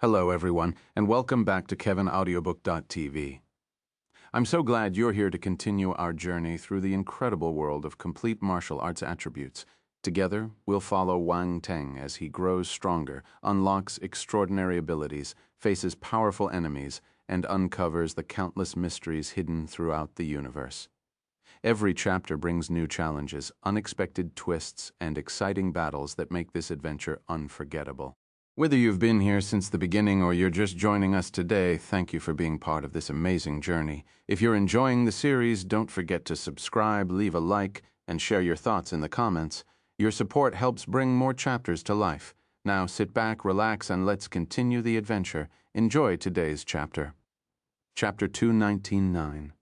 Hello, everyone, and welcome back to KevinAudiobook.tv. I'm so glad you're here to continue our journey through the incredible world of complete martial arts attributes. Together, we'll follow Wang Teng as he grows stronger, unlocks extraordinary abilities, faces powerful enemies, and uncovers the countless mysteries hidden throughout the universe. Every chapter brings new challenges, unexpected twists, and exciting battles that make this adventure unforgettable. Whether you've been here since the beginning or you're just joining us today, thank you for being part of this amazing journey. If you're enjoying the series, don't forget to subscribe, leave a like, and share your thoughts in the comments. Your support helps bring more chapters to life. Now sit back, relax, and let's continue the adventure. Enjoy today's chapter. Chapter 219.9.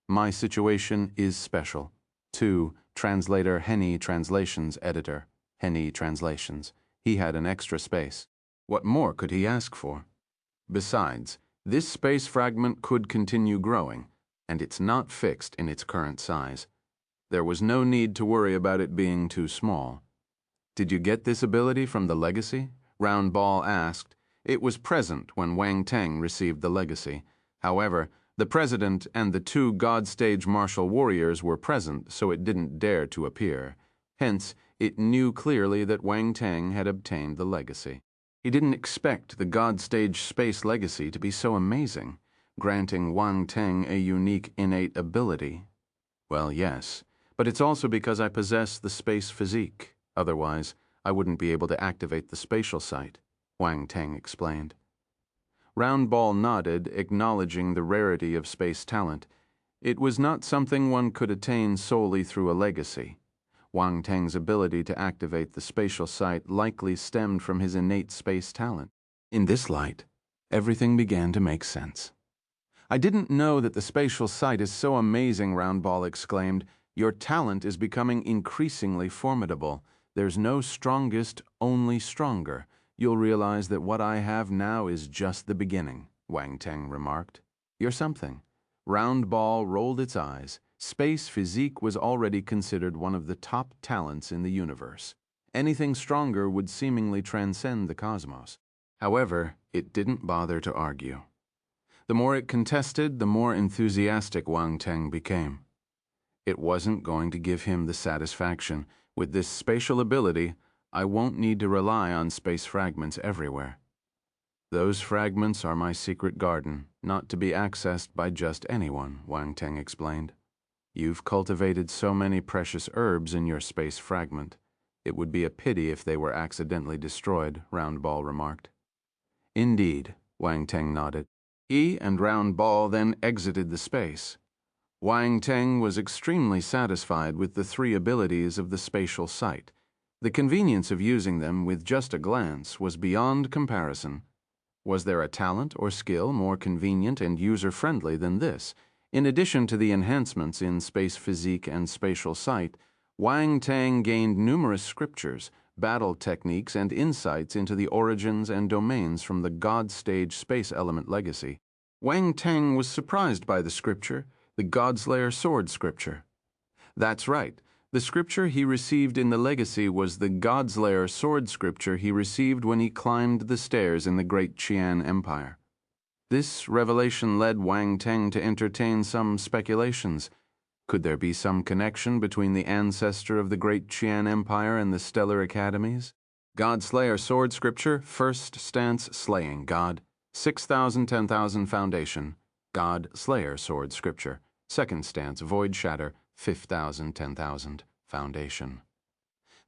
My Situation is Special. 2. Translator Henny Translations Editor. Henny Translations. He had an extra space. What more could he ask for? Besides, this space fragment could continue growing, and it's not fixed in its current size. There was no need to worry about it being too small. Did you get this ability from the legacy? Roundball asked. It was present when Wang Teng received the legacy. However, the president and the two God-stage martial warriors were present, so it didn't dare to appear. Hence, it knew clearly that Wang Teng had obtained the legacy. He didn't expect the God-stage space legacy to be so amazing, granting Wang Teng a unique innate ability. Well, yes, but it's also because I possess the space physique. Otherwise, I wouldn't be able to activate the spatial sight, Wang Teng explained. Roundball nodded, acknowledging the rarity of space talent. It was not something one could attain solely through a legacy. Wang Teng's ability to activate the spatial sight likely stemmed from his innate space talent. In this light, everything began to make sense. I didn't know that the spatial sight is so amazing, Roundball exclaimed. Your talent is becoming increasingly formidable. There's no strongest, only stronger. You'll realize that what I have now is just the beginning, Wang Teng remarked. You're something. Roundball rolled its eyes. Space physique was already considered one of the top talents in the universe. Anything stronger would seemingly transcend the cosmos. However, it didn't bother to argue. The more it contested, the more enthusiastic Wang Teng became. It wasn't going to give him the satisfaction. With this spatial ability, I won't need to rely on space fragments everywhere. Those fragments are my secret garden, not to be accessed by just anyone, Wang Teng explained. You've cultivated so many precious herbs in your space fragment. It would be a pity if they were accidentally destroyed, Roundball remarked. Indeed, Wang Teng nodded. He and Roundball then exited the space. Wang Teng was extremely satisfied with the three abilities of the spatial sight. The convenience of using them with just a glance was beyond comparison. Was there a talent or skill more convenient and user-friendly than this? In addition to the enhancements in space physique and spatial sight, Wang Teng gained numerous scriptures, battle techniques, and insights into the origins and domains from the God-stage space element legacy. Wang Teng was surprised by the scripture, the Godslayer sword scripture. That's right. The scripture he received in the legacy was the Godslayer sword scripture he received when he climbed the stairs in the Great Qian Empire. This revelation led Wang Teng to entertain some speculations. Could there be some connection between the ancestor of the Great Qian Empire and the Stellar Academies? Godslayer sword scripture, first stance slaying God, 6,000 10,000 foundation. God Slayer sword scripture, second stance void shatter, 5,000 10,000 foundation.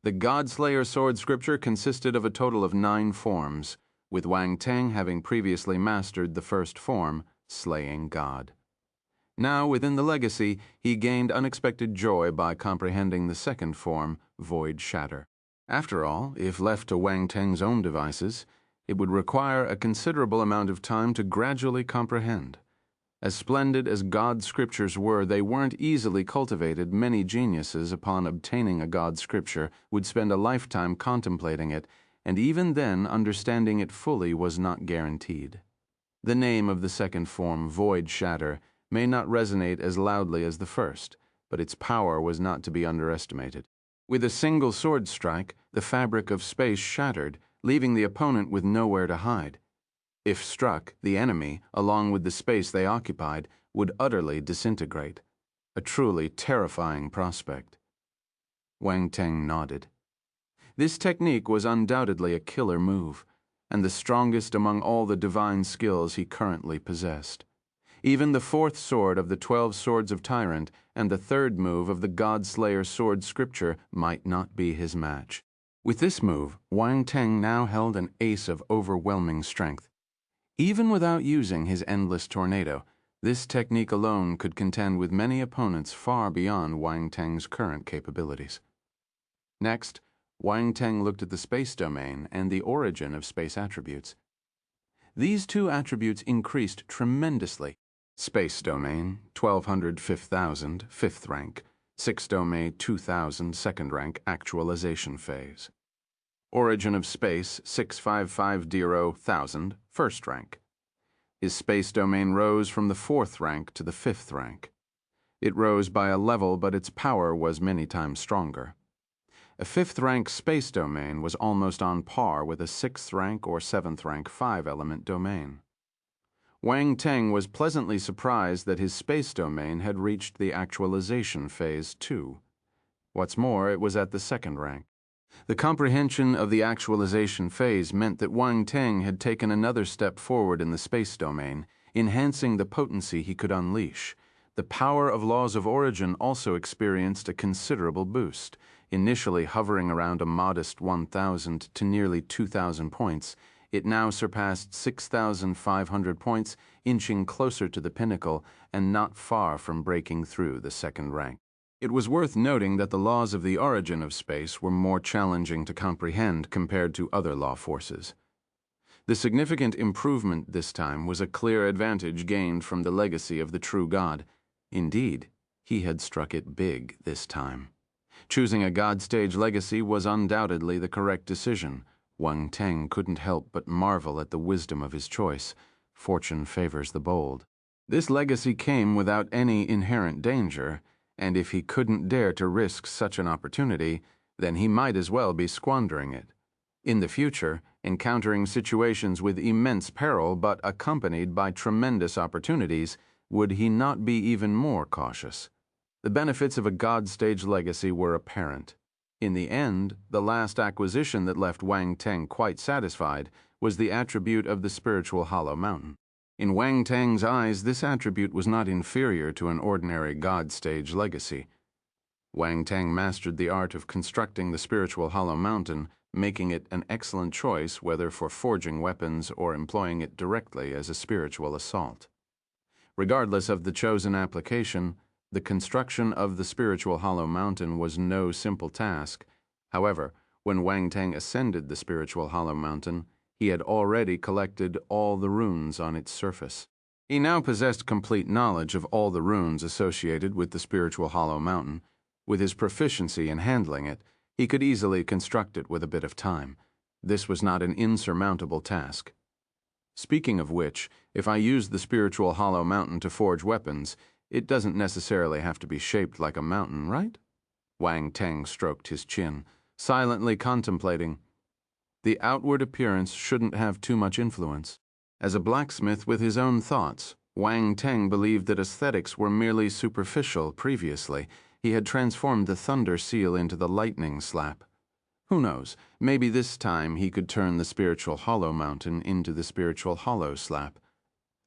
The Godslayer sword scripture consisted of a total of 9 forms, with Wang Teng having previously mastered the first form, slaying God. Now, within the legacy, he gained unexpected joy by comprehending the second form, void shatter. After all, if left to Wang Teng's own devices, it would require a considerable amount of time to gradually comprehend. As splendid as God scriptures were, they weren't easily cultivated. Many geniuses, upon obtaining a God scripture, would spend a lifetime contemplating it, and even then understanding it fully was not guaranteed. The name of the second form, void shatter, may not resonate as loudly as the first, but its power was not to be underestimated. With a single sword strike, the fabric of space shattered, leaving the opponent with nowhere to hide. If struck, the enemy, along with the space they occupied, would utterly disintegrate. A truly terrifying prospect. Wang Teng nodded. This technique was undoubtedly a killer move, and the strongest among all the divine skills he currently possessed. Even the fourth sword of the 12 Swords of Tyrant and the third move of the God-Slayer Sword Scripture might not be his match. With this move, Wang Teng now held an ace of overwhelming strength. Even without using his endless tornado, this technique alone could contend with many opponents far beyond Wang Teng's current capabilities. Next, Wang Teng looked at the space domain and the origin of space attributes. These two attributes increased tremendously. Space domain, 1200 5000, 5th rank. 6 domain, 2000, 2nd rank, actualization phase. Origin of space, 6550 1000, 1st rank. His space domain rose from the 4th rank to the 5th rank. It rose by a level, but its power was many times stronger. A 5th rank space domain was almost on par with a 6th rank or 7th rank 5-element domain. Wang Teng was pleasantly surprised that his space domain had reached the actualization phase too. What's more, it was at the 2nd rank. The comprehension of the actualization phase meant that Wang Teng had taken another step forward in the space domain, enhancing the potency he could unleash. The power of laws of origin also experienced a considerable boost, initially hovering around a modest 1,000 to nearly 2,000 points. It now surpassed 6,500 points, inching closer to the pinnacle and not far from breaking through the 2nd rank. It was worth noting that the laws of the origin of space were more challenging to comprehend compared to other law forces. The significant improvement this time was a clear advantage gained from the legacy of the true God. Indeed, he had struck it big this time. Choosing a God stage legacy was undoubtedly the correct decision. Wang Teng couldn't help but marvel at the wisdom of his choice. Fortune favors the bold. This legacy came without any inherent danger, and if he couldn't dare to risk such an opportunity, then he might as well be squandering it. In the future, encountering situations with immense peril but accompanied by tremendous opportunities, would he not be even more cautious? The benefits of a God stage legacy were apparent. In the end, the last acquisition that left Wang Teng quite satisfied was the attribute of the spiritual hollow mountain. In Wang Teng's eyes, this attribute was not inferior to an ordinary God stage legacy. Wang Teng mastered the art of constructing the spiritual hollow mountain, making it an excellent choice whether for forging weapons or employing it directly as a spiritual assault. Regardless of the chosen application, the construction of the spiritual hollow mountain was no simple task. However, when Wang Teng ascended the spiritual hollow mountain, he had already collected all the runes on its surface. He now possessed complete knowledge of all the runes associated with the spiritual hollow mountain. With his proficiency in handling it, he could easily construct it with a bit of time. This was not an insurmountable task. Speaking of which, if I use the spiritual hollow mountain to forge weapons, it doesn't necessarily have to be shaped like a mountain, right? Wang Teng stroked his chin, silently contemplating. The outward appearance shouldn't have too much influence. As a blacksmith with his own thoughts, Wang Teng believed that aesthetics were merely superficial previously. He had transformed the thunder seal into the lightning slap. Who knows, maybe this time he could turn the spiritual hollow mountain into the spiritual hollow slap.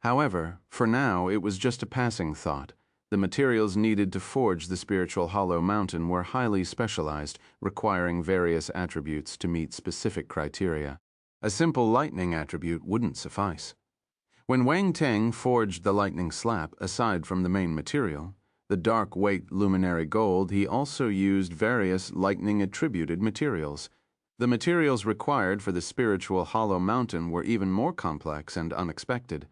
However, for now it was just a passing thought. The materials needed to forge the spiritual hollow mountain were highly specialized, requiring various attributes to meet specific criteria. A simple lightning attribute wouldn't suffice. When Wang Teng forged the lightning slap, aside from the main material, the dark weight luminary gold, he also used various lightning-attributed materials. The materials required for the spiritual hollow mountain were even more complex and unexpected.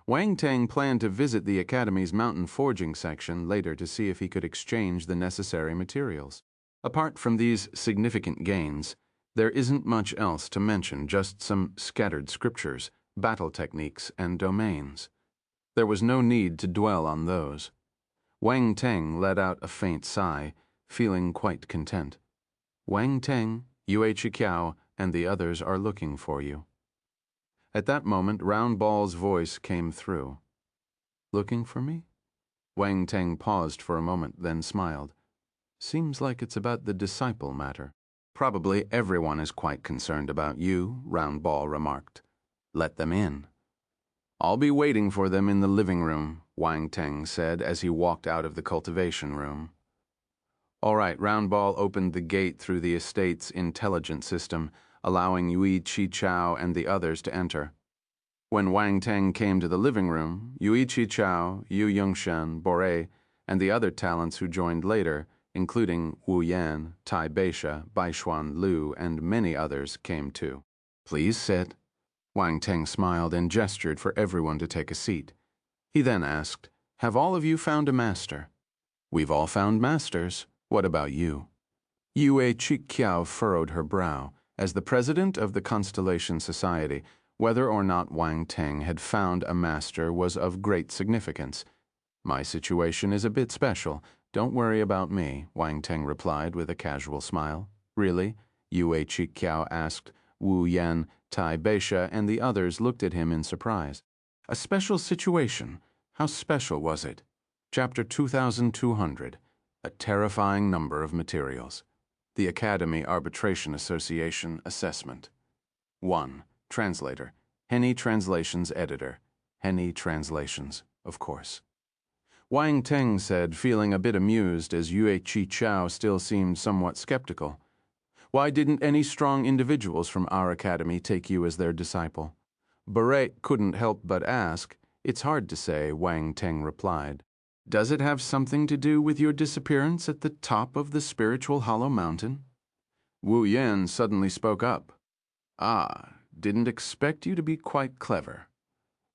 Wang Teng planned to visit the Academy's mountain forging section later to see if he could exchange the necessary materials. Apart from these significant gains, there isn't much else to mention, just some scattered scriptures, battle techniques, and domains. There was no need to dwell on those. Wang Teng let out a faint sigh, feeling quite content. Wang Teng, Yue Chikiao, and the others are looking for you. At that moment, Round Ball's voice came through. "Looking for me?" Wang Teng paused for a moment, then smiled. "Seems like it's about the disciple matter." "Probably everyone is quite concerned about you," Round Ball remarked. "Let them in." "I'll be waiting for them in the living room," Wang Teng said as he walked out of the cultivation room. All right, Round Ball opened the gate through the estate's intelligence system, allowing Yui Chi-Chao and the others to enter. When Wang Teng came to the living room, Yui Chi-Chao, Yu Yongshan, Bore, and the other talents who joined later, including Wu Yan, Tai Beisha, Baishuan Lu, and many others, came too. "Please sit." Wang Teng smiled and gestured for everyone to take a seat. He then asked, "Have all of you found a master?" "We've all found masters. What about you?" Yue Chikiao furrowed her brow. As the president of the Constellation Society, whether or not Wang Teng had found a master was of great significance. "My situation is a bit special. Don't worry about me," Wang Teng replied with a casual smile. "Really?" Yue Chikiao asked. Wu Yan, Tai Beisha, and the others looked at him in surprise. "A special situation? How special was it?" Chapter 2200. A terrifying number of materials. The Academy Arbitration Association Assessment. 1. Translator. Henny Translations Editor. Henny Translations, of course. Wang Teng said, feeling a bit amused as Yue Chi-Chao still seemed somewhat skeptical. "Why didn't any strong individuals from our academy take you as their disciple?" Beret couldn't help but ask. "It's hard to say," Wang Teng replied. "Does it have something to do with your disappearance at the top of the spiritual hollow mountain?" Wu Yan suddenly spoke up. "Ah, didn't expect you to be quite clever."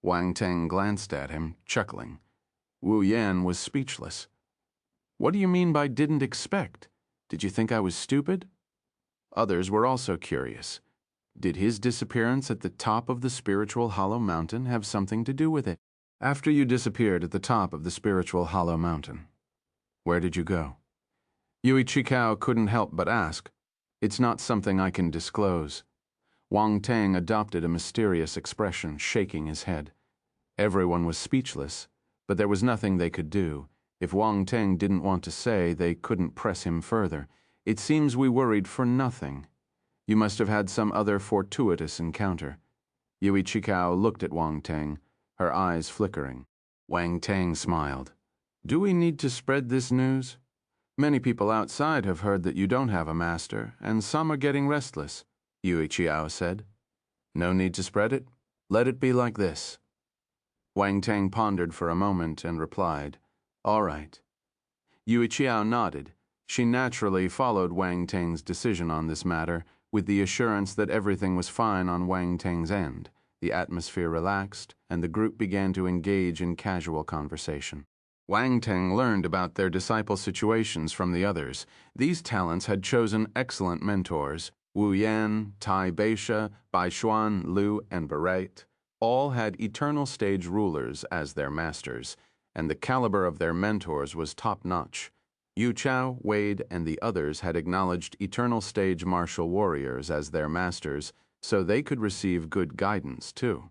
Wang Teng glanced at him, chuckling. Wu Yan was speechless. "What do you mean by didn't expect? Did you think I was stupid?" Others were also curious. Did his disappearance at the top of the spiritual hollow mountain have something to do with it? "After you disappeared at the top of the spiritual hollow mountain, where did you go?" Yui Chikao couldn't help but ask. "It's not something I can disclose." Wang Teng adopted a mysterious expression, shaking his head. Everyone was speechless, but there was nothing they could do. If Wang Teng didn't want to say, they couldn't press him further. "It seems we worried for nothing. You must have had some other fortuitous encounter." Yui Chikao looked at Wang Teng, her eyes flickering. Wang Teng smiled. "Do we need to spread this news? Many people outside have heard that you don't have a master, and some are getting restless," Yui Chiao said. "No need to spread it. Let it be like this." Wang Teng pondered for a moment and replied, "All right." Yui Chiao nodded. She naturally followed Wang Teng's decision on this matter, with the assurance that everything was fine on Wang Teng's end. The atmosphere relaxed, and the group began to engage in casual conversation. Wang Teng learned about their disciple situations from the others. These talents had chosen excellent mentors. Wu Yan, Tai Beisha, Baishuan, Lu, and Beret all had eternal stage rulers as their masters, and the caliber of their mentors was top-notch. Yu Chao, Wade, and the others had acknowledged eternal stage martial warriors as their masters, so they could receive good guidance, too.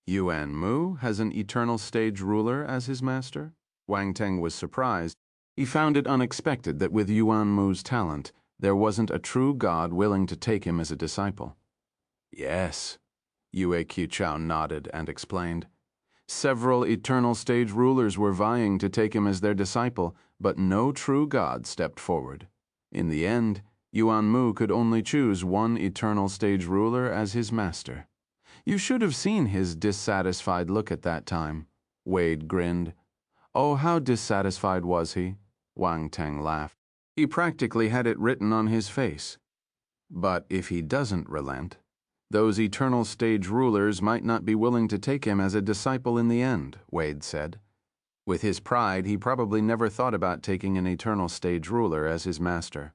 Yuan Mu has an eternal stage ruler as his master? Wang Teng was surprised. He found it unexpected that with Yuan Mu's talent, there wasn't a true god willing to take him as a disciple. "Yes," Yue Qichao nodded and explained. "Several eternal stage rulers were vying to take him as their disciple, but no true god stepped forward. In the end, Yuan Mu could only choose one eternal stage ruler as his master. You should have seen his dissatisfied look at that time." Wade grinned. "Oh, how dissatisfied was he?" Wang Teng laughed. "He practically had it written on his face." "But if he doesn't relent, those eternal stage rulers might not be willing to take him as a disciple in the end," Wade said. With his pride, he probably never thought about taking an eternal stage ruler as his master.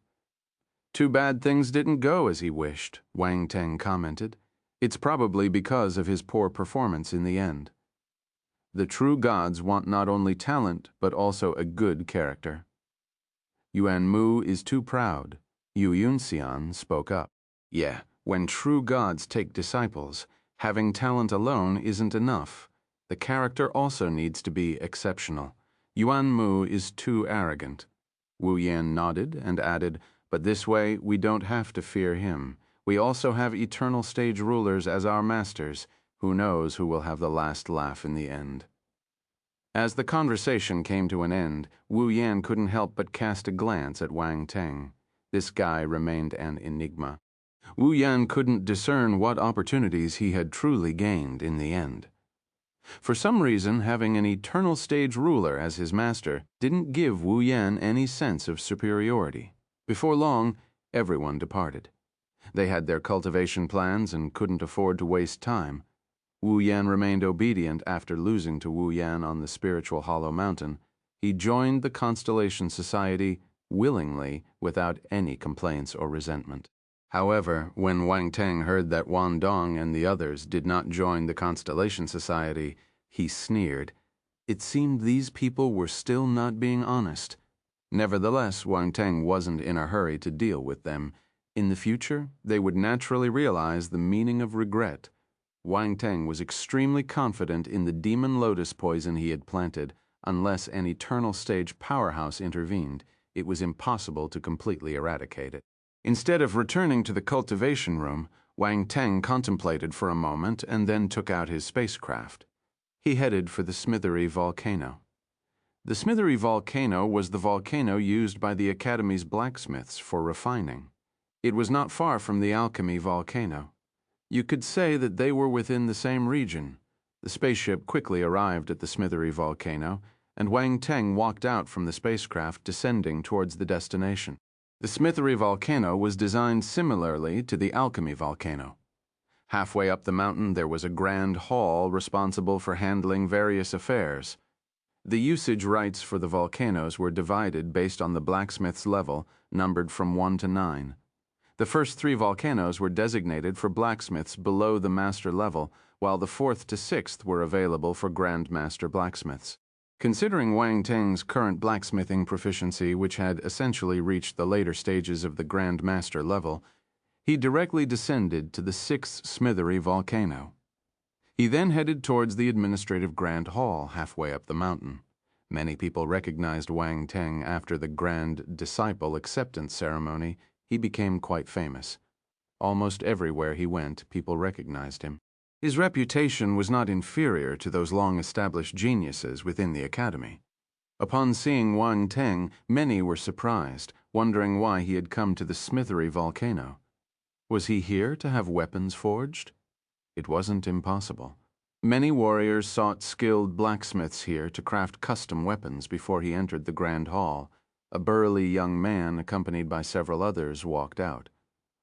"Too bad things didn't go as he wished," Wang Teng commented. "It's probably because of his poor performance in the end. The true gods want not only talent, but also a good character." "Yuan Mu is too proud," Yu Yunxian spoke up. "Yeah, when true gods take disciples, Having talent alone isn't enough. The character also needs to be exceptional. Yuan Mu is too arrogant. Wu Yan nodded and added, "But this way we don't have to fear him. We also have eternal stage rulers as our masters. Who knows who will have the last laugh in the end?" As the conversation came to an end, Wu Yan couldn't help but cast a glance at Wang Teng. This guy remained an enigma. Wu Yan couldn't discern what opportunities he had truly gained in the end. For some reason, having an eternal stage ruler as his master didn't give Wu Yan any sense of superiority. Before long, everyone departed. They had their cultivation plans and couldn't afford to waste time. Wu Yan remained obedient after losing to Wu Yan on the spiritual Hollow Mountain. He joined the Constellation Society willingly, without any complaints or resentment. However, when Wang Teng heard that Wan Dong and the others did not join the Constellation Society, he sneered. It seemed these people were still not being honest. Nevertheless, Wang Teng wasn't in a hurry to deal with them. In the future, they would naturally realize the meaning of regret. Wang Teng was extremely confident in the demon lotus poison he had planted. Unless an eternal stage powerhouse intervened, it was impossible to completely eradicate it. Instead of returning to the cultivation room, Wang Teng contemplated for a moment and then took out his spacecraft. He headed for the Smithery Volcano. The Smithery Volcano was the volcano used by the Academy's blacksmiths for refining. It was not far from the Alchemy Volcano. You could say that they were within the same region. The spaceship quickly arrived at the Smithery Volcano, and Wang Teng walked out from the spacecraft, descending towards the destination. The Smithery Volcano was designed similarly to the Alchemy Volcano. Halfway up the mountain there was a grand hall responsible for handling various affairs. The usage rights for the volcanoes were divided based on the blacksmith's level, numbered from 1 to 9. The first 3 volcanoes were designated for blacksmiths below the master level, while the 4th to 6th were available for grandmaster blacksmiths. Considering Wang Teng's current blacksmithing proficiency, which had essentially reached the later stages of the grandmaster level, he directly descended to the 6th Smithery Volcano. He then headed towards the Administrative Grand Hall halfway up the mountain. Many people recognized Wang Teng after the Grand Disciple Acceptance Ceremony. He became quite famous. Almost everywhere he went, people recognized him. His reputation was not inferior to those long-established geniuses within the Academy. Upon seeing Wang Teng, many were surprised, wondering why he had come to the Smithery Volcano. Was he here to have weapons forged? It wasn't impossible. Many warriors sought skilled blacksmiths here to craft custom weapons before he entered the Grand Hall. A burly young man, accompanied by several others, walked out.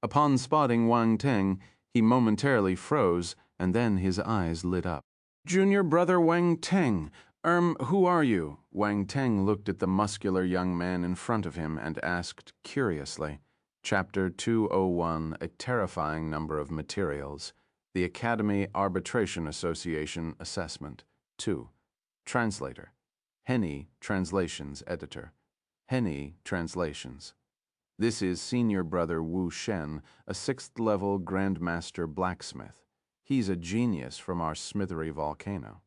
Upon spotting Wang Teng, he momentarily froze, and then his eyes lit up. "Junior brother Wang Teng, who are you?" Wang Teng looked at the muscular young man in front of him and asked curiously. Chapter 201, A Terrifying Number of Materials. The Academy Arbitration Association Assessment. 2. Translator. Henny, Translations Editor. Henny, Translations. This is Senior Brother Wu Shen, a 6th-level Grandmaster Blacksmith. He's a genius from our Smithery Volcano.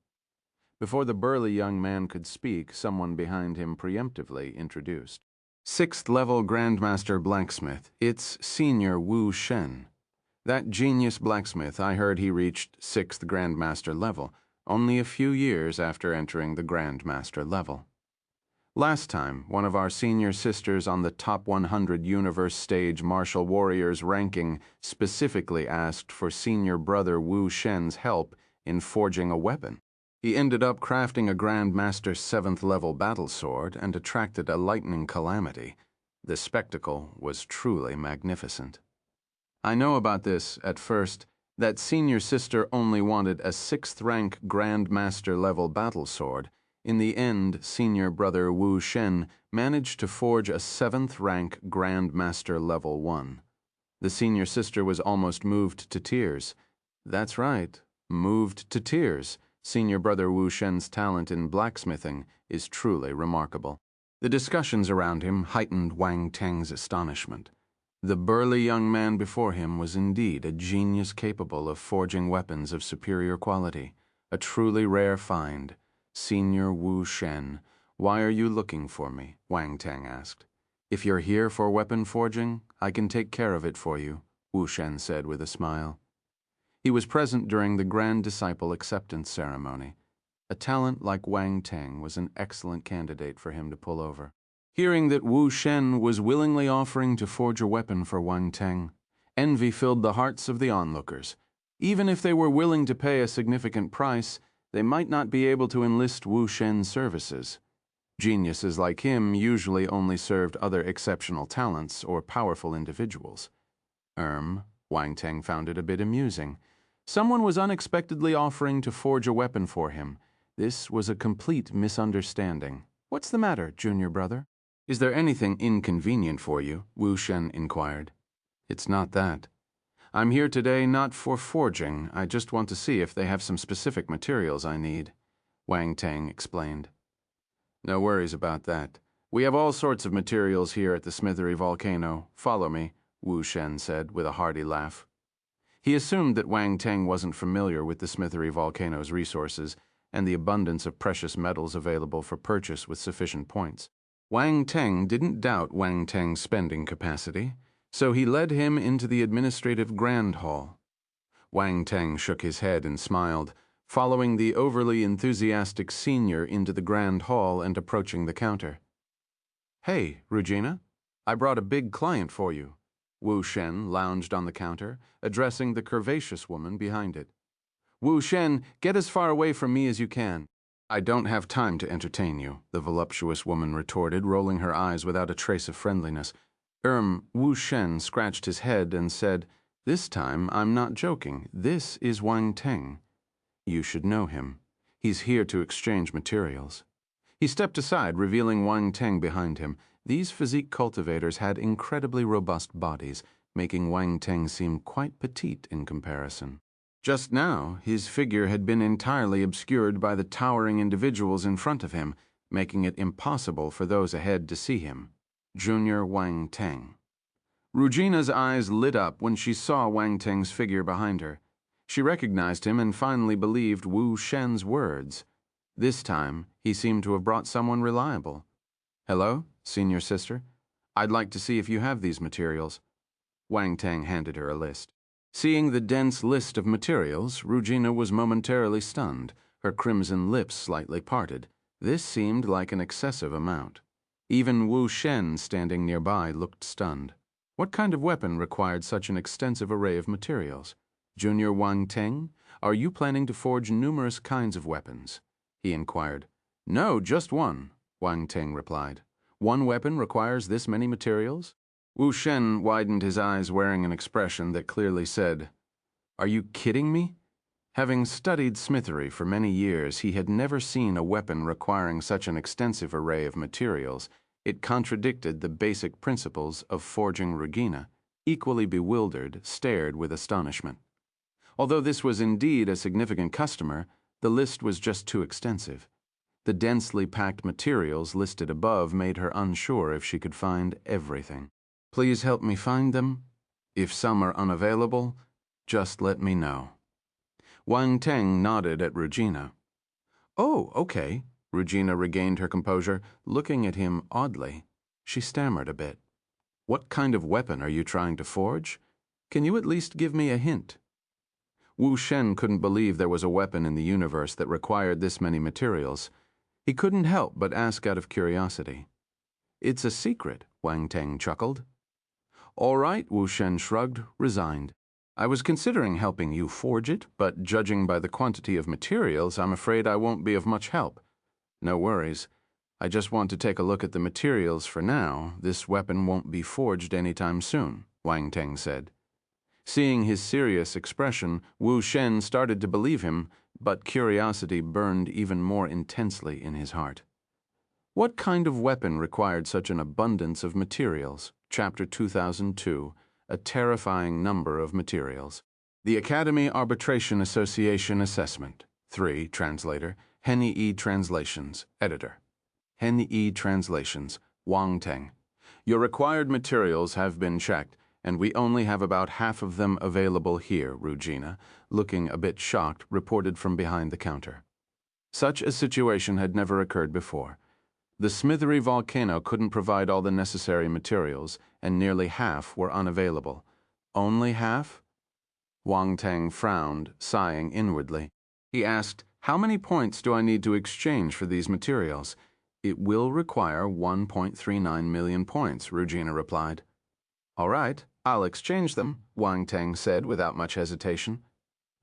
Before the burly young man could speak, someone behind him preemptively introduced. 6th-level Grandmaster Blacksmith, it's Senior Wu Shen. That genius blacksmith, I heard he reached 6th Grandmaster level, only a few years after entering the Grandmaster level. Last time, one of our senior sisters on the top 100 universe stage martial warriors ranking specifically asked for Senior Brother Wu Shen's help in forging a weapon. He ended up crafting a Grandmaster 7th level battle sword and attracted a lightning calamity. The spectacle was truly magnificent. I know about this, at first, that senior sister only wanted a 6th rank Grandmaster level battle sword. In the end, Senior Brother Wu Shen managed to forge a 7th rank Grandmaster level 1. The senior sister was almost moved to tears. That's right, moved to tears. Senior Brother Wu Shen's talent in blacksmithing is truly remarkable. The discussions around him heightened Wang Teng's astonishment. The burly young man before him was indeed a genius capable of forging weapons of superior quality, a truly rare find. Senior Wu Shen, why are you looking for me? Wang Teng asked. If you're here for weapon forging, I can take care of it for you, Wu Shen said with a smile. He was present during the Grand Disciple Acceptance Ceremony. A talent like Wang Teng was an excellent candidate for him to pull over. Hearing that Wu Shen was willingly offering to forge a weapon for Wang Teng, envy filled the hearts of the onlookers. Even if they were willing to pay a significant price, they might not be able to enlist Wu Shen's services. Geniuses like him usually only served other exceptional talents or powerful individuals. Wang Teng found it a bit amusing. Someone was unexpectedly offering to forge a weapon for him. This was a complete misunderstanding. What's the matter, junior brother? Is there anything inconvenient for you? Wu Shen inquired. It's not that. I'm here today not for forging. I just want to see if they have some specific materials I need, Wang Teng explained. No worries about that. We have all sorts of materials here at the Smithery Volcano. Follow me, Wu Shen said with a hearty laugh. He assumed that Wang Teng wasn't familiar with the Smithery Volcano's resources and the abundance of precious metals available for purchase with sufficient points. Wang Teng didn't doubt Wang Teng's spending capacity, so he led him into the administrative grand hall. Wang Teng shook his head and smiled, following the overly enthusiastic senior into the grand hall and approaching the counter. Hey, Regina, I brought a big client for you. Wu Shen lounged on the counter, addressing the curvaceous woman behind it. Wu Shen, get as far away from me as you can. I don't have time to entertain you, the voluptuous woman retorted, rolling her eyes without a trace of friendliness. Wu Shen scratched his head and said, This time I'm not joking. This is Wang Teng. You should know him. He's here to exchange materials. He stepped aside, revealing Wang Teng behind him. These physique cultivators had incredibly robust bodies, making Wang Teng seem quite petite in comparison. Just now, his figure had been entirely obscured by the towering individuals in front of him, making it impossible for those ahead to see him. Junior Wang Teng. Regina's eyes lit up when she saw Wang Teng's figure behind her. She recognized him and finally believed Wu Shen's words. This time, he seemed to have brought someone reliable. Hello, senior sister. I'd like to see if you have these materials. Wang Teng handed her a list. Seeing the dense list of materials, Regina was momentarily stunned, her crimson lips slightly parted. This seemed like an excessive amount. Even Wu Shen, standing nearby, looked stunned. What kind of weapon required such an extensive array of materials? Junior Wang Teng, are you planning to forge numerous kinds of weapons? He inquired. No, just one, Wang Teng replied. One weapon requires this many materials? Wu Shen widened his eyes, wearing an expression that clearly said, Are you kidding me? Having studied smithery for many years, he had never seen a weapon requiring such an extensive array of materials. It contradicted the basic principles of forging. Regina, equally bewildered, stared with astonishment. Although this was indeed a significant customer, the list was just too extensive. The densely packed materials listed above made her unsure if she could find everything. Please help me find them. If some are unavailable, just let me know. Wang Teng nodded at Regina. Oh, okay. Regina regained her composure, looking at him oddly. She stammered a bit. What kind of weapon are you trying to forge? Can you at least give me a hint? Wu Shen couldn't believe there was a weapon in the universe that required this many materials. He couldn't help but ask out of curiosity. It's a secret, Wang Teng chuckled. All right, Wu Shen shrugged, resigned. I was considering helping you forge it, but judging by the quantity of materials, I'm afraid I won't be of much help. No worries. I just want to take a look at the materials for now. This weapon won't be forged anytime soon, Wang Teng said. Seeing his serious expression, Wu Shen started to believe him, but curiosity burned even more intensely in his heart. What kind of weapon required such an abundance of materials? Chapter 2002, A Terrifying Number of Materials. The Academy Arbitration Association Assessment. 3. Translator. Henny E. Translations. Editor. Henny E. Translations. Wang Teng. Your required materials have been checked. and we only have about half of them available here, Rugina, looking a bit shocked, reported from behind the counter. Such a situation had never occurred before. The Smithery volcano couldn't provide all the necessary materials, and nearly half were unavailable. Only half? Wang Teng frowned, sighing inwardly. He asked, "How many points do I need to exchange for these materials?" "It will require 1.39 million points," Rugina replied. "All right, I'll exchange them," Wang Teng said without much hesitation.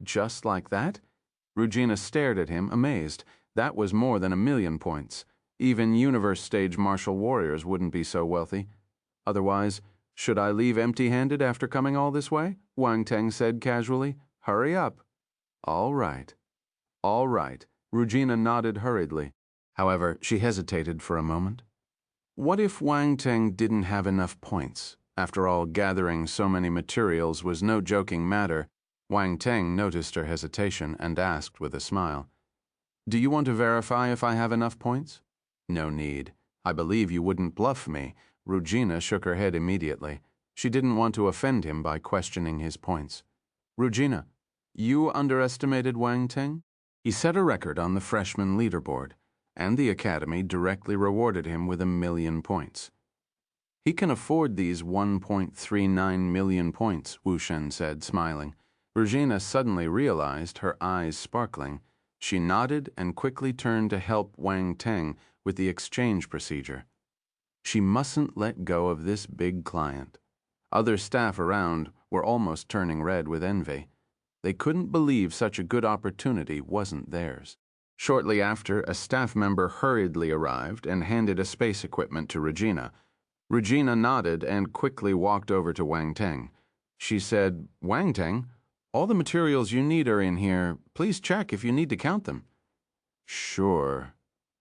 "Just like that?" Rugina stared at him, amazed. That was more than 1,000,000 points. Even universe-stage martial warriors wouldn't be so wealthy. Otherwise, "Should I leave empty-handed after coming all this way?" Wang Teng said casually. "Hurry up." "All right. All right." Rugina nodded hurriedly. However, she hesitated for a moment. What if Wang Teng didn't have enough points? After all, gathering so many materials was no joking matter. Wang Teng noticed her hesitation and asked with a smile, "Do you want to verify if I have enough points?" "No need. I believe you wouldn't bluff me." Rugina shook her head immediately. She didn't want to offend him by questioning his points. "Rugina, you underestimated Wang Teng?" He set a record on the freshman leaderboard, and the Academy directly rewarded him with 1,000,000 points. "He can afford these 1.39 million points," Wu Shen said, smiling. Rugina suddenly realized, her eyes sparkling. She nodded and quickly turned to help Wang Teng with the exchange procedure. She mustn't let go of this big client. Other staff around were almost turning red with envy. They couldn't believe such a good opportunity wasn't theirs. Shortly after, a staff member hurriedly arrived and handed a space equipment to Regina. Regina nodded and quickly walked over to Wang Teng. She said, "Wang Teng, all the materials you need are in here. Please check if you need to count them." "Sure."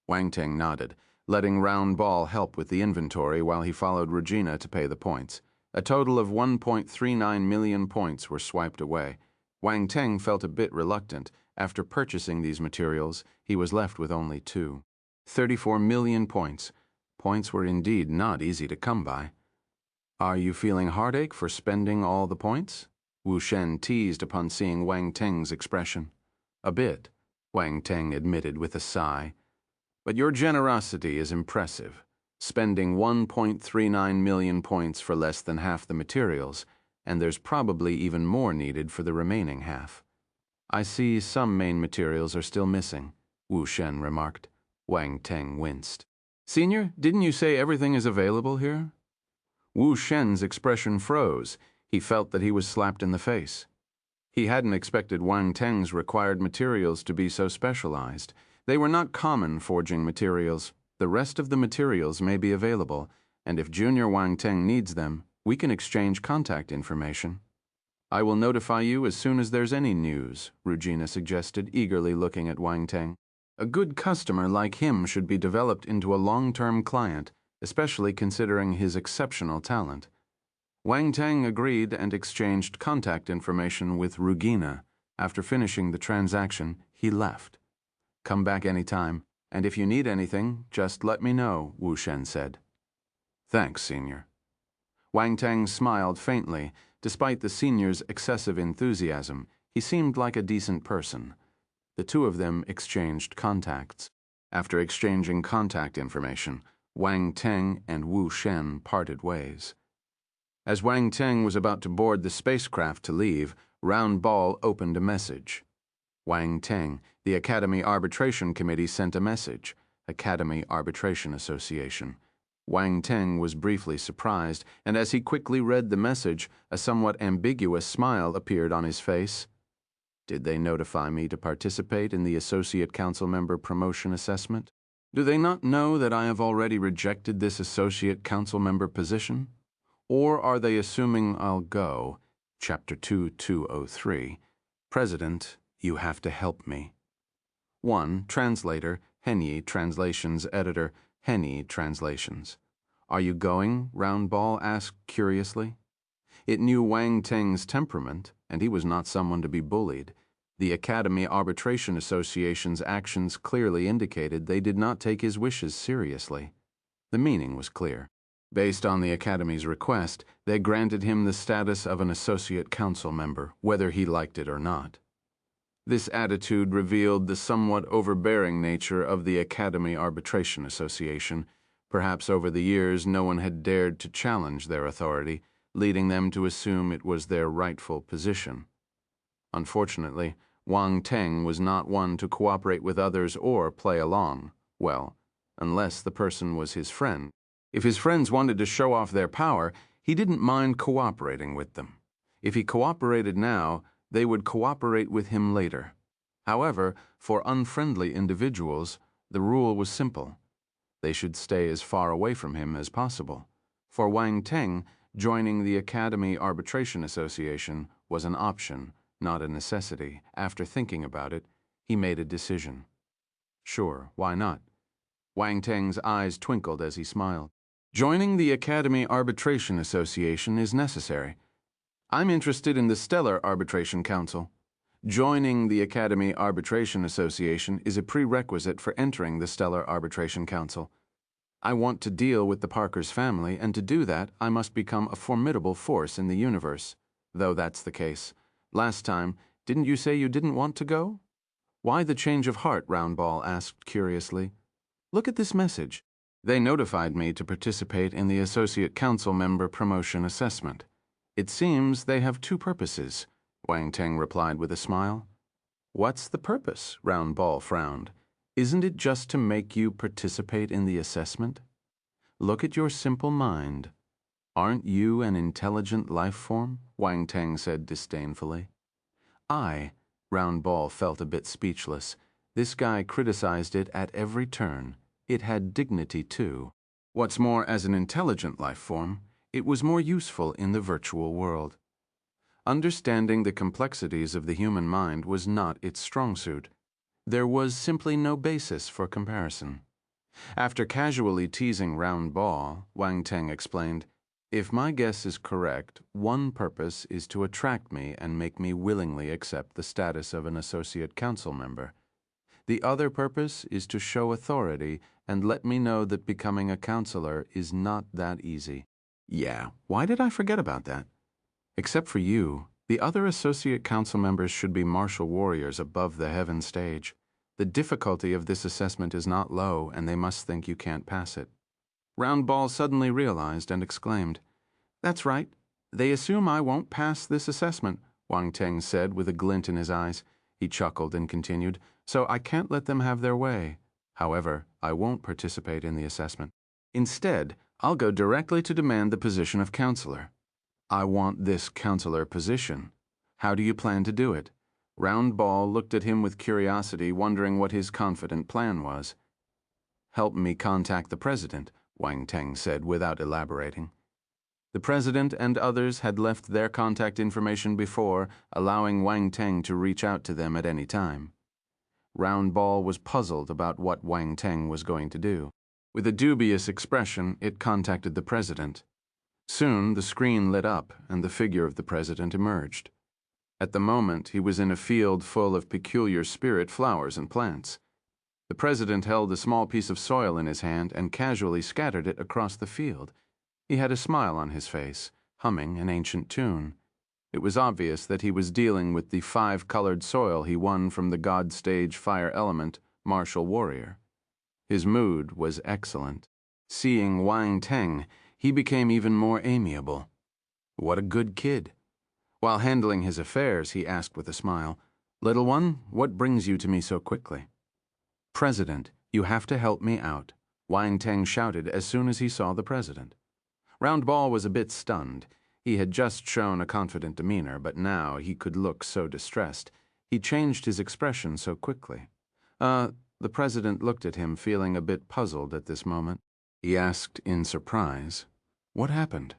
Wang Teng nodded, letting Round Ball help with the inventory while he followed Regina to pay the points. A total of 1.39 million points were swiped away. Wang Teng felt a bit reluctant. After purchasing these materials, he was left with only 34 million points. Points were indeed not easy to come by. "Are you feeling heartache for spending all the points?" Wu Shen teased upon seeing Wang Teng's expression. "A bit," Wang Teng admitted with a sigh. "But your generosity is impressive, spending 1.39 million points for less than half the materials, and there's probably even more needed for the remaining half." "I see some main materials are still missing," Wu Shen remarked. Wang Teng winced. "Senior, didn't you say everything is available here?" Wu Shen's expression froze. He felt that he was slapped in the face. He hadn't expected Wang Teng's required materials to be so specialized. They were not common forging materials. The rest of the materials may be available, and if Junior Wang Teng needs them, we can exchange contact information. "I will notify you as soon as there's any news," Regina suggested, eagerly looking at Wang Teng. A good customer like him should be developed into a long-term client, especially considering his exceptional talent. Wang Teng agreed and exchanged contact information with Rugina. After finishing the transaction, he left. "Come back anytime, and if you need anything, just let me know," Wu Shen said. "Thanks, Senior." Wang Teng smiled faintly. Despite the senior's excessive enthusiasm, he seemed like a decent person. The two of them exchanged contacts. After exchanging contact information, Wang Teng and Wu Shen parted ways. As Wang Teng was about to board the spacecraft to leave, Round Ball opened a message. "Wang Teng, the Academy Arbitration Committee sent a message. Academy Arbitration Association." Wang Teng was briefly surprised, and as he quickly read the message, a somewhat ambiguous smile appeared on his face. "Did they notify me to participate in the Associate Council Member Promotion Assessment? Do they not know that I have already rejected this Associate Council Member position? Or are they assuming I'll go?" Chapter 2203. President, you have to help me. 1. Translator, Henyi Translations Editor, Henyi Translations. "Are you going?" Round Ball asked curiously. It knew Wang Teng's temperament, and he was not someone to be bullied. The Academy Arbitration Association's actions clearly indicated they did not take his wishes seriously. The meaning was clear. Based on the Academy's request, they granted him the status of an associate council member, whether he liked it or not. This attitude revealed the somewhat overbearing nature of the Academy Arbitration Association. Perhaps over the years no one had dared to challenge their authority, leading them to assume it was their rightful position. Unfortunately, Wang Teng was not one to cooperate with others or play along, well, unless the person was his friend. If his friends wanted to show off their power, he didn't mind cooperating with them. If he cooperated now, they would cooperate with him later. However, for unfriendly individuals, the rule was simple. They should stay as far away from him as possible. For Wang Teng, joining the Academy Arbitration Association was an option, not a necessity. After thinking about it, he made a decision. Sure, why not? Wang Teng's eyes twinkled as he smiled. Joining the Academy Arbitration Association is necessary. I'm interested in the Stellar Arbitration Council. Joining the Academy Arbitration Association is a prerequisite for entering the Stellar Arbitration Council. I want to deal with the Parker's family, and to do that, I must become a formidable force in the universe. Though that's the case. Last time, didn't you say you didn't want to go? Why the change of heart? Roundball asked curiously. Look at this message. They notified me to participate in the Associate Council Member Promotion Assessment. It seems they have two purposes, Wang Teng replied with a smile. What's the purpose? Roundball frowned. Isn't it just to make you participate in the assessment? Look at your simple mind. Aren't you an intelligent life form? Wang Teng said disdainfully. Roundball felt a bit speechless. This guy criticized it at every turn. It had dignity, too. What's more, as an intelligent life form, it was more useful in the virtual world. Understanding the complexities of the human mind was not its strong suit. There was simply no basis for comparison. After casually teasing Roundball, Wang Teng explained, If my guess is correct, one purpose is to attract me and make me willingly accept the status of an associate council member. The other purpose is to show authority and let me know that becoming a counselor is not that easy. Yeah, why did I forget about that? Except for you, the other associate council members should be martial warriors above the heaven stage. The difficulty of this assessment is not low, and they must think you can't pass it. Roundball suddenly realized and exclaimed, That's right. They assume I won't pass this assessment, Wang Teng said with a glint in his eyes. He chuckled and continued, So I can't let them have their way. However, I won't participate in the assessment. Instead, I'll go directly to demand the position of counselor. I want this counselor position. How do you plan to do it? Roundball looked at him with curiosity, wondering what his confident plan was. Help me contact the president, Wang Teng said without elaborating. The president and others had left their contact information before, allowing Wang Teng to reach out to them at any time. Roundball was puzzled about what Wang Teng was going to do. With a dubious expression, it contacted the president. Soon, the screen lit up, and the figure of the president emerged. At the moment, he was in a field full of peculiar spirit flowers and plants. The president held a small piece of soil in his hand and casually scattered it across the field. He had a smile on his face, humming an ancient tune. It was obvious that he was dealing with the 5-colored soil he won from the God Stage fire element, martial warrior. His mood was excellent. Seeing Wang Teng, he became even more amiable. What a good kid. While handling his affairs, he asked with a smile, Little one, what brings you to me so quickly? President, you have to help me out, Wang Teng shouted as soon as he saw the president. Roundball was a bit stunned. He had just shown a confident demeanor, but now he could look so distressed. He changed his expression so quickly. The president looked at him, feeling a bit puzzled at this moment. He asked in surprise, What happened?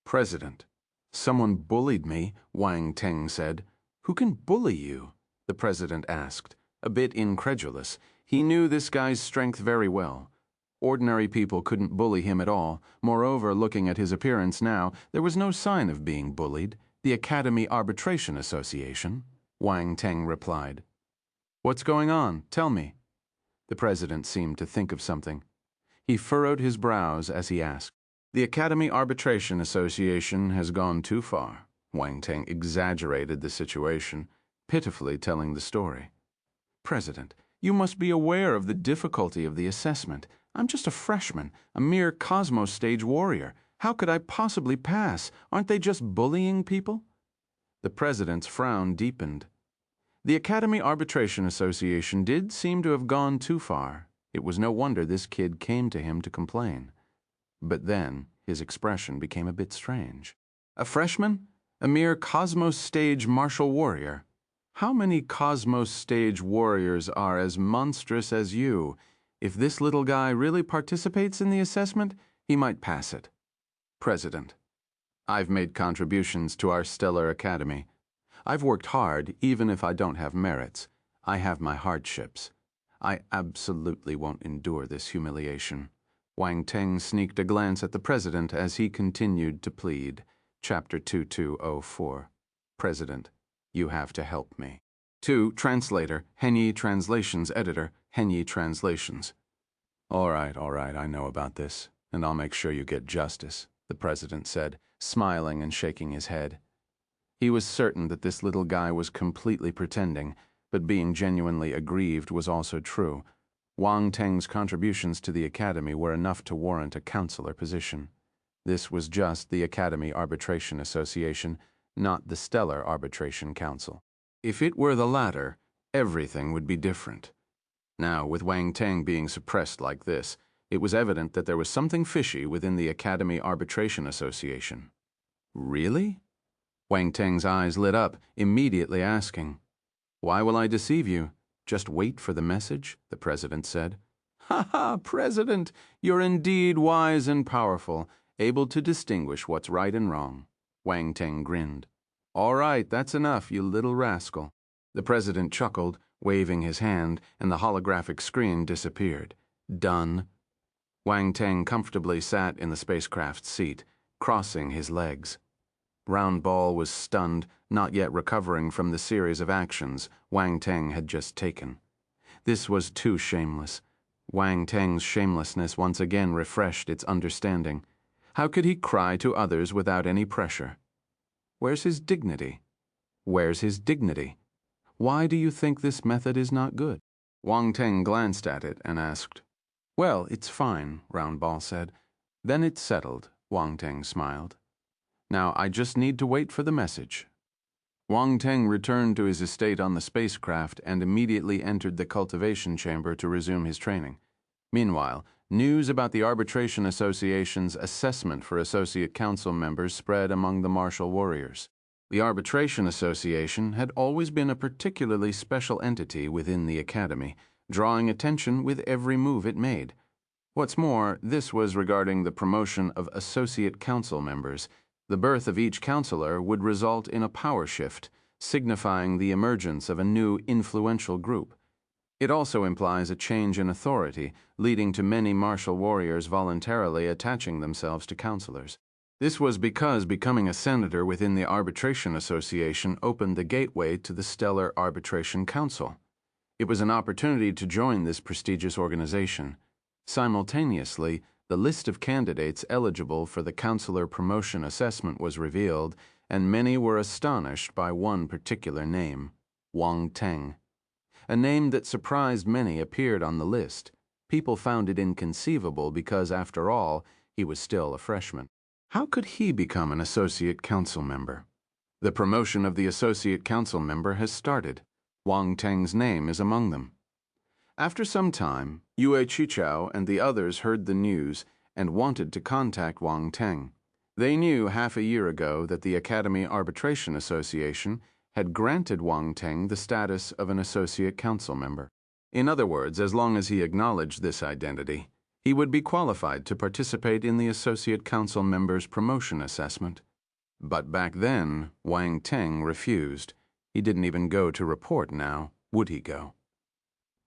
President, someone bullied me, Wang Teng said. Who can bully you? The president asked, a bit incredulous. He knew this guy's strength very well. Ordinary people couldn't bully him at all. Moreover, looking at his appearance now, there was no sign of being bullied. The Academy Arbitration Association, Wang Teng replied. What's going on? Tell me. The president seemed to think of something. He furrowed his brows as he asked, The Academy Arbitration Association has gone too far. Wang Teng exaggerated the situation, pitifully telling the story. President, you must be aware of the difficulty of the assessment. I'm just a freshman, a mere Cosmos stage warrior. How could I possibly pass? Aren't they just bullying people? The president's frown deepened. The Academy Arbitration Association did seem to have gone too far. It was no wonder this kid came to him to complain. But then his expression became a bit strange. A freshman? A mere Cosmos stage martial warrior? How many Cosmos stage warriors are as monstrous as you? If this little guy really participates in the assessment, he might pass it. President, I've made contributions to our stellar academy. I've worked hard, even if I don't have merits. I have my hardships. I absolutely won't endure this humiliation. Wang Teng sneaked a glance at the president as he continued to plead. Chapter 2204. President, you have to help me. 2. Translator, Henyi Translations Editor, Henyi Translations. All right, I know about this, and I'll make sure you get justice, the president said, smiling and shaking his head. He was certain that this little guy was completely pretending, but being genuinely aggrieved was also true. Wang Teng's contributions to the academy were enough to warrant a counselor position. This was just the Academy Arbitration Association, not the Stellar Arbitration Council. If it were the latter, everything would be different. Now, with Wang Teng being suppressed like this, it was evident that there was something fishy within the Academy Arbitration Association. Really? Wang Teng's eyes lit up, immediately asking, "Why will I deceive you? Just wait for the message," the president said. "Ha ha, President, you're indeed wise and powerful, able to distinguish what's right and wrong." Wang Teng grinned. "All right, that's enough, you little rascal." The president chuckled, waving his hand, and the holographic screen disappeared. Done. Wang Teng comfortably sat in the spacecraft's seat, crossing his legs. Round Ball was stunned, not yet recovering from the series of actions Wang Teng had just taken. This was too shameless. Wang Teng's shamelessness once again refreshed its understanding. How could he cry to others without any pressure? Where's his dignity? Where's his dignity? Why do you think this method is not good? Wang Teng glanced at it and asked. "Well, it's fine," Round Ball said. "Then it's settled," Wang Teng smiled. "Now I just need to wait for the message." Wang Teng returned to his estate on the spacecraft and immediately entered the cultivation chamber to resume his training. Meanwhile, news about the Arbitration Association's assessment for Associate Council members spread among the martial warriors. The Arbitration Association had always been a particularly special entity within the Academy, drawing attention with every move it made. What's more, this was regarding the promotion of Associate Council members. The birth of each counselor would result in a power shift, signifying the emergence of a new influential group. It also implies a change in authority, leading to many martial warriors voluntarily attaching themselves to counselors. This was because becoming a senator within the Arbitration Association opened the gateway to the Stellar Arbitration Council. It was an opportunity to join this prestigious organization. Simultaneously, the list of candidates eligible for the counselor promotion assessment was revealed, and many were astonished by one particular name, Wang Teng. A name that surprised many appeared on the list. People found it inconceivable because, after all, he was still a freshman. How could he become an associate council member? The promotion of the associate council member has started. Wang Teng's name is among them. After some time, Yue Chichao and the others heard the news and wanted to contact Wang Teng. They knew half a year ago that the Academy Arbitration Association had granted Wang Teng the status of an associate council member. In other words, as long as he acknowledged this identity, he would be qualified to participate in the associate council member's promotion assessment. But back then, Wang Teng refused. He didn't even go to report now, would he go?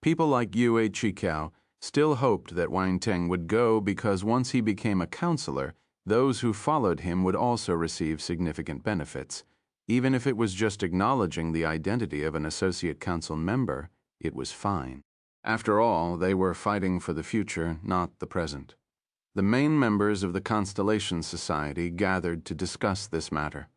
People like Yue Chichao still hoped that Wang Teng would go because once he became a counselor, those who followed him would also receive significant benefits. Even if it was just acknowledging the identity of an associate council member, it was fine. After all, they were fighting for the future, not the present. The main members of the Constellation Society gathered to discuss this matter.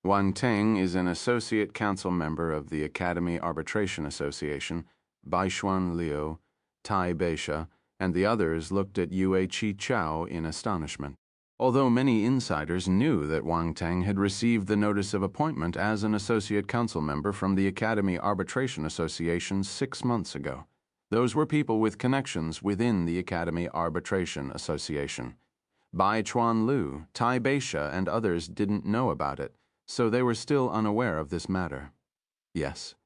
Wang Teng is an associate council member of the Academy Arbitration Association. Baishuan Liu, Tai Beisha, and the others looked at Yue Qichao in astonishment. Although many insiders knew that Wang Teng had received the notice of appointment as an associate council member from the Academy Arbitration Association 6 months ago. Those were people with connections within the Academy Arbitration Association. Bai Chuan Lu, Tai Beisha, and others didn't know about it, so they were still unaware of this matter. Yes.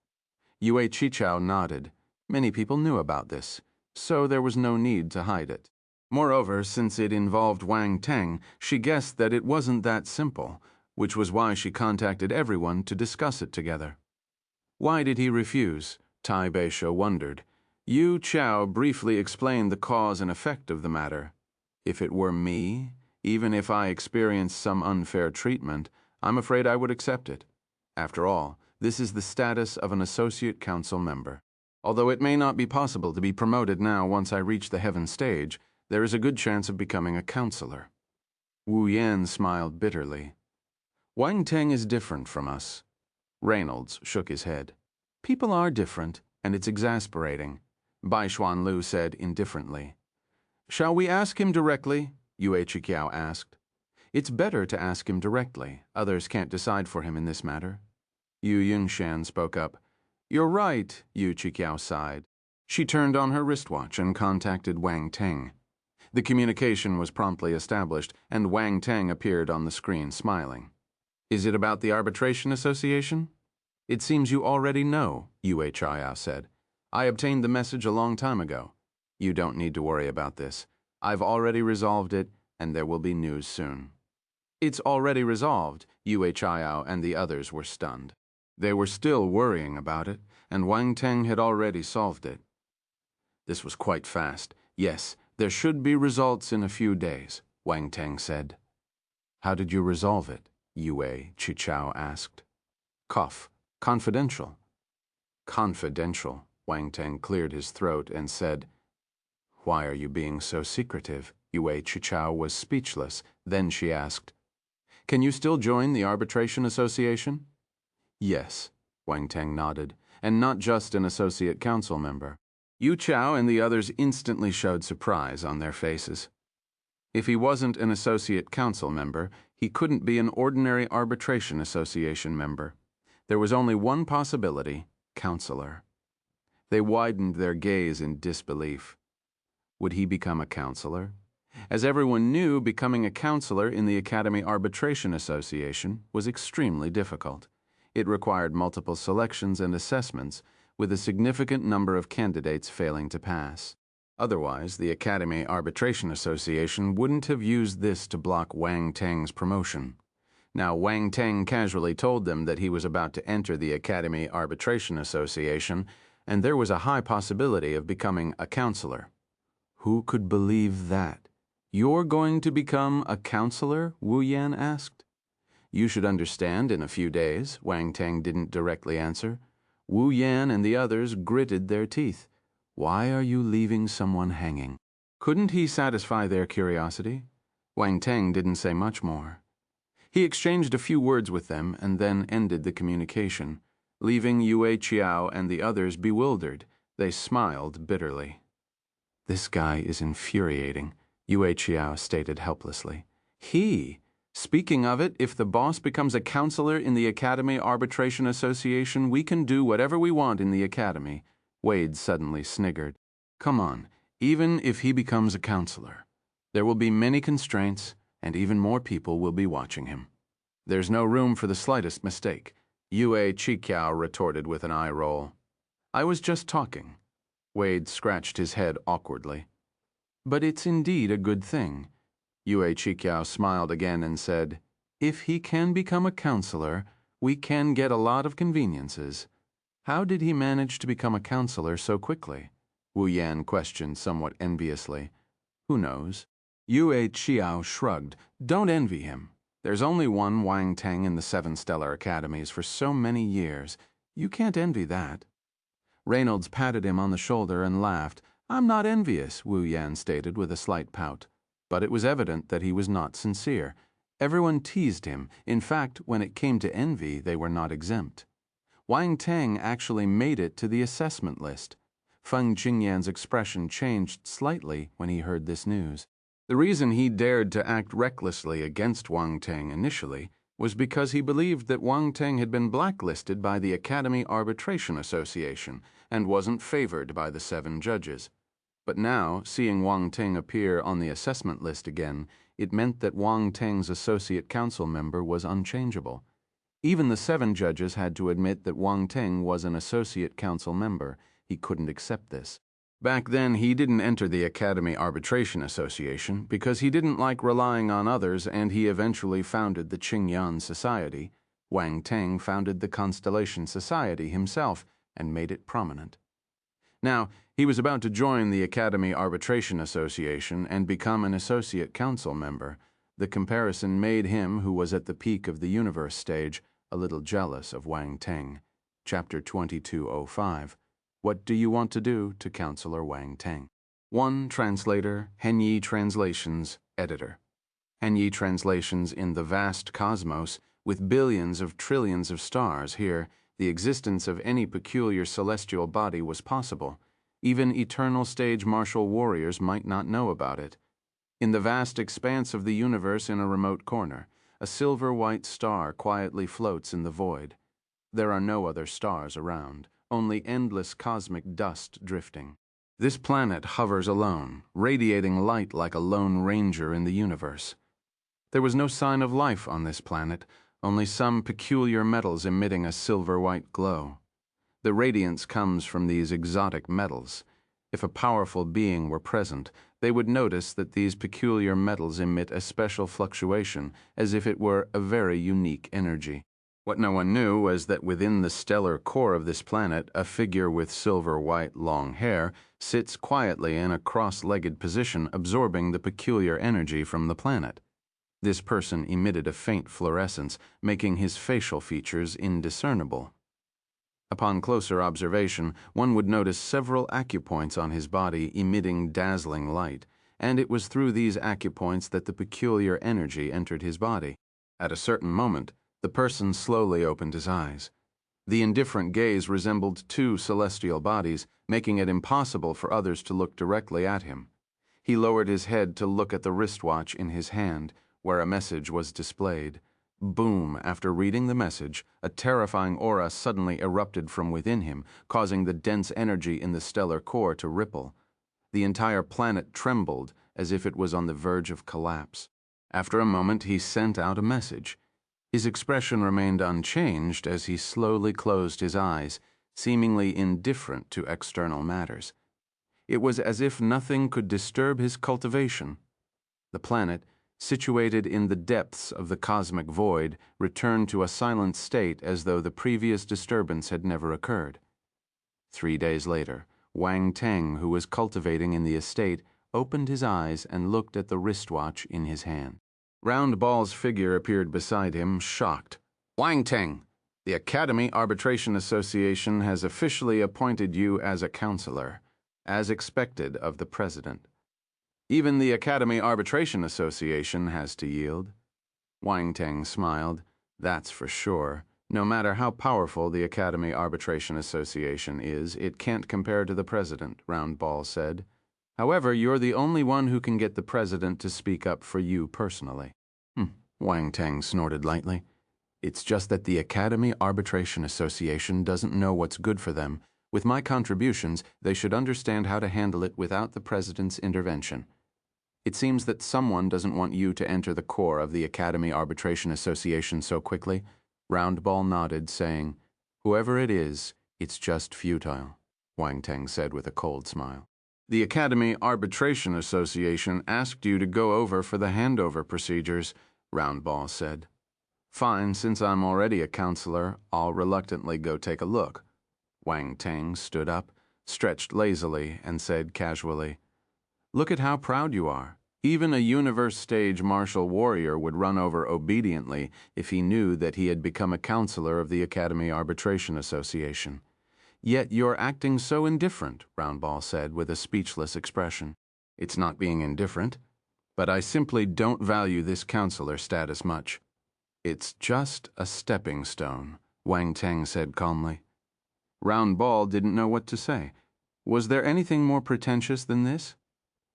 Yue Qichao nodded. Many people knew about this, so there was no need to hide it. Moreover, since it involved Wang Teng, she guessed that it wasn't that simple, which was why she contacted everyone to discuss it together. Why did he refuse? Tai Beisha wondered. Yu Chao briefly explained the cause and effect of the matter. If it were me, even if I experienced some unfair treatment, I'm afraid I would accept it. After all, this is the status of an associate council member. Although it may not be possible to be promoted now once I reach the heaven stage, there is a good chance of becoming a counselor. Wu Yan smiled bitterly. Wang Teng is different from us. Reynolds shook his head. People are different, and it's exasperating, Bai Xuan Lu said indifferently. Shall we ask him directly? Yue Qichao asked. It's better to ask him directly. Others can't decide for him in this matter. Yu Yingshan spoke up. You're right, Yu Qichao sighed. She turned on her wristwatch and contacted Wang Teng. The communication was promptly established, and Wang Teng appeared on the screen smiling. Is it about the Arbitration Association? It seems you already know, Yue Qichao said. I obtained the message a long time ago. You don't need to worry about this. I've already resolved it, and there will be news soon. It's already resolved, Yue Qichao and the others were stunned. They were still worrying about it, and Wang Teng had already solved it. This was quite fast. Yes, there should be results in a few days, Wang Teng said. How did you resolve it? Yue Qichao asked. Cough. Confidential. Confidential, Wang Teng cleared his throat and said. Why are you being so secretive? Yue Qichao was speechless. Then she asked, Can you still join the Arbitration Association? Yes, Wang Teng nodded, and not just an associate council member. Yu Chao and the others instantly showed surprise on their faces. If he wasn't an associate council member, he couldn't be an ordinary Arbitration Association member. There was only one possibility, counselor. They widened their gaze in disbelief. Would he become a counselor? As everyone knew, becoming a counselor in the Academy Arbitration Association was extremely difficult. It required multiple selections and assessments, with a significant number of candidates failing to pass. Otherwise, the Academy Arbitration Association wouldn't have used this to block Wang Teng's promotion. Now, Wang Teng casually told them that he was about to enter the Academy Arbitration Association, and there was a high possibility of becoming a counselor. Who could believe that? You're going to become a counselor? Wu Yan asked. You should understand in a few days, Wang Teng didn't directly answer. Wu Yan and the others gritted their teeth. Why are you leaving someone hanging? Couldn't he satisfy their curiosity? Wang Teng didn't say much more. He exchanged a few words with them and then ended the communication, leaving Yue Qichao and the others bewildered. They smiled bitterly. This guy is infuriating, Yue Qichao stated helplessly. Speaking of it, if the boss becomes a counselor in the Academy Arbitration Association, we can do whatever we want in the Academy. Wade suddenly sniggered. Come on, even if he becomes a counselor, there will be many constraints, and even more people will be watching him. There's no room for the slightest mistake, Yue Qichao retorted with an eye roll. I was just talking. Wade scratched his head awkwardly. But it's indeed a good thing. Yue Qichao smiled again and said, If he can become a counselor, we can get a lot of conveniences. How did he manage to become a counselor so quickly? Wu Yan questioned somewhat enviously. Who knows? Yue Qichao shrugged. Don't envy him. There's only one Wang Teng in the 7 stellar academies for so many years. You can't envy that. Reynolds patted him on the shoulder and laughed. I'm not envious, Wu Yan stated with a slight pout. But it was evident that he was not sincere. Everyone teased him. In fact, when it came to envy, they were not exempt. Wang Teng actually made it to the assessment list. Feng Qingyan's expression changed slightly when he heard this news. The reason he dared to act recklessly against Wang Teng initially was because he believed that Wang Teng had been blacklisted by the Academy Arbitration Association and wasn't favored by the 7 judges. But now, seeing Wang Teng appear on the assessment list again, it meant that Wang Teng's associate council member was unchangeable. Even the 7 judges had to admit that Wang Teng was an associate council member. He couldn't accept this. Back then, he didn't enter the Academy Arbitration Association because he didn't like relying on others, and he eventually founded the Qingyan Society. Wang Teng founded the Constellation Society himself and made it prominent. Now, he was about to join the Academy Arbitration Association and become an associate council member. The comparison made him, who was at the peak of the universe stage, a little jealous of Wang Teng. Chapter 2205. What do you want to do to Counselor Wang Teng? 1. Translator, Henyi Translations, Editor. Henyi Translations in the vast cosmos, with billions of trillions of stars here, the existence of any peculiar celestial body was possible. Even eternal stage martial warriors might not know about it. In the vast expanse of the universe in a remote corner, a silver-white star quietly floats in the void. There are no other stars around, only endless cosmic dust drifting. This planet hovers alone, radiating light like a lone ranger in the universe. There was no sign of life on this planet, only some peculiar metals emitting a silver-white glow. The radiance comes from these exotic metals. If a powerful being were present, they would notice that these peculiar metals emit a special fluctuation, as if it were a very unique energy. What no one knew was that within the stellar core of this planet, a figure with silver-white long hair sits quietly in a cross-legged position, absorbing the peculiar energy from the planet. This person emitted a faint fluorescence, making his facial features indiscernible. Upon closer observation, one would notice several acupoints on his body emitting dazzling light, and it was through these acupoints that the peculiar energy entered his body. At a certain moment, the person slowly opened his eyes. The indifferent gaze resembled 2 celestial bodies, making it impossible for others to look directly at him. He lowered his head to look at the wristwatch in his hand, where a message was displayed. Boom! After reading the message, a terrifying aura suddenly erupted from within him, causing the dense energy in the stellar core to ripple. The entire planet trembled, as if it was on the verge of collapse. After a moment, he sent out a message. His expression remained unchanged as he slowly closed his eyes, seemingly indifferent to external matters. It was as if nothing could disturb his cultivation. The planet, situated in the depths of the cosmic void, returned to a silent state as though the previous disturbance had never occurred. 3 days later, Wang Teng, who was cultivating in the estate, opened his eyes and looked at the wristwatch in his hand. Round Ball's figure appeared beside him, shocked. Wang Teng, the Academy Arbitration Association has officially appointed you as a counselor, as expected of the president. Even the Academy Arbitration Association has to yield. Wang Teng smiled. That's for sure. No matter how powerful the Academy Arbitration Association is, it can't compare to the president, Round Ball said. However, you're the only one who can get the president to speak up for you personally. Wang Teng snorted lightly. It's just that the Academy Arbitration Association doesn't know what's good for them. With my contributions, they should understand how to handle it without the president's intervention. It seems that someone doesn't want you to enter the core of the Academy Arbitration Association so quickly. Round Ball nodded, saying, Whoever it is, it's just futile, Wang Teng said with a cold smile. The Academy Arbitration Association asked you to go over for the handover procedures, Round Ball said. Fine, since I'm already a counselor, I'll reluctantly go take a look. Wang Teng stood up, stretched lazily, and said casually, Look at how proud you are. Even a universe-stage martial warrior would run over obediently if he knew that he had become a counselor of the Academy Arbitration Association. Yet you're acting so indifferent, Round Ball said with a speechless expression. It's not being indifferent. but I simply don't value this counselor status much. It's just a stepping stone, Wang Teng said calmly. Round Ball didn't know what to say. Was there anything more pretentious than this?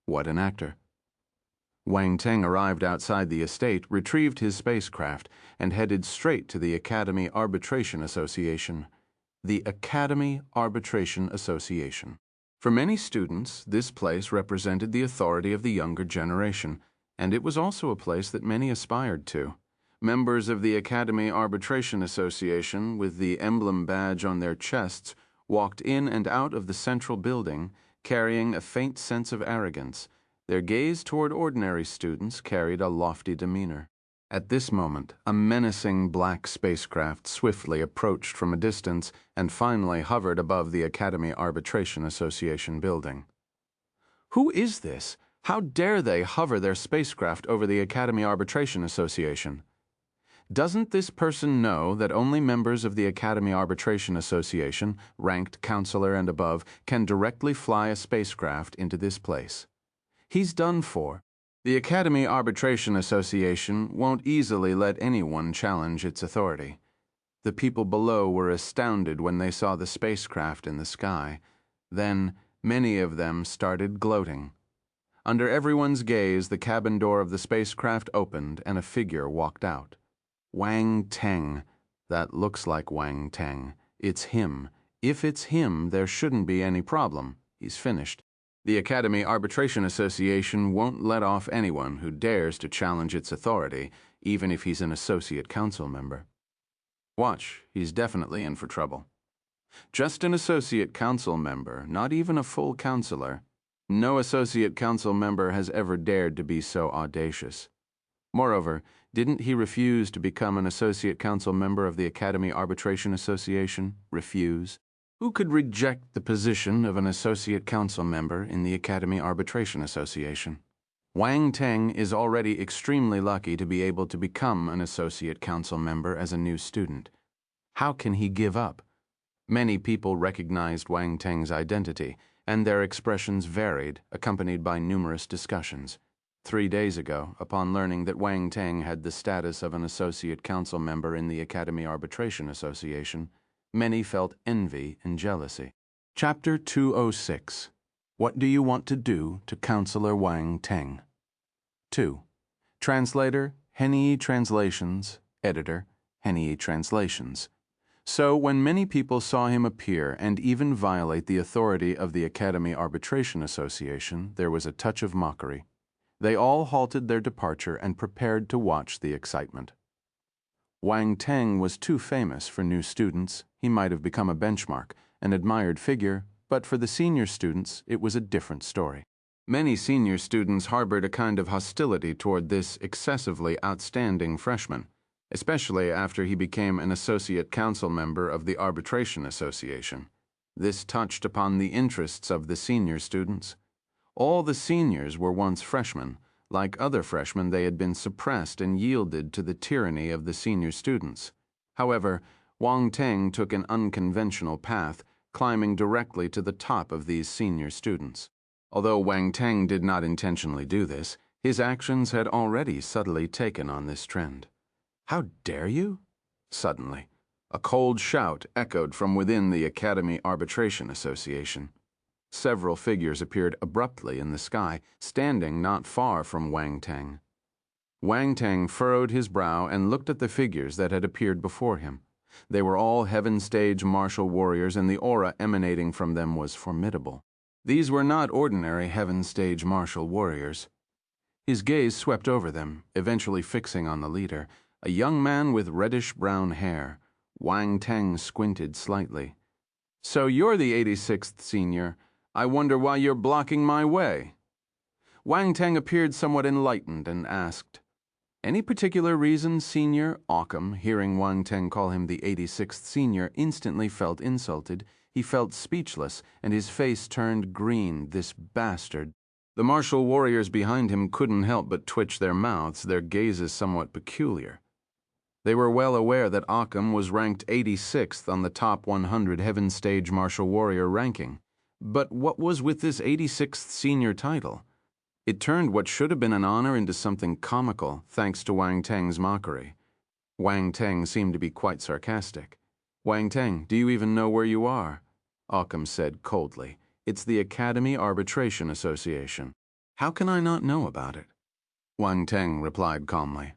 What an actor. Wang Teng arrived outside the estate, retrieved his spacecraft, and headed straight to the Academy Arbitration Association. The Academy Arbitration Association. For many students, this place represented the authority of the younger generation, and it was also a place that many aspired to. Members of the Academy Arbitration Association, with the emblem badge on their chests, walked in and out of the central building, carrying a faint sense of arrogance. Their gaze toward ordinary students carried a lofty demeanor. At this moment, a menacing black spacecraft swiftly approached from a distance and finally hovered above the Academy Arbitration Association building. Who is this? How dare they hover their spacecraft over the Academy Arbitration Association? Doesn't this person know that only members of the Academy Arbitration Association, ranked counselor and above, can directly fly a spacecraft into this place? He's done for. The Academy Arbitration Association won't easily let anyone challenge its authority. The people below were astounded when they saw the spacecraft in the sky. Then, many of them started gloating. Under everyone's gaze, the cabin door of the spacecraft opened and a figure walked out. Wang Teng. That looks like Wang Teng. It's him. If it's him, there shouldn't be any problem. He's finished. The Academy Arbitration Association won't let off anyone who dares to challenge its authority, even if he's an associate council member. Watch, he's definitely in for trouble. Just an associate council member, not even a full counselor. No associate council member has ever dared to be so audacious. Moreover, didn't he refuse to become an associate council member of the Academy Arbitration Association? Refuse? Who could reject the position of an associate council member in the Academy Arbitration Association? Wang Teng is already extremely lucky to be able to become an associate council member as a new student. How can he give up? Many people recognized Wang Teng's identity, and their expressions varied, accompanied by numerous discussions. 3 days ago, upon learning that Wang Teng had the status of an associate council member in the Academy Arbitration Association, many felt envy and jealousy. Chapter 206. What do you want to do to Counselor Wang Teng? 2. Translator, Henyi Translations. Editor, Henyi Translations. So, when many people saw him appear and even violate the authority of the Academy Arbitration Association, there was a touch of mockery. They all halted their departure and prepared to watch the excitement. Wang Teng was too famous for new students. He might have become a benchmark, an admired figure, but for the senior students, it was a different story. Many senior students harbored a kind of hostility toward this excessively outstanding freshman, especially after he became an associate council member of the Arbitration Association. This touched upon the interests of the senior students. All the seniors were once freshmen. Like other freshmen, they had been suppressed and yielded to the tyranny of the senior students. However, Wang Teng took an unconventional path, climbing directly to the top of these senior students. Although Wang Teng did not intentionally do this, his actions had already subtly taken on this trend. How dare you? Suddenly, a cold shout echoed from within the Academy Arbitration Association. Several figures appeared abruptly in the sky, standing not far from Wang Teng. Wang Teng furrowed his brow and looked at the figures that had appeared before him. They were all Heaven Stage martial warriors, and the aura emanating from them was formidable. These were not ordinary Heaven Stage martial warriors. His gaze swept over them, eventually fixing on the leader, a young man with reddish-brown hair. Wang Teng squinted slightly. "So you're the 86th senior. I wonder why you're blocking my way." Wang Teng appeared somewhat enlightened and asked, "Any particular reason, Senior?" Occam, hearing Wang Teng call him the 86th senior, instantly felt insulted. He felt speechless, and his face turned green. This bastard. The martial warriors behind him couldn't help but twitch their mouths, their gazes somewhat peculiar. They were well aware that Occam was ranked 86th on the top 100 Heaven Stage martial warrior ranking. But what was with this 86th senior title? It turned what should have been an honor into something comical thanks to Wang Teng's mockery. Wang Teng seemed to be quite sarcastic. "Wang Teng, do you even know where you are?" Occam said coldly. "It's the Academy Arbitration Association." "How can I not know about it?" Wang Teng replied calmly.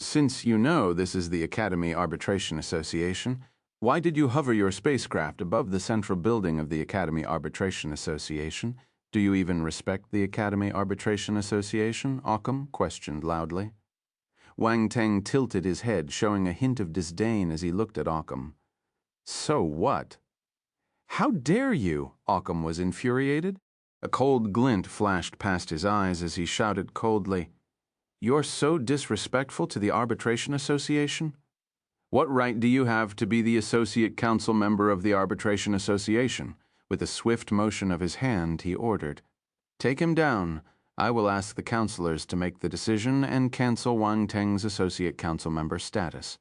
"Since you know this is the Academy Arbitration Association, why did you hover your spacecraft above the central building of the Academy Arbitration Association? Do you even respect the Academy Arbitration Association?" Occam questioned loudly. Wang Teng tilted his head, showing a hint of disdain as he looked at Occam. "So what?" "How dare you?" Occam was infuriated. A cold glint flashed past his eyes as he shouted coldly, "You're so disrespectful to the Arbitration Association? What right do you have to be the associate council member of the Arbitration Association?" With a swift motion of his hand, he ordered, "Take him down. I will ask the councilors to make the decision and cancel Wang Teng's associate council member status."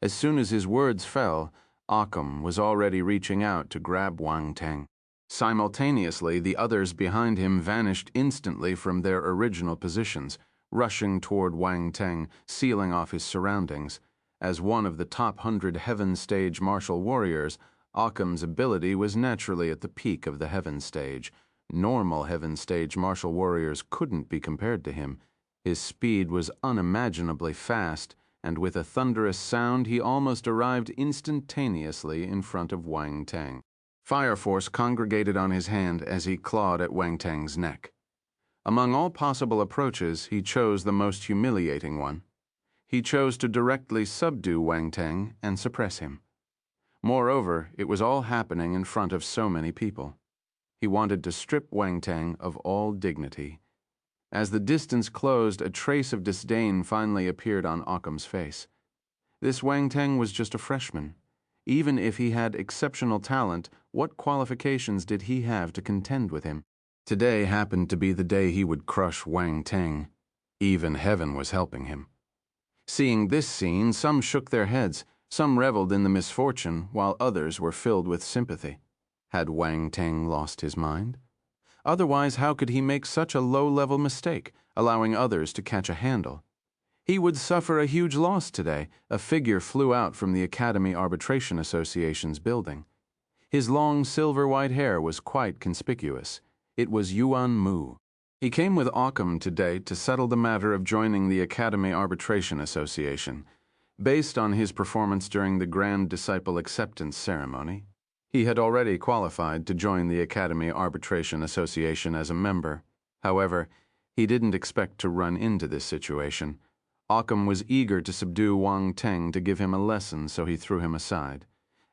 As soon as his words fell, Occam was already reaching out to grab Wang Teng. Simultaneously, the others behind him vanished instantly from their original positions, rushing toward Wang Teng, sealing off his surroundings. As one of the top 100 Heaven Stage martial warriors, Occam's ability was naturally at the peak of the Heaven Stage. Normal Heaven Stage martial warriors couldn't be compared to him. His speed was unimaginably fast, and with a thunderous sound he almost arrived instantaneously in front of Wang Teng. Fire force congregated on his hand as he clawed at Wang Teng's neck. Among all possible approaches, he chose the most humiliating one. He chose to directly subdue Wang Teng and suppress him. Moreover, it was all happening in front of so many people. He wanted to strip Wang Teng of all dignity. As the distance closed, a trace of disdain finally appeared on Occam's face. This Wang Teng was just a freshman. Even if he had exceptional talent, what qualifications did he have to contend with him? Today happened to be the day he would crush Wang Teng. Even heaven was helping him. Seeing this scene, some shook their heads, some reveled in the misfortune, while others were filled with sympathy. Had Wang Teng lost his mind? Otherwise, how could he make such a low-level mistake, allowing others to catch a handle? He would suffer a huge loss today. A figure flew out from the Academy Arbitration Association's building. His long silver-white hair was quite conspicuous. It was Yuan Mu. He came with Occam today to settle the matter of joining the Academy Arbitration Association. Based on his performance during the Grand Disciple Acceptance Ceremony, he had already qualified to join the Academy Arbitration Association as a member. However, he didn't expect to run into this situation. Occam was eager to subdue Wang Teng to give him a lesson, so he threw him aside.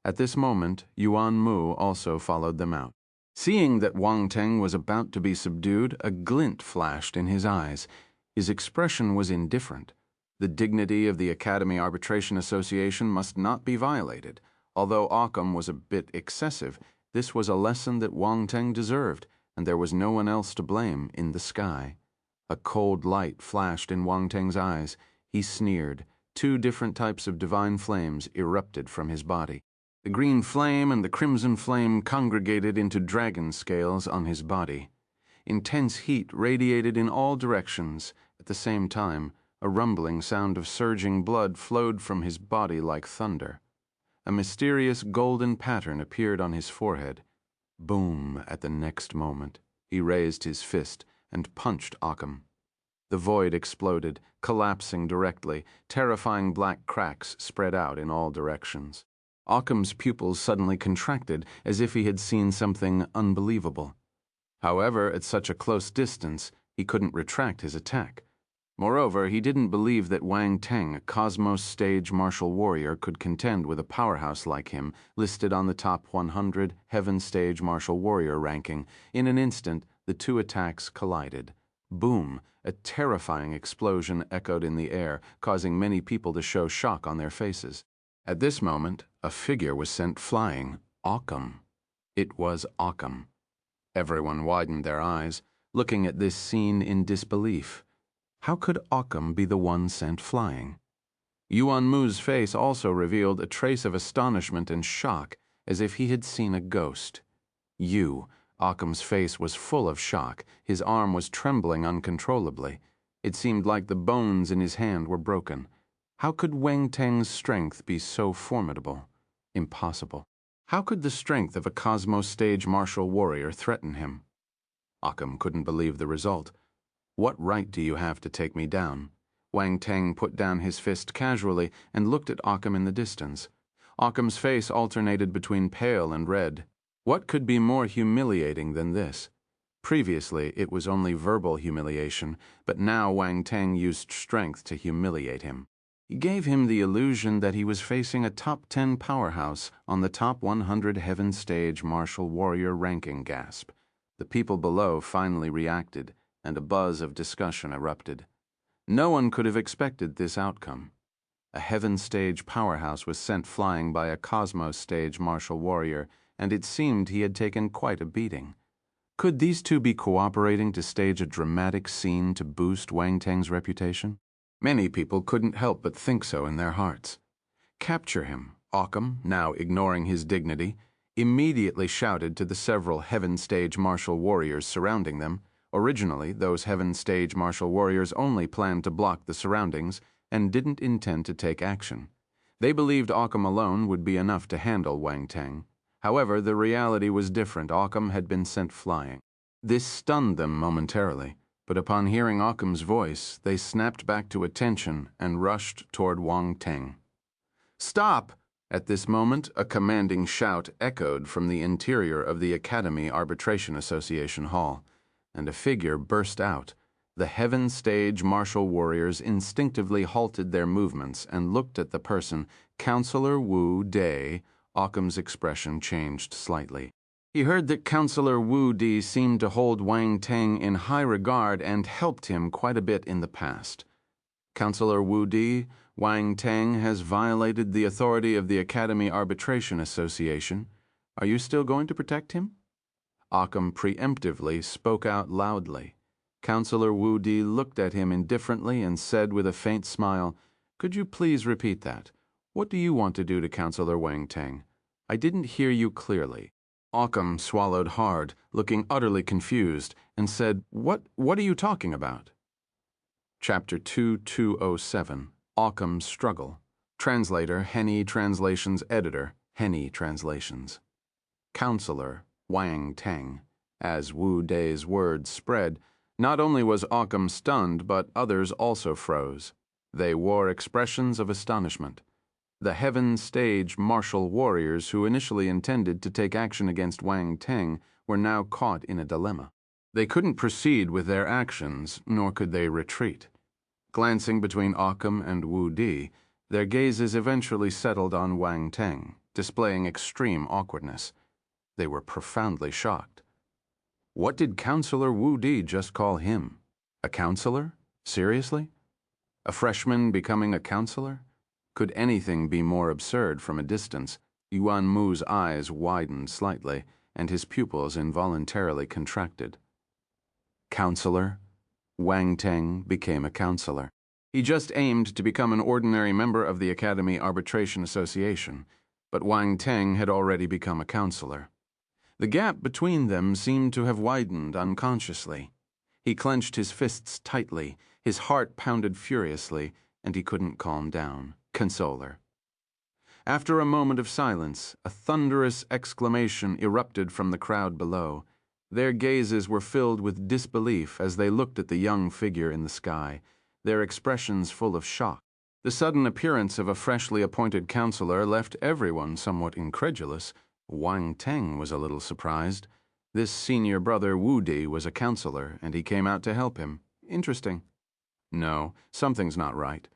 At this moment, Yuan Mu also followed them out. Seeing that Wang Teng was about to be subdued, a glint flashed in his eyes. His expression was indifferent. The dignity of the Academy Arbitration Association must not be violated. Although Occam was a bit excessive, this was a lesson that Wang Teng deserved, and there was no one else to blame in the sky. A cold light flashed in Wang Teng's eyes. He sneered. 2 different types of divine flames erupted from his body. The green flame and the crimson flame congregated into dragon scales on his body. Intense heat radiated in all directions. At the same time, a rumbling sound of surging blood flowed from his body like thunder. A mysterious golden pattern appeared on his forehead. Boom! At the next moment, he raised his fist and punched Occam. The void exploded, collapsing directly. Terrifying black cracks spread out in all directions. Occam's pupils suddenly contracted, as if he had seen something unbelievable. However, at such a close distance, he couldn't retract his attack. Moreover, he didn't believe that Wang Teng, a Cosmos Stage martial warrior, could contend with a powerhouse like him, listed on the top 100 Heaven Stage martial warrior ranking. In an instant, the 2 attacks collided. Boom! A terrifying explosion echoed in the air, causing many people to show shock on their faces. At this moment, a figure was sent flying. Occam. It was Occam. Everyone widened their eyes, looking at this scene in disbelief. How could Occam be the one sent flying? Yuan Mu's face also revealed a trace of astonishment and shock, as if he had seen a ghost. "You, Occam's face was full of shock. His arm was trembling uncontrollably. It seemed like the bones in his hand were broken. How could Wang Teng's strength be so formidable? Impossible. How could the strength of a Cosmos Stage martial warrior threaten him? Occam couldn't believe the result. What right do you have to take me down? Wang Teng put down his fist casually and looked at Occam in the distance. Occam's face alternated between pale and red. What could be more humiliating than this? Previously, it was only verbal humiliation, but now Wang Teng used strength to humiliate him. He gave him the illusion that he was facing a top 10 powerhouse on the top 100 Heaven Stage martial warrior ranking gasp. The people below finally reacted, and a buzz of discussion erupted. No one could have expected this outcome. A Heaven Stage powerhouse was sent flying by a Cosmos Stage martial warrior, and it seemed he had taken quite a beating. Could these two be cooperating to stage a dramatic scene to boost Wang Teng's reputation? Many people couldn't help but think so in their hearts. Capture him, Occam, now ignoring his dignity, immediately shouted to the several Heaven Stage martial warriors surrounding them. Originally, those Heaven Stage martial warriors only planned to block the surroundings and didn't intend to take action. They believed Occam alone would be enough to handle Wang Teng. However, the reality was different. Occam had been sent flying. This stunned them momentarily, but upon hearing Occam's voice, they snapped back to attention and rushed toward Wang Teng. "Stop!" At this moment, a commanding shout echoed from the interior of the Academy Arbitration Association Hall, and a figure burst out. The Heaven Stage martial warriors instinctively halted their movements and looked at the person, Counselor Wu Dai. Occam's expression changed slightly. He heard that Counselor Wu Di seemed to hold Wang Teng in high regard and helped him quite a bit in the past. Counselor Wu Di, Wang Teng has violated the authority of the Academy Arbitration Association. Are you still going to protect him? Occam preemptively spoke out loudly. Counselor Wu Di looked at him indifferently and said with a faint smile, "Could you please repeat that? What do you want to do to Counselor Wang Teng? I didn't hear you clearly." Occam swallowed hard, looking utterly confused, and said, What are you talking about?" Chapter 2207, Occam's Struggle. Translator, Henny Translations Editor, Henny Translations. Counselor Wang Teng. As Wu Dai's words spread, not only was Occam stunned, but others also froze. They wore expressions of astonishment. The Heaven Stage martial warriors who initially intended to take action against Wang Teng were now caught in a dilemma. They couldn't proceed with their actions, nor could they retreat. Glancing between Occam and Wu Di, their gazes eventually settled on Wang Teng, displaying extreme awkwardness. They were profoundly shocked. What did Counselor Wu Di just call him? A counselor? Seriously? A freshman becoming a counselor? Could anything be more absurd from a distance? Yuan Mu's eyes widened slightly, and his pupils involuntarily contracted. Counselor? Wang Teng became a counselor. He just aimed to become an ordinary member of the Academy Arbitration Association, but Wang Teng had already become a counselor. The gap between them seemed to have widened unconsciously. He clenched his fists tightly, his heart pounded furiously, and he couldn't calm down. Consoler. After a moment of silence, a thunderous exclamation erupted from the crowd below. Their gazes were filled with disbelief as they looked at the young figure in the sky, their expressions full of shock. The sudden appearance of a freshly appointed counselor left everyone somewhat incredulous. Wang Teng was a little surprised. This senior brother Wu Di was a counselor, and he came out to help him. Interesting. No, something's not right.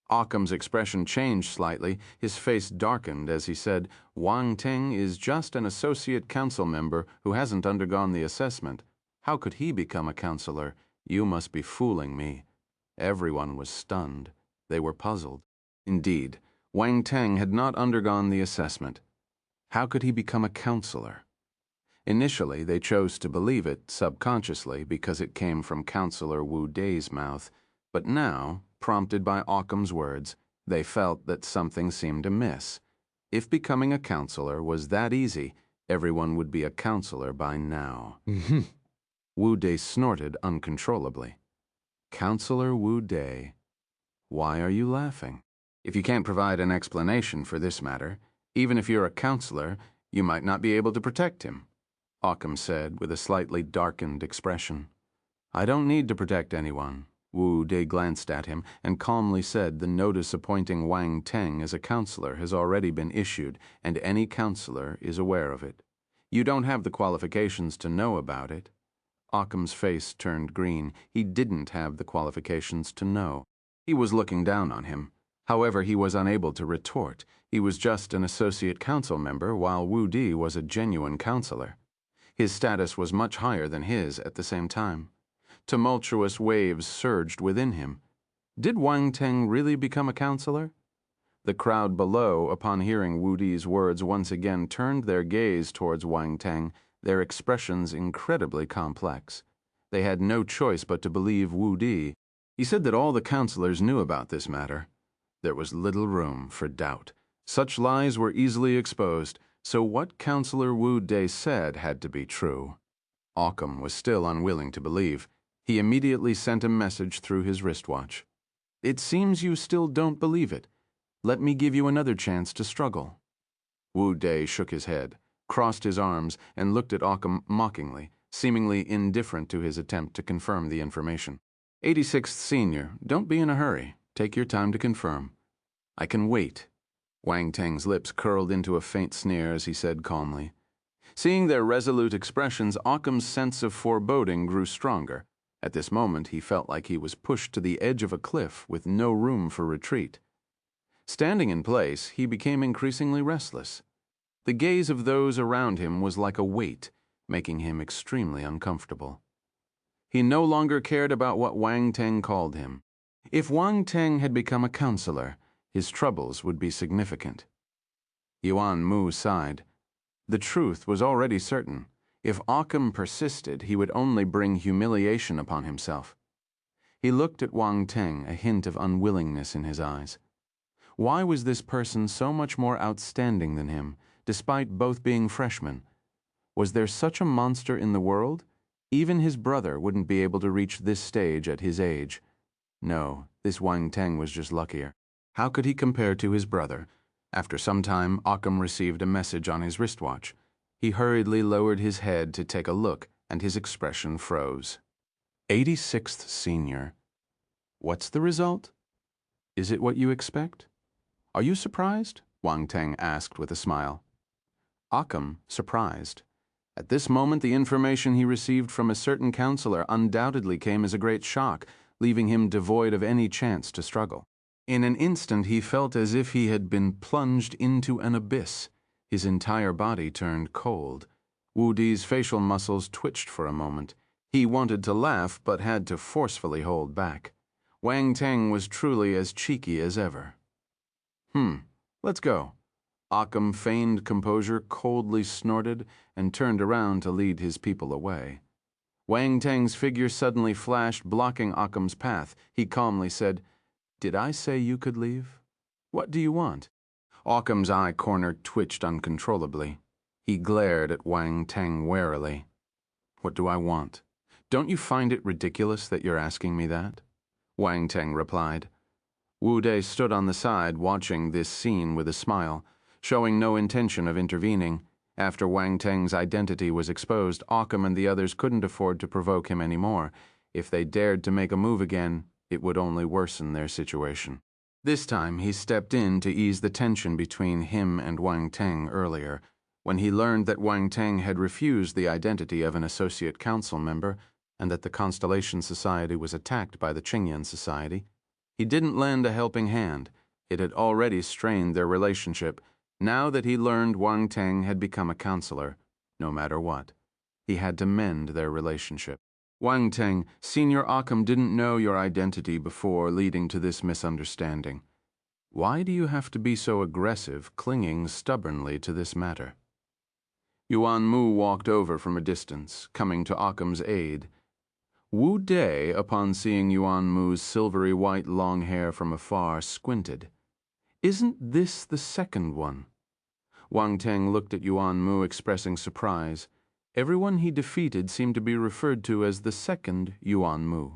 Occam's expression changed slightly. His face darkened as he said, Wang Teng is just an associate council member who hasn't undergone the assessment. How could he become a counselor? You must be fooling me. Everyone was stunned. They were puzzled. Indeed, Wang Teng had not undergone the assessment. How could he become a counselor? Initially, they chose to believe it subconsciously because it came from Counselor Wu Dai's mouth, but now, prompted by Occam's words, they felt that something seemed amiss. If becoming a counselor was that easy, Everyone would be a counselor by now. Wu Dai snorted uncontrollably. Counselor Wu Dai, why are you laughing? If you can't provide an explanation for this matter, even if you're a counselor, you might not be able to protect him, Occam said with a slightly darkened expression. I don't need to protect anyone. Wu Dai glanced at him and calmly said the notice appointing Wang Teng as a counselor has already been issued, and any counselor is aware of it. You don't have the qualifications to know about it. Occam's face turned green. He didn't have the qualifications to know. He was looking down on him. However, he was unable to retort. He was just an associate council member, while Wu Dai was a genuine counselor. His status was much higher than his at the same time. Tumultuous waves surged within him. Did Wang Teng really become a counselor? The crowd below, upon hearing Wu Dai's words, once again turned their gaze towards Wang Teng, their expressions incredibly complex. They had no choice but to believe Wu Dai. He said that all the counselors knew about this matter. There was little room for doubt. Such lies were easily exposed, so what Counselor Wu Dai said had to be true. Occam was still unwilling to believe. He immediately sent a message through his wristwatch. It seems you still don't believe it. Let me give you another chance to struggle. Wu Dai shook his head, crossed his arms, and looked at Occam mockingly, seemingly indifferent to his attempt to confirm the information. 86th Senior, don't be in a hurry. Take your time to confirm. I can wait. Wang Teng's lips curled into a faint sneer as he said calmly. Seeing their resolute expressions, Occam's sense of foreboding grew stronger. At this moment, he felt like he was pushed to the edge of a cliff with no room for retreat. Standing in place, he became increasingly restless. The gaze of those around him was like a weight, making him extremely uncomfortable. He no longer cared about what Wang Teng called him. If Wang Teng had become a counselor, his troubles would be significant. Yuan Mu sighed. The truth was already certain. If Occam persisted, he would only bring humiliation upon himself. He looked at Wang Teng, a hint of unwillingness in his eyes. Why was this person so much more outstanding than him, despite both being freshmen? Was there such a monster in the world? Even his brother wouldn't be able to reach this stage at his age. No, this Wang Teng was just luckier. How could he compare to his brother? After some time, Occam received a message on his wristwatch. He hurriedly lowered his head to take a look, and his expression froze. 86th Senior. What's the result? Is it what you expect? Are you surprised? Wang Teng asked with a smile. Occam, surprised. At this moment, the information he received from a certain counselor undoubtedly came as a great shock, leaving him devoid of any chance to struggle. In an instant, he felt as if he had been plunged into an abyss. His entire body turned cold. Wu Dai's facial muscles twitched for a moment. He wanted to laugh, but had to forcefully hold back. Wang Teng was truly as cheeky as ever. Let's go. Occam feigned composure, coldly snorted, and turned around to lead his people away. Wang Teng's figure suddenly flashed, blocking Occam's path. He calmly said, Did I say you could leave? What do you want? Occam's eye corner twitched uncontrollably. He glared at Wang Teng warily. What do I want? Don't you find it ridiculous that you're asking me that? Wang Teng replied. Wu Dai stood on the side, watching this scene with a smile, showing no intention of intervening. After Wang Teng's identity was exposed, Occam and the others couldn't afford to provoke him anymore. If they dared to make a move again, it would only worsen their situation. This time, he stepped in to ease the tension between him and Wang Teng earlier. When he learned that Wang Teng had refused the identity of an associate council member and that the Constellation Society was attacked by the Qingyan Society, he didn't lend a helping hand. It had already strained their relationship. Now that he learned Wang Teng had become a counselor, no matter what, he had to mend their relationship. Wang Teng, Senior Occam didn't know your identity before leading to this misunderstanding. Why do you have to be so aggressive, clinging stubbornly to this matter? Yuan Mu walked over from a distance, coming to Occam's aid. Wu Dai, upon seeing Yuan Mu's silvery white long hair from afar, squinted. Isn't this the second one? Wang Teng looked at Yuan Mu, expressing surprise. Everyone he defeated seemed to be referred to as the second Yuan Mu.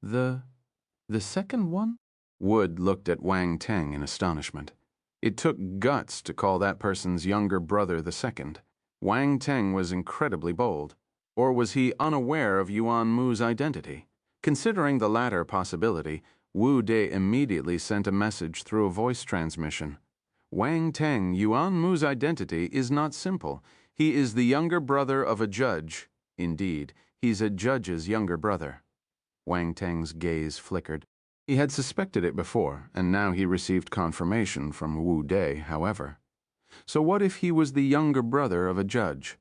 The second one? Wood looked at Wang Teng in astonishment. It took guts to call that person's younger brother the second. Wang Teng was incredibly bold. Or was he unaware of Yuan Mu's identity? Considering the latter possibility, Wu De immediately sent a message through a voice transmission. Wang Teng, Yuan Mu's identity is not simple. He is the younger brother of a judge. Indeed, he's a judge's younger brother. Wang Teng's gaze flickered. He had suspected it before, and now he received confirmation from Wu De, however. So what if he was the younger brother of a judge?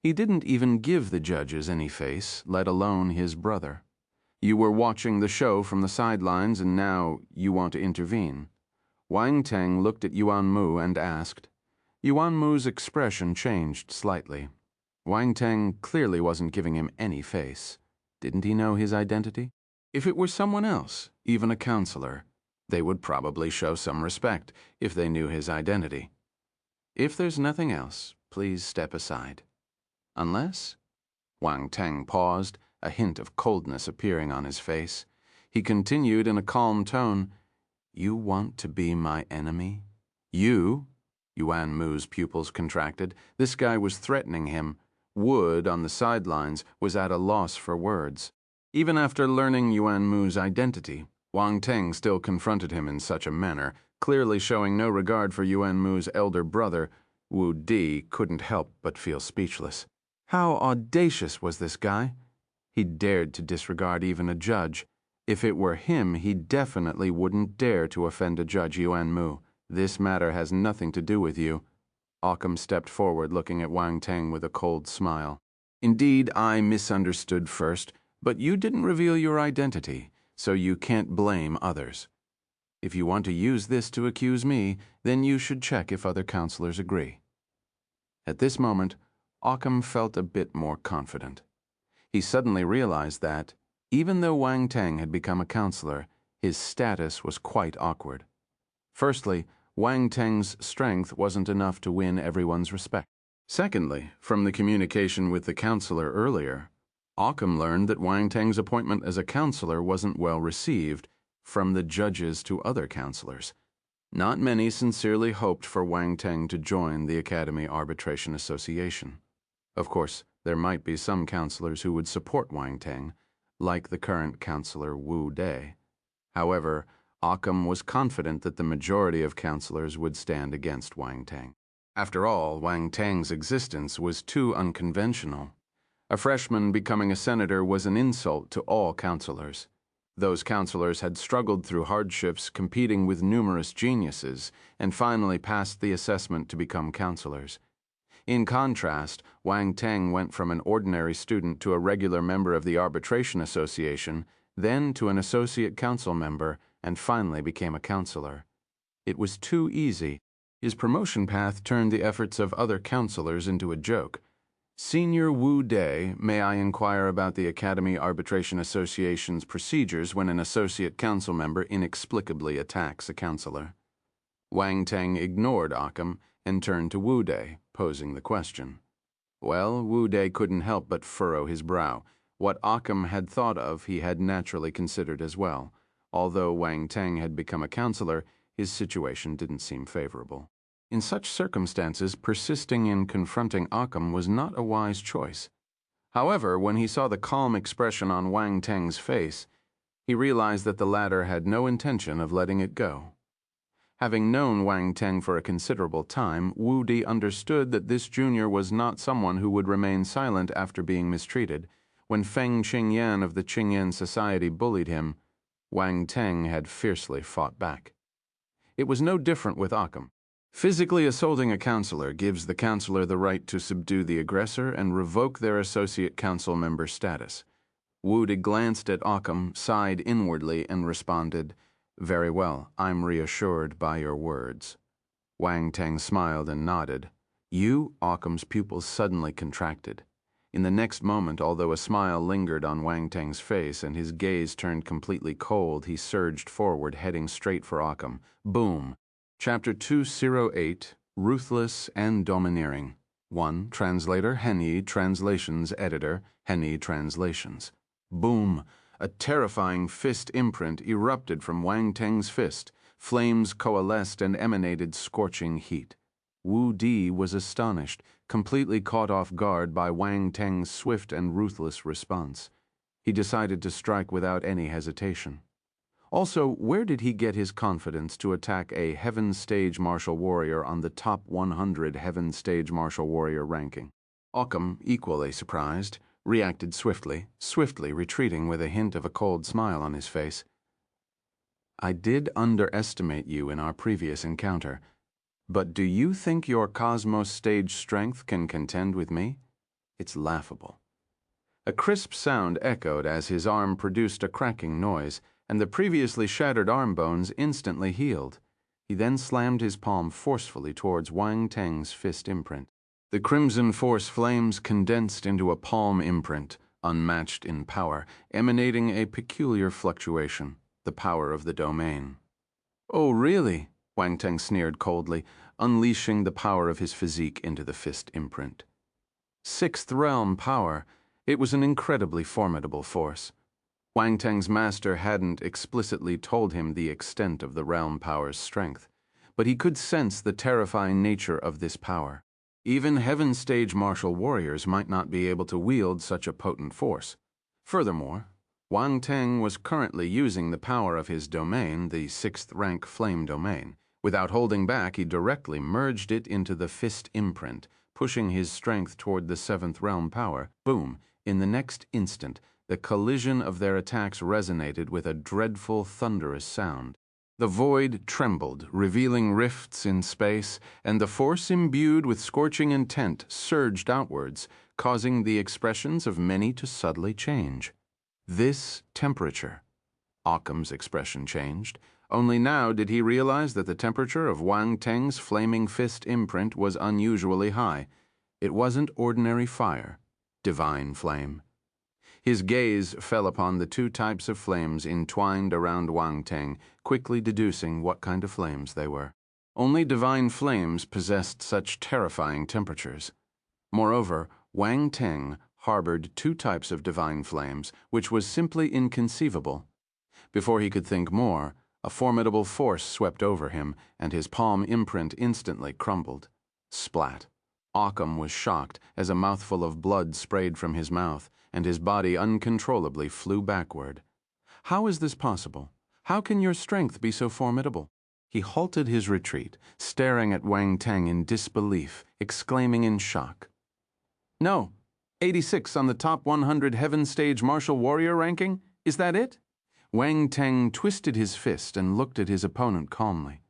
He didn't even give the judges any face, let alone his brother. You were watching the show from the sidelines, and now you want to intervene. Wang Teng looked at Yuan Mu and asked. Yuan Mu's expression changed slightly. Wang Teng clearly wasn't giving him any face. Didn't he know his identity? If it were someone else, even a counselor, they would probably show some respect if they knew his identity. If there's nothing else, please step aside. Unless? Wang Teng paused, a hint of coldness appearing on his face. He continued in a calm tone, You want to be my enemy? You? Yuan Mu's pupils contracted. This guy was threatening him. Wood, on the sidelines, was at a loss for words. Even after learning Yuan Mu's identity, Wang Teng still confronted him in such a manner, clearly showing no regard for Yuan Mu's elder brother. Wu Di couldn't help but feel speechless. How audacious was this guy? He dared to disregard even a judge. If it were him, he definitely wouldn't dare to offend a judge, Yuan Mu. This matter has nothing to do with you. Occam stepped forward, looking at Wang Teng with a cold smile. Indeed, I misunderstood first, but you didn't reveal your identity, so you can't blame others. If you want to use this to accuse me, then you should check if other counselors agree. At this moment, Occam felt a bit more confident. He suddenly realized that, even though Wang Teng had become a counselor, his status was quite awkward. Firstly, Wang Teng's strength wasn't enough to win everyone's respect. Secondly, from the communication with the counselor earlier, Occam learned that Wang Teng's appointment as a counselor wasn't well received from the judges to other counselors. Not many sincerely hoped for Wang Teng to join the Academy Arbitration Association. Of course, there might be some counselors who would support Wang Teng, like the current counselor Wu De. However, Occam was confident that the majority of counselors would stand against Wang Teng. After all, Wang Teng's existence was too unconventional. A freshman becoming a senator was an insult to all counselors. Those counselors had struggled through hardships competing with numerous geniuses and finally passed the assessment to become counselors. In contrast, Wang Teng went from an ordinary student to a regular member of the Arbitration Association, then to an associate council member, and finally became a counselor. It was too easy. His promotion path turned the efforts of other counselors into a joke. Senior Wu De, may I inquire about the Academy Arbitration Association's procedures when an associate council member inexplicably attacks a counselor? Wang Teng ignored Occam and turned to Wu De, posing the question. Well, Wu De couldn't help but furrow his brow. What Occam had thought of, he had naturally considered as well. Although Wang Teng had become a counselor, his situation didn't seem favorable. In such circumstances, persisting in confronting Occam was not a wise choice. However, when he saw the calm expression on Wang Teng's face, he realized that the latter had no intention of letting it go. Having known Wang Teng for a considerable time, Wu Di understood that this junior was not someone who would remain silent after being mistreated. When Feng Qingyan of the Qingyan Society bullied him, Wang Teng had fiercely fought back. It was no different with Occam. Physically assaulting a counselor gives the counselor the right to subdue the aggressor and revoke their associate council member status. Wu De glanced at Occam, sighed inwardly, and responded, Very well, I'm reassured by your words. Wang Teng smiled and nodded. Occam's pupils suddenly contracted. In the next moment, although a smile lingered on Wang Teng's face and his gaze turned completely cold, he surged forward, heading straight for Occam. Boom! Chapter 208, ruthless, and domineering. 1. Translator, Henny, Translations, Editor, Henny Translations. Boom! A terrifying fist imprint erupted from Wang Teng's fist. Flames coalesced and emanated scorching heat. Wu Di was astonished, completely caught off guard by Wang Teng's swift and ruthless response. He decided to strike without any hesitation. Also, where did he get his confidence to attack a Heaven Stage Martial Warrior on the top 100 Heaven Stage Martial Warrior ranking? Occam, equally surprised, reacted swiftly retreating with a hint of a cold smile on his face. I did underestimate you in our previous encounter, but do you think your Cosmos Stage strength can contend with me? It's laughable. A crisp sound echoed as his arm produced a cracking noise, and the previously shattered arm bones instantly healed. He then slammed his palm forcefully towards Wang Teng's fist imprint. The crimson force flames condensed into a palm imprint, unmatched in power, emanating a peculiar fluctuation, the power of the domain. Oh, really? Wang Teng sneered coldly, unleashing the power of his physique into the fist imprint. Sixth realm power. It was an incredibly formidable force. Wang Teng's master hadn't explicitly told him the extent of the realm power's strength, but he could sense the terrifying nature of this power. Even Heaven Stage martial warriors might not be able to wield such a potent force. Furthermore, Wang Teng was currently using the power of his domain, the 6th rank flame domain. Without holding back, he directly merged it into the fist imprint, pushing his strength toward the 7th realm power. Boom! In the next instant, the collision of their attacks resonated with a dreadful, thunderous sound. The void trembled, revealing rifts in space, and the force imbued with scorching intent surged outwards, causing the expressions of many to subtly change. This temperature. Occam's expression changed. Only now did he realize that the temperature of Wang Teng's flaming fist imprint was unusually high. It wasn't ordinary fire, divine flame. His gaze fell upon the two types of flames entwined around Wang Teng, quickly deducing what kind of flames they were. Only divine flames possessed such terrifying temperatures. Moreover, Wang Teng harbored two types of divine flames, which was simply inconceivable. Before he could think more, a formidable force swept over him, and his palm imprint instantly crumbled. Splat. Occam was shocked as a mouthful of blood sprayed from his mouth, and his body uncontrollably flew backward. How is this possible? How can your strength be so formidable? He halted his retreat, staring at Wang Teng in disbelief, exclaiming in shock. No, 86 on the top 100 Heaven Stage Martial Warrior ranking? Is that it? Wang Teng twisted his fist and looked at his opponent calmly.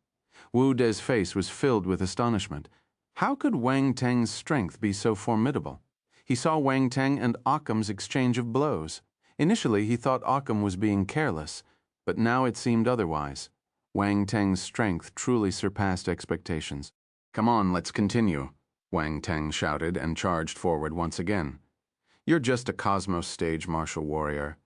Wu De's face was filled with astonishment. How could Wang Teng's strength be so formidable? He saw Wang Teng and Occam's exchange of blows. Initially, he thought Occam was being careless, but now it seemed otherwise. Wang Teng's strength truly surpassed expectations. Come on, let's continue, Wang Teng shouted and charged forward once again. You're just a Cosmos Stage martial warrior.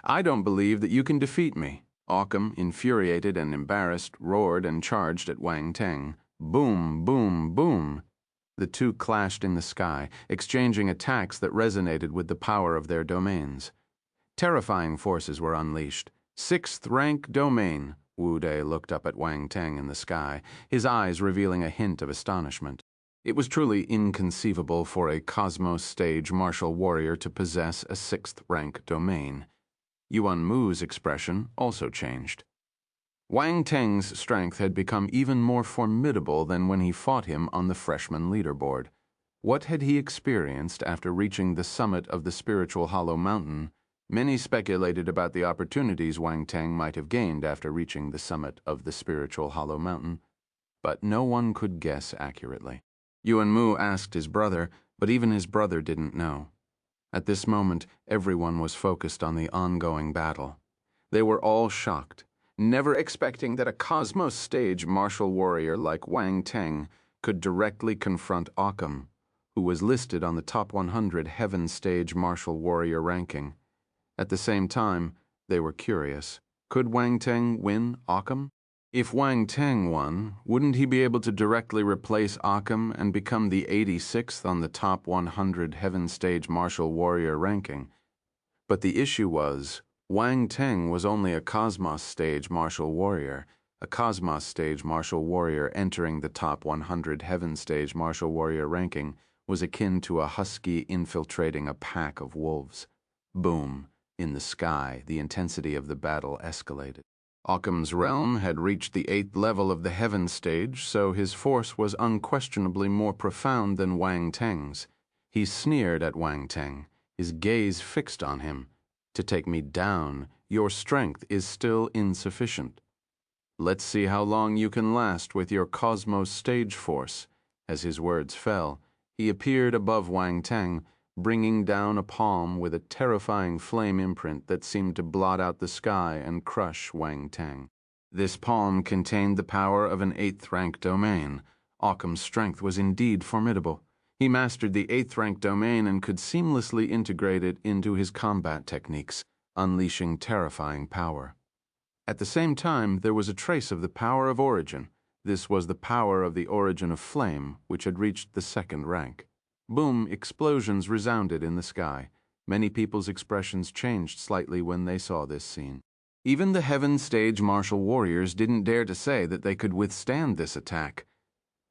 I don't believe that you can defeat me. Occam, infuriated and embarrassed, roared and charged at Wang Teng. Boom, boom, boom. The two clashed in the sky, exchanging attacks that resonated with the power of their domains. Terrifying forces were unleashed. 6th rank domain. Wu De looked up at Wang Teng in the sky, his eyes revealing a hint of astonishment. It was truly inconceivable for a Cosmos Stage martial warrior to possess a 6th rank domain. Yuan Mu's expression also changed. Wang Teng's strength had become even more formidable than when he fought him on the freshman leaderboard. What had he experienced after reaching the summit of the spiritual Hollow Mountain? Many speculated about the opportunities Wang Teng might have gained after reaching the summit of the spiritual Hollow Mountain, but no one could guess accurately. Yuan Mu asked his brother, but even his brother didn't know. At this moment, everyone was focused on the ongoing battle. They were all shocked, never expecting that a Cosmos Stage martial warrior like Wang Teng could directly confront Occam, who was listed on the top 100 Heaven Stage martial warrior ranking. At the same time, they were curious. Could Wang Teng win Occam? If Wang Teng won, wouldn't he be able to directly replace Akin and become the 86th on the top 100 Heaven Stage Martial Warrior ranking? But the issue was, Wang Teng was only a Cosmos Stage Martial Warrior. A Cosmos Stage Martial Warrior entering the top 100 Heaven Stage Martial Warrior ranking was akin to a husky infiltrating a pack of wolves. Boom. In the sky, the intensity of the battle escalated. Akin's realm had reached the 8th level of the Heaven Stage, so his force was unquestionably more profound than Wang Teng's. He sneered at Wang Teng, his gaze fixed on him. To take me down, your strength is still insufficient. Let's see how long you can last with your Cosmos Stage force. As his words fell, he appeared above Wang Teng, bringing down a palm with a terrifying flame imprint that seemed to blot out the sky and crush Wang Teng. This palm contained the power of an 8th rank domain. Akin's strength was indeed formidable. He mastered the 8th rank domain and could seamlessly integrate it into his combat techniques, unleashing terrifying power. At the same time, there was a trace of the power of origin. This was the power of the origin of flame, which had reached the 2nd rank. Boom, explosions resounded in the sky. Many people's expressions changed slightly when they saw this scene. Even the Heaven Stage Martial Warriors didn't dare to say that they could withstand this attack.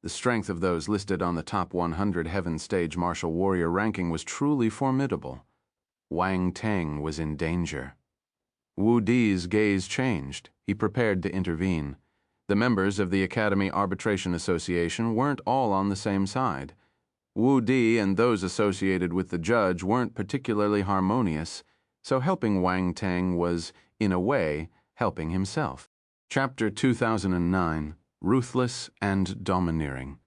The strength of those listed on the top 100 Heaven Stage Martial Warrior ranking was truly formidable. Wang Teng was in danger. Wu Di's gaze changed. He prepared to intervene. The members of the Academy Arbitration Association weren't all on the same side. Wu Di and those associated with the judge weren't particularly harmonious, so helping Wang Teng was, in a way, helping himself. Chapter 2009, Ruthless and Domineering.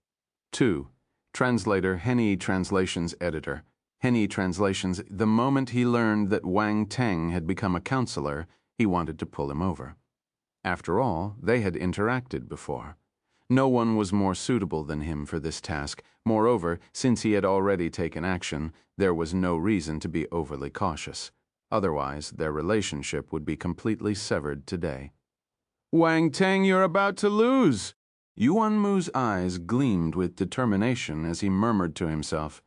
2. Translator Henny Translations Editor. Henny Translations. The moment he learned that Wang Teng had become a counselor, he wanted to pull him over. After all, they had interacted before. No one was more suitable than him for this task. Moreover, since he had already taken action, there was no reason to be overly cautious. Otherwise, their relationship would be completely severed today. Wang Teng, you're about to lose! Yuan Mu's eyes gleamed with determination as he murmured to himself.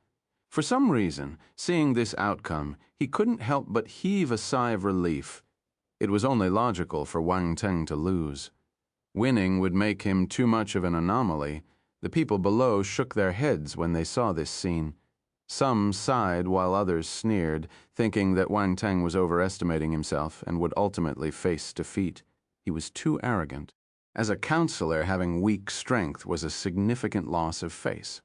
For some reason, seeing this outcome, he couldn't help but heave a sigh of relief. It was only logical for Wang Teng to lose. Winning would make him too much of an anomaly. The people below shook their heads when they saw this scene. Some sighed while others sneered, thinking that Wang Teng was overestimating himself and would ultimately face defeat. He was too arrogant. As a counselor, having weak strength was a significant loss of face.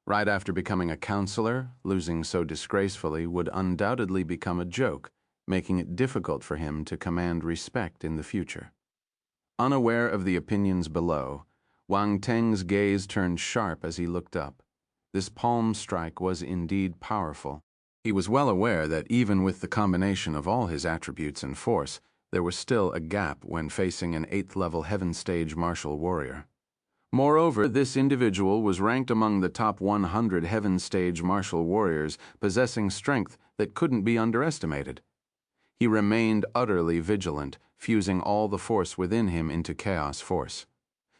Right after becoming a counselor, losing so disgracefully would undoubtedly become a joke, making it difficult for him to command respect in the future. Unaware of the opinions below, Wang Teng's gaze turned sharp as he looked up. This palm strike was indeed powerful. He was well aware that even with the combination of all his attributes and force, there was still a gap when facing an 8th-level Heaven Stage Martial Warrior. Moreover, this individual was ranked among the top 100 Heaven Stage Martial Warriors, possessing strength that couldn't be underestimated. He remained utterly vigilant, fusing all the force within him into chaos force.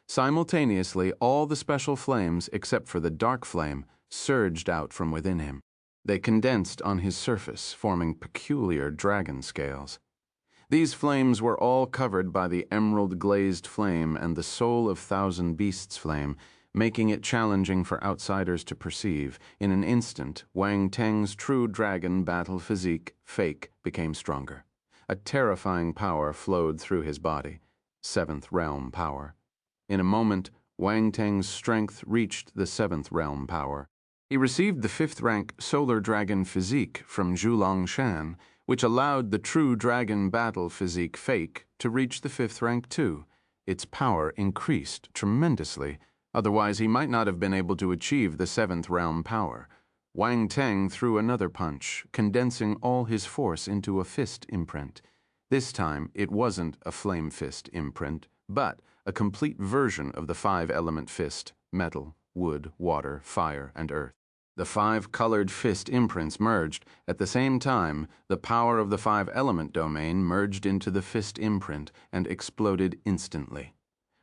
Simultaneously, all the special flames, except for the dark flame, surged out from within him. They condensed on his surface, forming peculiar dragon scales. These flames were all covered by the emerald-glazed flame and the Soul of Thousand Beasts flame, making it challenging for outsiders to perceive. In an instant, Wang Teng's true dragon battle physique, fake, became stronger. A terrifying power flowed through his body, 7th realm power. In a moment, Wang Teng's strength reached the 7th realm power. He received the 5th rank Solar Dragon physique from Zhulong Shan, which allowed the true dragon battle physique fake to reach the 5th rank too. Its power increased tremendously, otherwise he might not have been able to achieve the 7th realm power. Wang Teng threw another punch, condensing all his force into a fist imprint. This time, it wasn't a flame fist imprint, but a complete version of the 5-element fist: metal, wood, water, fire, and earth. The 5 colored fist imprints merged. At the same time, the power of the 5-element domain merged into the fist imprint and exploded instantly.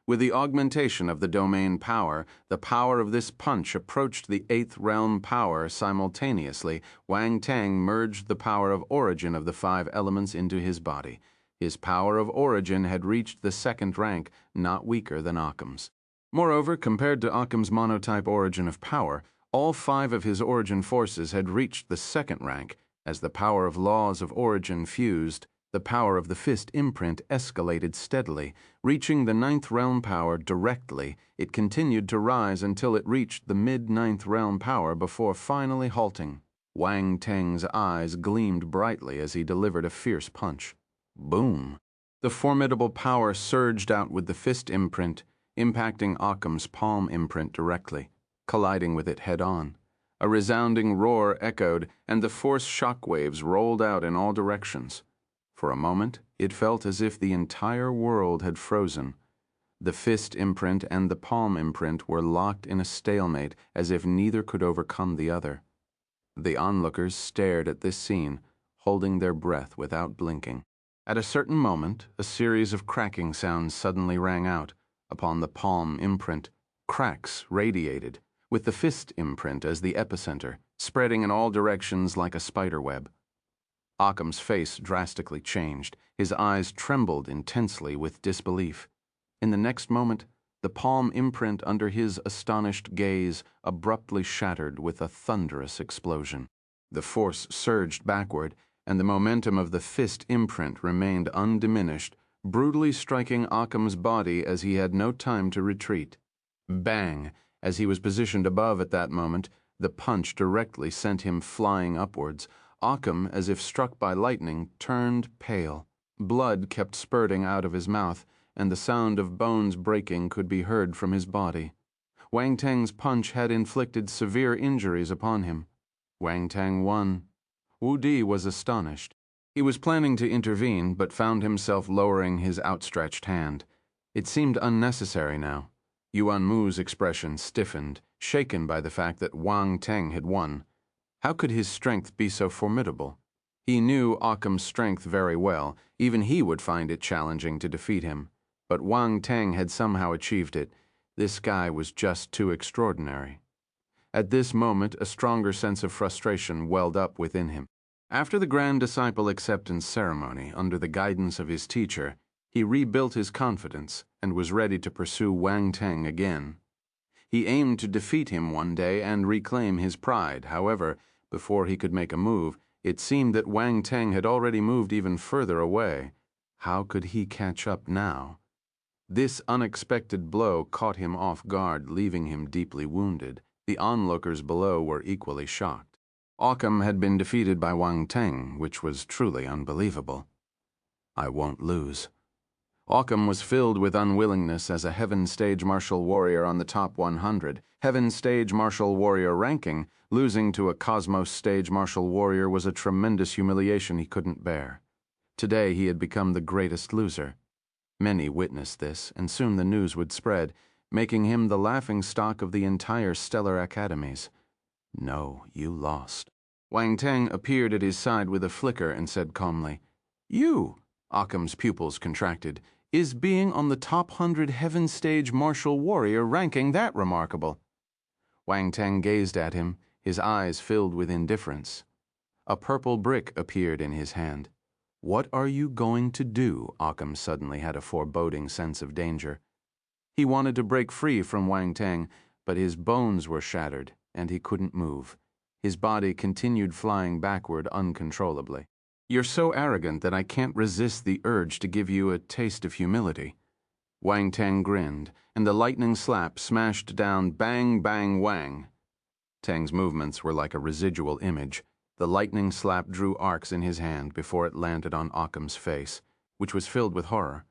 With the augmentation of the domain power, the power of this punch approached the 8th realm power simultaneously. Wang Tang merged the power of origin of the 5 elements into his body. His power of origin had reached the 2nd rank, not weaker than Occam's. Moreover, compared to Occam's monotype origin of power, all 5 of his origin forces had reached the 2nd rank. As the power of laws of origin fused, the power of the fist imprint escalated steadily. Reaching the 9th realm power directly, it continued to rise until it reached the mid-9th realm power before finally halting. Wang Tang's eyes gleamed brightly as he delivered a fierce punch. Boom! The formidable power surged out with the fist imprint, impacting Occam's palm imprint directly, colliding with it head-on. A resounding roar echoed, and the force shockwaves rolled out in all directions. For a moment, it felt as if the entire world had frozen. The fist imprint and the palm imprint were locked in a stalemate, as if neither could overcome the other. The onlookers stared at this scene, holding their breath without blinking. At a certain moment, a series of cracking sounds suddenly rang out. Upon the palm imprint, cracks radiated, with the fist imprint as the epicenter, spreading in all directions like a spiderweb. Occam's face drastically changed. His eyes trembled intensely with disbelief. In the next moment, the palm imprint under his astonished gaze abruptly shattered with a thunderous explosion. The force surged backward, and the momentum of the fist imprint remained undiminished, brutally striking Occam's body as he had no time to retreat. Bang! As he was positioned above at that moment, the punch directly sent him flying upwards. Occam, as if struck by lightning, turned pale. Blood kept spurting out of his mouth, and the sound of bones breaking could be heard from his body. Wang Tang's punch had inflicted severe injuries upon him. Wang Tang won. Wu Di was astonished. He was planning to intervene, but found himself lowering his outstretched hand. It seemed unnecessary now. Yuan Mu's expression stiffened, shaken by the fact that Wang Tang had won. How could his strength be so formidable? He knew Occam's strength very well. Even he would find it challenging to defeat him. But Wang Tang had somehow achieved it. This guy was just too extraordinary. At this moment, a stronger sense of frustration welled up within him. After the Grand Disciple Acceptance ceremony, under the guidance of his teacher, he rebuilt his confidence and was ready to pursue Wang Tang again. He aimed to defeat him one day and reclaim his pride. However, before he could make a move, it seemed that Wang Tang had already moved even further away. How could he catch up now? This unexpected blow caught him off guard, leaving him deeply wounded. The onlookers below were equally shocked. Occam had been defeated by Wang Tang, which was truly unbelievable. I won't lose. Occam was filled with unwillingness as a Heaven Stage Martial Warrior on the top 100. Heaven Stage Martial Warrior ranking, losing to a Cosmos Stage Martial Warrior was a tremendous humiliation he couldn't bear. Today he had become the greatest loser. Many witnessed this, and soon the news would spread, making him the laughingstock of the entire Stellar Academies. No, you lost. Wang Tang appeared at his side with a flicker and said calmly, "You," Occam's pupils contracted, "is being on the top 100 Heaven Stage Martial Warrior ranking that remarkable?" Wang Tang gazed at him, his eyes filled with indifference. A purple brick appeared in his hand. What are you going to do? Occam suddenly had a foreboding sense of danger. He wanted to break free from Wang Tang, but his bones were shattered, and he couldn't move. His body continued flying backward uncontrollably. You're so arrogant that I can't resist the urge to give you a taste of humility. Wang Tang grinned, and the lightning slap smashed down bang, bang, wang. Tang's movements were like a residual image. The lightning slap drew arcs in his hand before it landed on Occam's face, which was filled with horror.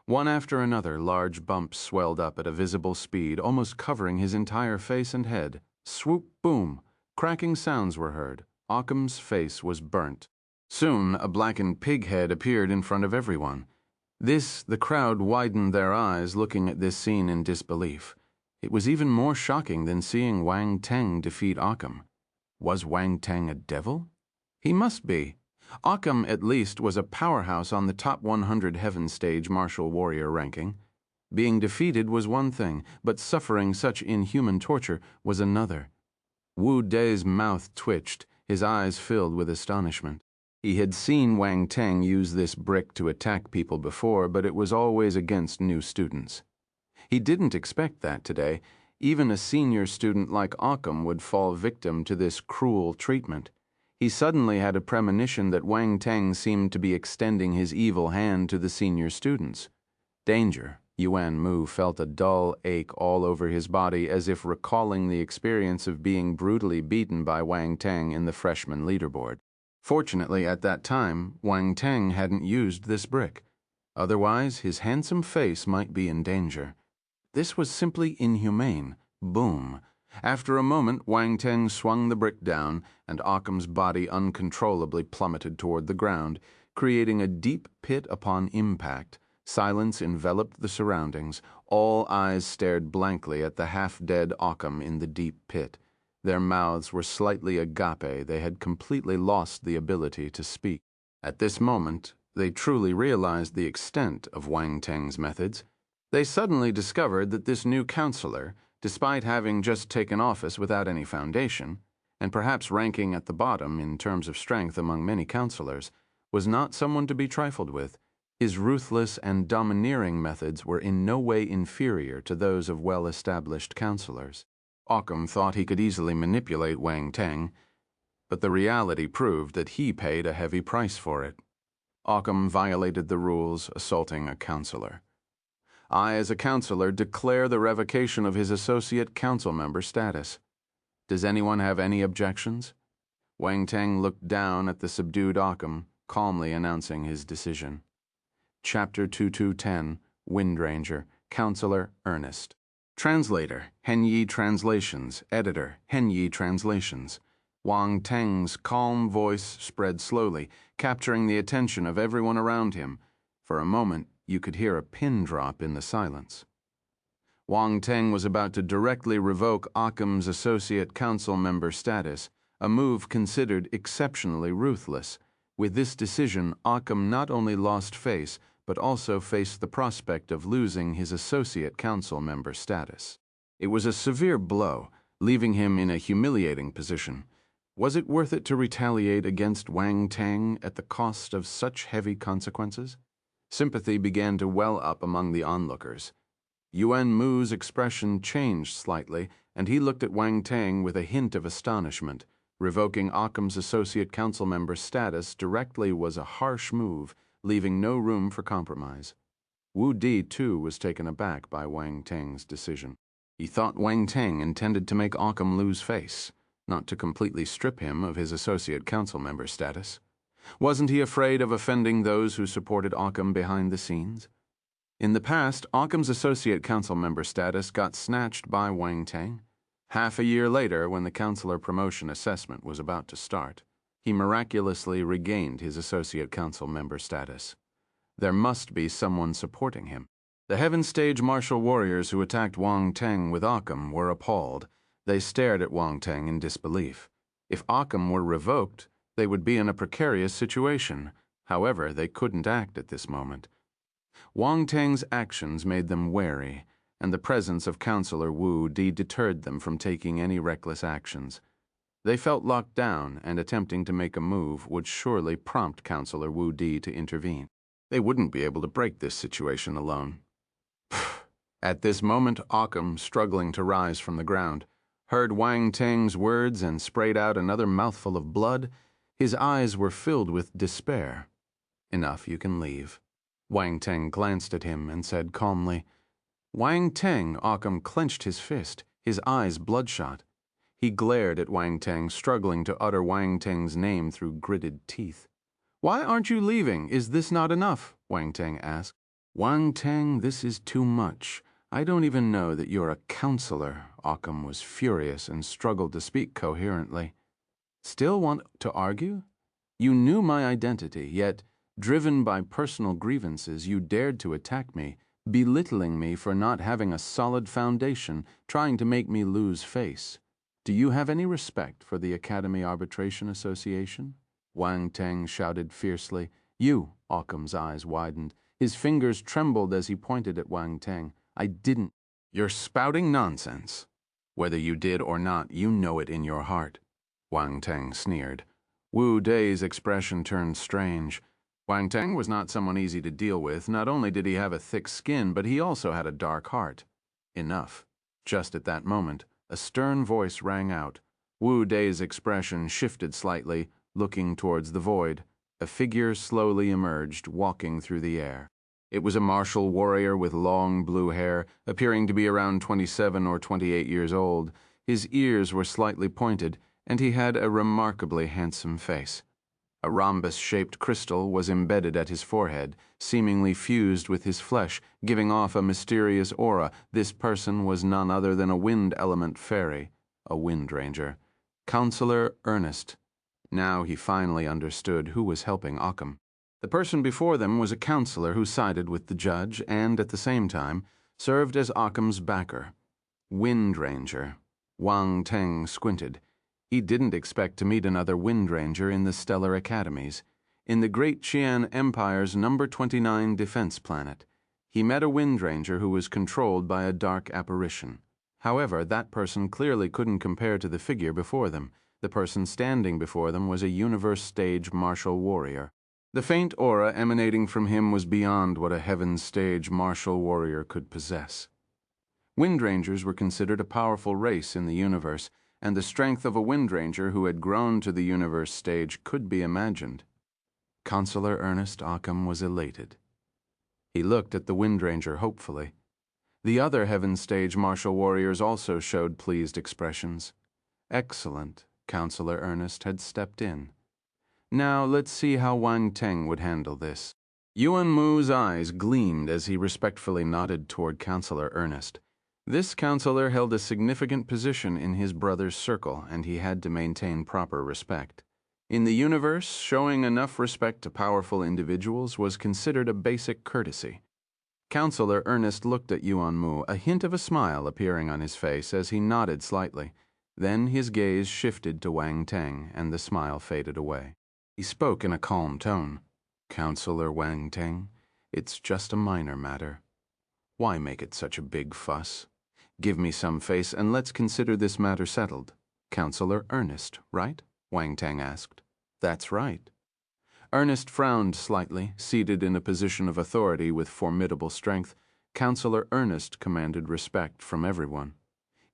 One after another, large bumps swelled up at a visible speed, almost covering his entire face and head. Swoop, boom. Cracking sounds were heard. Occam's face was burnt. Soon, a blackened pig head appeared in front of everyone. The crowd widened their eyes, looking at this scene in disbelief. It was even more shocking than seeing Wang Tang defeat Occam. Was Wang Tang a devil? He must be. Occam, at least, was a powerhouse on the top 100 Heaven Stage Martial Warrior ranking. Being defeated was one thing, but suffering such inhuman torture was another. Wu De's mouth twitched, his eyes filled with astonishment. He had seen Wang Teng use this brick to attack people before, but it was always against new students. He didn't expect that today. Even a senior student like Occam would fall victim to this cruel treatment. He suddenly had a premonition that Wang Teng seemed to be extending his evil hand to the senior students. Danger. Yuan Mu felt a dull ache all over his body, as if recalling the experience of being brutally beaten by Wang Teng in the freshman leaderboard. Fortunately, at that time, Wang Teng hadn't used this brick. Otherwise, his handsome face might be in danger. This was simply inhumane. Boom. After a moment, Wang Teng swung the brick down, and Occam's body uncontrollably plummeted toward the ground, creating a deep pit upon impact. Silence enveloped the surroundings. All eyes stared blankly at the half-dead Occam in the deep pit. Their mouths were slightly agape. They had completely lost the ability to speak. At this moment, they truly realized the extent of Wang Teng's methods. They suddenly discovered that this new counselor, despite having just taken office without any foundation, and perhaps ranking at the bottom in terms of strength among many counselors, was not someone to be trifled with. His ruthless and domineering methods were in no way inferior to those of well-established counselors. Occam thought he could easily manipulate Wang Teng, but the reality proved that he paid a heavy price for it. Occam violated the rules, assaulting a counselor. I, as a counselor, declare the revocation of his associate council member status. Does anyone have any objections? Wang Teng looked down at the subdued Occam, calmly announcing his decision. Chapter 2210, Windranger, Counselor Ernest. Translator, Henyi Translations. Editor, Henyi Translations. Wang Teng's calm voice spread slowly, capturing the attention of everyone around him. For a moment, you could hear a pin drop in the silence. Wang Teng was about to directly revoke Occam's associate council member status, a move considered exceptionally ruthless. With this decision, Occam not only lost face, but also faced the prospect of losing his associate council member status. It was a severe blow, leaving him in a humiliating position. Was it worth it to retaliate against Wang Teng at the cost of such heavy consequences? Sympathy began to well up among the onlookers. Yuan Mu's expression changed slightly, and he looked at Wang Teng with a hint of astonishment. Revoking Occam's associate council member status directly was a harsh move, leaving no room for compromise. Wu Di, too, was taken aback by Wang Teng's decision. He thought Wang Teng intended to make Occam lose face, not to completely strip him of his associate council member status. Wasn't he afraid of offending those who supported Occam behind the scenes? In the past, Occam's associate council member status got snatched by Wang Teng. Half a year later, when the counselor promotion assessment was about to start, he miraculously regained his associate council member status. There must be someone supporting him. The Heaven Stage martial warriors who attacked Wang Teng with Occam were appalled. They stared at Wang Teng in disbelief. If Occam were revoked, they would be in a precarious situation. However, they couldn't act at this moment. Wang Teng's actions made them wary, and the presence of Counselor Wu Di deterred them from taking any reckless actions. They felt locked down, and attempting to make a move would surely prompt Counselor Wu Di to intervene. They wouldn't be able to break this situation alone. At this moment, Occam, struggling to rise from the ground, heard Wang Teng's words and sprayed out another mouthful of blood. His eyes were filled with despair. Enough, you can leave. Wang Teng glanced at him and said calmly, Wang Teng. Occam clenched his fist, his eyes bloodshot. He glared at Wang Teng, struggling to utter Wang Teng's name through gritted teeth. Why aren't you leaving? Is this not enough? Wang Teng asked. Wang Teng, this is too much. I don't even know that you're a counselor. Occam was furious and struggled to speak coherently. Still want to argue? You knew my identity, yet, driven by personal grievances, you dared to attack me, belittling me for not having a solid foundation, trying to make me lose face. Do you have any respect for the Academy Arbitration Association? Wang Teng shouted fiercely. You! Occam's eyes widened. His fingers trembled as he pointed at Wang Teng. I didn't. You're spouting nonsense. Whether you did or not, you know it in your heart. Wang Teng sneered. Wu Day's expression turned strange. Wang Teng was not someone easy to deal with. Not only did he have a thick skin, but he also had a dark heart. Enough. Just at that moment, a stern voice rang out. Wu Day's expression shifted slightly, looking towards the void. A figure slowly emerged, walking through the air. It was a martial warrior with long blue hair, appearing to be around 27 or 28 years old. His ears were slightly pointed, and he had a remarkably handsome face. A rhombus-shaped crystal was embedded at his forehead, seemingly fused with his flesh, giving off a mysterious aura. This person was none other than a wind element fairy, a wind ranger. Counselor Ernest. Now he finally understood who was helping Occam. The person before them was a counselor who sided with the judge and, at the same time, served as Occam's backer. Wind Ranger. Wang Teng squinted. He didn't expect to meet another Wind Ranger in the stellar academies. In the Great Qian Empire's number 29 defense planet, he met a Wind Ranger who was controlled by a dark apparition. However, that person clearly couldn't compare to the figure before them. The person standing before them was a universe-stage martial warrior. The faint aura emanating from him was beyond what a heaven-stage martial warrior could possess. Wind Rangers were considered a powerful race in the universe, and the strength of a Wind Ranger who had grown to the universe stage could be imagined. Counselor Ernest Occam was elated. He looked at the Wind Ranger hopefully. The other heaven-stage martial warriors also showed pleased expressions. Excellent. Counselor Ernest had stepped in. Now let's see how Wang Teng would handle this. Yuan Mu's eyes gleamed as he respectfully nodded toward Counselor Ernest. This counselor held a significant position in his brother's circle, and he had to maintain proper respect. In the universe, showing enough respect to powerful individuals was considered a basic courtesy. Counselor Ernest looked at Yuan Mu, a hint of a smile appearing on his face as he nodded slightly. Then his gaze shifted to Wang Teng, and the smile faded away. He spoke in a calm tone. Counselor Wang Teng, it's just a minor matter. Why make it such a big fuss? Give me some face and let's consider this matter settled. Counselor Ernest, right? Wang Teng asked. That's right. Ernest frowned slightly, seated in a position of authority with formidable strength. Counselor Ernest commanded respect from everyone.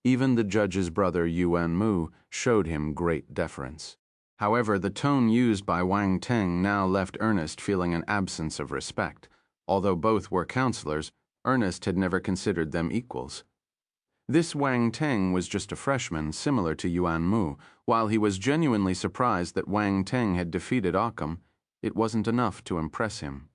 Even the judge's brother Yuan Mu showed him great deference. However, the tone used by Wang Teng now left Ernest feeling an absence of respect. Although both were counselors, Ernest had never considered them equals. This Wang Teng was just a freshman, similar to Yuan Mu. While he was genuinely surprised that Wang Teng had defeated Occam, it wasn't enough to impress him.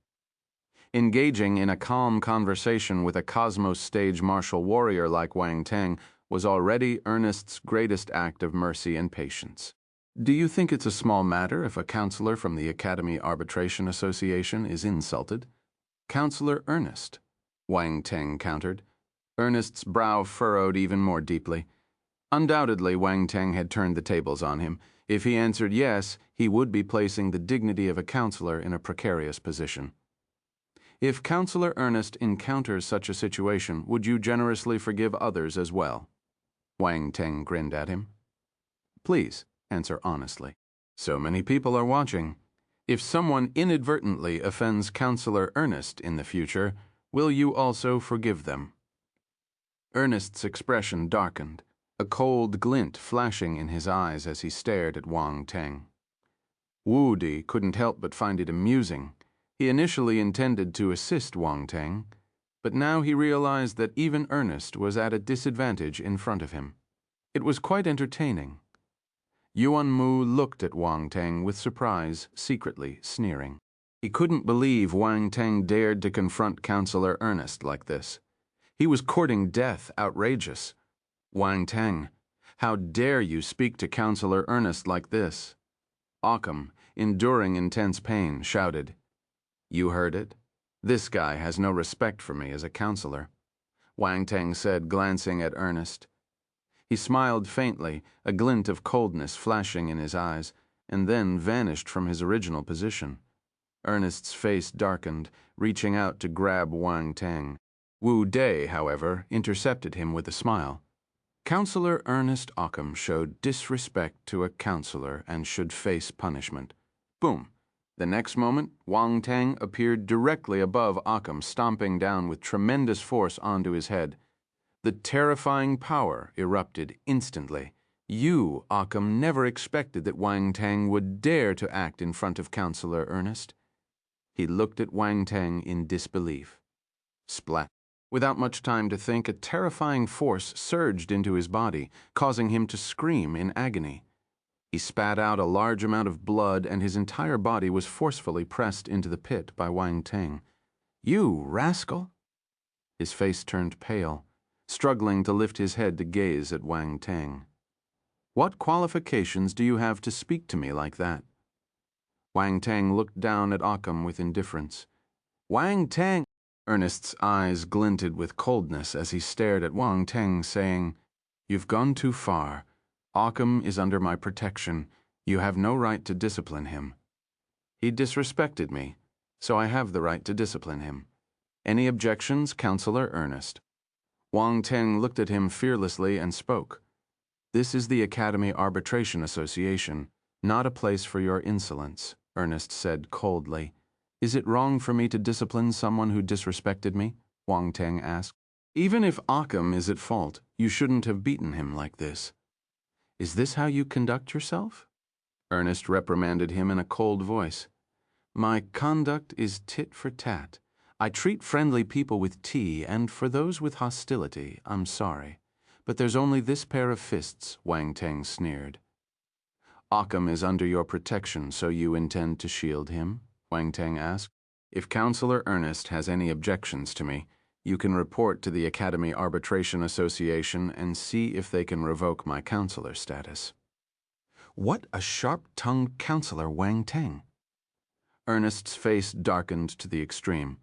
Engaging in a calm conversation with a cosmos stage martial warrior like Wang Teng was already Ernest's greatest act of mercy and patience. Do you think it's a small matter if a counselor from the Academy Arbitration Association is insulted? Counselor Ernest, Wang Teng countered. Ernest's brow furrowed even more deeply. Undoubtedly, Wang Teng had turned the tables on him. If he answered yes, he would be placing the dignity of a counselor in a precarious position. If Counselor Ernest encounters such a situation, would you generously forgive others as well? Wang Teng grinned at him. Please, answer honestly. So many people are watching. If someone inadvertently offends Counselor Ernest in the future, will you also forgive them? Ernest's expression darkened, a cold glint flashing in his eyes as he stared at Wang Teng. Wu Di couldn't help but find it amusing. He initially intended to assist Wang Teng, but now he realized that even Ernest was at a disadvantage in front of him. It was quite entertaining. Yuan Mu looked at Wang Teng with surprise, secretly sneering. He couldn't believe Wang Teng dared to confront Counselor Ernest like this. He was courting death, outrageous. Wang Teng, how dare you speak to Counselor Ernest like this? Occam, enduring intense pain, shouted. You heard it. This guy has no respect for me as a counselor, Wang Teng said, glancing at Ernest. He smiled faintly, a glint of coldness flashing in his eyes, and then vanished from his original position. Ernest's face darkened, reaching out to grab Wang Teng. Wu Dai, however, intercepted him with a smile. Counselor Ernest Occam showed disrespect to a counselor and should face punishment. Boom! The next moment, Wang Tang appeared directly above Occam, stomping down with tremendous force onto his head. The terrifying power erupted instantly. You, Occam, never expected that Wang Tang would dare to act in front of Counselor Ernest. He looked at Wang Tang in disbelief. Splat. Without much time to think, a terrifying force surged into his body, causing him to scream in agony. He spat out a large amount of blood, and his entire body was forcefully pressed into the pit by Wang Tang. "You rascal!" His face turned pale, struggling to lift his head to gaze at Wang Tang. "What qualifications do you have to speak to me like that?" Wang Tang looked down at Occam with indifference. "Wang Tang!" Ernest's eyes glinted with coldness as he stared at Wang Tang, saying, "You've gone too far. Occam is under my protection. You have no right to discipline him. He disrespected me, so I have the right to discipline him. Any objections, Counselor Ernest?" Wang Tang looked at him fearlessly and spoke. "This is the Academy Arbitration Association, not a place for your insolence," Ernest said coldly. "Is it wrong for me to discipline someone who disrespected me?" Wang Tang asked. "Even if Occam is at fault, you shouldn't have beaten him like this." "Is this how you conduct yourself?" Ernest reprimanded him in a cold voice. "My conduct is tit for tat. I treat friendly people with tea, and for those with hostility, I'm sorry. But there's only this pair of fists," Wang Tang sneered. "Occam is under your protection, so you intend to shield him?" Wang Tang asked. "If Counselor Ernest has any objections to me, you can report to the Academy Arbitration Association and see if they can revoke my counselor status." What a sharp-tongued counselor, Wang Tang! Ernest's face darkened to the extreme.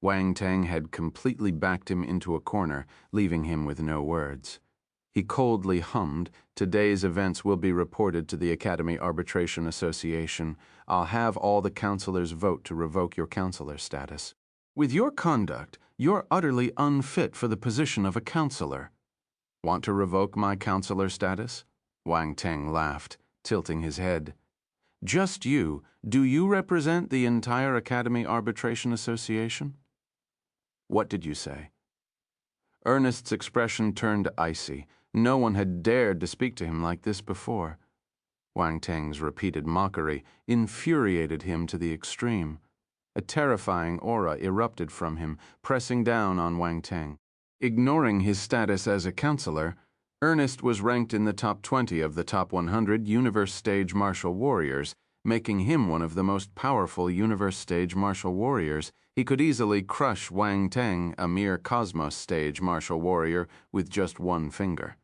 Wang Tang had completely backed him into a corner, leaving him with no words. He coldly hummed, "Today's events will be reported to the Academy Arbitration Association. I'll have all the counselors vote to revoke your counselor status. With your conduct, you're utterly unfit for the position of a counselor." "Want to revoke my counselor status?" Wang Tang laughed, tilting his head. "Just you. Do you represent the entire Academy Arbitration Association?" "What did you say?" Ernest's expression turned icy. No one had dared to speak to him like this before. Wang Tang's repeated mockery infuriated him to the extreme. A terrifying aura erupted from him, pressing down on Wang Tang. Ignoring his status as a counselor, Ernest was ranked in the top 20 of the top 100 Universe Stage Martial Warriors, making him one of the most powerful Universe Stage Martial Warriors. He could easily crush Wang Tang, a mere Cosmos Stage Martial Warrior, with just one finger.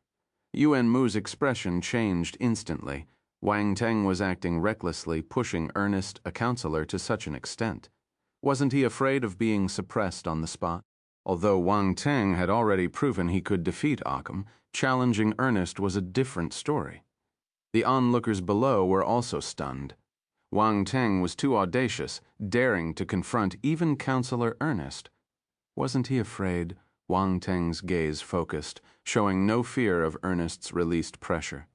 Yuan Mu's expression changed instantly. Wang Tang was acting recklessly, pushing Ernest, a counselor, to such an extent. Wasn't he afraid of being suppressed on the spot? Although Wang Tang had already proven he could defeat Occam, challenging Ernest was a different story. The onlookers below were also stunned. Wang Tang was too audacious, daring to confront even Counselor Ernest. Wasn't he afraid? Wang Tang's gaze focused, showing no fear of Ernest's released pressure.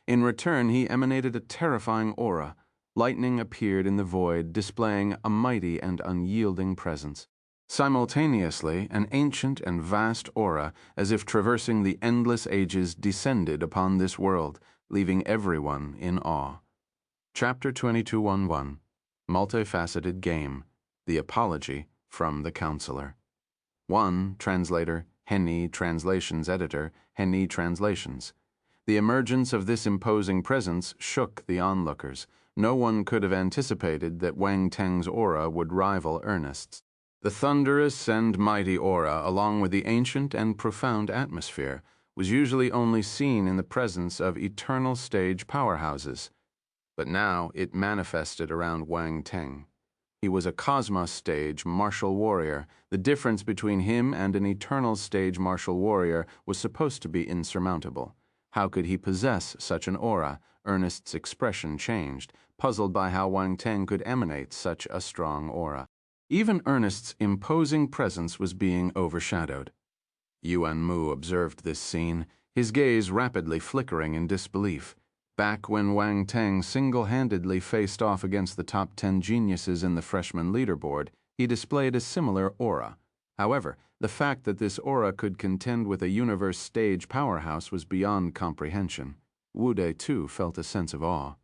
In return, he emanated a terrifying aura. Lightning appeared in the void, displaying a mighty and unyielding presence. Simultaneously, an ancient and vast aura, as if traversing the endless ages, descended upon this world, leaving everyone in awe. Chapter 2211, Multifaceted Game, The Apology from the Counselor. 1. Translator, Henny Translations Editor, Henny Translations. The emergence of this imposing presence shook the onlookers. No one could have anticipated that Wang Tang's aura would rival Ernest's. The thunderous and mighty aura, along with the ancient and profound atmosphere, was usually only seen in the presence of eternal stage powerhouses. But now it manifested around Wang Tang. He was a Cosmos Stage martial warrior. The difference between him and an Eternal Stage martial warrior was supposed to be insurmountable. How could he possess such an aura? Ernest's expression changed, puzzled by how Wang Tang could emanate such a strong aura. Even Ernest's imposing presence was being overshadowed. Yuan Mu observed this scene, his gaze rapidly flickering in disbelief. Back when Wang Teng single-handedly faced off against the top 10 geniuses in the freshman leaderboard, he displayed a similar aura. However, the fact that this aura could contend with a universe stage powerhouse was beyond comprehension. Wu De, too, felt a sense of awe.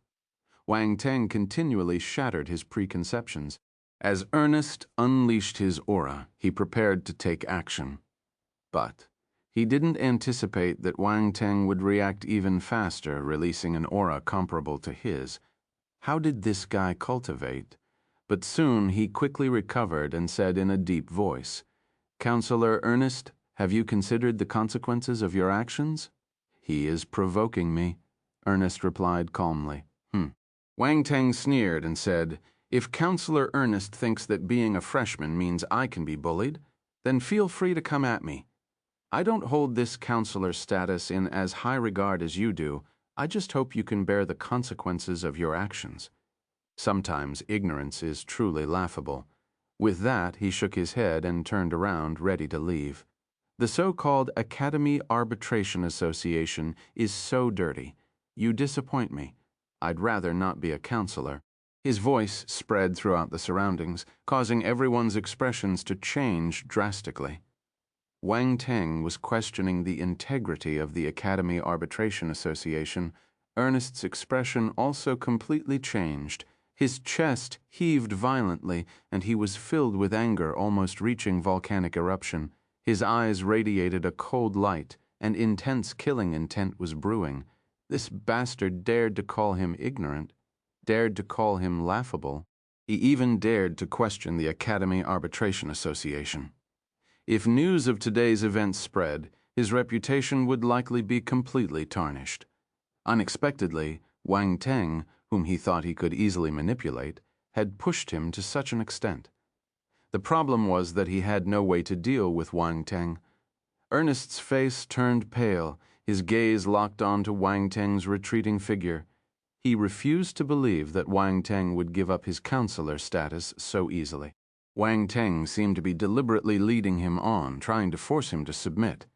Wang Teng continually shattered his preconceptions. As Ernest unleashed his aura, he prepared to take action. But he didn't anticipate that Wang Teng would react even faster, releasing an aura comparable to his. How did this guy cultivate? But soon he quickly recovered and said in a deep voice, "Counselor Ernest, have you considered the consequences of your actions?" "He is provoking me," Ernest replied calmly. Wang Teng sneered and said, "If Counselor Ernest thinks that being a freshman means I can be bullied, then feel free to come at me. I don't hold this counselor status in as high regard as you do. I just hope you can bear the consequences of your actions." Sometimes ignorance is truly laughable. With that, he shook his head and turned around, ready to leave. The so-called Academy Arbitration Association is so dirty. You disappoint me. I'd rather not be a counselor. His voice spread throughout the surroundings, causing everyone's expressions to change drastically. Wang Teng was questioning the integrity of the Academy Arbitration Association. Ernest's expression also completely changed. His chest heaved violently, and he was filled with anger, almost reaching volcanic eruption. His eyes radiated a cold light, and intense killing intent was brewing. This bastard dared to call him ignorant, dared to call him laughable. He even dared to question the Academy Arbitration Association. If news of today's events spread, his reputation would likely be completely tarnished. Unexpectedly, Wang Teng, whom he thought he could easily manipulate, had pushed him to such an extent. The problem was that he had no way to deal with Wang Teng. Ernest's face turned pale, his gaze locked onto Wang Teng's retreating figure. He refused to believe that Wang Teng would give up his counselor status so easily. Wang Teng seemed to be deliberately leading him on, trying to force him to submit.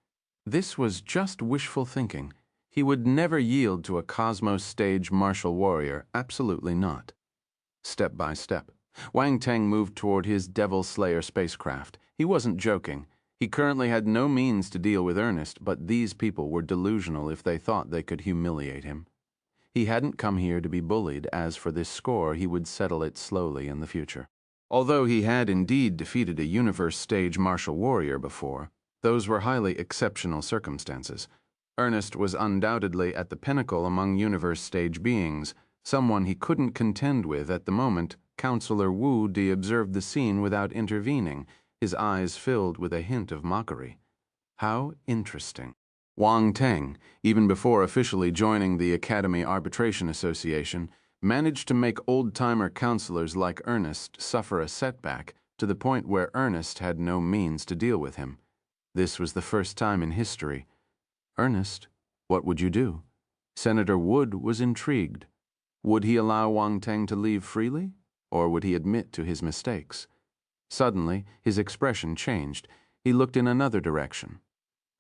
This was just wishful thinking. He would never yield to a Cosmos stage martial warrior, absolutely not. Step by step, Wang Teng moved toward his Devil Slayer spacecraft. He wasn't joking. He currently had no means to deal with Ernest, but these people were delusional if they thought they could humiliate him. He hadn't come here to be bullied. As for this score, he would settle it slowly in the future. Although he had indeed defeated a universe stage martial warrior before, those were highly exceptional circumstances. Ernest was undoubtedly at the pinnacle among universe stage beings. Someone he couldn't contend with at the moment. Counselor Wu De observed the scene without intervening, his eyes filled with a hint of mockery. How interesting. Wang Teng, even before officially joining the Academy Arbitration Association, managed to make old-timer counselors like Ernest suffer a setback to the point where Ernest had no means to deal with him. This was the first time in history. "Ernest, what would you do?" Senator Wood was intrigued. Would he allow Wang Teng to leave freely, or would he admit to his mistakes? Suddenly, his expression changed. He looked in another direction.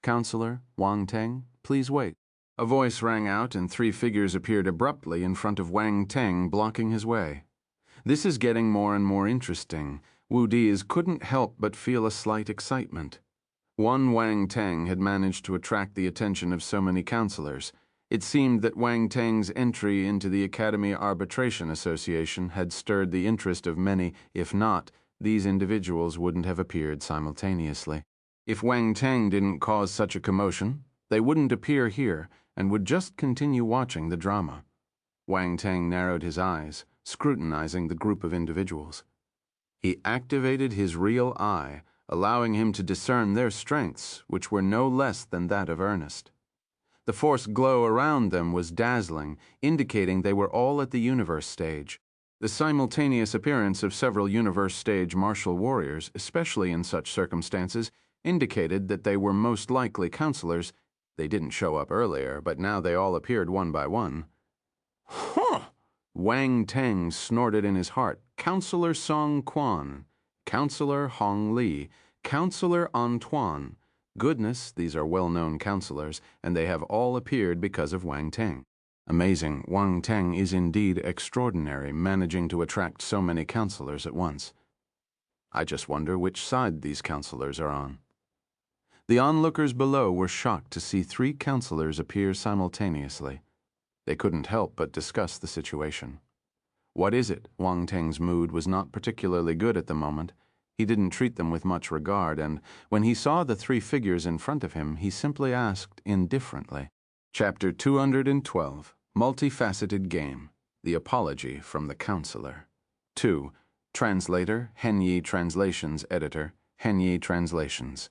"Counselor Wang Teng, please wait." A voice rang out, and 3 figures appeared abruptly in front of Wang Teng, blocking his way. This is getting more and more interesting. Wu Di's couldn't help but feel a slight excitement. One Wang Teng had managed to attract the attention of so many counselors. It seemed that Wang Teng's entry into the Academy Arbitration Association had stirred the interest of many. If not, these individuals wouldn't have appeared simultaneously. If Wang Teng didn't cause such a commotion, they wouldn't appear here and would just continue watching the drama. Wang Teng narrowed his eyes, scrutinizing the group of individuals. He activated his real eye, allowing him to discern their strengths, which were no less than that of Ernest. The force glow around them was dazzling, indicating they were all at the universe stage. The simultaneous appearance of several universe stage martial warriors, especially in such circumstances, indicated that they were most likely counselors. They didn't show up earlier, but now they all appeared one by one. "Huh!" Wang Teng snorted in his heart. "Counselor Song Quan. Counselor Hong Li, Counselor Antoine. Goodness, these are well-known counselors, and they have all appeared because of Wang Teng. Amazing, Wang Teng is indeed extraordinary, managing to attract so many counselors at once. I just wonder which side these counselors are on. The onlookers below were shocked to see 3 counselors appear simultaneously. They couldn't help but discuss the situation. What is it? Wang Teng's mood was not particularly good at the moment. He didn't treat them with much regard, and when he saw the 3 figures in front of him, he simply asked indifferently. Chapter 212, Multifaceted Game, The Apology from the Counselor. 2. Translator, Henyi Translations Editor, Henyi Translations.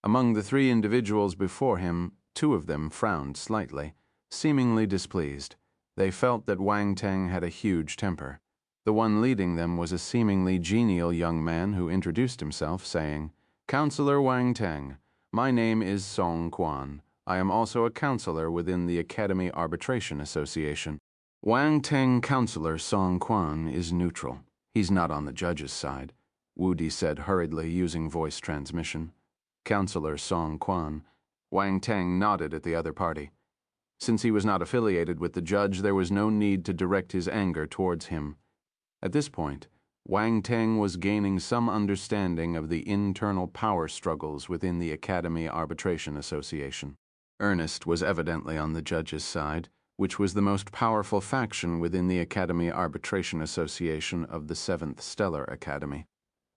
Among the 3 individuals before him, 2 of them frowned slightly, seemingly displeased. They felt that Wang Teng had a huge temper. The one leading them was a seemingly genial young man who introduced himself, saying, "Counselor Wang Teng, my name is Song Quan. I am also a counselor within the Academy Arbitration Association." Wang Teng Counselor Song Quan is neutral. He's not on the judge's side, Wu Di said hurriedly using voice transmission. Counselor Song Quan. Wang Teng nodded at the other party. Since he was not affiliated with the judge, there was no need to direct his anger towards him. At this point, Wang Teng was gaining some understanding of the internal power struggles within the Academy Arbitration Association. Ernest was evidently on the judge's side, which was the most powerful faction within the Academy Arbitration Association of the 7th Stellar Academy.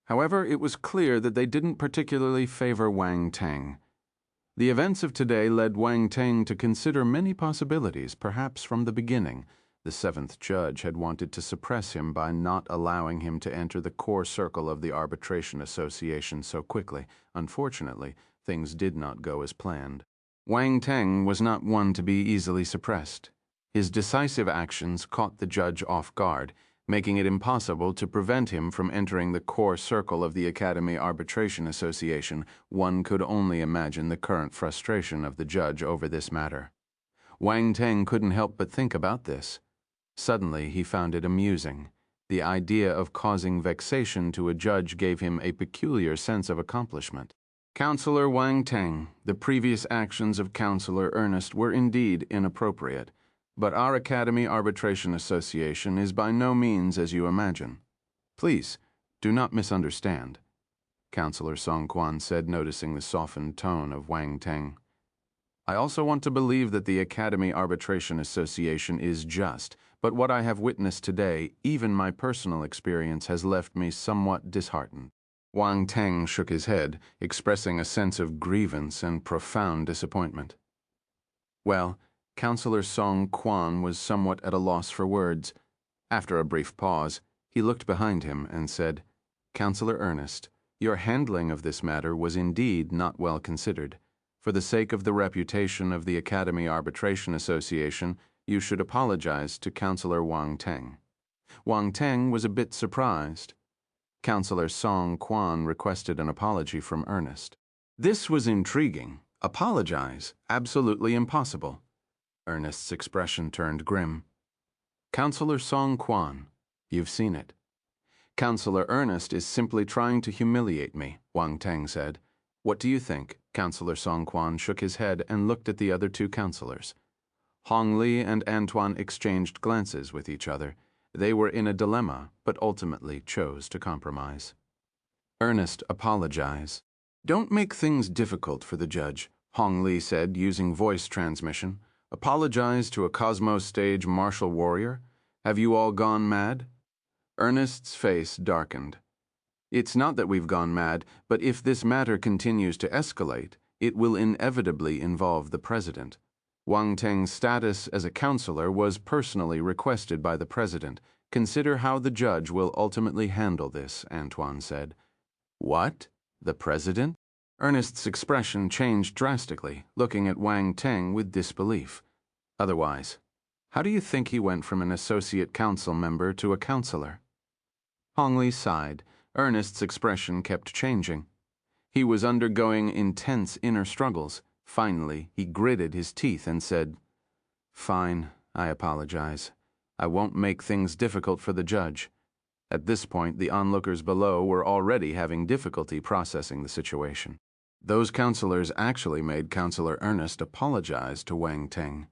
However, it was clear that they didn't particularly favor Wang Teng. The events of today led Wang Teng to consider many possibilities, perhaps from the beginning. The 7th judge had wanted to suppress him by not allowing him to enter the core circle of the Arbitration Association so quickly. Unfortunately, things did not go as planned. Wang Teng was not one to be easily suppressed. His decisive actions caught the judge off guard, making it impossible to prevent him from entering the core circle of the Academy Arbitration Association. One could only imagine the current frustration of the judge over this matter. Wang Teng couldn't help but think about this. Suddenly, he found it amusing. The idea of causing vexation to a judge gave him a peculiar sense of accomplishment. Counselor Wang Teng, the previous actions of Counselor Ernest were indeed inappropriate, but our Academy Arbitration Association is by no means as you imagine. Please, do not misunderstand, Counselor Song Quan said, noticing the softened tone of Wang Teng. I also want to believe that the Academy Arbitration Association is just, but what I have witnessed today, even my personal experience, has left me somewhat disheartened. Wang Teng shook his head, expressing a sense of grievance and profound disappointment. Well, Counselor Song Quan was somewhat at a loss for words. After a brief pause, he looked behind him and said, Counselor Ernest, your handling of this matter was indeed not well considered. For the sake of the reputation of the Academy Arbitration Association, you should apologize to Counselor Wang Teng. Wang Teng was a bit surprised. Counselor Song Quan requested an apology from Ernest. This was intriguing. Apologize? Absolutely impossible. Ernest's expression turned grim. Counselor Song Quan, you've seen it. Counselor Ernest is simply trying to humiliate me, Wang Teng said. What do you think? Counselor Song Quan shook his head and looked at the other 2 counselors. Hong Li and Antoine exchanged glances with each other. They were in a dilemma, but ultimately chose to compromise. Ernest, apologize. Don't make things difficult for the judge, Hong Li said, using voice transmission. Apologize to a Cosmos stage martial warrior? Have you all gone mad? Ernest's face darkened. It's not that we've gone mad, but if this matter continues to escalate, it will inevitably involve the president. Wang Teng's status as a counselor was personally requested by the president. Consider how the judge will ultimately handle this, Antoine said. What? The president? Ernest's expression changed drastically, looking at Wang Teng with disbelief. Otherwise, how do you think he went from an associate council member to a counselor? Hong Li sighed. Ernest's expression kept changing. He was undergoing intense inner struggles. Finally, he gritted his teeth and said, Fine, I apologize. I won't make things difficult for the judge. At this point, the onlookers below were already having difficulty processing the situation. Those counselors actually made Counselor Ernest apologize to Wang Teng.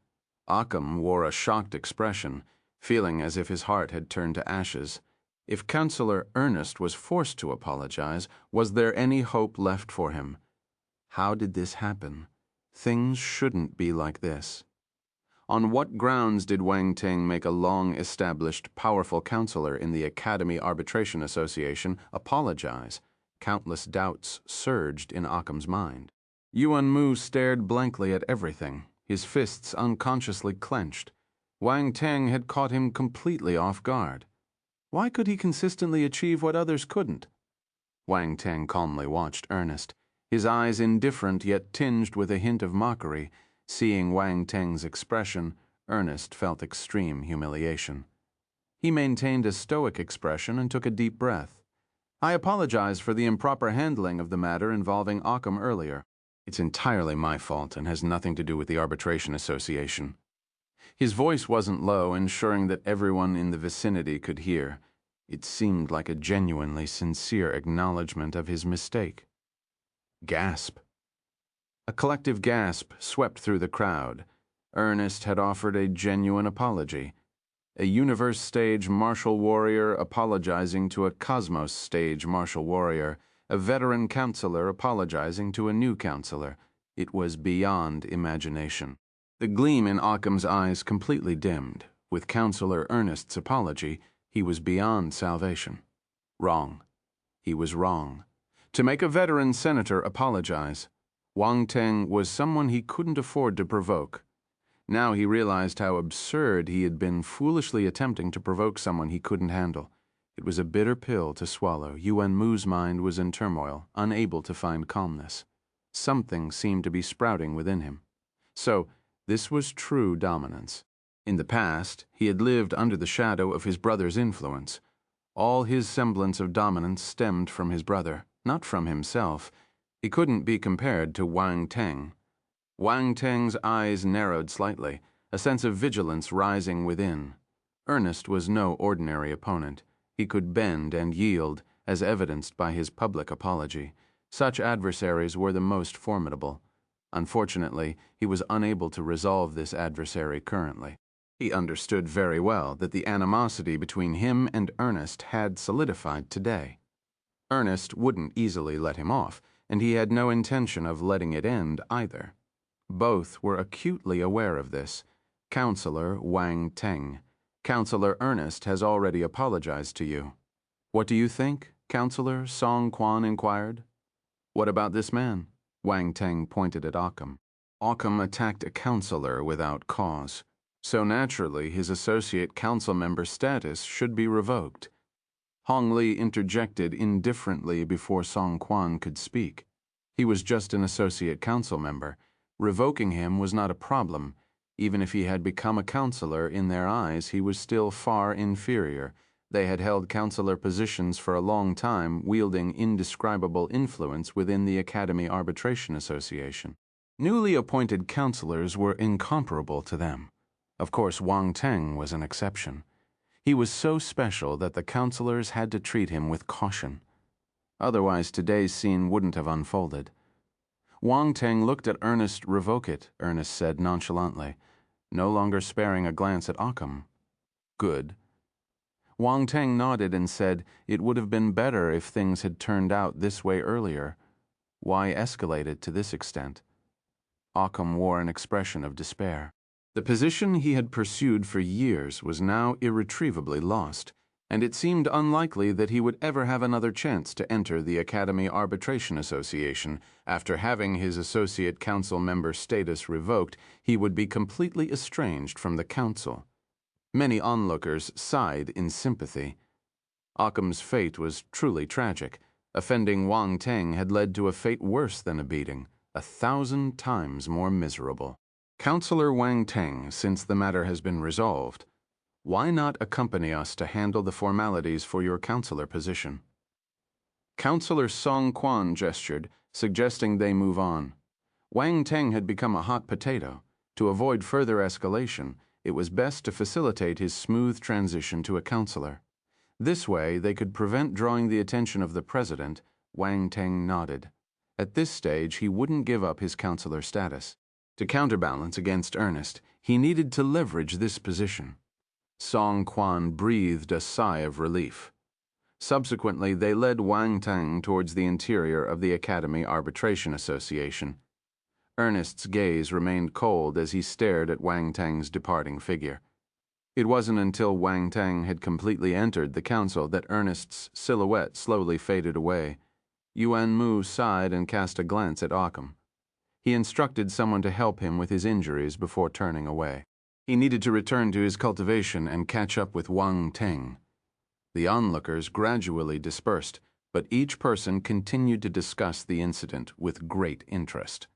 Occam wore a shocked expression, feeling as if his heart had turned to ashes. If Counselor Ernest was forced to apologize, was there any hope left for him? How did this happen? Things shouldn't be like this. On what grounds did Wang Teng make a long-established, powerful counselor in the Academy Arbitration Association apologize? Countless doubts surged in Occam's mind. Yuan Mu stared blankly at everything, his fists unconsciously clenched. Wang Teng had caught him completely off guard. Why could he consistently achieve what others couldn't? Wang Teng calmly watched Ernest, his eyes indifferent yet tinged with a hint of mockery. Seeing Wang Teng's expression, Ernest felt extreme humiliation. He maintained a stoic expression and took a deep breath. I apologize for the improper handling of the matter involving Occam earlier. It's entirely my fault and has nothing to do with the Arbitration Association. His voice wasn't low, ensuring that everyone in the vicinity could hear. It seemed like a genuinely sincere acknowledgement of his mistake. Gasp. A collective gasp swept through the crowd. Ernest had offered a genuine apology. A universe stage martial warrior apologizing to a cosmos stage martial warrior. A veteran counselor apologizing to a new counselor. It was beyond imagination. The gleam in Occam's eyes completely dimmed. With Counselor Ernest's apology, he was beyond salvation. Wrong. He was wrong. To make a veteran senator apologize, Wang Teng was someone he couldn't afford to provoke. Now he realized how absurd he had been foolishly attempting to provoke someone he couldn't handle. It was a bitter pill to swallow. Yuan Mu's mind was in turmoil, unable to find calmness. Something seemed to be sprouting within him. So, this was true dominance. In the past, he had lived under the shadow of his brother's influence. All his semblance of dominance stemmed from his brother, not from himself. He couldn't be compared to Wang Teng. Wang Teng's eyes narrowed slightly, a sense of vigilance rising within. Ernest was no ordinary opponent. He could bend and yield, as evidenced by his public apology. Such adversaries were the most formidable. Unfortunately, he was unable to resolve this adversary currently. He understood very well that the animosity between him and Ernest had solidified today. Ernest wouldn't easily let him off, and he had no intention of letting it end either. Both were acutely aware of this. Counselor Wang Teng. Counselor Ernest has already apologized to you. What do you think? Counselor Song Quan inquired. What about this man? Wang Teng pointed at Occam. Occam attacked a counselor without cause, so naturally his associate council member status should be revoked. Hong Li interjected indifferently before Song Quan could speak. He was just an associate council member. Revoking him was not a problem. Even if he had become a counselor, in their eyes he was still far inferior. They had held counselor positions for a long time, wielding indescribable influence within the Academy Arbitration Association. Newly appointed counselors were incomparable to them. Of course, Wang Teng was an exception. He was so special that the counselors had to treat him with caution. Otherwise, today's scene wouldn't have unfolded. Wang Teng looked at Ernest. Revoke it, Ernest said nonchalantly, no longer sparing a glance at Occam. Good. Wang Teng nodded and said it would have been better if things had turned out this way earlier. Why escalate it to this extent? Occam wore an expression of despair. The position he had pursued for years was now irretrievably lost, and it seemed unlikely that he would ever have another chance to enter the Academy Arbitration Association. After having his associate council member status revoked, he would be completely estranged from the council. Many onlookers sighed in sympathy. Occam's fate was truly tragic. Offending Wang Teng had led to a fate worse than a beating, 1,000 times more miserable. Counselor Wang Teng, since the matter has been resolved, why not accompany us to handle the formalities for your counselor position? Counselor Song Quan gestured, suggesting they move on. Wang Teng had become a hot potato. To avoid further escalation, it was best to facilitate his smooth transition to a counselor. This way, they could prevent drawing the attention of the president. Wang Teng nodded. At this stage, he wouldn't give up his counselor status. To counterbalance against Ernest, he needed to leverage this position. Song Quan breathed a sigh of relief. Subsequently, they led Wang Teng towards the interior of the Academy Arbitration Association. Ernest's gaze remained cold as he stared at Wang Teng's departing figure. It wasn't until Wang Teng had completely entered the council that Ernest's silhouette slowly faded away. Yuan Mu sighed and cast a glance at Occam. He instructed someone to help him with his injuries before turning away. He needed to return to his cultivation and catch up with Wang Teng. The onlookers gradually dispersed, but each person continued to discuss the incident with great interest.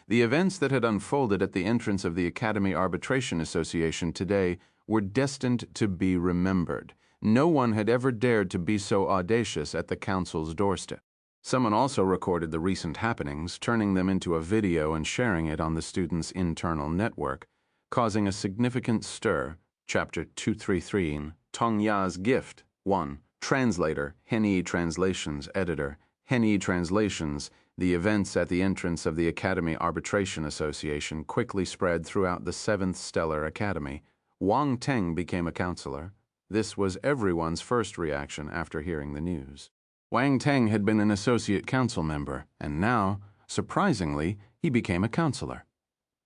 The events that had unfolded at the entrance of the Academy Arbitration Association today were destined to be remembered. No one had ever dared to be so audacious at the council's doorstep. Someone also recorded the recent happenings, turning them into a video and sharing it on the students' internal network, causing a significant stir. Chapter 233, Tong Ya's Gift. 1. Translator, Henyi Translations. Editor, Henyi Translations. The events at the entrance of the Academy Arbitration Association quickly spread throughout the 7th Stellar Academy. Wang Teng became a counselor. This was everyone's first reaction after hearing the news. Wang Teng had been an associate council member, and now, surprisingly, he became a counselor.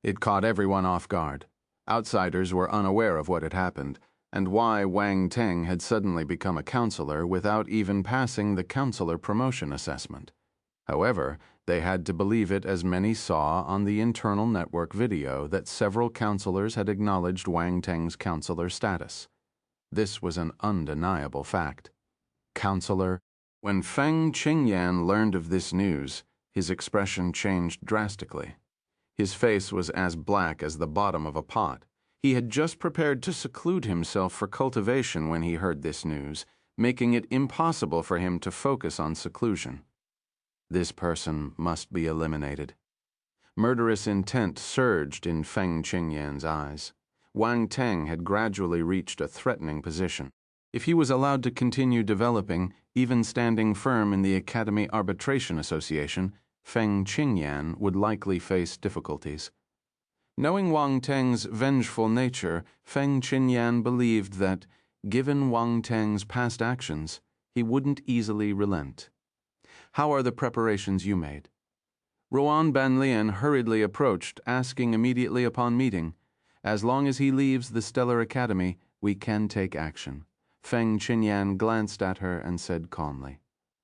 It caught everyone off guard. Outsiders were unaware of what had happened, and why Wang Teng had suddenly become a counselor without even passing the counselor promotion assessment. However, they had to believe it as many saw on the internal network video that several counselors had acknowledged Wang Teng's counselor status. This was an undeniable fact. Counselor. When Feng Qingyan learned of this news, his expression changed drastically. His face was as black as the bottom of a pot. He had just prepared to seclude himself for cultivation when he heard this news, making it impossible for him to focus on seclusion. This person must be eliminated. Murderous intent surged in Feng Qingyan's eyes. Wang Teng had gradually reached a threatening position. If he was allowed to continue developing, even standing firm in the Academy Arbitration Association, Feng Qingyan would likely face difficulties. Knowing Wang Teng's vengeful nature, Feng Qingyan believed that, given Wang Teng's past actions, he wouldn't easily relent. How are the preparations you made? Ruan Banlian hurriedly approached, asking immediately upon meeting, as long as he leaves the Stellar Academy, we can take action. Feng Qingyan glanced at her and said calmly,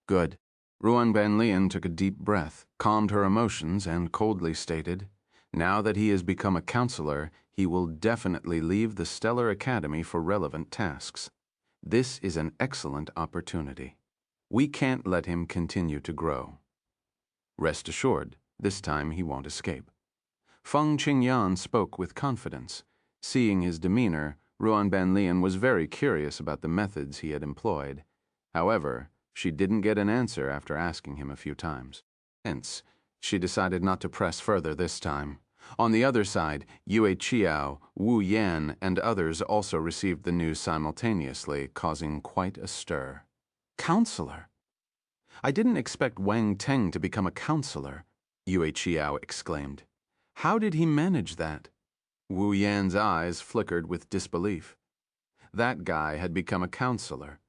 Good. Ruan Banlian took a deep breath, calmed her emotions, and coldly stated, Now that he has become a counselor, he will definitely leave the Stellar Academy for relevant tasks. This is an excellent opportunity. We can't let him continue to grow. Rest assured, this time he won't escape. Feng Qingyan spoke with confidence. Seeing his demeanor, Ruan Banlian was very curious about the methods he had employed. However, she didn't get an answer after asking him a few times. Hence, she decided not to press further this time. On the other side, Yue Qiao, Wu Yan, and others also received the news simultaneously, causing quite a stir. Counselor? I didn't expect Wang Teng to become a counselor, Yue Qiao exclaimed. How did he manage that? Wu Yan's eyes flickered with disbelief. That guy had become a counselor.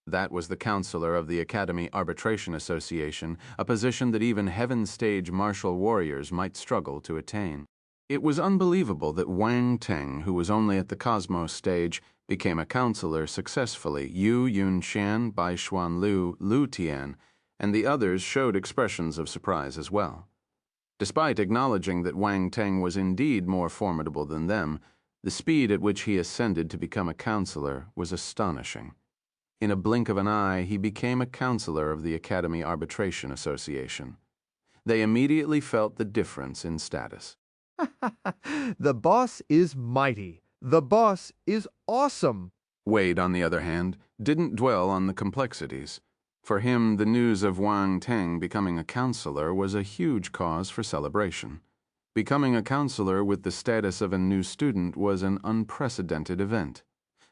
That was the counselor of the Academy Arbitration Association, a position that even Heaven Stage martial warriors might struggle to attain. It was unbelievable that Wang Teng, who was only at the Cosmos stage, became a counselor successfully. Yu Yunxian, Bai Xuan Lu, Lu Tian, and the others showed expressions of surprise as well. Despite acknowledging that Wang Teng was indeed more formidable than them, the speed at which he ascended to become a counselor was astonishing. In a blink of an eye, he became a counselor of the Academy Arbitration Association. They immediately felt the difference in status. The boss is mighty. The boss is awesome. Wade, on the other hand, didn't dwell on the complexities. For him, the news of Wang Teng becoming a counselor was a huge cause for celebration. Becoming a counselor with the status of a new student was an unprecedented event.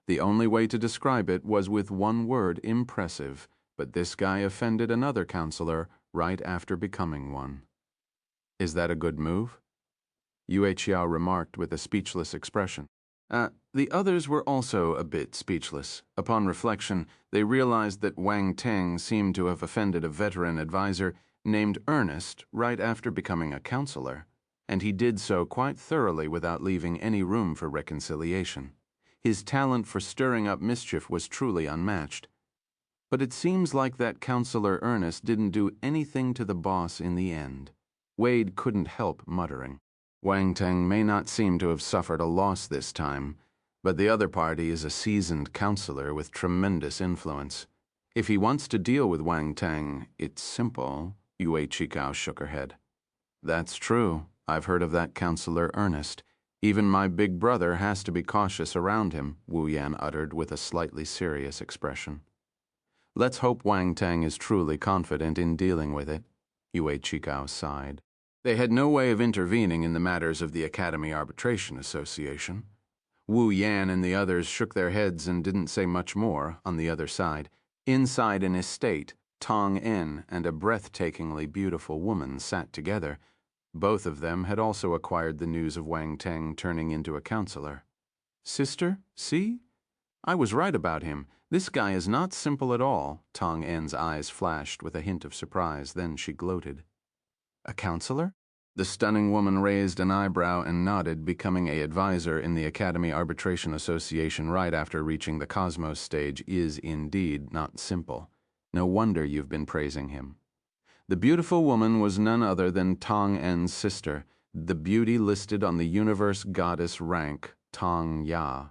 The only way to describe it was with one word, impressive, but this guy offended another counselor right after becoming one. Is that a good move? Yue Qiao remarked with a speechless expression. The others were also a bit speechless. Upon reflection, they realized that Wang Teng seemed to have offended a veteran advisor named Ernest right after becoming a counselor, and he did so quite thoroughly without leaving any room for reconciliation. His talent for stirring up mischief was truly unmatched. But it seems like that counselor Ernest didn't do anything to the boss in the end. Wade couldn't help muttering. Wang Teng may not seem to have suffered a loss this time, but the other party is a seasoned counselor with tremendous influence. If he wants to deal with Wang Teng, it's simple. Yue Qiao shook her head. That's true. I've heard of that counselor Ernest. Even my big brother has to be cautious around him, Wu Yan uttered with a slightly serious expression. Let's hope Wang Teng is truly confident in dealing with it, Yue Qiao sighed. They had no way of intervening in the matters of the Academy Arbitration Association. Wu Yan and the others shook their heads and didn't say much more. On the other side, inside an estate, Tong En and a breathtakingly beautiful woman sat together. Both of them had also acquired the news of Wang Teng turning into a counselor. Sister, see? I was right about him. This guy is not simple at all. Tong En's eyes flashed with a hint of surprise, then she gloated. A counselor? The stunning woman raised an eyebrow and nodded, becoming an advisor in the Academy Arbitration Association right after reaching the Cosmos stage is indeed not simple. No wonder you've been praising him. The beautiful woman was none other than Tong En's sister, the beauty listed on the universe goddess rank, Tong Ya.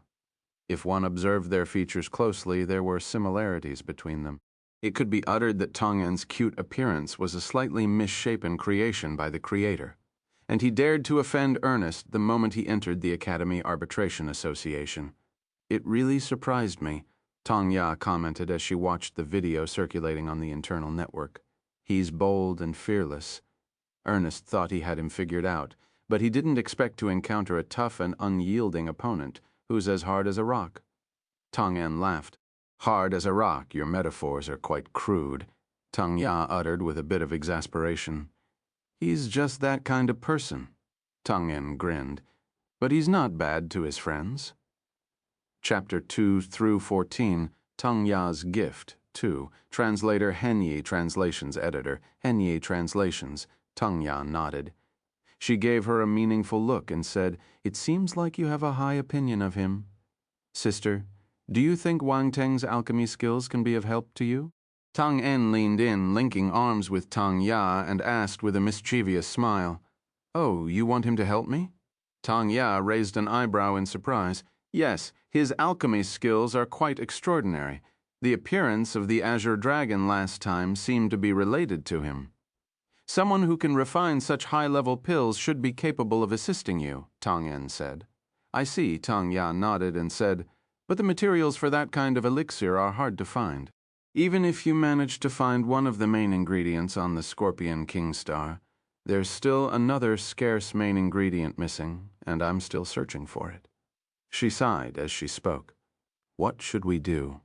If one observed their features closely, there were similarities between them. It could be uttered that Tong En's cute appearance was a slightly misshapen creation by the creator, and he dared to offend Ernest the moment he entered the Academy Arbitration Association. It really surprised me, Tong Ya commented as she watched the video circulating on the internal network. He's bold and fearless. Ernest thought he had him figured out, but he didn't expect to encounter a tough and unyielding opponent who's as hard as a rock. Tong En laughed. Hard as a rock, your metaphors are quite crude, Tong Ya uttered with a bit of exasperation. He's just that kind of person. Tong En grinned. But he's not bad to his friends. Chapter 2 through 14, Tong Ya's Gift, 2. Translator Henyi Translations Editor, Henyi Translations. Tong Ya nodded. She gave her a meaningful look and said, It seems like you have a high opinion of him. Sister, do you think Wang Teng's alchemy skills can be of help to you? Tong En leaned in, linking arms with Tong Ya, and asked with a mischievous smile, Oh, you want him to help me? Tong Ya raised an eyebrow in surprise. Yes, his alchemy skills are quite extraordinary. The appearance of the Azure Dragon last time seemed to be related to him. Someone who can refine such high-level pills should be capable of assisting you, Tong En said. I see, Tong Ya nodded and said, But the materials for that kind of elixir are hard to find. Even if you manage to find one of the main ingredients on the Scorpion King Star, there's still another scarce main ingredient missing, and I'm still searching for it. She sighed as she spoke. What should we do?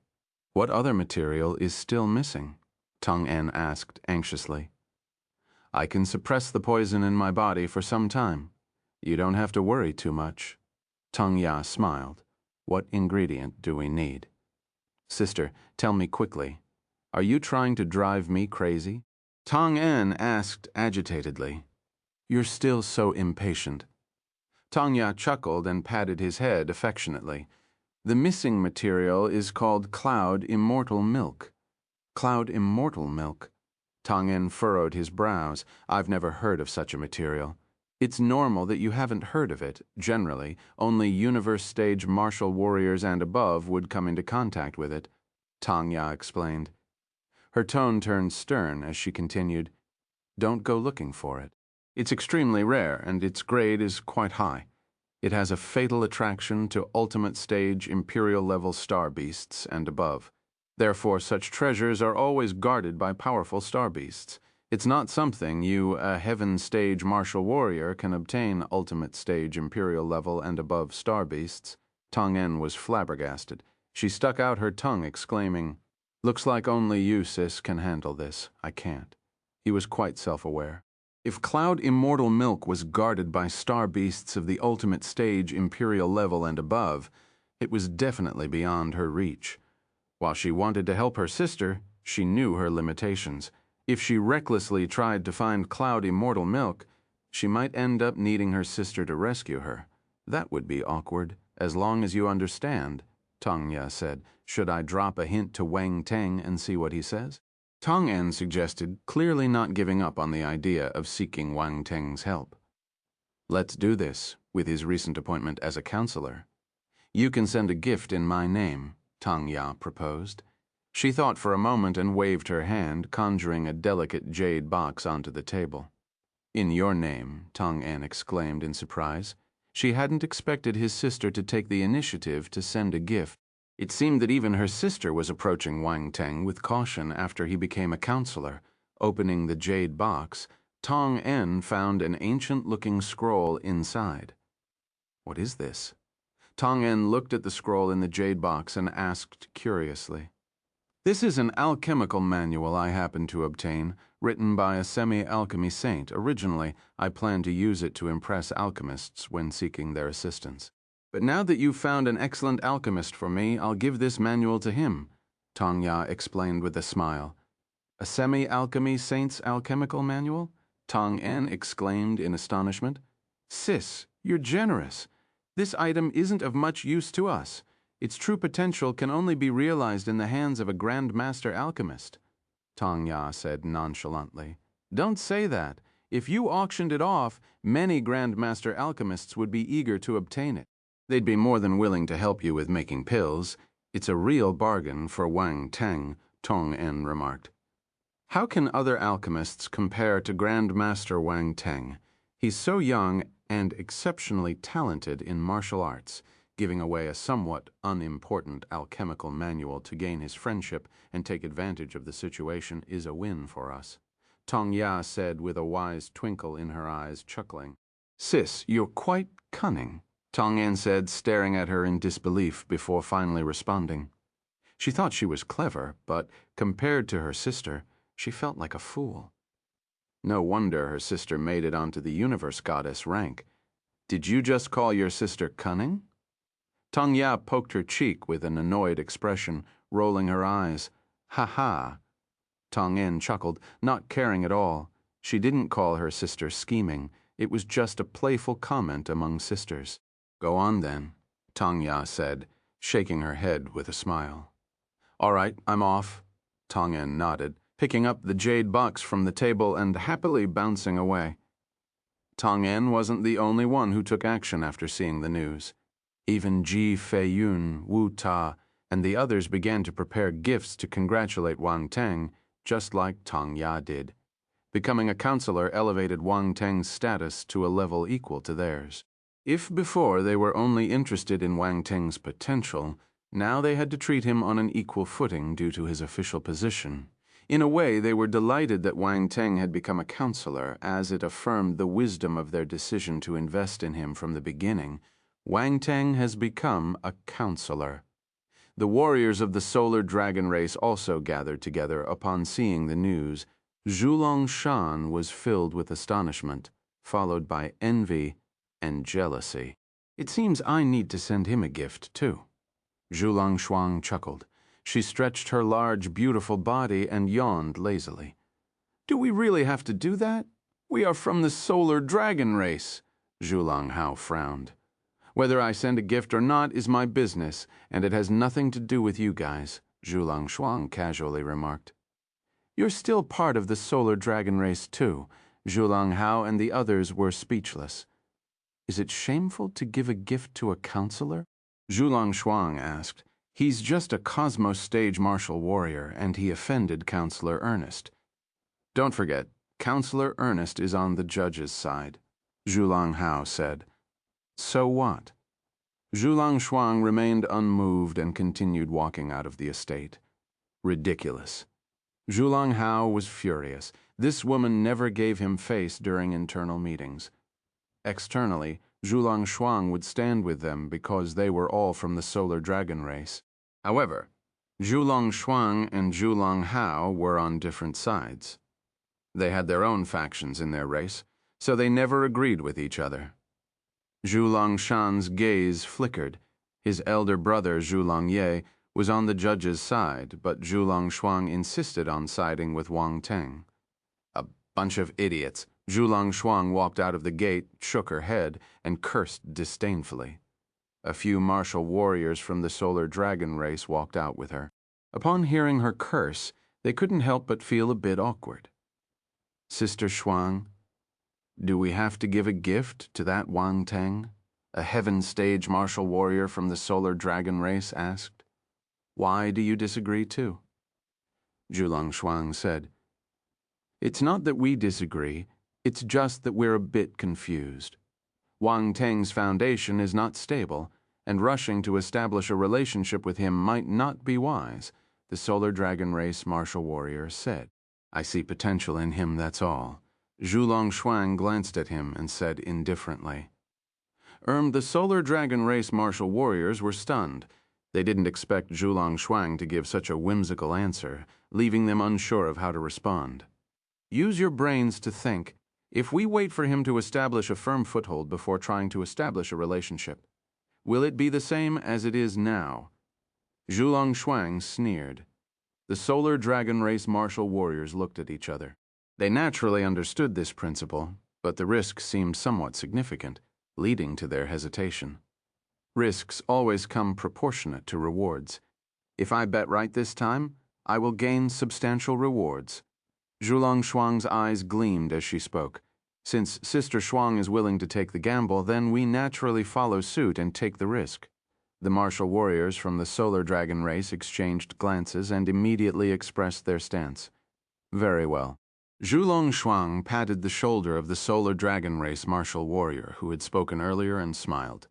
What other material is still missing? Tong En asked anxiously. I can suppress the poison in my body for some time. You don't have to worry too much. Tong Ya smiled. What ingredient do we need? Sister, tell me quickly. Are you trying to drive me crazy? Tong En asked agitatedly. You're still so impatient. Tong Ya chuckled and patted his head affectionately. The missing material is called Cloud Immortal Milk. Cloud Immortal Milk. Tong En furrowed his brows. I've never heard of such a material. It's normal that you haven't heard of it. Generally, only universe stage martial warriors and above would come into contact with it, Tong Ya explained. Her tone turned stern as she continued, Don't go looking for it. It's extremely rare, and its grade is quite high. It has a fatal attraction to ultimate stage Imperial-level star beasts and above. Therefore, such treasures are always guarded by powerful star beasts. It's not something you, a heaven stage martial warrior, can obtain ultimate stage Imperial level and above star beasts. Tong En was flabbergasted. She stuck out her tongue, exclaiming, "Looks like only you, sis, can handle this. I can't." He was quite self-aware. If Cloud Immortal Milk was guarded by star beasts of the ultimate stage imperial level and above, it was definitely beyond her reach. While she wanted to help her sister, she knew her limitations. If she recklessly tried to find Cloud Immortal Milk, she might end up needing her sister to rescue her. That would be awkward, as long as you understand, Tong Ya said. Should I drop a hint to Wang Teng and see what he says? Tong En suggested, clearly not giving up on the idea of seeking Wang Teng's help. Let's do this, with his recent appointment as a counselor. You can send a gift in my name, Tong Ya proposed. She thought for a moment and waved her hand, conjuring a delicate jade box onto the table. In your name, Tong En exclaimed in surprise. She hadn't expected his sister to take the initiative to send a gift. It seemed that even her sister was approaching Wang Teng with caution after he became a counselor. Opening the jade box, Tong En found an ancient-looking scroll inside. What is this? Tong En looked at the scroll in the jade box and asked curiously. This is an alchemical manual I happened to obtain, written by a semi-alchemy saint. Originally, I planned to use it to impress alchemists when seeking their assistance. But now that you've found an excellent alchemist for me, I'll give this manual to him, Tong Ya explained with a smile. A semi-alchemy saint's alchemical manual? Tong En exclaimed in astonishment. Sis, you're generous. This item isn't of much use to us. Its true potential can only be realized in the hands of a Grand Master alchemist, Tong Ya said nonchalantly. Don't say that. If you auctioned it off, many Grand Master alchemists would be eager to obtain it. They'd be more than willing to help you with making pills. It's a real bargain for Wang Teng, Tong En remarked. How can other alchemists compare to Grand Master Wang Teng? He's so young and exceptionally talented in martial arts. Giving away a somewhat unimportant alchemical manual to gain his friendship and take advantage of the situation is a win for us, Tong Ya said with a wise twinkle in her eyes, chuckling. Sis, you're quite cunning, Tong En said, staring at her in disbelief before finally responding. She thought she was clever, but compared to her sister, she felt like a fool. No wonder her sister made it onto the universe goddess rank. Did you just call your sister cunning? Tong Ya poked her cheek with an annoyed expression, rolling her eyes. Ha ha. Tong En chuckled, not caring at all. She didn't call her sister scheming. It was just a playful comment among sisters. Go on then, Tong Ya said, shaking her head with a smile. All right, I'm off. Tong En nodded, picking up the jade box from the table and happily bouncing away. Tong En wasn't the only one who took action after seeing the news. Even Ji Feiyun, Wu Ta, and the others began to prepare gifts to congratulate Wang Teng, just like Tong Ya did. Becoming a counselor elevated Wang Teng's status to a level equal to theirs. If before they were only interested in Wang Teng's potential, now they had to treat him on an equal footing due to his official position. In a way, they were delighted that Wang Teng had become a counselor, as it affirmed the wisdom of their decision to invest in him from the beginning. Wang Teng has become a counselor. The warriors of the solar dragon race also gathered together upon seeing the news. Zhulong Shan was filled with astonishment, followed by envy and jealousy. It seems I need to send him a gift, too. Zhulong Shuang chuckled. She stretched her large, beautiful body and yawned lazily. Do we really have to do that? We are from the solar dragon race, Zhulong Hao frowned. Whether I send a gift or not is my business, and it has nothing to do with you guys, Zhulong Shuang casually remarked. You're still part of the solar dragon race, too. Zhulong Hao and the others were speechless. Is it shameful to give a gift to a counselor? Zhulong Shuang asked. He's just a cosmos stage martial warrior, and he offended Counselor Ernest. Don't forget, Counselor Ernest is on the judge's side, Zhulong Hao said. So what? Zhulong Shuang remained unmoved and continued walking out of the estate. Ridiculous. Zhulong Hao was furious. This woman never gave him face during internal meetings. Externally, Zhulong Shuang would stand with them because they were all from the solar dragon race. However, Zhulong Shuang and Zhulong Hao were on different sides. They had their own factions in their race, so they never agreed with each other. Zhulong Shan's gaze flickered. His elder brother, Zhulong Ye, was on the judge's side, but Zhulong Shuang insisted on siding with Wang Teng. A bunch of idiots. Zhulong Shuang walked out of the gate, shook her head, and cursed disdainfully. A few martial warriors from the Solar Dragon race walked out with her. Upon hearing her curse, they couldn't help but feel a bit awkward. Sister Shuang, do we have to give a gift to that Wang Teng? A heaven stage martial warrior from the Solar Dragon race asked. Why do you disagree too? Zhulong Shuang said, It's not that we disagree, it's just that we're a bit confused. Wang Teng's foundation is not stable, and rushing to establish a relationship with him might not be wise, the Solar Dragon race martial warrior said. I see potential in him, that's all. Zhulong Shuang glanced at him and said indifferently. The Solar Dragon race martial warriors were stunned. They didn't expect Zhulong Shuang to give such a whimsical answer, leaving them unsure of how to respond. Use your brains to think. If we wait for him to establish a firm foothold before trying to establish a relationship, will it be the same as it is now? Zhulong Shuang sneered. The Solar Dragon race martial warriors looked at each other. They naturally understood this principle, but the risk seemed somewhat significant, leading to their hesitation. Risks always come proportionate to rewards. If I bet right this time, I will gain substantial rewards. Zhulong Shuang's eyes gleamed as she spoke. Since Sister Shuang is willing to take the gamble, then we naturally follow suit and take the risk. The martial warriors from the Solar Dragon race exchanged glances and immediately expressed their stance. Very well. Zhulong Shuang patted the shoulder of the Solar Dragon race martial warrior who had spoken earlier and smiled.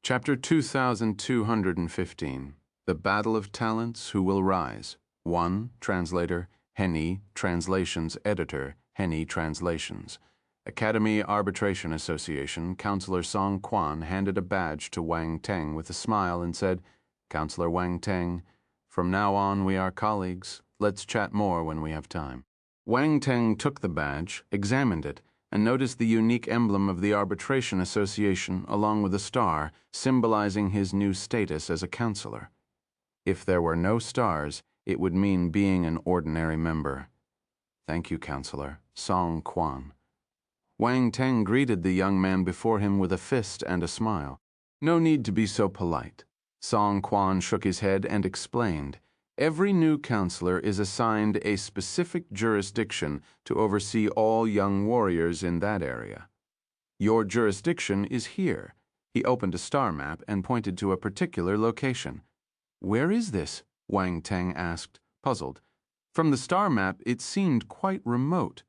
Chapter 2215. The Battle of Talents Who Will Rise. 1. Translator, Henny, Translations Editor, Henny Translations. Academy Arbitration Association, Counselor Song Quan handed a badge to Wang Teng with a smile and said, Counselor Wang Teng, from now on we are colleagues. Let's chat more when we have time. Wang Teng took the badge, examined it, and noticed the unique emblem of the Arbitration Association along with a star, symbolizing his new status as a counselor. If there were no stars, it would mean being an ordinary member. Thank you, Counselor. Song Quan. Wang Teng greeted the young man before him with a fist and a smile. No need to be so polite. Song Quan shook his head and explained. Every new counselor is assigned a specific jurisdiction to oversee all young warriors in that area. Your jurisdiction is here. He opened a star map and pointed to a particular location. Where is this? Wang Teng asked, puzzled. From the star map, it seemed quite remote.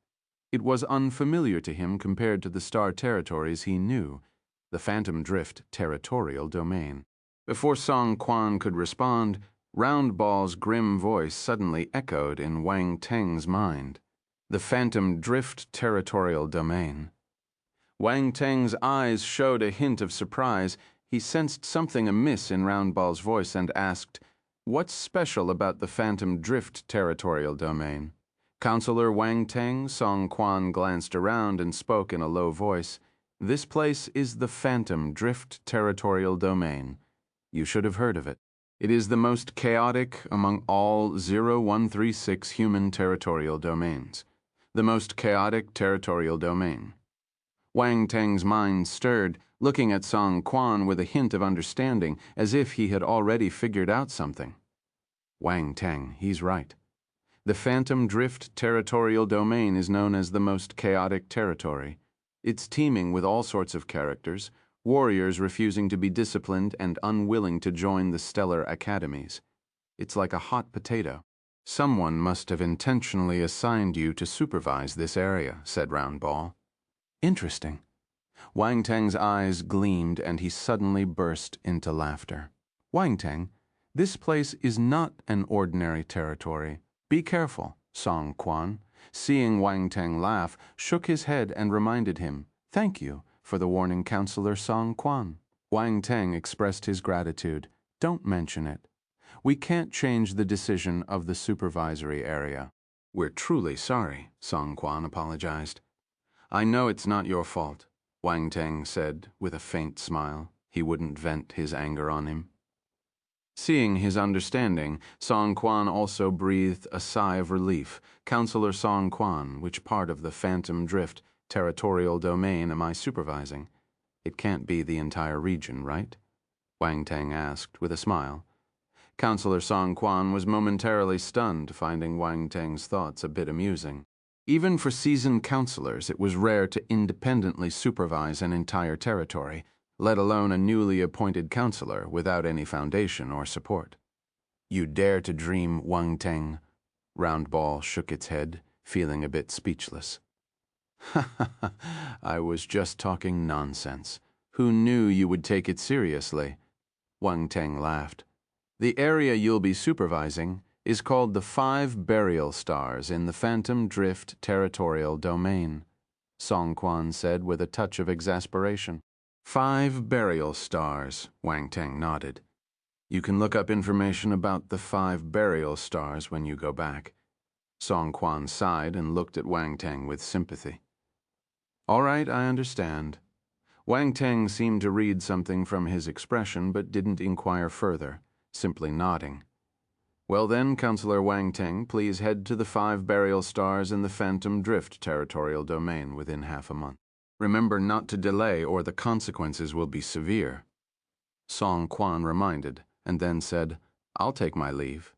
It was unfamiliar to him compared to the star territories he knew, the Phantom Drift Territorial Domain. Before Song Quan could respond, Round Ball's grim voice suddenly echoed in Wang Teng's mind. The Phantom Drift Territorial Domain. Wang Teng's eyes showed a hint of surprise. He sensed something amiss in Round Ball's voice and asked, What's special about the Phantom Drift Territorial Domain? Counselor Wang Teng, Song Quan glanced around and spoke in a low voice. This place is the Phantom Drift Territorial Domain. You should have heard of it. It is the most chaotic among all 0136 human territorial domains. The most chaotic territorial domain. Wang Teng's mind stirred, looking at Song Quan with a hint of understanding, as if he had already figured out something. Wang Teng, he's right. The Phantom Drift Territorial Domain is known as the most chaotic territory. It's teeming with all sorts of characters, warriors refusing to be disciplined and unwilling to join the stellar academies. It's like a hot potato. Someone must have intentionally assigned you to supervise this area, said Round Ball. Interesting. Wang Teng's eyes gleamed and he suddenly burst into laughter. Wang Teng, this place is not an ordinary territory. Be careful, Song Quan, seeing Wang Teng laugh, shook his head and reminded him, Thank you for the warning, Counselor Song Quan. Wang Teng expressed his gratitude. Don't mention it. We can't change the decision of the supervisory area. We're truly sorry, Song Quan apologized. I know it's not your fault, Wang Teng said with a faint smile. He wouldn't vent his anger on him. Seeing his understanding, Song Quan also breathed a sigh of relief. Counselor Song Quan, which part of the Phantom Drift Territorial Domain am I supervising? It can't be the entire region, right? Wang Teng asked with a smile. Counselor Song Quan was momentarily stunned, finding Wang Teng's thoughts a bit amusing. Even for seasoned counselors, it was rare to independently supervise an entire territory, let alone a newly appointed counselor without any foundation or support. You dare to dream, Wang Teng? Roundball shook its head, feeling a bit speechless. Ha ha ha, I was just talking nonsense. Who knew you would take it seriously? Wang Teng laughed. The area you'll be supervising is called the 5 Burial Stars in the Phantom Drift Territorial Domain, Song Quan said with a touch of exasperation. 5 Burial Stars, Wang Teng nodded. You can look up information about the 5 Burial Stars when you go back. Song Quan sighed and looked at Wang Teng with sympathy. All right, I understand. Wang Teng seemed to read something from his expression but didn't inquire further, simply nodding. Well then, Counselor Wang Teng, please head to the 5 Burial Stars in the Phantom Drift Territorial Domain within half a month. Remember not to delay or the consequences will be severe. Song Quan reminded, and then said, I'll take my leave.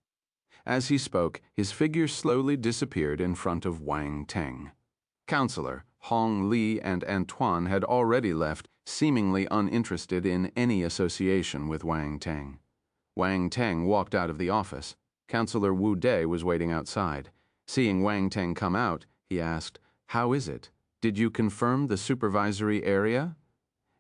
As he spoke, his figure slowly disappeared in front of Wang Teng. Counselor, Hong Li and Antoine had already left, seemingly uninterested in any association with Wang Teng. Wang Teng walked out of the office. Counselor Wu Dai was waiting outside. Seeing Wang Teng come out, he asked, How is it? Did you confirm the supervisory area?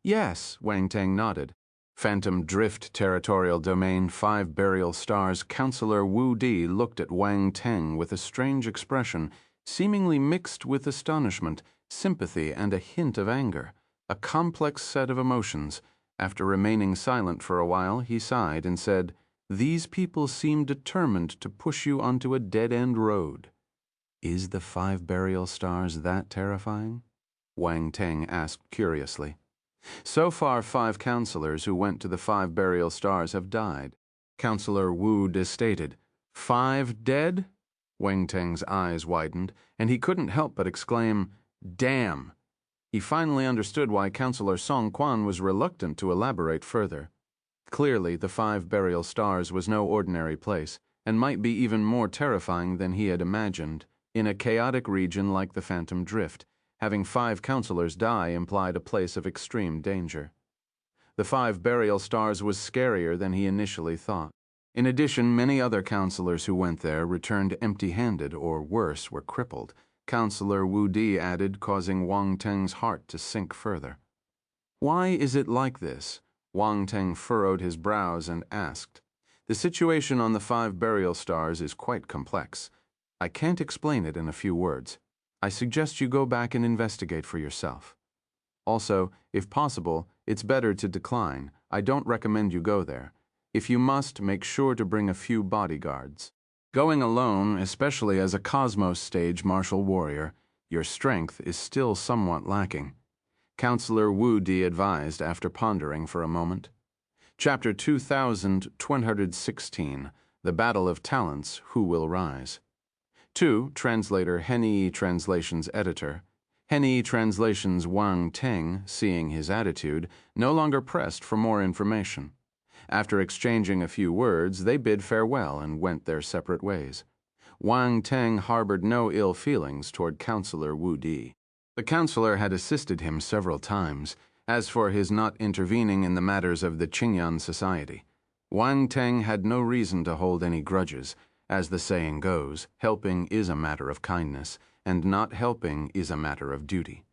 Yes, Wang Teng nodded. Phantom Drift Territorial Domain 5 Burial Stars Counselor Wu Di looked at Wang Teng with a strange expression, seemingly mixed with astonishment, sympathy, and a hint of anger, a complex set of emotions. After remaining silent for a while, he sighed and said, These people seem determined to push you onto a dead-end road. Is the 5 Burial Stars that terrifying? Wang Teng asked curiously. So far, 5 counselors who went to the 5 Burial Stars have died. Counselor Wu Di stated, 5 dead? Wang Teng's eyes widened, and he couldn't help but exclaim, Damn! He finally understood why Counselor Song Quan was reluctant to elaborate further. Clearly, the 5 Burial Stars was no ordinary place, and might be even more terrifying than he had imagined. In a chaotic region like the Phantom Drift, having 5 counselors die implied a place of extreme danger. The 5 Burial Stars was scarier than he initially thought. In addition, many other counselors who went there returned empty-handed or worse, were crippled. Counselor Wu Di added, causing Wang Teng's heart to sink further. Why is it like this? Wang Teng furrowed his brows and asked. The situation on the 5 Burial Stars is quite complex. I can't explain it in a few words. I suggest you go back and investigate for yourself. Also, if possible, it's better to decline. I don't recommend you go there. If you must, make sure to bring a few bodyguards. Going alone, especially as a Cosmos stage martial warrior, your strength is still somewhat lacking. Counselor Wu Di advised after pondering for a moment. Chapter 2216, The Battle of Talents, Who Will Rise? 2. Translator Henny Translations Editor. Henny Translations Wang Teng, seeing his attitude, no longer pressed for more information. After exchanging a few words, they bid farewell and went their separate ways. Wang Teng harbored no ill feelings toward Counselor Wu Di. The counselor had assisted him several times. As for his not intervening in the matters of the Qingyan society, Wang Teng had no reason to hold any grudges. As the saying goes, helping is a matter of kindness, and not helping is a matter of duty.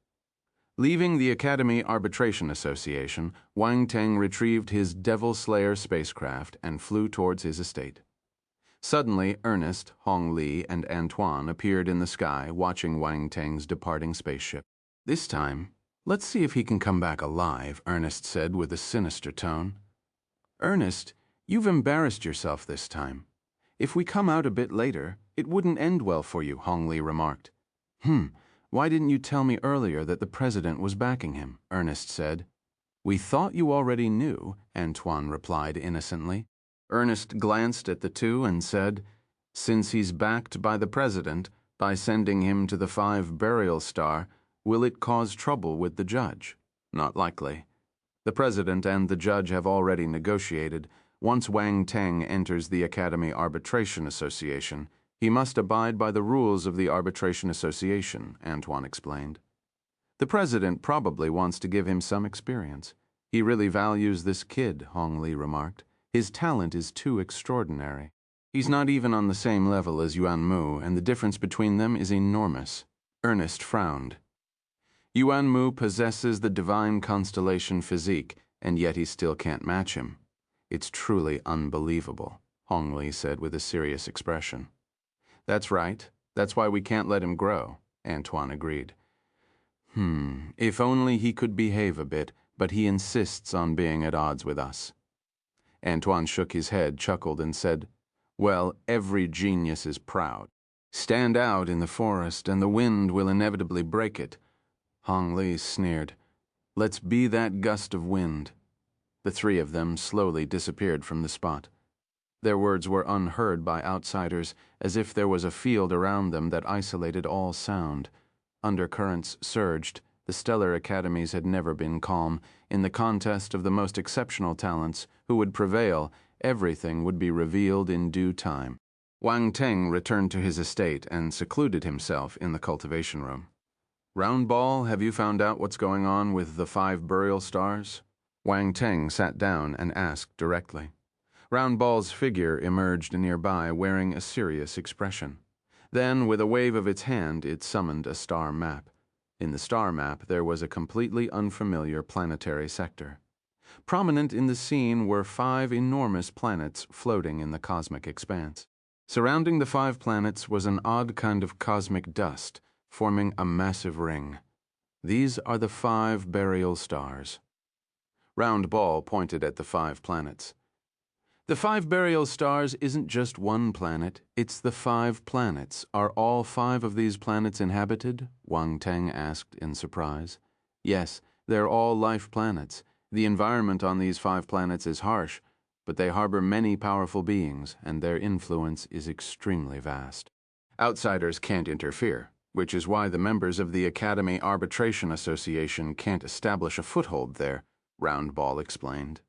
Leaving the Academy Arbitration Association, Wang Teng retrieved his Devil Slayer spacecraft and flew towards his estate. Suddenly, Ernest, Hong Li, and Antoine appeared in the sky, watching Wang Teng's departing spaceship. This time, let's see if he can come back alive, Ernest said with a sinister tone. Ernest, You've embarrassed yourself this time. If we come out a bit later, it wouldn't end well for you, Hong Li remarked. Why didn't you tell me earlier that the president was backing him? Ernest said. We thought you already knew, Antoine replied innocently. Ernest glanced at the two and said, Since he's backed by the president, by sending him to the 5 burial star, will it cause trouble with the judge? Not likely. The president and the judge have already negotiated. Once Wang Teng enters the Academy Arbitration Association, he must abide by the rules of the Arbitration Association, Antoine explained. The president probably wants to give him some experience. He really values this kid, Hong Li remarked. His talent is too extraordinary. He's not even on the same level as Yuan Mu, and the difference between them is enormous. Ernest frowned. Yuan Mu possesses the divine constellation physique, and yet he still can't match him. It's truly unbelievable, Hong Li said with a serious expression. That's right. That's why we can't let him grow, Antoine agreed. If only he could behave a bit, but he insists on being at odds with us. Antoine shook his head, chuckled, and said, Well, every genius is proud. Stand out in the forest, and the wind will inevitably break it. Hong Li sneered. Let's be that gust of wind. The three of them slowly disappeared from the spot. Their words were unheard by outsiders, as if there was a field around them that isolated all sound. Undercurrents surged. The stellar academies had never been calm. In the contest of the most exceptional talents, who would prevail, everything would be revealed in due time. Wang Teng returned to his estate and secluded himself in the cultivation room. Round Ball, have you found out what's going on with the 5 burial stars? Wang Teng sat down and asked directly. Round Ball's figure emerged nearby, wearing a serious expression. Then, with a wave of its hand, it summoned a star map. In the star map, there was a completely unfamiliar planetary sector. Prominent in the scene were 5 enormous planets floating in the cosmic expanse. Surrounding the 5 planets was an odd kind of cosmic dust, forming a massive ring. These are the 5 burial stars. Round Ball pointed at the 5 planets. The 5 burial stars isn't just one planet, it's the 5 planets. Are all 5 of these planets inhabited? Wang Teng asked in surprise. Yes, they're all life planets. The environment on these 5 planets is harsh, but they harbor many powerful beings, and their influence is extremely vast. Outsiders can't interfere, which is why the members of the Academy Arbitration Association can't establish a foothold there, Round Ball explained.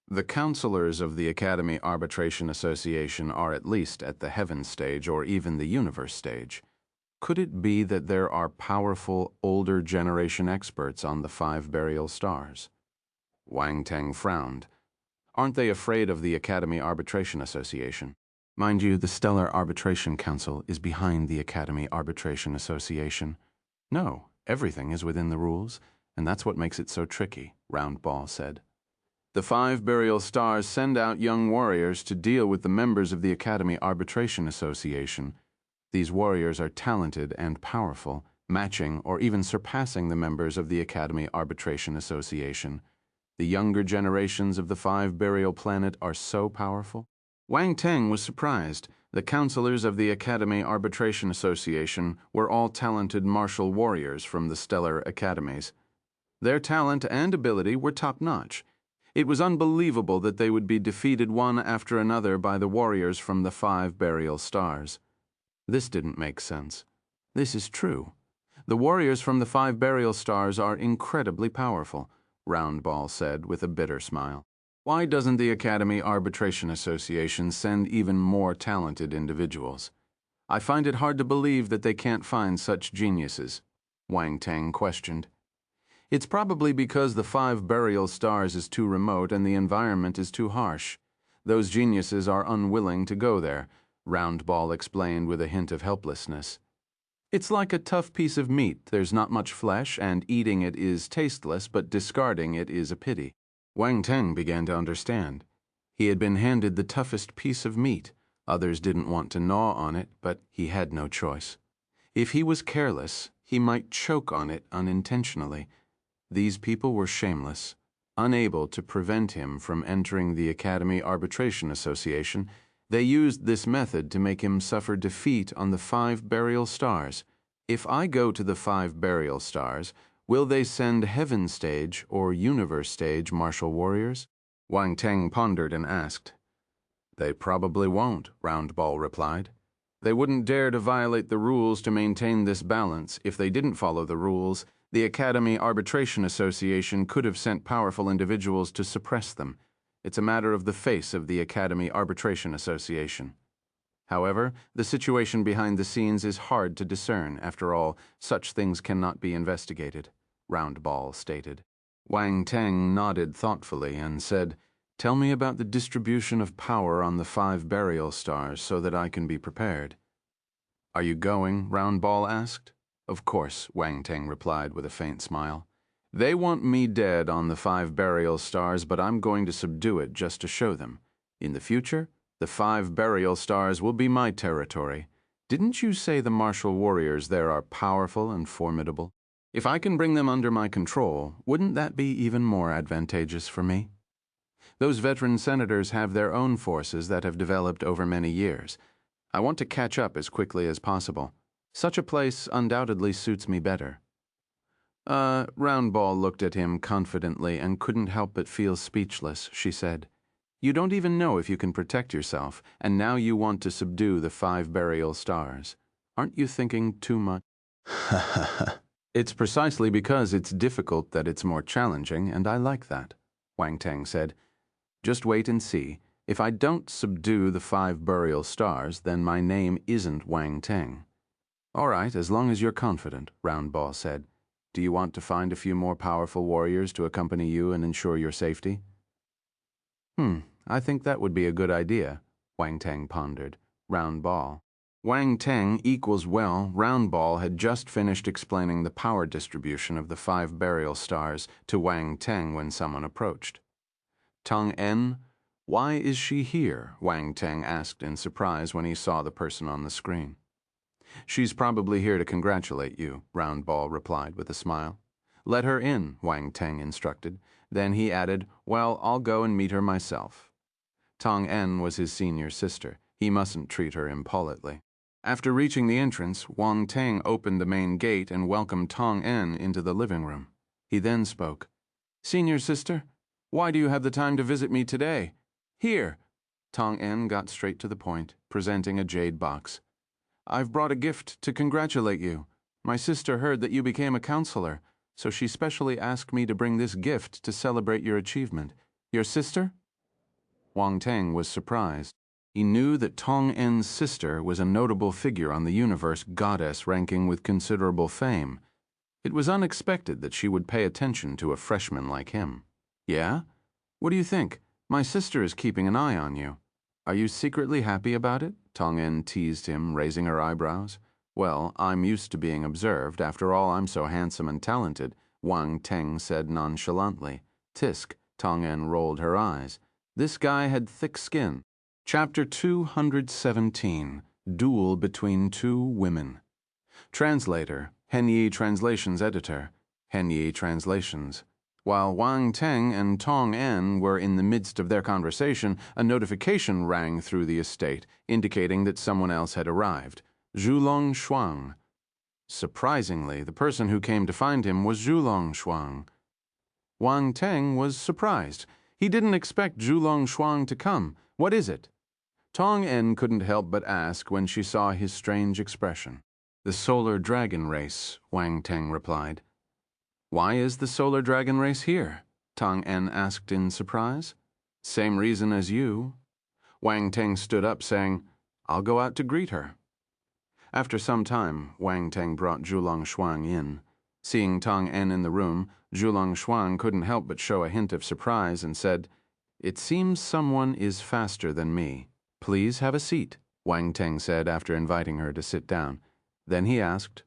The counselors of the Academy Arbitration Association are at least at the heaven stage or even the universe stage. Could it be that there are powerful, older generation experts on the 5 burial stars? Wang Teng frowned. Aren't they afraid of the Academy Arbitration Association? Mind you, the Stellar Arbitration Council is behind the Academy Arbitration Association. No, everything is within the rules, and that's what makes it so tricky, Round Ball said. The 5 burial stars send out young warriors to deal with the members of the Academy Arbitration Association. These warriors are talented and powerful, matching or even surpassing the members of the Academy Arbitration Association. The younger generations of the 5 burial planet are so powerful. Wang Teng was surprised. The counselors of the Academy Arbitration Association were all talented martial warriors from the stellar academies. Their talent and ability were top-notch. It was unbelievable that they would be defeated one after another by the warriors from the 5 burial stars. This didn't make sense. This is true. The warriors from the 5 burial stars are incredibly powerful, Round Ball said with a bitter smile. Why doesn't the Academy Arbitration Association send even more talented individuals? I find it hard to believe that they can't find such geniuses, Wang Teng questioned. It's probably because the 5 burial stars is too remote and the environment is too harsh. Those geniuses are unwilling to go there, Round Ball explained with a hint of helplessness. It's like a tough piece of meat. There's not much flesh, and eating it is tasteless, but discarding it is a pity. Wang Teng began to understand. He had been handed the toughest piece of meat. Others didn't want to gnaw on it, but he had no choice. If he was careless, he might choke on it unintentionally. These people were shameless. Unable to prevent him from entering the Academy Arbitration Association, they used this method to make him suffer defeat on the 5 burial stars. If I go to the 5 burial stars, will they send Heaven Stage or Universe Stage martial warriors? Wang Teng pondered and asked. They probably won't, Roundball replied. They wouldn't dare to violate the rules to maintain this balance. If they didn't follow the rules, the Academy Arbitration Association could have sent powerful individuals to suppress them. It's a matter of the face of the Academy Arbitration Association. However, the situation behind the scenes is hard to discern. After all, such things cannot be investigated, Roundball stated. Wang Teng nodded thoughtfully and said, Tell me about the distribution of power on the 5 burial stars so that I can be prepared. Are you going? Roundball asked. Of course, Wang Teng replied with a faint smile. They want me dead on the 5 burial stars, but I'm going to subdue it just to show them. In the future, the 5 burial stars will be my territory. Didn't you say the martial warriors there are powerful and formidable? If I can bring them under my control, wouldn't that be even more advantageous for me? Those veteran senators have their own forces that have developed over many years. I want to catch up as quickly as possible. Such a place undoubtedly suits me better. Roundball looked at him confidently and couldn't help but feel speechless, she said. You don't even know if you can protect yourself, and now you want to subdue the 5 burial stars. Aren't you thinking too much? It's precisely because it's difficult that it's more challenging, and I like that, Wang Teng said. Just wait and see. If I don't subdue the 5 burial stars, then my name isn't Wang Teng. All right, as long as you're confident, Roundball said. Do you want to find a few more powerful warriors to accompany you and ensure your safety? I think that would be a good idea, Wang Teng pondered. Roundball. Wang Teng equals well, Roundball had just finished explaining the power distribution of the 5 burial stars to Wang Teng when someone approached. Tong En, why is she here? Wang Teng asked in surprise when he saw the person on the screen. She's probably here to congratulate you, Roundball replied with a smile. Let her in, Wang Teng instructed. Then he added, well, I'll go and meet her myself. Tong En was his senior sister. He mustn't treat her impolitely. After reaching the entrance, Wang Teng opened the main gate and welcomed Tong En into the living room. He then spoke. Senior sister, why do you have the time to visit me today? Here. Tong En got straight to the point, presenting a jade box. I've brought a gift to congratulate you. My sister heard that you became a counselor, so she specially asked me to bring this gift to celebrate your achievement. Your sister? Wang Teng was surprised. He knew that Tong En's sister was a notable figure on the universe goddess ranking with considerable fame. It was unexpected that she would pay attention to a freshman like him. Yeah? What do you think? My sister is keeping an eye on you. Are you secretly happy about it? Tong En teased him, raising her eyebrows. Well, I'm used to being observed. After all, I'm so handsome and talented, Wang Teng said nonchalantly. Tisk, Tong En rolled her eyes. This guy had thick skin. Chapter 217, Duel Between Two Women. Translator, Henyi Translations Editor, Henyi Translations. While Wang Teng and Tong En were in the midst of their conversation, a notification rang through the estate, indicating that someone else had arrived. Zhulong Shuang. Surprisingly, the person who came to find him was Zhulong Shuang. Wang Teng was surprised. He didn't expect Zhulong Shuang to come. What is it? Tong En couldn't help but ask when she saw his strange expression. The solar dragon race, Wang Teng replied. Why is the solar dragon race here? Tong En asked in surprise. Same reason as you. Wang Teng stood up saying, I'll go out to greet her. After some time, Wang Teng brought Zhulong Shuang in. Seeing Tong En in the room, Zhulong Shuang couldn't help but show a hint of surprise and said, It seems someone is faster than me. Please have a seat, Wang Teng said after inviting her to sit down. Then he asked,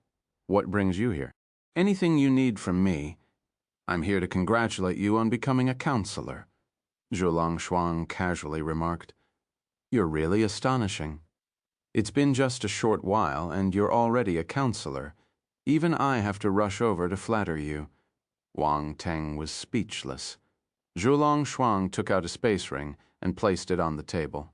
What brings you here? Anything you need from me. I'm here to congratulate you on becoming a counselor, Zhulong Shuang casually remarked. You're really astonishing. It's been just a short while, and you're already a counselor. Even I have to rush over to flatter you. Wang Teng was speechless. Zhulong Shuang took out a space ring and placed it on the table.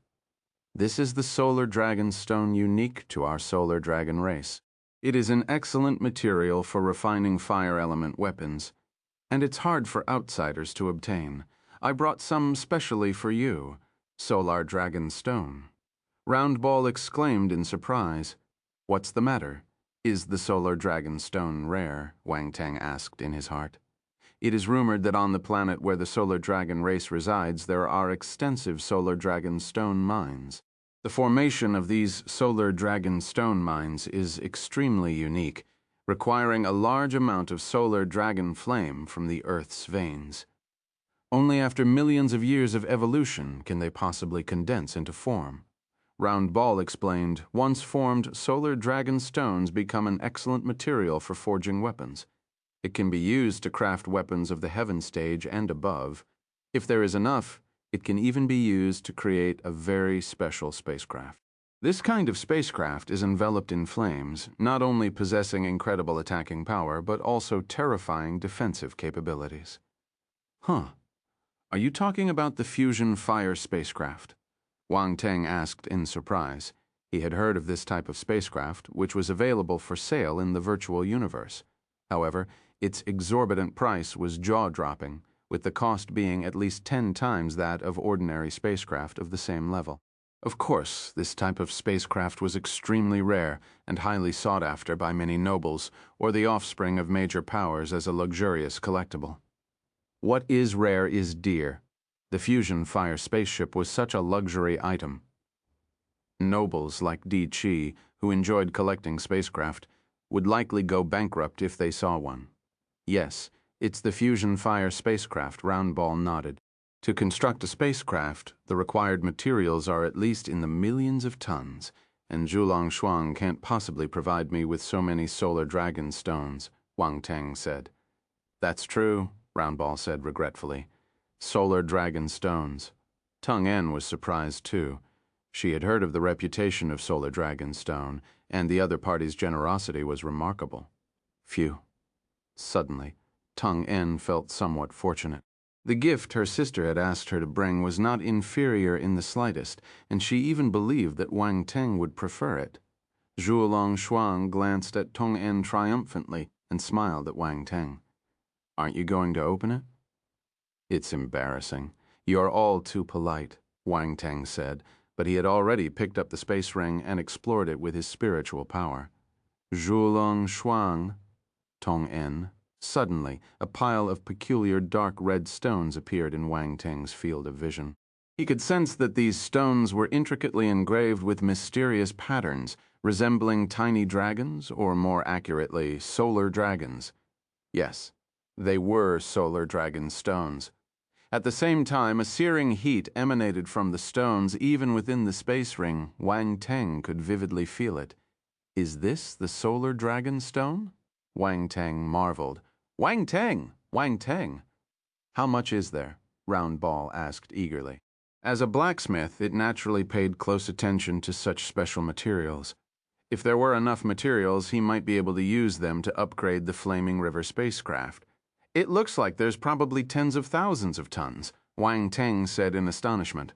This is the solar dragon stone unique to our solar dragon race. It is an excellent material for refining fire element weapons, and it's hard for outsiders to obtain. I brought some specially for you, Solar Dragon Stone. Roundball exclaimed in surprise. What's the matter? Is the Solar Dragon Stone rare? Wang Teng asked in his heart. It is rumored that on the planet where the Solar Dragon race resides, there are extensive Solar Dragon Stone mines. The formation of these Solar Dragon Stone mines is extremely unique, requiring a large amount of solar dragon flame from the Earth's veins. Only after millions of years of evolution can they possibly condense into form. Roundball explained, once formed, solar dragon stones become an excellent material for forging weapons. It can be used to craft weapons of the heaven stage and above. If there is enough, it can even be used to create a very special spacecraft. This kind of spacecraft is enveloped in flames, not only possessing incredible attacking power, but also terrifying defensive capabilities. Huh. Are you talking about the fusion fire spacecraft? Wang Teng asked in surprise. He had heard of this type of spacecraft, which was available for sale in the virtual universe. However, its exorbitant price was jaw-dropping, with the cost being at least 10 times that of ordinary spacecraft of the same level. Of course, this type of spacecraft was extremely rare and highly sought after by many nobles or the offspring of major powers as a luxurious collectible. What is rare is dear. The fusion fire spaceship was such a luxury item. Nobles like Di Qi, who enjoyed collecting spacecraft, would likely go bankrupt if they saw one. Yes, it's the fusion fire spacecraft, Roundball nodded. To construct a spacecraft, the required materials are at least in the millions of tons, and Zhulong Shuang can't possibly provide me with so many solar dragon stones, Wang Teng said. That's true, Roundball said regretfully. Solar dragon stones. Tung En was surprised too. She had heard of the reputation of Solar Dragon Stone, and the other party's generosity was remarkable. Phew. Suddenly, Tung En felt somewhat fortunate. The gift her sister had asked her to bring was not inferior in the slightest, and she even believed that Wang Teng would prefer it. Zhulong Shuang glanced at Tung En triumphantly and smiled at Wang Teng. Aren't you going to open it? It's embarrassing. You're all too polite, Wang Teng said, but he had already picked up the space ring and explored it with his spiritual power. Zhulong Shuang, Tung En. Suddenly, a pile of peculiar dark red stones appeared in Wang Teng's field of vision. He could sense that these stones were intricately engraved with mysterious patterns, resembling tiny dragons, or more accurately, solar dragons. Yes, they were solar dragon stones. At the same time, a searing heat emanated from the stones even within the space ring. Wang Teng could vividly feel it. Is this the solar dragon stone? Wang Teng marveled. Wang Teng! Wang Teng! How much is there? Roundball asked eagerly. As a blacksmith, it naturally paid close attention to such special materials. If there were enough materials, he might be able to use them to upgrade the Flaming River spacecraft. It looks like there's probably tens of thousands of tons, Wang Teng said in astonishment.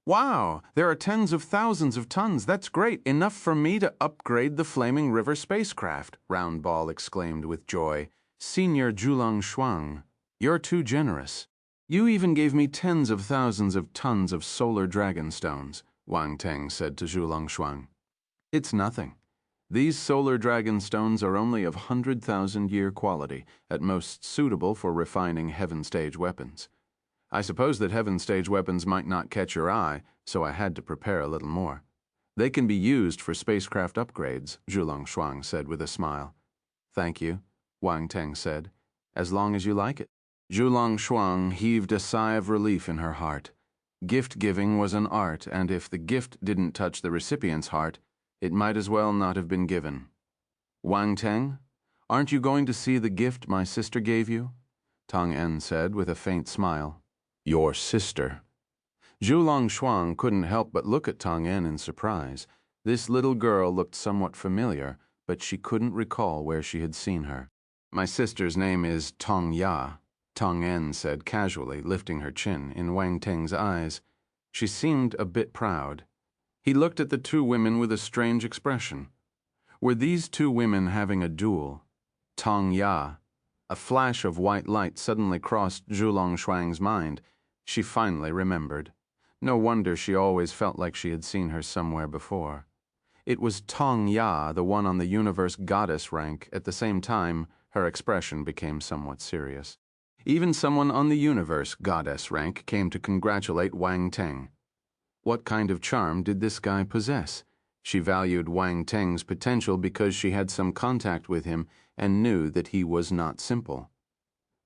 Wow, there are tens of thousands of tons. That's great. Enough for me to upgrade the Flaming River spacecraft, Roundball exclaimed with joy. Senior Zhulong Shuang, you're too generous. You even gave me tens of thousands of tons of solar dragon stones, Wang Teng said to Zhulong Shuang. It's nothing. These solar dragon stones are only of 100,000-year quality, at most suitable for refining heaven stage weapons. I suppose that heaven stage weapons might not catch your eye, so I had to prepare a little more. They can be used for spacecraft upgrades, Zhulong Shuang said with a smile. Thank you, Wang Teng said, as long as you like it. Zhulong Shuang heaved a sigh of relief in her heart. Gift-giving was an art, and if the gift didn't touch the recipient's heart, it might as well not have been given. Wang Teng, aren't you going to see the gift my sister gave you? Tung En said with a faint smile. Your sister. Zhulong Shuang couldn't help but look at Tung En in surprise. This little girl looked somewhat familiar, but she couldn't recall where she had seen her. My sister's name is Tong Ya. Tong En said casually, lifting her chin in Wang Teng's eyes. She seemed a bit proud. He looked at the two women with a strange expression. Were these two women having a duel? Tong Ya. A flash of white light suddenly crossed Zhulong Shuang's mind. She finally remembered. No wonder she always felt like she had seen her somewhere before. It was Tong Ya, the one on the universe goddess rank. At the same time, her expression became somewhat serious. Even someone on the universe goddess rank came to congratulate Wang Teng. What kind of charm did this guy possess? She valued Wang Teng's potential because she had some contact with him and knew that he was not simple.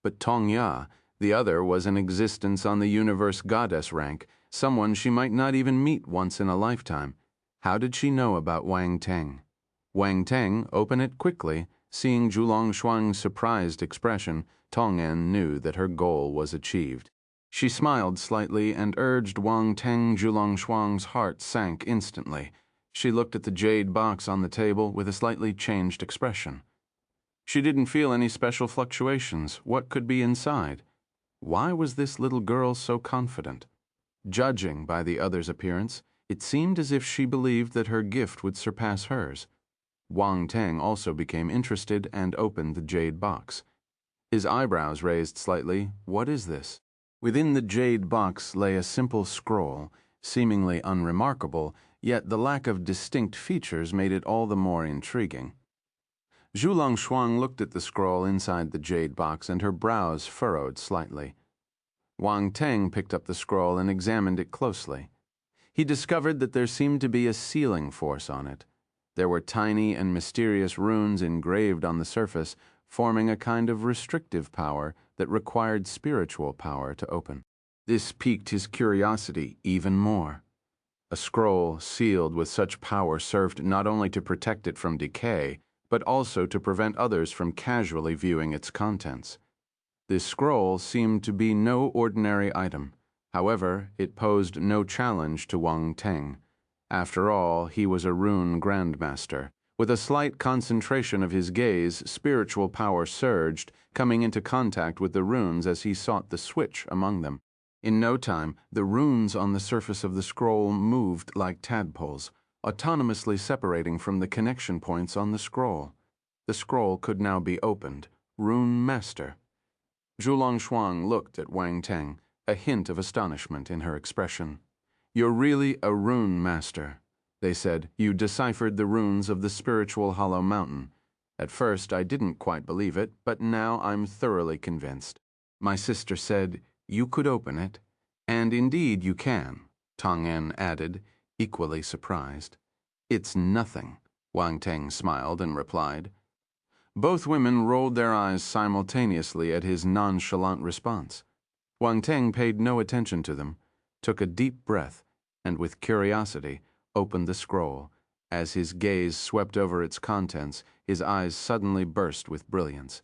But Tong Ya, the other, was an existence on the universe goddess rank, someone she might not even meet once in a lifetime. How did she know about Wang Teng? Wang Teng opened it quickly. Seeing Zhulong Shuang's surprised expression, Tong En knew that her goal was achieved. She smiled slightly and urged Wang Teng. Zhulong Shuang's heart sank instantly. She looked at the jade box on the table with a slightly changed expression. She didn't feel any special fluctuations. What could be inside? Why was this little girl so confident? Judging by the other's appearance, it seemed as if she believed that her gift would surpass hers. Wang Teng also became interested and opened the jade box. His eyebrows raised slightly. What is this? Within the jade box lay a simple scroll, seemingly unremarkable, yet the lack of distinct features made it all the more intriguing. Zhulong Shuang looked at the scroll inside the jade box and her brows furrowed slightly. Wang Teng picked up the scroll and examined it closely. He discovered that there seemed to be a sealing force on it. There were tiny and mysterious runes engraved on the surface, forming a kind of restrictive power that required spiritual power to open. This piqued his curiosity even more. A scroll sealed with such power served not only to protect it from decay, but also to prevent others from casually viewing its contents. This scroll seemed to be no ordinary item. However, it posed no challenge to Wang Teng. After all, he was a rune grandmaster. With a slight concentration of his gaze, spiritual power surged, coming into contact with the runes as he sought the switch among them. In no time, the runes on the surface of the scroll moved like tadpoles, autonomously separating from the connection points on the scroll. The scroll could now be opened. Rune Master. Zhulong Shuang looked at Wang Teng, a hint of astonishment in her expression. "You're really a rune master," they said. "You deciphered the runes of the spiritual hollow mountain. At first I didn't quite believe it, but now I'm thoroughly convinced." My sister said, "You could open it." "And indeed you can," Tong En added, equally surprised. "It's nothing," Wang Teng smiled and replied. Both women rolled their eyes simultaneously at his nonchalant response. Wang Teng paid no attention to them, took a deep breath, and with curiosity opened the scroll. As his gaze swept over its contents, his eyes suddenly burst with brilliance.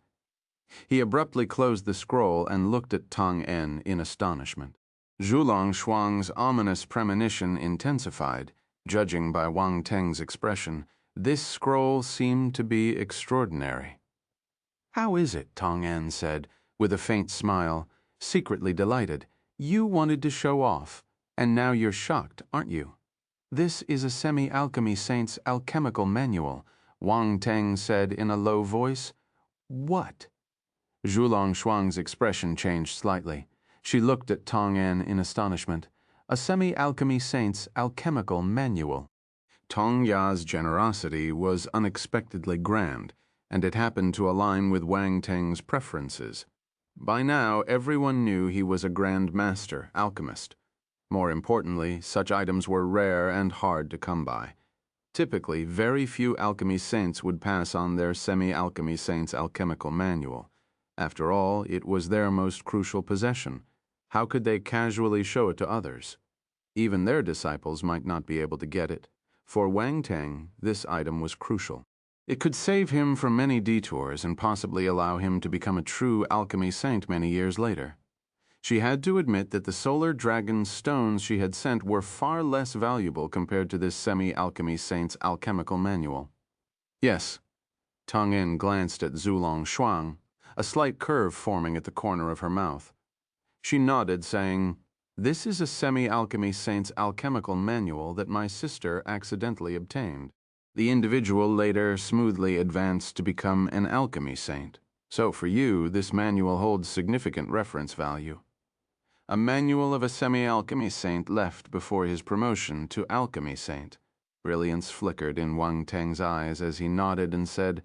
He abruptly closed the scroll and looked at Tong En in astonishment. Zhulong Shuang's ominous premonition intensified. Judging by Wang Teng's expression, this scroll seemed to be extraordinary. "How is it," Tong En said, with a faint smile, secretly delighted. "You wanted to show off, and now you're shocked, aren't you?" "This is a semi-alchemy saint's alchemical manual," Wang Teng said in a low voice. "What?" Zhulong Shuang's expression changed slightly. She looked at Tong En in astonishment. "A semi-alchemy saint's alchemical manual." Tong Ya's generosity was unexpectedly grand, and it happened to align with Wang Teng's preferences. By now, everyone knew he was a grand master alchemist. More importantly, such items were rare and hard to come by. Typically, very few alchemy saints would pass on their semi-alchemy saint's alchemical manual. After all, it was their most crucial possession. How could they casually show it to others? Even their disciples might not be able to get it. For Wang Teng, this item was crucial. It could save him from many detours and possibly allow him to become a true alchemy saint many years later. She had to admit that the solar dragon stones she had sent were far less valuable compared to this semi-alchemy saint's alchemical manual. "Yes." Tong En glanced at Zhulong Shuang. a slight curve forming at the corner of her mouth. She nodded, saying, "This is a semi-alchemy saint's alchemical manual that my sister accidentally obtained. The individual later smoothly advanced to become an alchemy saint. So for you, this manual holds significant reference value." A manual of a semi-alchemy saint left before his promotion to alchemy saint. Brilliance flickered in Wang Teng's eyes as he nodded and said,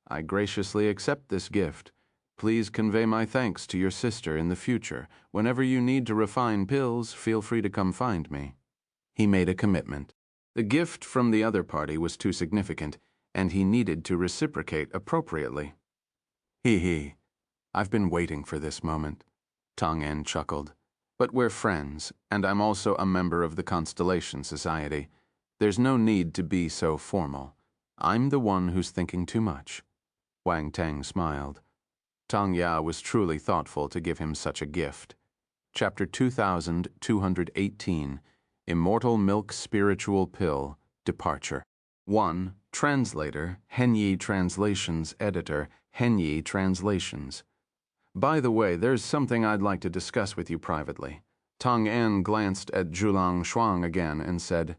"I graciously accept this gift. Please convey my thanks to your sister in the future. Whenever you need to refine pills, feel free to come find me." He made a commitment. The gift from the other party was too significant, and he needed to reciprocate appropriately. He. I've been waiting for this moment." Tong En chuckled. "But we're friends, and I'm also a member of the Constellation Society. There's no need to be so formal. I'm the one who's thinking too much." Wang Teng smiled. Tong Ya was truly thoughtful to give him such a gift. Chapter 2218, Immortal Milk Spiritual Pill, Departure. 1. Translator, Henyi Translations Editor, Henyi Translations. "By the way, there's something I'd like to discuss with you privately." Tong En glanced at Zhulang Shuang again and said,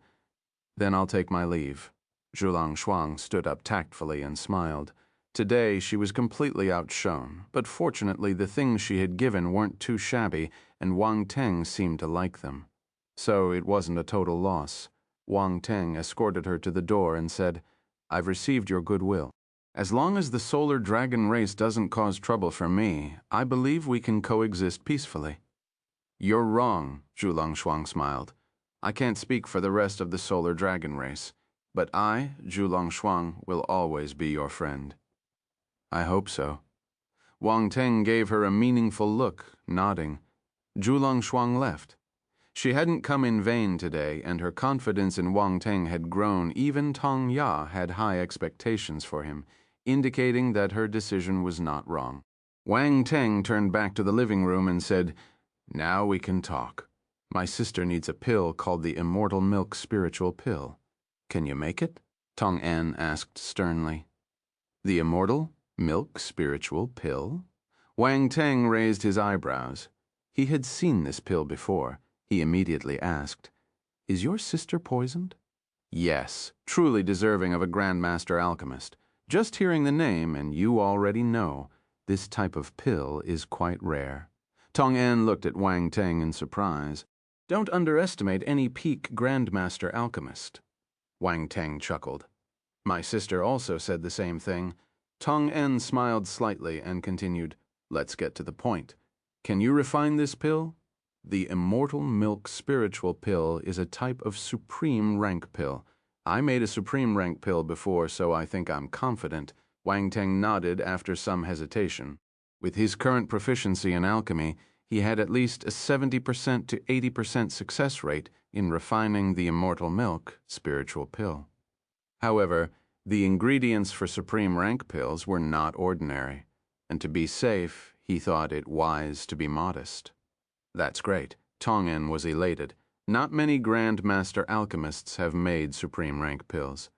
"Then I'll take my leave." Zhulang Shuang stood up tactfully and smiled. Today she was completely outshone, but fortunately the things she had given weren't too shabby, and Wang Teng seemed to like them. So it wasn't a total loss. Wang Teng escorted her to the door and said, "I've received your goodwill. As long as the solar dragon race doesn't cause trouble for me, I believe we can coexist peacefully." "You're wrong," Zhulang Shuang smiled. "I can't speak for the rest of the solar dragon race, but I, Zhulang Shuang, will always be your friend." "I hope so." Wang Teng gave her a meaningful look, nodding. Zhulang Shuang left. She hadn't come in vain today, and her confidence in Wang Teng had grown. Even Tong Ya had high expectations for him, indicating that her decision was not wrong. Wang Teng turned back to the living room and said, "Now we can talk. My sister needs a pill called the Immortal Milk Spiritual Pill. Can you make it?" Tong En asked sternly. "The Immortal Milk Spiritual Pill?" Wang Teng raised his eyebrows. He had seen this pill before. He immediately asked, "Is your sister poisoned?" "Yes, truly deserving of a Grandmaster Alchemist. Just hearing the name, and you already know, this type of pill is quite rare." Tong En looked at Wang Teng in surprise. "Don't underestimate any peak Grandmaster Alchemist." Wang Teng chuckled. "My sister also said the same thing." Tong En smiled slightly and continued, "Let's get to the point. Can you refine this pill?" "The Immortal Milk Spiritual Pill is a type of supreme rank pill. I made a supreme rank pill before, so I think I'm confident." Wang Teng nodded after some hesitation. With his current proficiency in alchemy, he had at least a 70% to 80% success rate in refining the Immortal Milk Spiritual Pill. However, the ingredients for supreme rank pills were not ordinary, and to be safe, he thought it wise to be modest. "That's great." Tong En was elated. "Not many Grandmaster Alchemists have made supreme rank pills.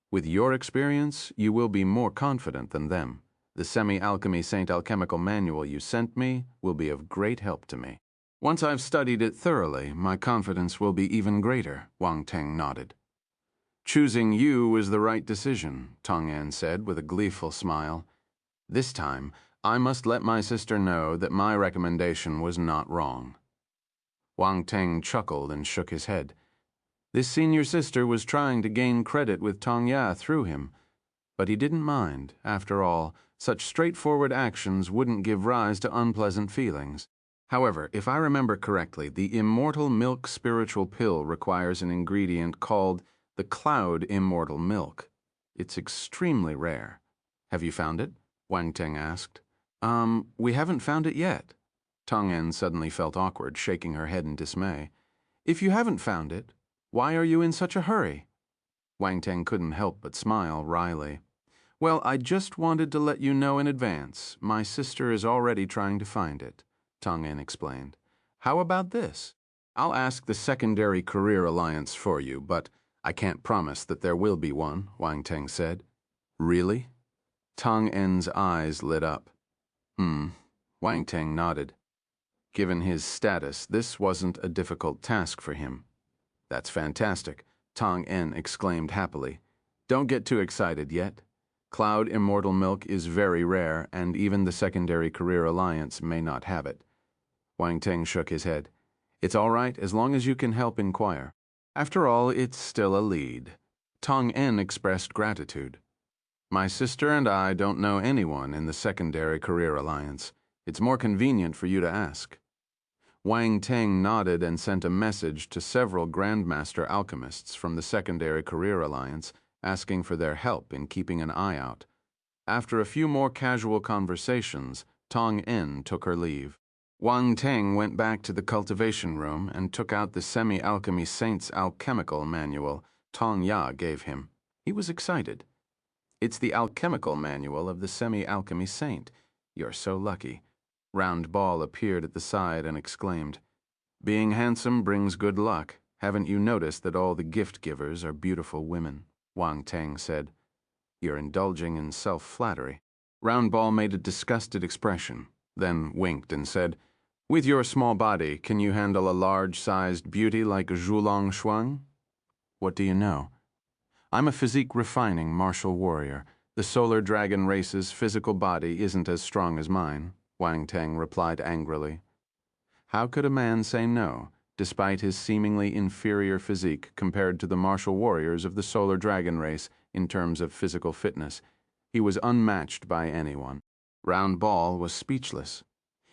With your experience, you will be more confident than them. The Semi-Alchemy Saint Alchemical Manual you sent me will be of great help to me. Once I've studied it thoroughly, my confidence will be even greater." Wang Teng nodded. "Choosing you was the right decision," Tong En said with a gleeful smile. "This time, I must let my sister know that my recommendation was not wrong." Wang Teng chuckled and shook his head. This senior sister was trying to gain credit with Tong Ya through him, but he didn't mind. After all, such straightforward actions wouldn't give rise to unpleasant feelings. However, if I remember correctly, the Immortal Milk Spiritual Pill requires an ingredient called the Cloud Immortal Milk. It's extremely rare. Have you found it? Wang Teng asked. We haven't found it yet." Tong En suddenly felt awkward, shaking her head in dismay. "If you haven't found it, why are you in such a hurry?" Wang Teng couldn't help but smile wryly. "Well, I just wanted to let you know in advance. My sister is already trying to find it," Tong En explained. "How about this? I'll ask the Secondary Career Alliance for you, but I can't promise that there will be one," Wang Teng said. "Really?" Tong En's eyes lit up. Wang Teng nodded. Given his status, this wasn't a difficult task for him. That's fantastic, Tong En exclaimed happily. Don't get too excited yet. Cloud immortal milk is very rare, and even the Secondary Career Alliance may not have it. Wang Teng shook his head. It's all right as long as you can help inquire. After all, it's still a lead. Tong En expressed gratitude. My sister and I don't know anyone in the Secondary Career Alliance. It's more convenient for you to ask. Wang Teng nodded and sent a message to several Grandmaster alchemists from the Secondary Career Alliance, asking for their help in keeping an eye out. After a few more casual conversations, Tong En took her leave. Wang Teng went back to the cultivation room and took out the Semi-Alchemy Saint's alchemical manual Tong Ya gave him. He was excited. It's the alchemical manual of the Semi-Alchemy Saint. You're so lucky. Round Ball appeared at the side and exclaimed, Being handsome brings good luck. Haven't you noticed that all the gift givers are beautiful women? Wang Teng said. You're indulging in self-flattery. Round Ball made a disgusted expression, then winked and said, With your small body, can you handle a large-sized beauty like Zhulong Shuang? What do you know? I'm a physique-refining martial warrior. The solar dragon race's physical body isn't as strong as mine, Wang Teng replied angrily. How could a man say no, despite his seemingly inferior physique compared to the martial warriors of the solar dragon race in terms of physical fitness? He was unmatched by anyone. Round Ball was speechless.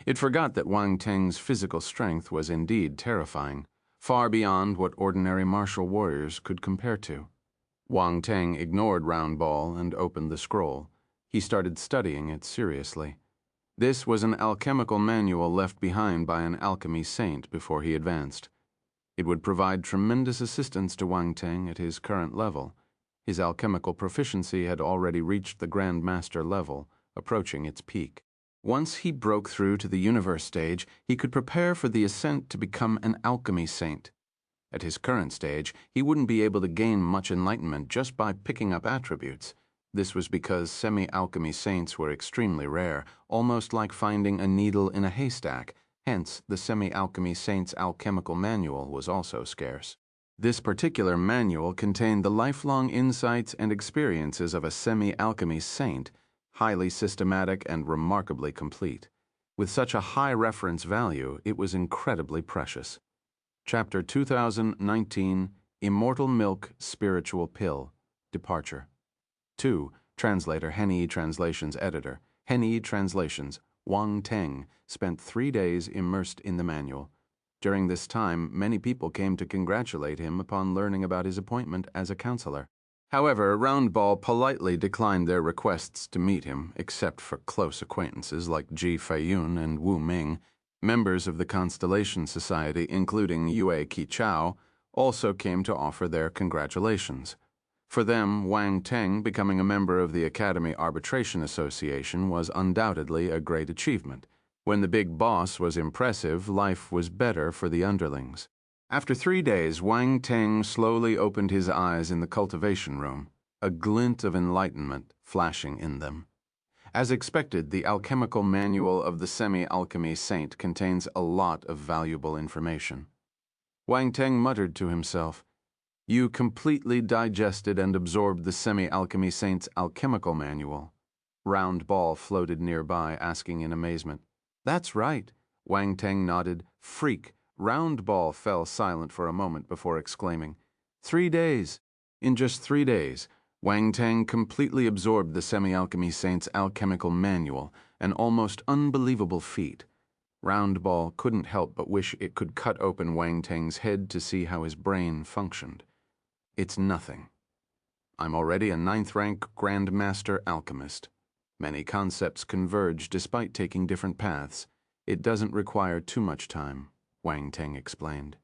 It forgot that Wang Teng's physical strength was indeed terrifying, far beyond what ordinary martial warriors could compare to. Wang Teng ignored Round Ball and opened the scroll. He started studying it seriously. This was an alchemical manual left behind by an alchemy saint before he advanced. It would provide tremendous assistance to Wang Teng at his current level. His alchemical proficiency had already reached the Grand Master level, approaching its peak. Once he broke through to the universe stage, he could prepare for the ascent to become an alchemy saint. At his current stage, he wouldn't be able to gain much enlightenment just by picking up attributes. This was because semi-alchemy saints were extremely rare, almost like finding a needle in a haystack. Hence, the semi-alchemy saint's alchemical manual was also scarce. This particular manual contained the lifelong insights and experiences of a semi-alchemy saint, highly systematic and remarkably complete. With such a high reference value, it was incredibly precious. Chapter 2019, Immortal Milk Spiritual Pill, Departure. 2. Translator Henyi Translations Editor. Henyi Translations, Wang Teng, spent 3 days immersed in the manual. During this time, many people came to congratulate him upon learning about his appointment as a counselor. However, Round Ball politely declined their requests to meet him, except for close acquaintances like Ji Feiyun and Wu Ming. Members of the Constellation Society, including Yue Qichao, also came to offer their congratulations. For them, Wang Teng becoming a member of the Academy Arbitration Association was undoubtedly a great achievement. When the big boss was impressive, life was better for the underlings. After 3 days, Wang Teng slowly opened his eyes in the cultivation room, a glint of enlightenment flashing in them. As expected, the alchemical manual of the Semi-Alchemy Saint contains a lot of valuable information. Wang Teng muttered to himself, You completely digested and absorbed the Semi-Alchemy Saint's alchemical manual. Round Ball floated nearby, asking in amazement. That's right. Wang Teng nodded. Freak. Round Ball fell silent for a moment before exclaiming, 3 days. In just 3 days, Wang Teng completely absorbed the Semi-Alchemy Saint's alchemical manual, an almost unbelievable feat. Round Ball couldn't help but wish it could cut open Wang Teng's head to see how his brain functioned. It's nothing. I'm already a 9th-rank Grand Master alchemist. Many concepts converge despite taking different paths. It doesn't require too much time, Wang Teng explained.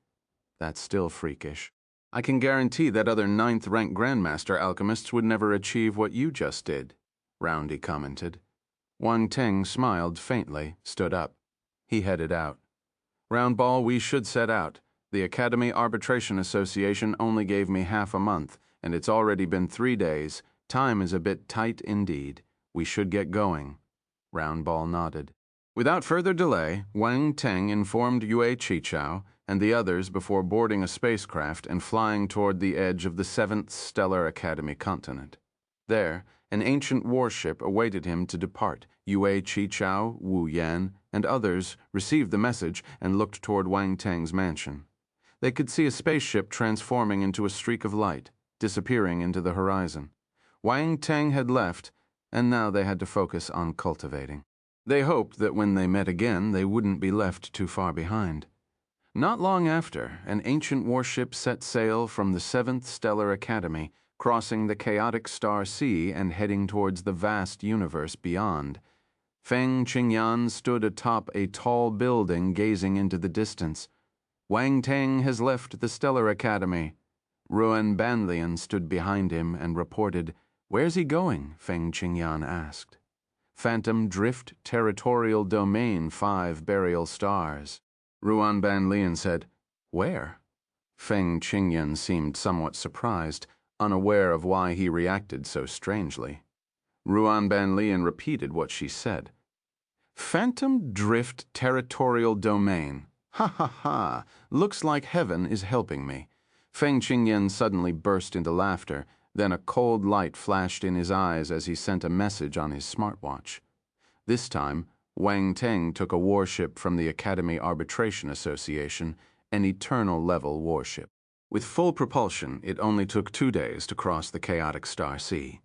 That's still freakish. I can guarantee that other 9th-rank Grandmaster alchemists would never achieve what you just did, Roundy commented. Wang Teng smiled faintly, stood up. He headed out. Round Ball, we should set out. The Academy Arbitration Association only gave me half a month, and it's already been 3 days. Time is a bit tight indeed. We should get going. Roundball nodded. Without further delay, Wang Teng informed Yue Qichao and the others before boarding a spacecraft and flying toward the edge of the 7th Stellar Academy continent. There, an ancient warship awaited him to depart. Yue Qichao, Wu Yan, and others received the message and looked toward Wang Teng's mansion. They could see a spaceship transforming into a streak of light, disappearing into the horizon. Wang Teng had left, and now they had to focus on cultivating. They hoped that when they met again, they wouldn't be left too far behind. Not long after, an ancient warship set sail from the 7th Stellar Academy, crossing the chaotic star sea and heading towards the vast universe beyond. Feng Qingyan stood atop a tall building gazing into the distance. Wang Teng has left the Stellar Academy. Ruan Banlian stood behind him and reported. Where's he going? Feng Qingyan asked. Phantom Drift Territorial Domain, 5 burial stars. Ruan Banlian said, Where? Feng Qingyan seemed somewhat surprised, unaware of why he reacted so strangely. Ruan Banlian repeated what she said. Phantom Drift Territorial Domain. Ha ha ha, looks like heaven is helping me. Feng Qingyan suddenly burst into laughter, then a cold light flashed in his eyes as he sent a message on his smartwatch. This time, Wang Teng took a warship from the Academy Arbitration Association, an eternal-level warship. With full propulsion, it only took 2 days to cross the chaotic star sea.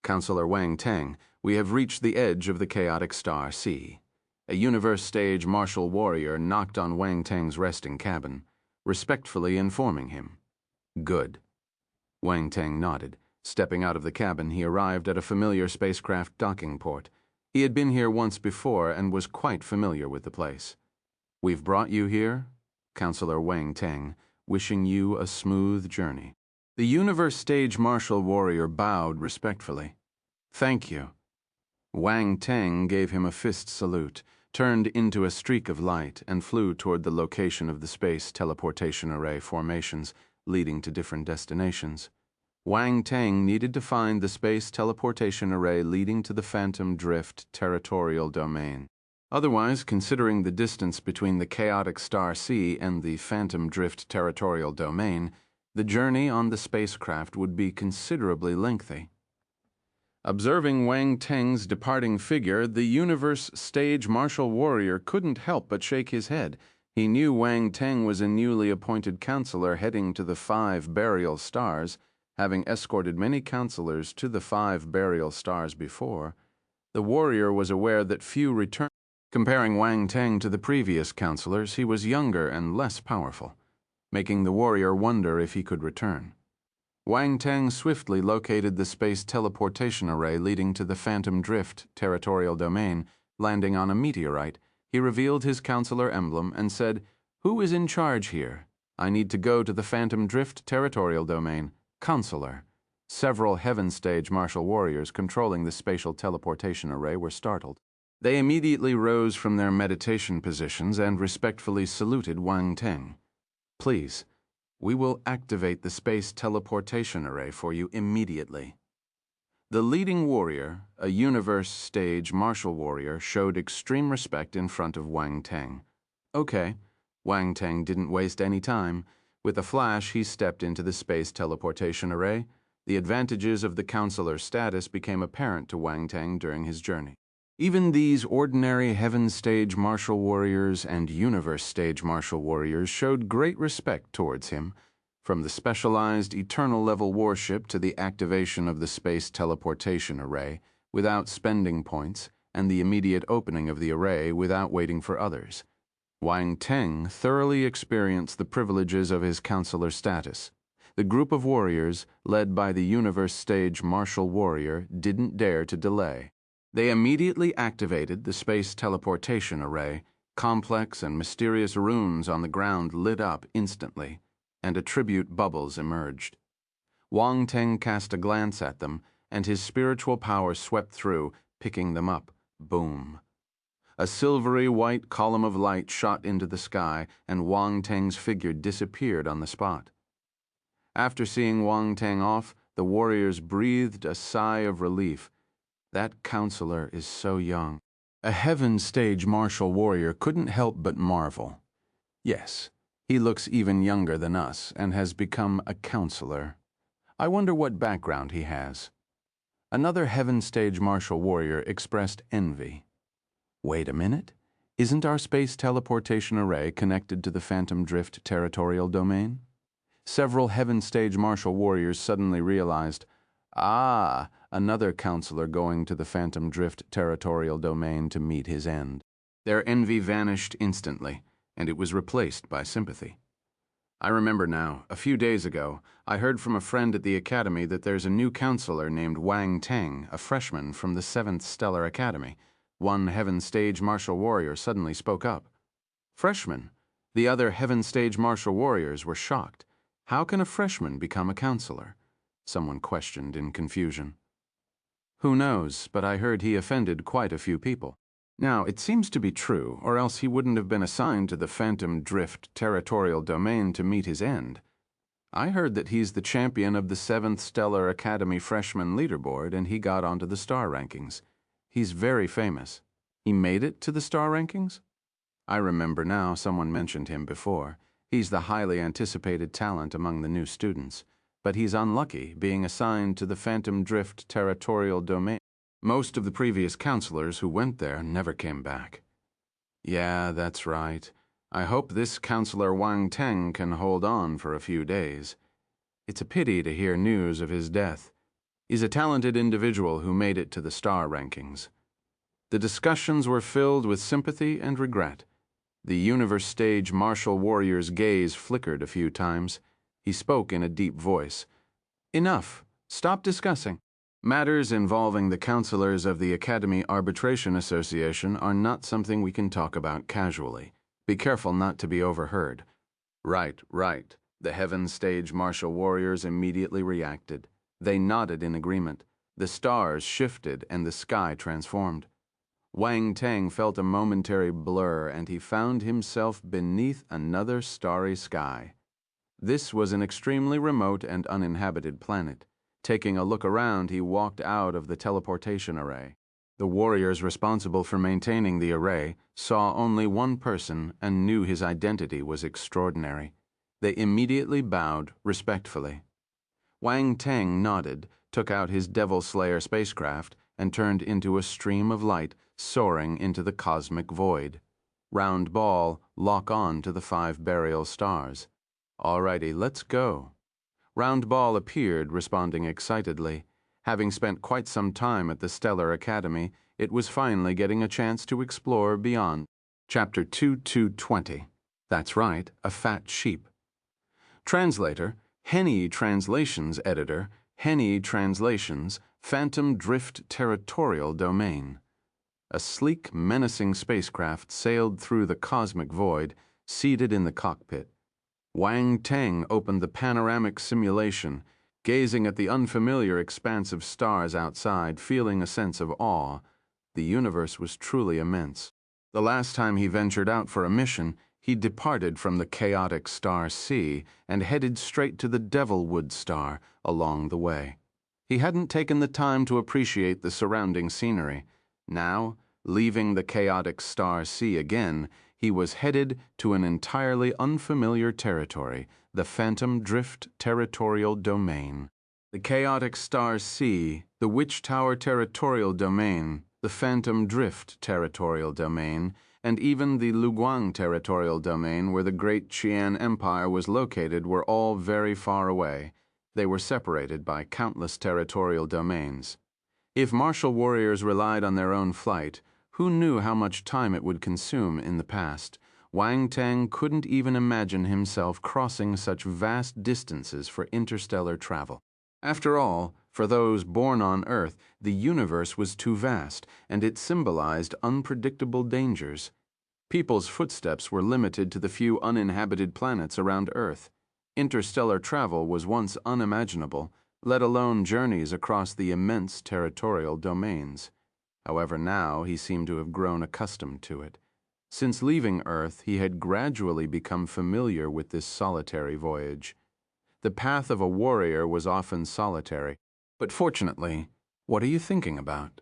Counselor Wang Teng, we have reached the edge of the chaotic star sea. A universe stage martial warrior knocked on Wang Teng's resting cabin, respectfully informing him. Good. Wang Teng nodded. Stepping out of the cabin, he arrived at a familiar spacecraft docking port. He had been here once before and was quite familiar with the place. We've brought you here, Counselor Wang Teng, wishing you a smooth journey. The universe stage martial warrior bowed respectfully. Thank you. Wang Teng gave him a fist salute, turned into a streak of light, and flew toward the location of the space teleportation array formations leading to different destinations. Wang Teng needed to find the space teleportation array leading to the Phantom Drift Territorial Domain. Otherwise, considering the distance between the chaotic star sea and the Phantom Drift Territorial Domain, the journey on the spacecraft would be considerably lengthy. Observing Wang Teng's departing figure, the universe stage martial warrior couldn't help but shake his head. He knew Wang Teng was a newly appointed counselor heading to the 5 burial stars, having escorted many counselors to the 5 burial stars before. The warrior was aware that few returned. Comparing Wang Teng to the previous counselors, he was younger and less powerful, making the warrior wonder if he could return. Wang Teng swiftly located the space teleportation array leading to the Phantom Drift Territorial Domain. Landing on a meteorite, he revealed his counselor emblem and said, Who is in charge here? I need to go to the Phantom Drift Territorial Domain. Counselor. Several heaven stage martial warriors controlling the spatial teleportation array were startled. They immediately rose from their meditation positions and respectfully saluted Wang Teng. Please, we will activate the space teleportation array for you immediately. The leading warrior, a universe stage martial warrior, showed extreme respect in front of Wang Teng. Okay, Wang Teng didn't waste any time. With a flash, he stepped into the space teleportation array. The advantages of the counselor's status became apparent to Wang Teng during his journey. Even these ordinary heaven stage martial warriors and universe stage martial warriors showed great respect towards him, from the specialized eternal-level warship to the activation of the space teleportation array without spending points and the immediate opening of the array without waiting for others. Wang Teng thoroughly experienced the privileges of his counselor status. The group of warriors, led by the universe stage martial warrior, didn't dare to delay. They immediately activated the space teleportation array. Complex and mysterious runes on the ground lit up instantly, and attribute bubbles emerged. Wang Teng cast a glance at them, and his spiritual power swept through, picking them up. Boom. A silvery white column of light shot into the sky, and Wang Teng's figure disappeared on the spot. After seeing Wang Teng off, the warriors breathed a sigh of relief. That counselor is so young. A heaven stage martial warrior couldn't help but marvel. Yes, he looks even younger than us and has become a counselor. I wonder what background he has. Another heaven stage martial warrior expressed envy. Wait a minute. Isn't our space teleportation array connected to the Phantom Drift Territorial Domain? Several heaven stage martial warriors suddenly realized, another counselor going to the Phantom Drift Territorial Domain to meet his end. Their envy vanished instantly, and it was replaced by sympathy. I remember now, a few days ago, I heard from a friend at the Academy that there's a new counselor named Wang Teng, a freshman from the 7th Stellar Academy. One heaven stage martial warrior suddenly spoke up. Freshman? The other heaven stage martial warriors were shocked. How can a freshman become a counselor? Someone questioned in confusion. Who knows, but I heard he offended quite a few people. Now, it seems to be true, or else he wouldn't have been assigned to the Phantom Drift Territorial Domain to meet his end. I heard that he's the champion of the 7th Stellar Academy Freshman Leaderboard, and he got onto the star rankings. He's very famous. He made it to the star rankings? I remember now someone mentioned him before. He's the highly anticipated talent among the new students. But he's unlucky, being assigned to the Phantom Drift Territorial Domain. Most of the previous counselors who went there never came back. Yeah, that's right. I hope this counselor Wang Teng can hold on for a few days. It's a pity to hear news of his death. He's a talented individual who made it to the star rankings. The discussions were filled with sympathy and regret. The universe stage martial warrior's gaze flickered a few times. He spoke in a deep voice. Enough. Stop discussing. Matters involving the counselors of the Academy Arbitration Association are not something we can talk about casually. Be careful not to be overheard. Right. The heaven stage martial warriors immediately reacted. They nodded in agreement. The stars shifted and the sky transformed. Wang Teng felt a momentary blur, and he found himself beneath another starry sky. This was an extremely remote and uninhabited planet. Taking a look around, he walked out of the teleportation array. The warriors responsible for maintaining the array saw only one person and knew his identity was extraordinary. They immediately bowed respectfully. Wang Teng nodded, took out his Devil Slayer spacecraft, and turned into a stream of light soaring into the cosmic void. Round Ball, lock on to the 5 burial stars. Alrighty, let's go. Round Ball appeared, responding excitedly. Having spent quite some time at the Stellar Academy, it was finally getting a chance to explore beyond. Chapter 2220. That's right, a fat sheep. Translator, Henny Translations Editor, Henny Translations, Phantom Drift Territorial Domain. A sleek, menacing spacecraft sailed through the cosmic void, seated in the cockpit. Wang Teng opened the panoramic simulation, gazing at the unfamiliar expanse of stars outside, feeling a sense of awe. The universe was truly immense. The last time he ventured out for a mission, he departed from the chaotic star C and headed straight to the Devilwood star along the way. He hadn't taken the time to appreciate the surrounding scenery. Now, leaving the chaotic star C again, he was headed to an entirely unfamiliar territory, the Phantom Drift Territorial Domain. The chaotic star C, the Witch Tower Territorial Domain, the Phantom Drift Territorial Domain, and even the Liuguang Territorial Domain where the Great Qian Empire was located were all very far away. They were separated by countless territorial domains. If martial warriors relied on their own flight, who knew how much time it would consume in the past? Wang Teng couldn't even imagine himself crossing such vast distances for interstellar travel. After all, for those born on Earth, the universe was too vast, and it symbolized unpredictable dangers. People's footsteps were limited to the few uninhabited planets around Earth. Interstellar travel was once unimaginable, let alone journeys across the immense territorial domains. However, now he seemed to have grown accustomed to it. Since leaving Earth, he had gradually become familiar with this solitary voyage. The path of a warrior was often solitary, but fortunately, what are you thinking about?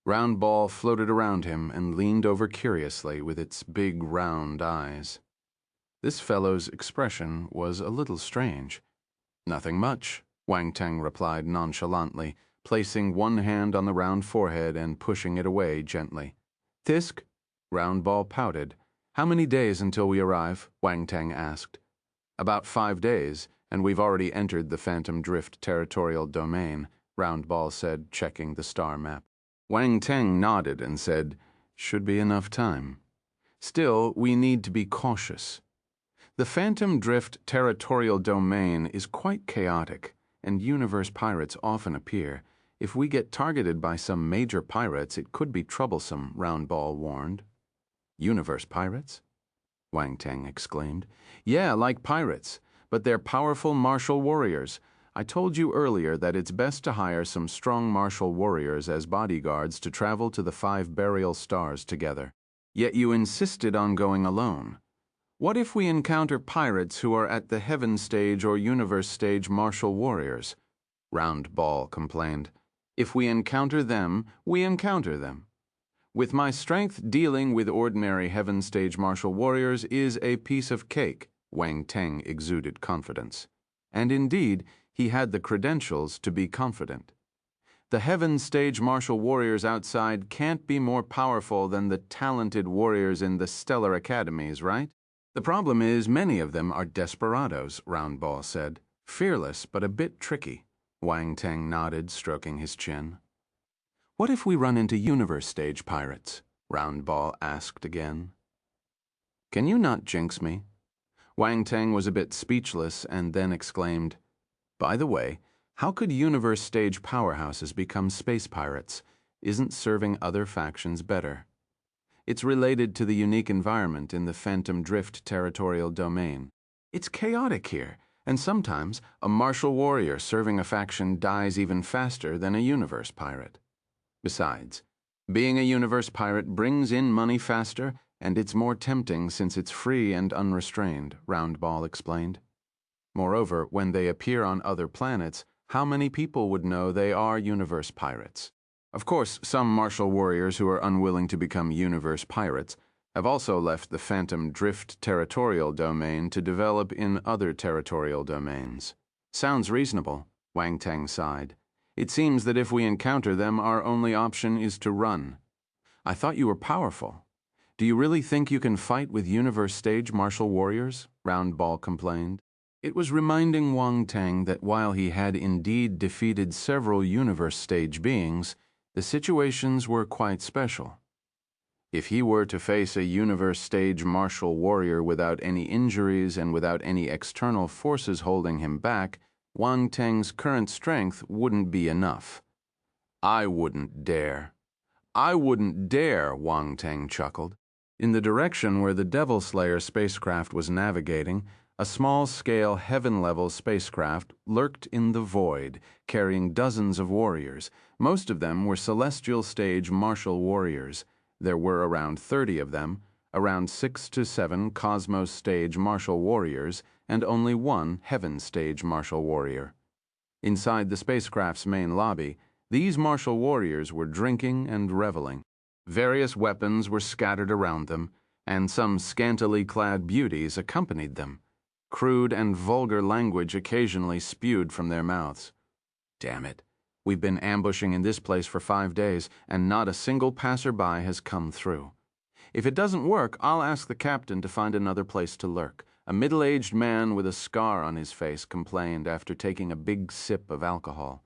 Round Ball floated around him and leaned over curiously with its big round eyes. This fellow's expression was a little strange. "Nothing much," Wang Teng replied nonchalantly, placing one hand on the round forehead and pushing it away gently. "Tisk?" Round Ball pouted. "How many days until we arrive?" Wang Teng asked. "About 5 days, and we've already entered the Phantom Drift Territorial Domain," Round Ball said, checking the star map. Wang Teng nodded and said, "Should be enough time. Still, we need to be cautious. The Phantom Drift Territorial Domain is quite chaotic, and universe pirates often appear. If we get targeted by some major pirates, it could be troublesome," Round Ball warned. "Universe pirates?" Wang Teng exclaimed. "Yeah, like pirates, but they're powerful martial warriors. I told you earlier that it's best to hire some strong martial warriors as bodyguards to travel to the 5 burial stars together. Yet you insisted on going alone. What if we encounter pirates who are at the heaven stage or universe stage martial warriors?" Round Ball complained. "If we encounter them, we encounter them. With my strength, dealing with ordinary heaven stage martial warriors is a piece of cake," Wang Teng exuded confidence. And indeed, he had the credentials to be confident. "The heaven stage martial warriors outside can't be more powerful than the talented warriors in the stellar academies, right? The problem is many of them are desperados," Round Ball said. "Fearless, but a bit tricky." Wang Teng nodded, stroking his chin. "What if we run into universe stage pirates?" Round Ball asked again. "Can you not jinx me?" Wang Teng was a bit speechless and then exclaimed, "By the way, how could universe stage powerhouses become space pirates? Isn't serving other factions better?" "It's related to the unique environment in the Phantom Drift Territorial Domain. It's chaotic here, and sometimes a martial warrior serving a faction dies even faster than a universe pirate. Besides, being a universe pirate brings in money faster, and it's more tempting since it's free and unrestrained," Round Ball explained. "Moreover, when they appear on other planets, how many people would know they are universe pirates? Of course, some martial warriors who are unwilling to become universe pirates have also left the Phantom Drift Territorial Domain to develop in other territorial domains." "Sounds reasonable," Wang Teng sighed. "It seems that if we encounter them, our only option is to run." "I thought you were powerful. Do you really think you can fight with universe stage martial warriors?" Round Ball complained. It was reminding Wang Teng that while he had indeed defeated several universe stage beings, the situations were quite special. If he were to face a universe stage martial warrior without any injuries and without any external forces holding him back, Wang Teng's current strength wouldn't be enough. "I wouldn't dare. I wouldn't dare," Wang Teng chuckled. In the direction where the Devil Slayer spacecraft was navigating, a small-scale heaven-level spacecraft lurked in the void, carrying dozens of warriors. Most of them were celestial stage martial warriors. There were around 30 of them, around 6 to 7 cosmos stage martial warriors, and only one heaven stage martial warrior. Inside the spacecraft's main lobby, these martial warriors were drinking and reveling. Various weapons were scattered around them, and some scantily clad beauties accompanied them. Crude and vulgar language occasionally spewed from their mouths. "Damn it. We've been ambushing in this place for 5 days, and not a single passerby has come through. If it doesn't work, I'll ask the captain to find another place to lurk," a middle-aged man with a scar on his face complained after taking a big sip of alcohol.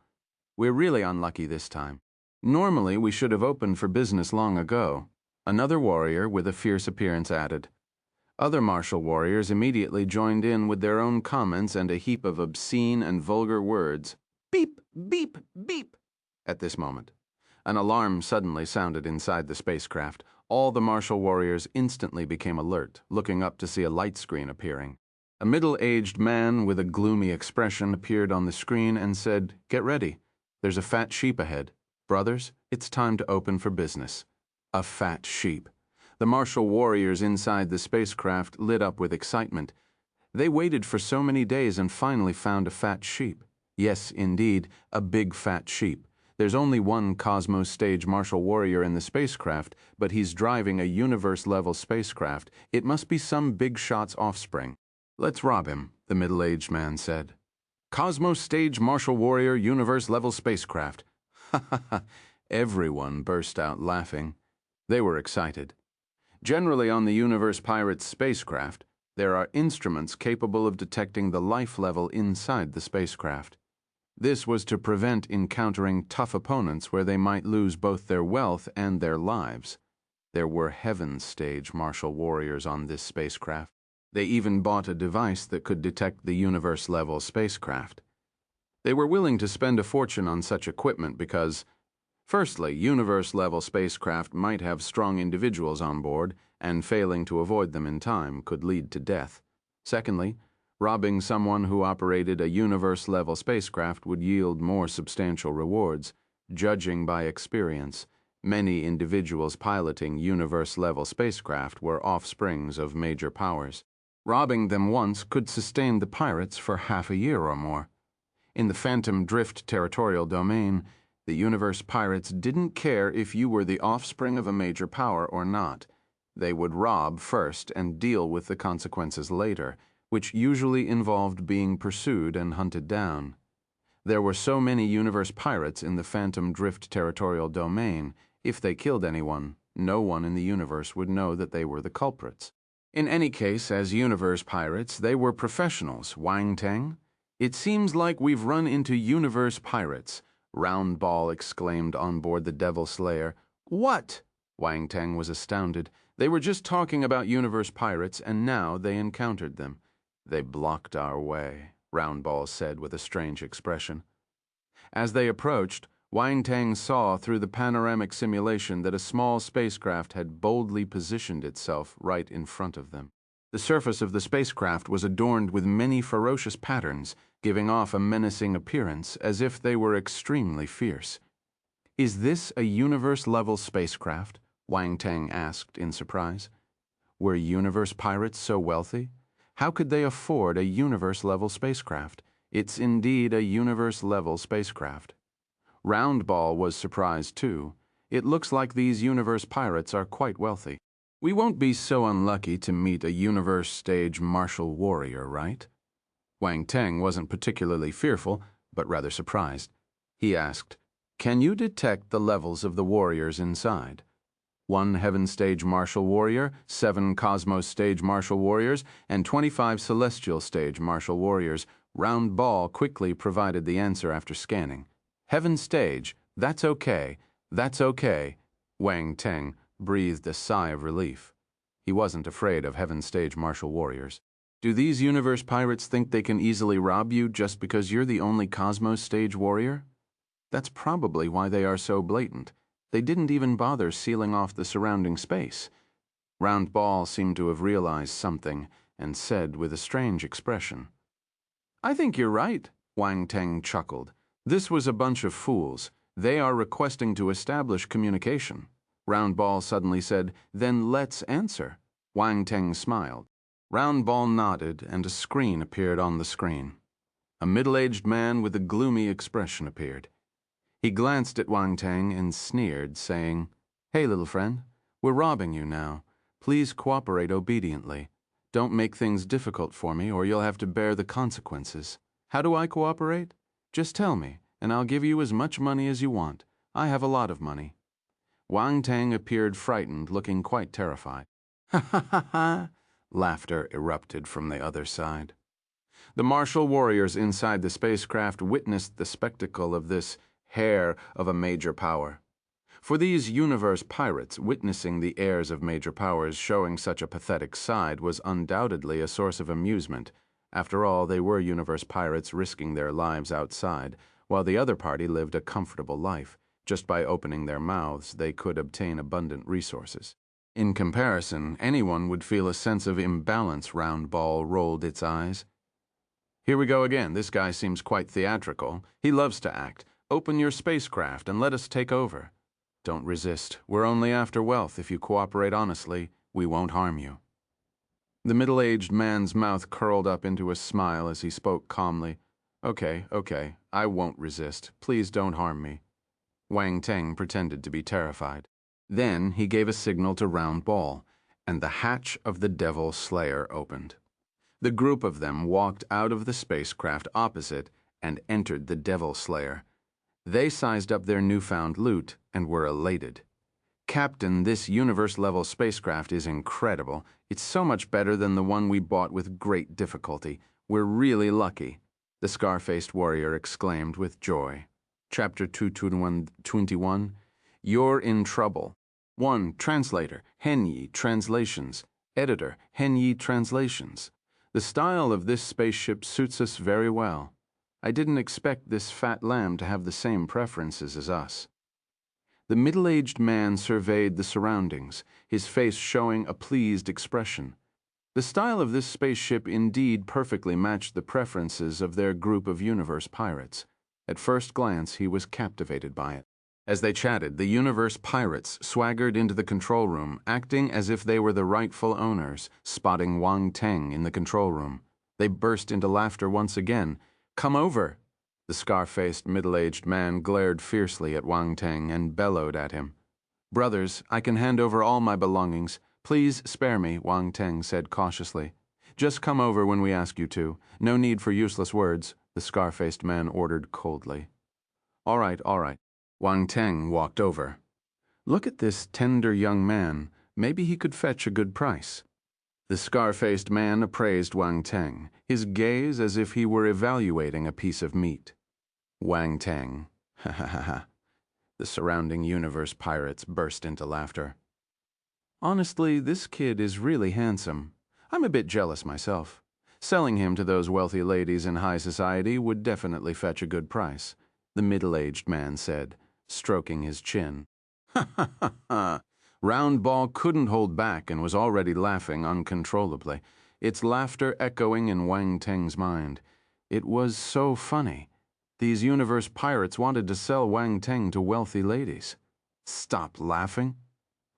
"We're really unlucky this time. Normally, we should have opened for business long ago," another warrior with a fierce appearance added. Other martial warriors immediately joined in with their own comments and a heap of obscene and vulgar words. "Beep, beep, beep." At this moment, an alarm suddenly sounded inside the spacecraft. All the martial warriors instantly became alert, looking up to see a light screen appearing. A middle-aged man with a gloomy expression appeared on the screen and said, "Get ready. There's a fat sheep ahead. Brothers, it's time to open for business." A fat sheep. The martial warriors inside the spacecraft lit up with excitement. They waited for so many days and finally found a fat sheep. Yes, indeed, a big fat sheep. There's only one Cosmos Stage Martial Warrior in the spacecraft, but he's driving a universe-level spacecraft. It must be some big shot's offspring. Let's rob him, the middle-aged man said. Cosmos Stage Martial Warrior universe-level spacecraft. Ha ha ha. Everyone burst out laughing. They were excited. Generally on the Universe Pirates spacecraft, there are instruments capable of detecting the life level inside the spacecraft. This was to prevent encountering tough opponents where they might lose both their wealth and their lives. There were Heaven Stage Martial Warriors on this spacecraft. They even bought a device that could detect the universe-level spacecraft. They were willing to spend a fortune on such equipment because, firstly, universe-level spacecraft might have strong individuals on board, and failing to avoid them in time could lead to death. Secondly, robbing someone who operated a universe-level spacecraft would yield more substantial rewards. Judging by experience, many individuals piloting universe-level spacecraft were offsprings of major powers. Robbing them once could sustain the pirates for half a year or more. In the Phantom Drift Territorial Domain, the universe pirates didn't care if you were the offspring of a major power or not. They would rob first and deal with the consequences later, which usually involved being pursued and hunted down. There were so many universe pirates in the Phantom Drift Territorial Domain, if they killed anyone, no one in the universe would know that they were the culprits. In any case, as universe pirates, they were professionals, Wang Teng. It seems like we've run into universe pirates, Roundball exclaimed on board the Devil Slayer. What? Wang Teng was astounded. They were just talking about universe pirates, and now they encountered them. They blocked our way, Roundball said with a strange expression. As they approached, Wang Teng saw through the panoramic simulation that a small spacecraft had boldly positioned itself right in front of them. The surface of the spacecraft was adorned with many ferocious patterns, giving off a menacing appearance as if they were extremely fierce. Is this a universe-level spacecraft? Wang Teng asked in surprise. Were universe pirates so wealthy? How could they afford a universe-level spacecraft? It's indeed a universe-level spacecraft. Roundball was surprised too. It looks like these universe pirates are quite wealthy. We won't be so unlucky to meet a universe stage martial warrior, right? Wang Teng wasn't particularly fearful, but rather surprised. He asked, "Can you detect the levels of the warriors inside? 1 Heaven Stage Martial Warrior, 7 Cosmos Stage Martial Warriors, and 25 Celestial Stage Martial Warriors." Roundball quickly provided the answer after scanning. "Heaven Stage, that's okay, that's okay." Wang Teng breathed a sigh of relief. He wasn't afraid of Heaven Stage Martial Warriors. Do these universe pirates think they can easily rob you just because you're the only Cosmos Stage warrior? That's probably why they are so blatant. They didn't even bother sealing off the surrounding space. Roundball seemed to have realized something and said with a strange expression, "I think you're right," Wang Teng chuckled. "This was a bunch of fools. They are requesting to establish communication." Roundball suddenly said, "Then let's answer." Wang Teng smiled. Roundball nodded, and a screen appeared on the screen. A middle-aged man with a gloomy expression appeared. He glanced at Wang Teng and sneered, saying, "Hey, little friend, we're robbing you now. Please cooperate obediently. Don't make things difficult for me, or you'll have to bear the consequences. How do I cooperate? Just tell me, and I'll give you as much money as you want. I have a lot of money." Wang Teng appeared frightened, looking quite terrified. "Ha ha ha ha!" Laughter erupted from the other side. The martial warriors inside the spacecraft witnessed the spectacle of this heir of a major power. For these universe pirates, witnessing the heirs of major powers showing such a pathetic side was undoubtedly a source of amusement. After all, they were universe pirates risking their lives outside, while the other party lived a comfortable life. Just by opening their mouths, they could obtain abundant resources. In comparison, anyone would feel a sense of imbalance. Roundball rolled its eyes. "Here we go again. This guy seems quite theatrical. He loves to act. Open your spacecraft and let us take over." "Don't resist. We're only after wealth. If you cooperate honestly, we won't harm you." The middle-aged man's mouth curled up into a smile as he spoke calmly. Okay, I won't resist. Please don't harm me." Wang Teng pretended to be terrified. Then he gave a signal to Round Ball, and the hatch of the Devil Slayer opened. The group of them walked out of the spacecraft opposite and entered the Devil Slayer. They sized up their newfound loot and were elated. "Captain, this universe-level spacecraft is incredible. It's so much better than the one we bought with great difficulty. We're really lucky," the scar-faced warrior exclaimed with joy. Chapter 221, You're in Trouble. 1. Translator, Henyi Translations. Editor, Henyi Translations. The style of this spaceship suits us very well. I didn't expect this fat lamb to have the same preferences as us. The middle-aged man surveyed the surroundings, his face showing a pleased expression. The style of this spaceship indeed perfectly matched the preferences of their group of universe pirates. At first glance, he was captivated by it. As they chatted, the universe pirates swaggered into the control room, acting as if they were the rightful owners, spotting Wang Teng in the control room. They burst into laughter once again. "Come over!" The scar-faced, middle-aged man glared fiercely at Wang Teng and bellowed at him. "Brothers, I can hand over all my belongings. Please spare me," Wang Teng said cautiously. "Just come over when we ask you to. No need for useless words," the scar-faced man ordered coldly. All right. Wang Teng walked over. "Look at this tender young man. Maybe he could fetch a good price." The scar-faced man appraised Wang Teng, his gaze as if he were evaluating a piece of meat. Wang Teng. Ha ha ha ha. The surrounding universe pirates burst into laughter. "Honestly, this kid is really handsome. I'm a bit jealous myself. Selling him to those wealthy ladies in high society would definitely fetch a good price," the middle-aged man said, stroking his chin. "Ha ha ha ha." Round Ball couldn't hold back and was already laughing uncontrollably, its laughter echoing in Wang Teng's mind. It was so funny. These universe pirates wanted to sell Wang Teng to wealthy ladies. Stop laughing.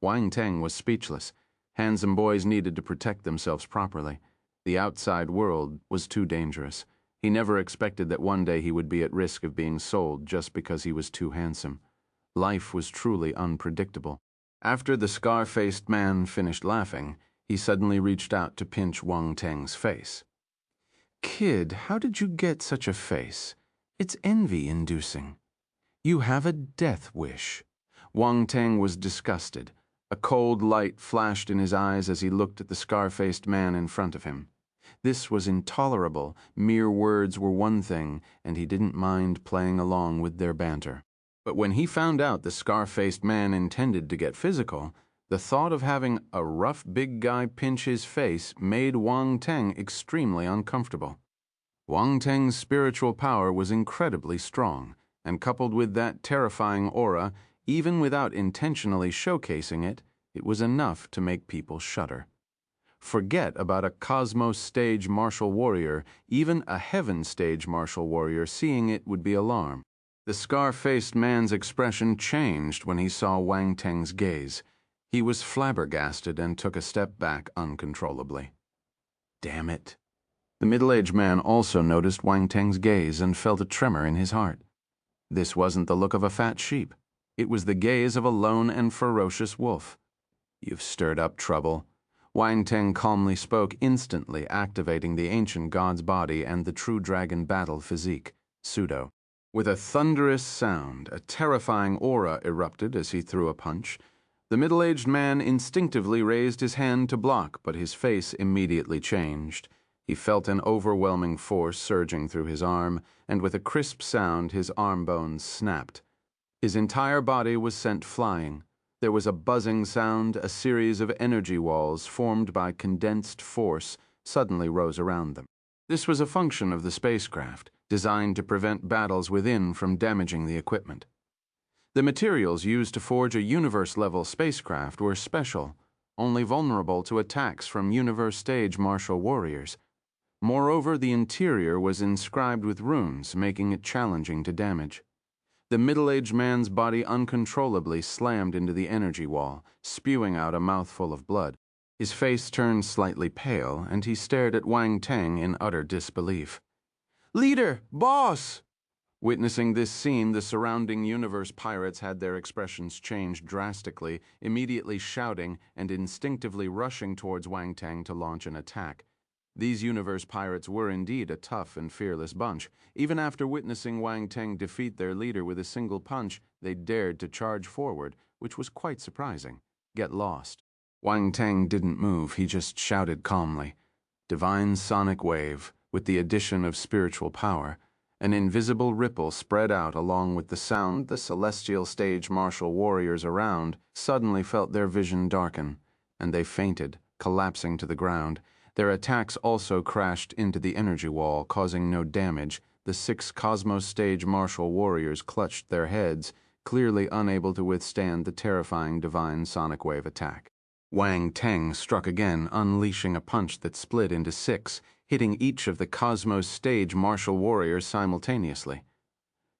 Wang Teng was speechless. Handsome boys needed to protect themselves properly. The outside world was too dangerous. He never expected that one day he would be at risk of being sold just because he was too handsome. Life was truly unpredictable. After the scar-faced man finished laughing, he suddenly reached out to pinch Wang Teng's face. "Kid, how did you get such a face? It's envy-inducing. You have a death wish." Wang Teng was disgusted. A cold light flashed in his eyes as he looked at the scar-faced man in front of him. This was intolerable. Mere words were one thing, and he didn't mind playing along with their banter. But when he found out the scar-faced man intended to get physical, the thought of having a rough big guy pinch his face made Wang Teng extremely uncomfortable. Wang Teng's spiritual power was incredibly strong, and coupled with that terrifying aura, even without intentionally showcasing it, it was enough to make people shudder. Forget about a cosmos stage martial warrior, even a heaven stage martial warrior seeing it would be alarmed. The scar-faced man's expression changed when he saw Wang Teng's gaze. He was flabbergasted and took a step back uncontrollably. Damn it. The middle-aged man also noticed Wang Teng's gaze and felt a tremor in his heart. This wasn't the look of a fat sheep. It was the gaze of a lone and ferocious wolf. "You've stirred up trouble." Wang Teng calmly spoke, instantly activating the ancient god's body and the true dragon battle physique, pseudo. With a thunderous sound, a terrifying aura erupted as he threw a punch. The middle-aged man instinctively raised his hand to block, but his face immediately changed. He felt an overwhelming force surging through his arm, and with a crisp sound, his arm bones snapped. His entire body was sent flying. There was a buzzing sound. A series of energy walls formed by condensed force suddenly rose around them. This was a function of the spacecraft, designed to prevent battles within from damaging the equipment. The materials used to forge a universe-level spacecraft were special, only vulnerable to attacks from universe-stage martial warriors. Moreover, the interior was inscribed with runes, making it challenging to damage. The middle-aged man's body uncontrollably slammed into the energy wall, spewing out a mouthful of blood. His face turned slightly pale, and he stared at Wang Teng in utter disbelief. "Leader! Boss!" Witnessing this scene, the surrounding universe pirates had their expressions changed drastically, immediately shouting and instinctively rushing towards Wang Teng to launch an attack. These universe pirates were indeed a tough and fearless bunch. Even after witnessing Wang Teng defeat their leader with a single punch, they dared to charge forward, which was quite surprising. Get lost. Wang Teng didn't move, he just shouted calmly. Divine sonic wave, with the addition of spiritual power. An invisible ripple spread out along with the sound. The celestial stage martial warriors around suddenly felt their vision darken, and they fainted, collapsing to the ground. Their attacks also crashed into the energy wall, causing no damage. The 6 Cosmos stage martial warriors clutched their heads, clearly unable to withstand the terrifying divine sonic wave attack. Wang Teng struck again, unleashing a punch that split into 6, hitting each of the Cosmos stage martial warriors simultaneously.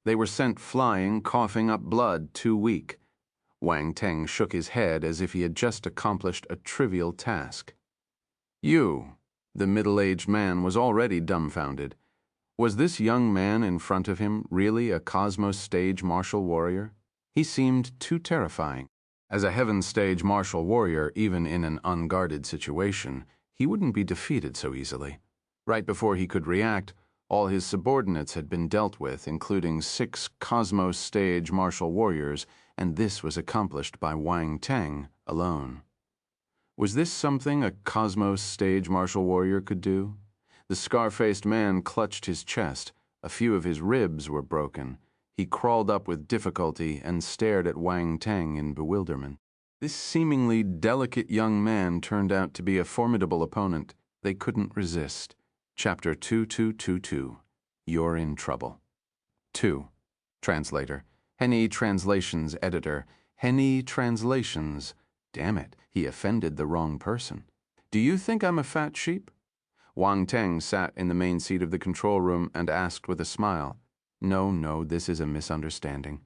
They were sent flying, coughing up blood, too weak. Wang Teng shook his head as if he had just accomplished a trivial task. You, the middle-aged man was already dumbfounded. Was this young man in front of him really a Cosmos stage martial warrior? He seemed too terrifying. As a Heaven stage martial warrior, even in an unguarded situation, he wouldn't be defeated so easily. Right before he could react, all his subordinates had been dealt with, including 6 Cosmos stage martial warriors, and this was accomplished by Wang Teng alone. Was this something a Cosmos stage martial warrior could do? The scar-faced man clutched his chest. A few of his ribs were broken. He crawled up with difficulty and stared at Wang Teng in bewilderment. This seemingly delicate young man turned out to be a formidable opponent. They couldn't resist. Chapter 2222. You're in trouble. 2. Translator. Henny Translations Editor. Henny Translations. Damn it, he offended the wrong person. Do you think I'm a fat sheep? Wang Teng sat in the main seat of the control room and asked with a smile. No, this is a misunderstanding.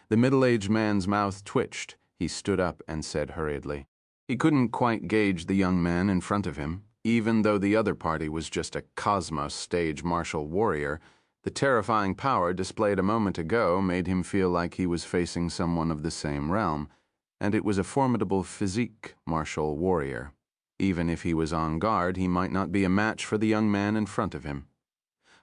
The middle-aged man's mouth twitched. He stood up and said hurriedly. He couldn't quite gauge the young man in front of him. Even though the other party was just a Cosmos stage martial warrior, the terrifying power displayed a moment ago made him feel like he was facing someone of the same realm, and it was a formidable physique martial warrior. Even if he was on guard, he might not be a match for the young man in front of him.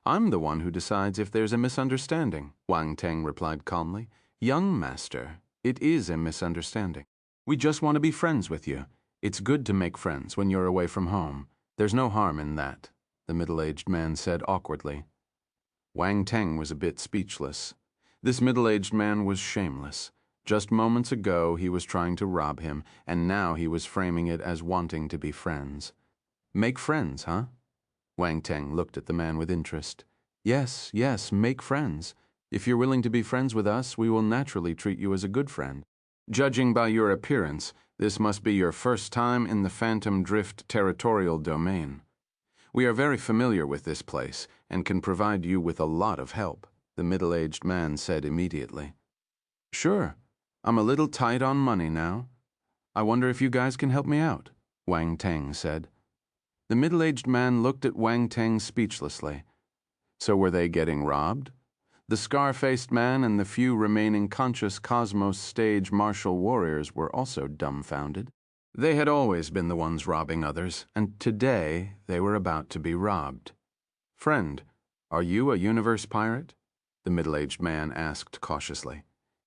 I'm the one who decides if there's a misunderstanding, Wang Teng replied calmly. Young master, it is a misunderstanding. We just want to be friends with you. It's good to make friends when you're away from home. There's no harm in that, the middle-aged man said awkwardly. Wang Teng was a bit speechless. This middle-aged man was shameless. Just moments ago he was trying to rob him, and now he was framing it as wanting to be friends. Make friends, huh? Wang Teng looked at the man with interest. Yes, make friends. If you're willing to be friends with us, we will naturally treat you as a good friend. Judging by your appearance, this must be your first time in the Phantom Drift Territorial Domain. We are very familiar with this place and can provide you with a lot of help, the middle-aged man said immediately. Sure, I'm a little tight on money now. I wonder if you guys can help me out, Wang Teng said. The middle-aged man looked at Wang Teng speechlessly. So were they getting robbed? The scar-faced man and the few remaining conscious Cosmos stage martial warriors were also dumbfounded. They had always been the ones robbing others, and today they were about to be robbed. Friend, are you a universe pirate? The middle-aged man asked cautiously.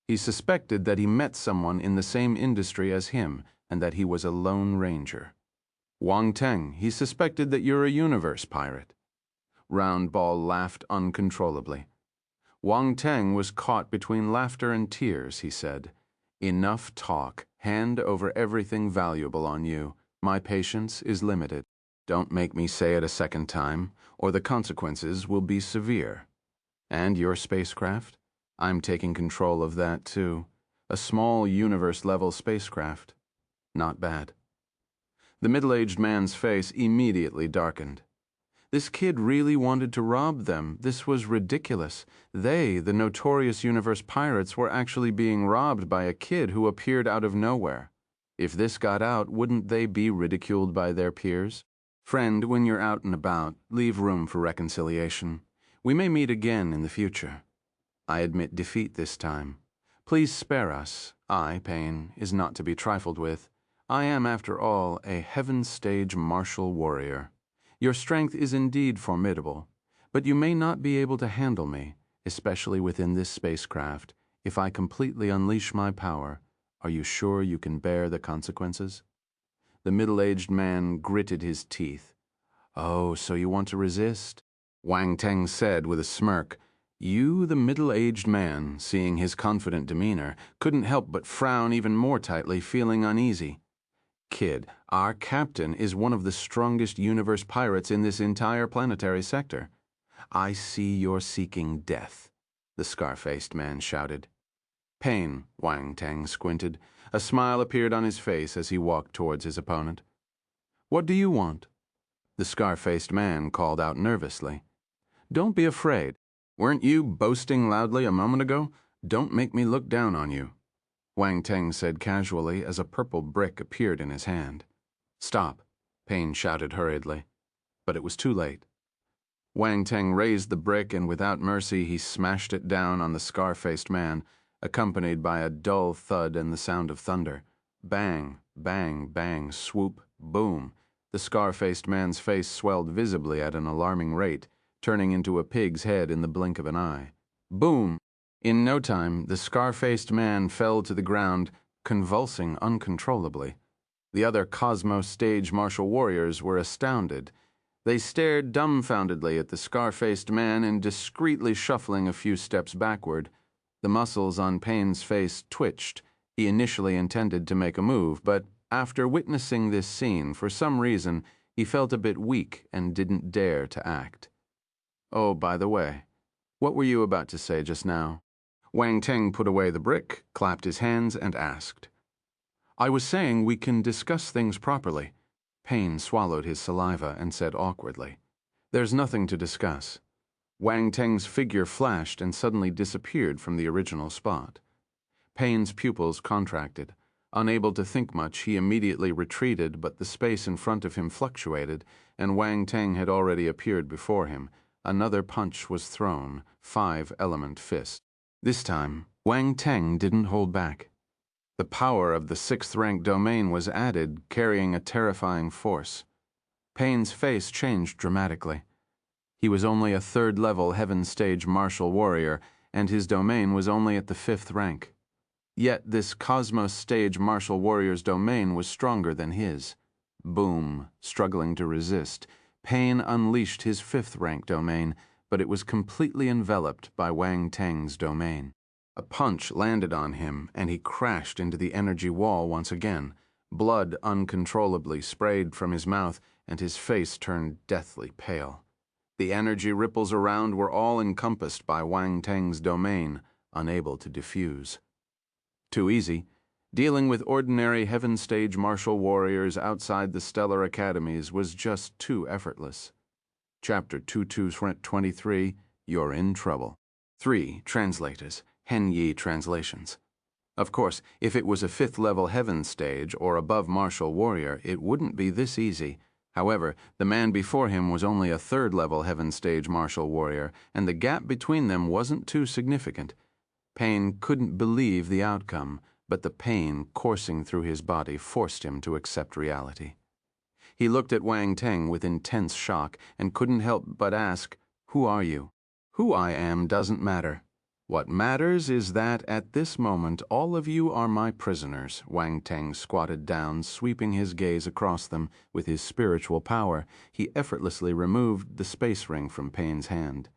He suspected that he met someone in the same industry as him and that he was a lone ranger. Wang Teng, he suspected that you're a universe pirate. Roundball laughed uncontrollably. Wang Teng was caught between laughter and tears, he said. Enough talk. Hand over everything valuable on you. My patience is limited. Don't make me say it a second time, or the consequences will be severe. And your spacecraft? I'm taking control of that too. A small universe-level spacecraft. Not bad. The middle-aged man's face immediately darkened. This kid really wanted to rob them. This was ridiculous. They, the notorious universe pirates, were actually being robbed by a kid who appeared out of nowhere. If this got out, wouldn't they be ridiculed by their peers? Friend, when you're out and about, leave room for reconciliation. We may meet again in the future. I admit defeat this time. Please spare us. Pain, is not to be trifled with. I am, after all, a heaven stage martial warrior. Your strength is indeed formidable, but you may not be able to handle me, especially within this spacecraft. If I completely unleash my power, are you sure you can bear the consequences? The middle-aged man gritted his teeth. Oh, so you want to resist? Wang Teng said with a smirk. You, the middle-aged man, seeing his confident demeanor, couldn't help but frown even more tightly, feeling uneasy. Kid, our captain is one of the strongest universe pirates in this entire planetary sector. I see you're seeking death, the scar-faced man shouted. Pain, Wang Teng squinted. A smile appeared on his face as he walked towards his opponent. What do you want? The scar-faced man called out nervously. Don't be afraid. Weren't you boasting loudly a moment ago? Don't make me look down on you. Wang Teng said casually as a purple brick appeared in his hand. Stop, Pain shouted hurriedly. But it was too late. Wang Teng raised the brick and without mercy he smashed it down on the scar-faced man, accompanied by a dull thud and the sound of thunder. Bang, bang, bang, swoop, boom. The scar-faced man's face swelled visibly at an alarming rate, turning into a pig's head in the blink of an eye. Boom! In no time, the scar-faced man fell to the ground, convulsing uncontrollably. The other Cosmos stage martial warriors were astounded. They stared dumbfoundedly at the scar-faced man and discreetly shuffling a few steps backward. The muscles on Pain's face twitched. He initially intended to make a move, but after witnessing this scene, for some reason, he felt a bit weak and didn't dare to act. Oh, by the way, what were you about to say just now? Wang Teng put away the brick, clapped his hands, and asked. I was saying we can discuss things properly. Pain swallowed his saliva and said awkwardly. There's nothing to discuss. Wang Teng's figure flashed and suddenly disappeared from the original spot. Pain's pupils contracted. Unable to think much, he immediately retreated, but the space in front of him fluctuated, and Wang Teng had already appeared before him. Another punch was thrown, 5-element fist. This time, Wang Teng didn't hold back. The power of the 6th-rank domain was added, carrying a terrifying force. Pain's face changed dramatically. He was only a 3rd-level heaven stage martial warrior, and his domain was only at the 5th rank. Yet this Cosmos stage martial warrior's domain was stronger than his. Boom, struggling to resist, Pain unleashed his 5th-rank domain, but it was completely enveloped by Wang Teng's domain. A punch landed on him, and he crashed into the energy wall once again. Blood uncontrollably sprayed from his mouth, and his face turned deathly pale. The energy ripples around were all encompassed by Wang Teng's domain, unable to diffuse. Too easy. Dealing with ordinary heaven stage martial warriors outside the stellar academies was just too effortless. Chapter 2223, You're in Trouble. 3. Translators, Hen Yi Translations. Of course, if it was a 5th-level heaven stage or above martial warrior, it wouldn't be this easy. However, the man before him was only a 3rd-level heaven stage martial warrior, and the gap between them wasn't too significant. Pain couldn't believe the outcome, but the pain coursing through his body forced him to accept reality. He looked at Wang Teng with intense shock and couldn't help but ask, Who are you? Who I am doesn't matter. What matters is that at this moment all of you are my prisoners. Wang Teng squatted down, sweeping his gaze across them. With his spiritual power, he effortlessly removed the space ring from Pain's hand.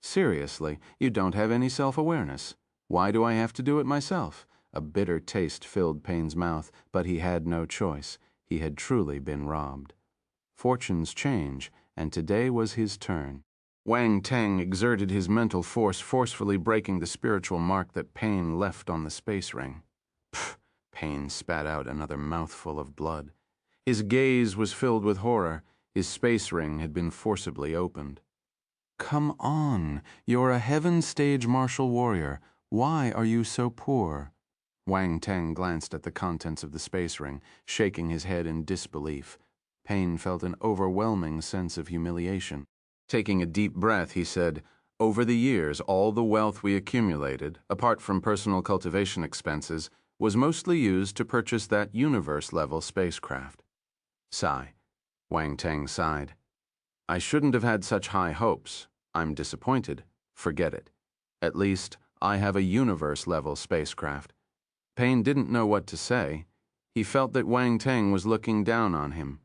Seriously, you don't have any self-awareness. Why do I have to do it myself? A bitter taste filled Pain's mouth, but he had no choice. He had truly been robbed. Fortunes change, and today was his turn. Wang Teng exerted his mental force, forcefully breaking the spiritual mark that Pain left on the space ring. Pfft! Pain spat out another mouthful of blood. His gaze was filled with horror. His space ring had been forcibly opened. Come on, you're a heaven stage martial warrior. Why are you so poor? Wang Teng glanced at the contents of the space ring, shaking his head in disbelief. Pain felt an overwhelming sense of humiliation. Taking a deep breath, he said, Over the years, all the wealth we accumulated, apart from personal cultivation expenses, was mostly used to purchase that universe-level spacecraft. Sigh. Wang Teng sighed. I shouldn't have had such high hopes. I'm disappointed. Forget it. At least, I have a universe-level spacecraft. Payne didn't know what to say. He felt that Wang Teng was looking down on him.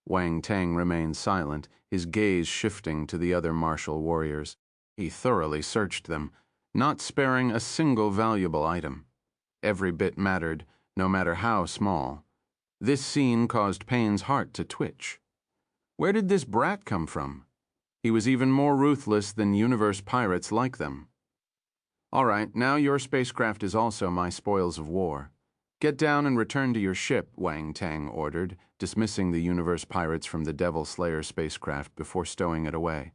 Wang Teng remained silent, his gaze shifting to the other martial warriors. He thoroughly searched them, not sparing a single valuable item. Every bit mattered, no matter how small. This scene caused Payne's heart to twitch. Where did this brat come from? He was even more ruthless than universe pirates like them. All right, now your spacecraft is also my spoils of war. Get down and return to your ship, Wang Teng ordered, dismissing the universe pirates from the Devil Slayer spacecraft before stowing it away.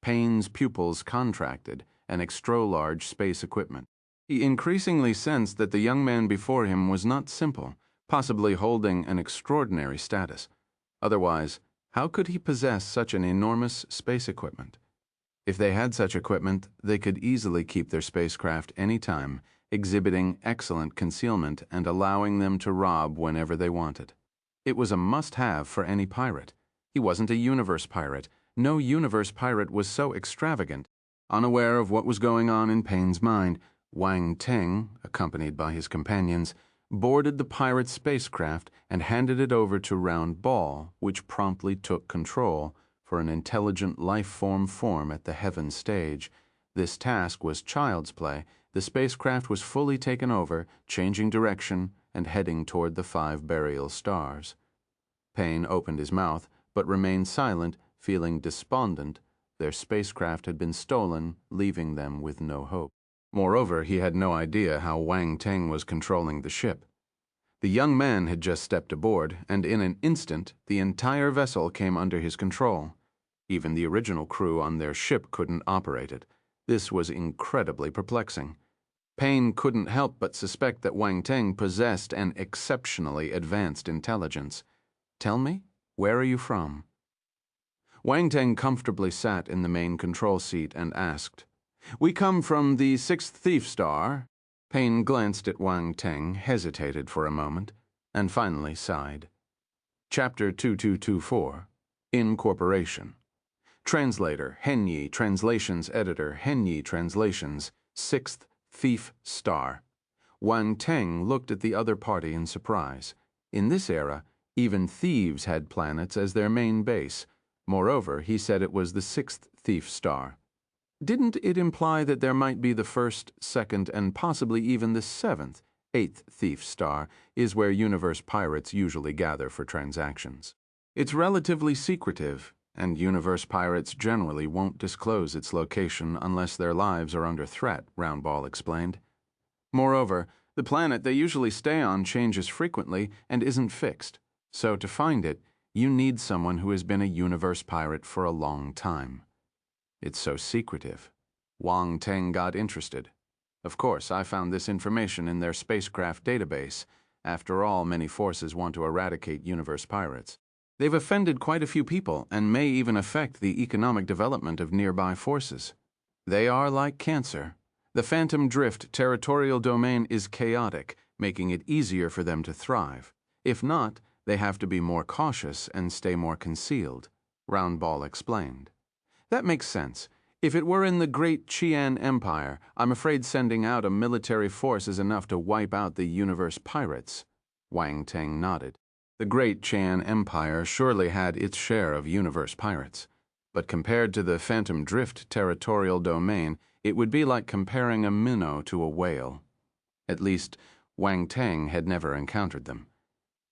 Payne's pupils contracted, an extra-large space equipment. He increasingly sensed that the young man before him was not simple, possibly holding an extraordinary status. Otherwise, how could he possess such an enormous space equipment? If they had such equipment, they could easily keep their spacecraft any time, exhibiting excellent concealment and allowing them to rob whenever they wanted. It was a must-have for any pirate. He wasn't a universe pirate. No universe pirate was so extravagant. Unaware of what was going on in Payne's mind, Wang Teng, accompanied by his companions, boarded the pirate's spacecraft and handed it over to Round Ball, which promptly took control for an intelligent life-form at the Heaven stage. This task was child's play. The spacecraft was fully taken over, changing direction and heading toward the 5 burial stars. Payne opened his mouth, but remained silent, feeling despondent. Their spacecraft had been stolen, leaving them with no hope. Moreover, he had no idea how Wang Teng was controlling the ship. The young man had just stepped aboard, and in an instant, the entire vessel came under his control. Even the original crew on their ship couldn't operate it. This was incredibly perplexing. Payne couldn't help but suspect that Wang Teng possessed an exceptionally advanced intelligence. Tell me, where are you from? Wang Teng comfortably sat in the main control seat and asked, We come from the 6th Thief Star. Payne glanced at Wang Teng, hesitated for a moment, and finally sighed. Chapter 2224, Incorporation. Translator, Henyi, Translations Editor, Henyi Translations, 6th Thief Star. Wang Teng looked at the other party in surprise. In this era, even thieves had planets as their main base. Moreover, he said it was the 6th Thief Star. Didn't it imply that there might be the 1st, 2nd, and possibly even the 7th, 8th Thief Star is where universe pirates usually gather for transactions? It's relatively secretive, and universe pirates generally won't disclose its location unless their lives are under threat, Roundball explained. Moreover, the planet they usually stay on changes frequently and isn't fixed, so to find it, you need someone who has been a universe pirate for a long time. It's so secretive. Wang Teng got interested. Of course, I found this information in their spacecraft database. After all, many forces want to eradicate universe pirates. They've offended quite a few people and may even affect the economic development of nearby forces. They are like cancer. The Phantom Drift Territorial Domain is chaotic, making it easier for them to thrive. If not, they have to be more cautious and stay more concealed, Roundball explained. That makes sense. If it were in the Great Qian Empire, I'm afraid sending out a military force is enough to wipe out the universe pirates. Wang Teng nodded. The Great Qian Empire surely had its share of universe pirates. But compared to the Phantom Drift Territorial Domain, it would be like comparing a minnow to a whale. At least, Wang Teng had never encountered them.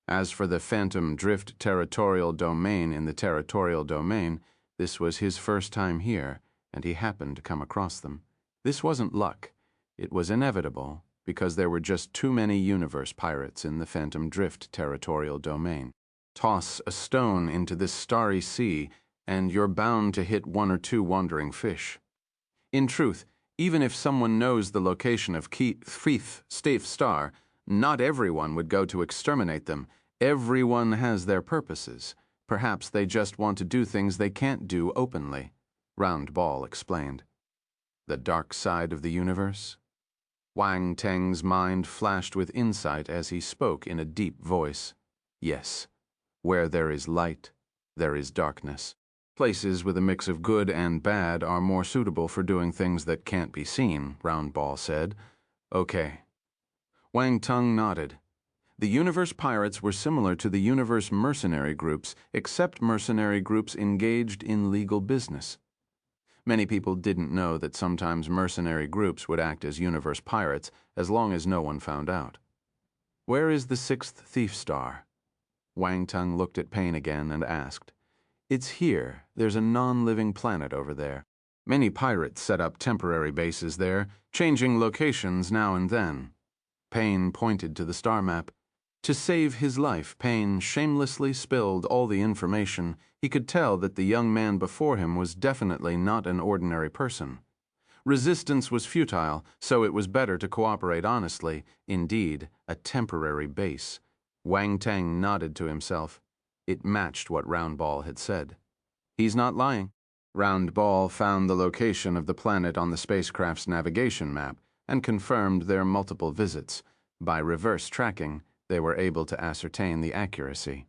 As for the Phantom Drift Territorial Domain in the Territorial Domain, this was his first time here, and he happened to come across them. This wasn't luck. It was inevitable, because there were just too many universe pirates in the Phantom Drift Territorial Domain. Toss a stone into this starry sea, and you're bound to hit 1 or 2 wandering fish. In truth, even if someone knows the location of Thief Star, not everyone would go to exterminate them. Everyone has their purposes. Perhaps they just want to do things they can't do openly, Roundball explained. The dark side of the universe? Wang Teng's mind flashed with insight as he spoke in a deep voice. Yes, where there is light, there is darkness. Places with a mix of good and bad are more suitable for doing things that can't be seen, Roundball said. Okay. Wang Tung nodded. The Universe Pirates were similar to the Universe mercenary groups, except mercenary groups engaged in legal business. Many people didn't know that sometimes mercenary groups would act as Universe Pirates as long as no one found out. Where is the 6th Thief Star? Wang Tung looked at Payne again and asked. It's here. There's a non-living planet over there. Many pirates set up temporary bases there, changing locations now and then. Payne pointed to the star map. To save his life, Payne shamelessly spilled all the information. He could tell that the young man before him was definitely not an ordinary person. Resistance was futile, so it was better to cooperate honestly. Indeed, a temporary base. Wang Teng nodded to himself. It matched what Roundball had said. He's not lying. Roundball found the location of the planet on the spacecraft's navigation map and confirmed their multiple visits. By reverse tracking, they were able to ascertain the accuracy.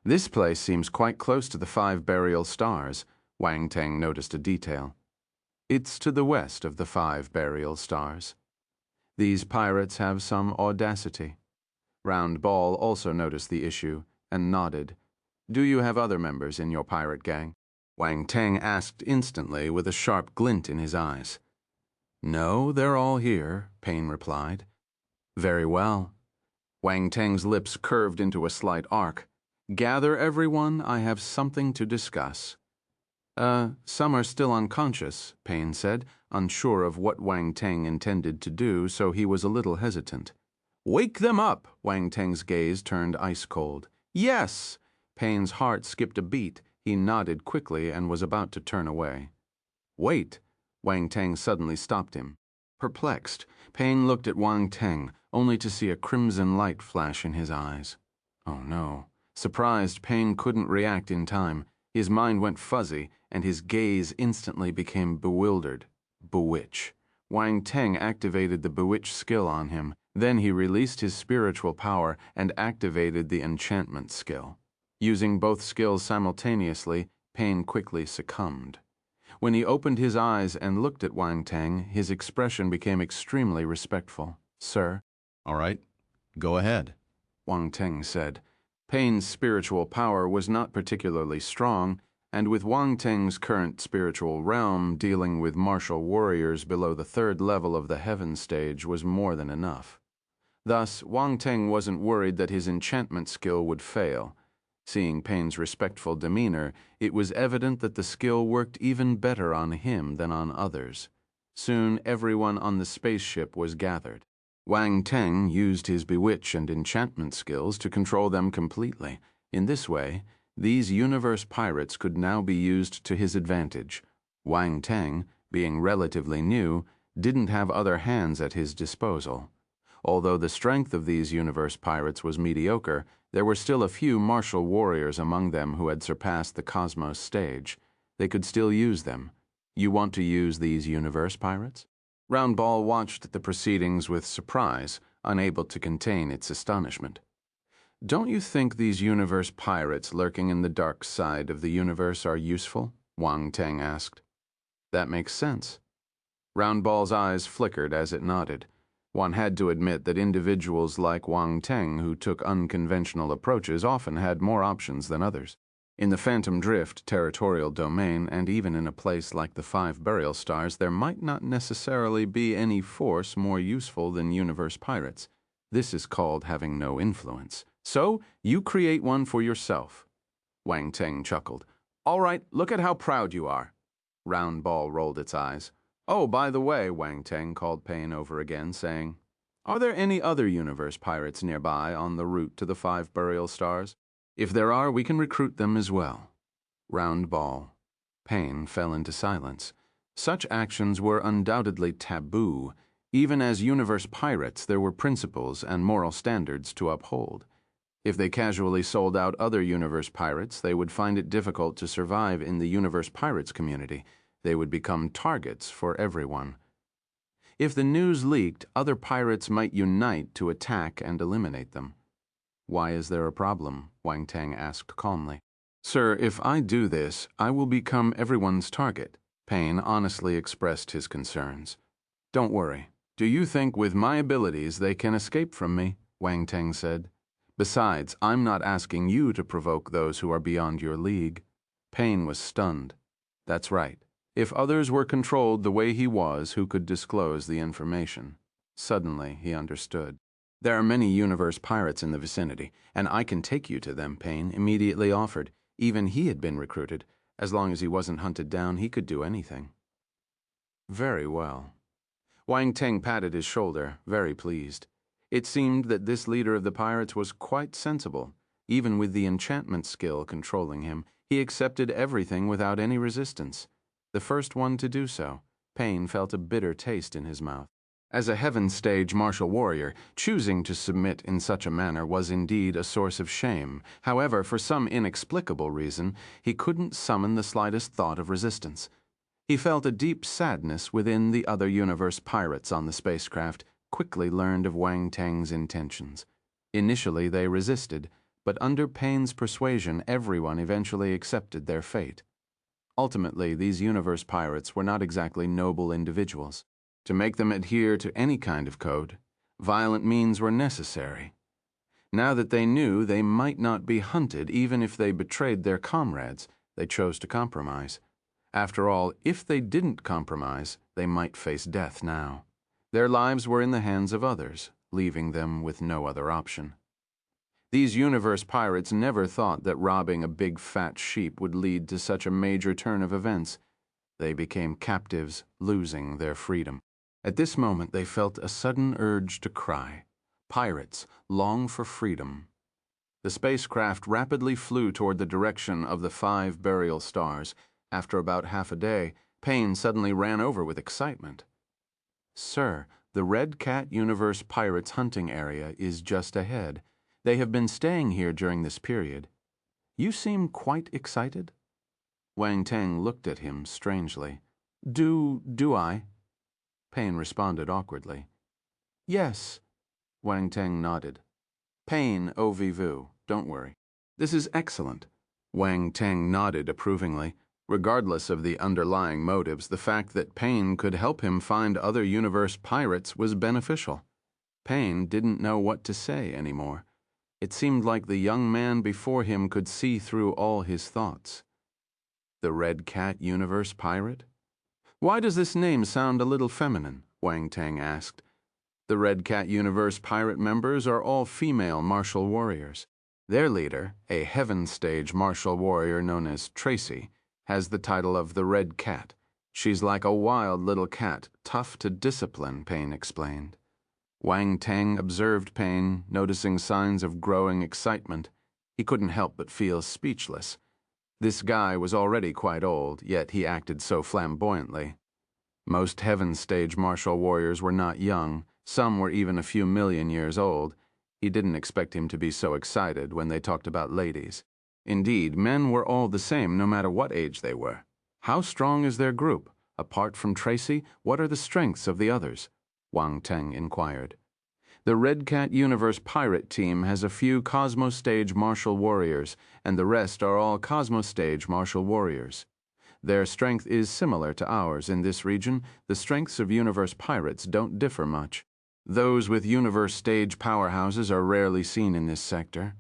This place seems quite close to the 5 burial stars. Wang Teng noticed a detail. It's to the west of the 5 burial stars. These pirates have some audacity. Roundball also noticed the issue and nodded. Do you have other members in your pirate gang? Wang Teng asked instantly with a sharp glint in his eyes. No, they're all here, Payne replied. Very well. Wang Teng's lips curved into a slight arc. Gather everyone, I have something to discuss. Some are still unconscious, Payne said, unsure of what Wang Teng intended to do, so he was a little hesitant. Wake them up! Wang Teng's gaze turned ice-cold. Yes! Payne's heart skipped a beat. He nodded quickly and was about to turn away. Wait! Wang Teng suddenly stopped him. Perplexed, Payne looked at Wang Teng, only to see a crimson light flash in his eyes. Oh no. Surprised, Payne couldn't react in time. His mind went fuzzy, and his gaze instantly became bewildered. Bewitch. Wang Teng activated the Bewitch skill on him. Then he released his spiritual power and activated the enchantment skill. Using both skills simultaneously, Payne quickly succumbed. When he opened his eyes and looked at Wang Teng, his expression became extremely respectful. Sir? All right, go ahead, Wang Teng said. Payne's spiritual power was not particularly strong, and with Wang Teng's current spiritual realm dealing with martial warriors below the 3rd level of the heaven stage was more than enough. Thus, Wang Teng wasn't worried that his enchantment skill would fail. Seeing Payne's respectful demeanor, it was evident that the skill worked even better on him than on others. Soon, everyone on the spaceship was gathered. Wang Teng used his bewitch and enchantment skills to control them completely. In this way, these universe pirates could now be used to his advantage. Wang Teng, being relatively new, didn't have other hands at his disposal. Although the strength of these universe pirates was mediocre, there were still a few martial warriors among them who had surpassed the cosmos stage. They could still use them. You want to use these universe pirates? Roundball watched the proceedings with surprise, unable to contain its astonishment. Don't you think these universe pirates lurking in the dark side of the universe are useful? Wang Teng asked. That makes sense. Roundball's eyes flickered as it nodded. One had to admit that individuals like Wang Teng who took unconventional approaches often had more options than others. In the Phantom Drift Territorial Domain, and even in a place like the 5 burial stars, there might not necessarily be any force more useful than universe pirates. This is called having no influence. So, you create one for yourself. Wang Teng chuckled. All right, look at how proud you are. Roundball rolled its eyes. Oh, by the way, Wang Teng called Payne over again, saying, Are there any other universe pirates nearby on the route to the 5 burial stars? If there are, we can recruit them as well. Roundball. Payne fell into silence. Such actions were undoubtedly taboo. Even as universe pirates, there were principles and moral standards to uphold. If they casually sold out other universe pirates, they would find it difficult to survive in the universe pirates community. They would become targets for everyone. If the news leaked, other pirates might unite to attack and eliminate them. Why is there a problem? Wang Tang asked calmly. Sir, if I do this, I will become everyone's target. Payne honestly expressed his concerns. Don't worry. Do you think with my abilities they can escape from me? Wang Tang said. Besides, I'm not asking you to provoke those who are beyond your league. Payne was stunned. That's right. If others were controlled the way he was, who could disclose the information? Suddenly, he understood. There are many universe pirates in the vicinity, and I can take you to them, Payne immediately offered. Even he had been recruited. As long as he wasn't hunted down, he could do anything. Very well. Wang Teng patted his shoulder, very pleased. It seemed that this leader of the pirates was quite sensible. Even with the enchantment skill controlling him, he accepted everything without any resistance. The first one to do so, Payne felt a bitter taste in his mouth. As a heaven stage martial warrior, choosing to submit in such a manner was indeed a source of shame. However, for some inexplicable reason, he couldn't summon the slightest thought of resistance. He felt a deep sadness within the other universe pirates on the spacecraft, quickly learned of Wang Teng's intentions. Initially, they resisted, but under Payne's persuasion, everyone eventually accepted their fate. Ultimately, these universe pirates were not exactly noble individuals. To make them adhere to any kind of code, violent means were necessary. Now that they knew they might not be hunted even if they betrayed their comrades, they chose to compromise. After all, if they didn't compromise, they might face death now. Their lives were in the hands of others, leaving them with no other option. These universe pirates never thought that robbing a big fat sheep would lead to such a major turn of events. They became captives, losing their freedom. At this moment, they felt a sudden urge to cry. Pirates long for freedom. The spacecraft rapidly flew toward the direction of the 5 burial stars. After about half a day, Payne suddenly ran over with excitement. Sir, the Red Cat Universe Pirates hunting area is just ahead. They have been staying here during this period. You seem quite excited? Wang Teng looked at him strangely. Do I? Payne responded awkwardly. Yes. Wang Teng nodded. Payne au vivu, don't worry. This is excellent. Wang Teng nodded approvingly. Regardless of the underlying motives, the fact that Payne could help him find other universe pirates was beneficial. Payne didn't know what to say anymore. It seemed like the young man before him could see through all his thoughts. The Red Cat Universe Pirate? Why does this name sound a little feminine? Wang Teng asked. The Red Cat Universe Pirate members are all female martial warriors. Their leader, a heaven stage martial warrior known as Tracy, has the title of the Red Cat. She's like a wild little cat, tough to discipline, Payne explained. Wang Teng observed Payne, noticing signs of growing excitement. He couldn't help but feel speechless. This guy was already quite old, yet he acted so flamboyantly. Most heaven stage martial warriors were not young. Some were even a few million years old. He didn't expect him to be so excited when they talked about ladies. Indeed, men were all the same no matter what age they were. How strong is their group? Apart from Tracy, what are the strengths of the others? Wang Teng inquired. The Red Cat Universe Pirate Team has a few Cosmos Stage martial warriors, and the rest are all Cosmos Stage martial warriors. Their strength is similar to ours in this region. The strengths of Universe Pirates don't differ much. Those with Universe Stage powerhouses are rarely seen in this sector.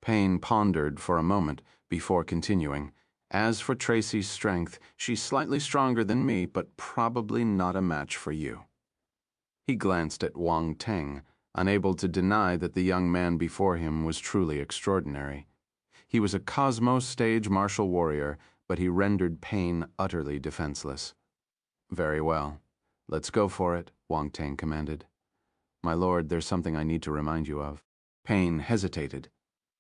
Payne pondered for a moment before continuing. As for Tracy's strength, she's slightly stronger than me, but probably not a match for you. He glanced at Wang Teng, unable to deny that the young man before him was truly extraordinary. He was a Cosmos Stage martial warrior, but he rendered Payne utterly defenseless. Very well. Let's go for it, Wang Teng commanded. My lord, there's something I need to remind you of. Payne hesitated.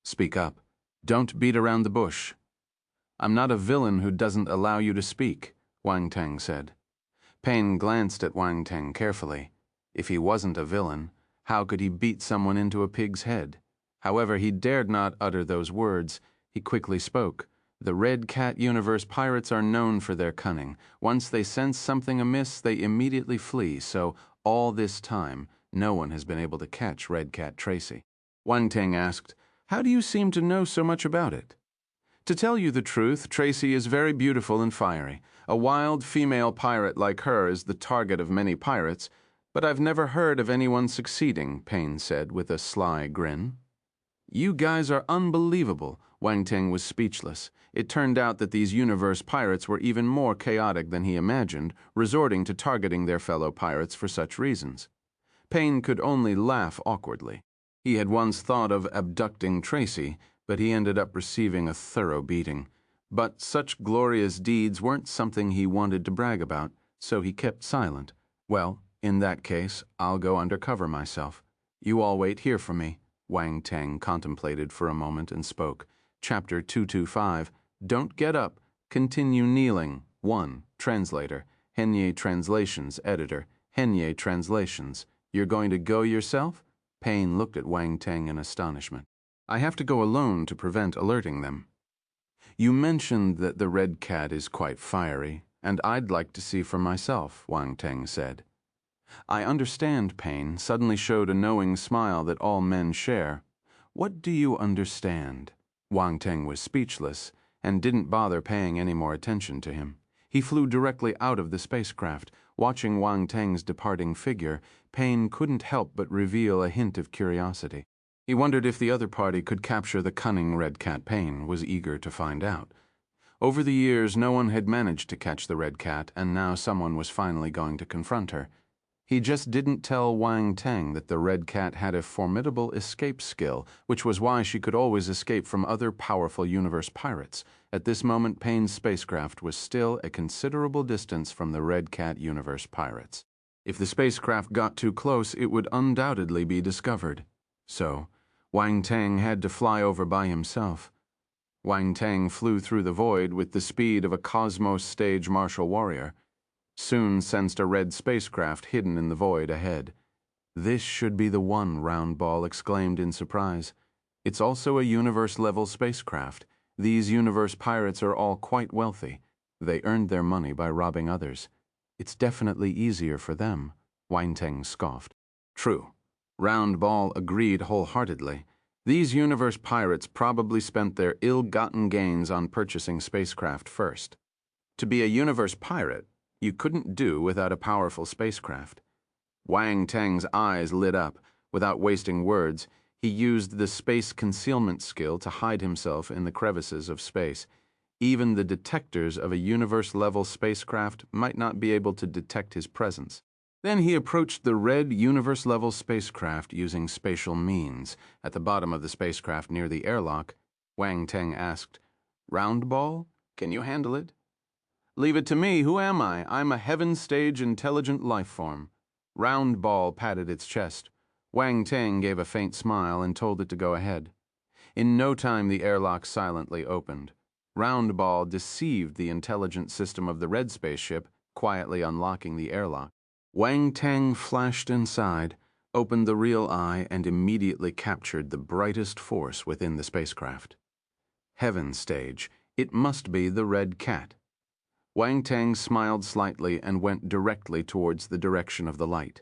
Speak up. Don't beat around the bush. I'm not a villain who doesn't allow you to speak, Wang Teng said. Payne glanced at Wang Teng carefully. If he wasn't a villain, how could he beat someone into a pig's head? However, he dared not utter those words. He quickly spoke. The Red Cat Universe pirates are known for their cunning. Once they sense something amiss, they immediately flee, so all this time, no one has been able to catch Red Cat Tracy. Wang Teng asked, "How do you seem to know so much about it?" "To tell you the truth, Tracy is very beautiful and fiery. A wild female pirate like her is the target of many pirates, but I've never heard of anyone succeeding," Payne said with a sly grin. "You guys are unbelievable." Wang Teng was speechless. It turned out that these universe pirates were even more chaotic than he imagined, resorting to targeting their fellow pirates for such reasons. Payne could only laugh awkwardly. He had once thought of abducting Tracy, but he ended up receiving a thorough beating. But such glorious deeds weren't something he wanted to brag about, so he kept silent. "Well, in that case, I'll go undercover myself. You all wait here for me." Wang Teng contemplated for a moment and spoke. Chapter 225, Don't Get Up, Continue Kneeling. 1. Translator. Henye Translations. Editor. Henye Translations. "You're going to go yourself?" Payne looked at Wang Teng in astonishment. "I have to go alone to prevent alerting them." "You mentioned that the Red Cat is quite fiery, and I'd like to see for myself," Wang Teng said. "I understand," Payne suddenly showed a knowing smile that all men share. "What do you understand?" Wang Teng was speechless and didn't bother paying any more attention to him. He flew directly out of the spacecraft. Watching Wang Teng's departing figure, Payne couldn't help but reveal a hint of curiosity. He wondered if the other party could capture the cunning Red Cat. Payne was eager to find out. Over the years, no one had managed to catch the Red Cat, and now someone was finally going to confront her. He just didn't tell Wang Teng that the Red Cat had a formidable escape skill, which was why she could always escape from other powerful universe pirates. At this moment, Payne's spacecraft was still a considerable distance from the Red Cat universe pirates. If the spacecraft got too close, it would undoubtedly be discovered. So, Wang Teng had to fly over by himself. Wang Teng flew through the void with the speed of a Cosmos stage martial warrior. Soon sensed a red spacecraft hidden in the void ahead. "This should be the one," Roundball exclaimed in surprise. "It's also a universe-level spacecraft. These universe pirates are all quite wealthy. They earned their money by robbing others. It's definitely easier for them," Wang Teng scoffed. "True." Roundball agreed wholeheartedly. These universe pirates probably spent their ill-gotten gains on purchasing spacecraft first. To be a universe pirate, you couldn't do without a powerful spacecraft. Wang Teng's eyes lit up. Without wasting words, he used the space concealment skill to hide himself in the crevices of space. Even the detectors of a universe-level spacecraft might not be able to detect his presence. Then he approached the red universe-level spacecraft using spatial means. At the bottom of the spacecraft near the airlock, Wang Teng asked, "Roundball, can you handle it?" "Leave it to me. Who am I? I'm a heaven-stage intelligent life form." Roundball patted its chest. Wang Teng gave a faint smile and told it to go ahead. In no time the airlock silently opened. Roundball deceived the intelligent system of the red spaceship, quietly unlocking the airlock. Wang Teng flashed inside, opened the real eye, and immediately captured the brightest force within the spacecraft. Heaven stage. It must be the Red Cat. Wang Teng smiled slightly and went directly towards the direction of the light.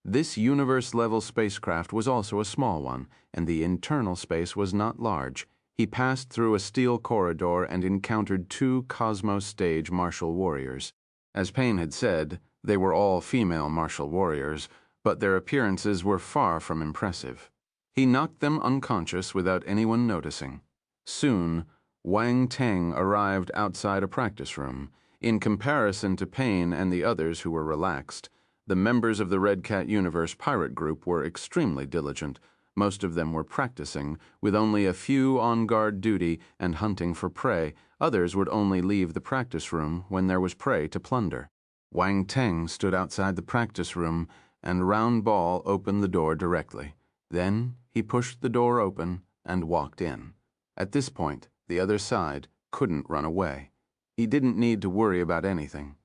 This universe-level spacecraft was also a small one, and the internal space was not large. He passed through a steel corridor and encountered 2 Cosmos stage martial warriors. As Payne had said, they were all female martial warriors, but their appearances were far from impressive. He knocked them unconscious without anyone noticing. Soon, Wang Teng arrived outside a practice room. In comparison to Payne and the others who were relaxed, the members of the Red Cat Universe pirate group were extremely diligent. Most of them were practicing, with only a few on guard duty and hunting for prey. Others would only leave the practice room when there was prey to plunder. Wang Teng stood outside the practice room, and Roundball opened the door directly. Then he pushed the door open and walked in. At this point, the other side couldn't run away. He didn't need to worry about anything.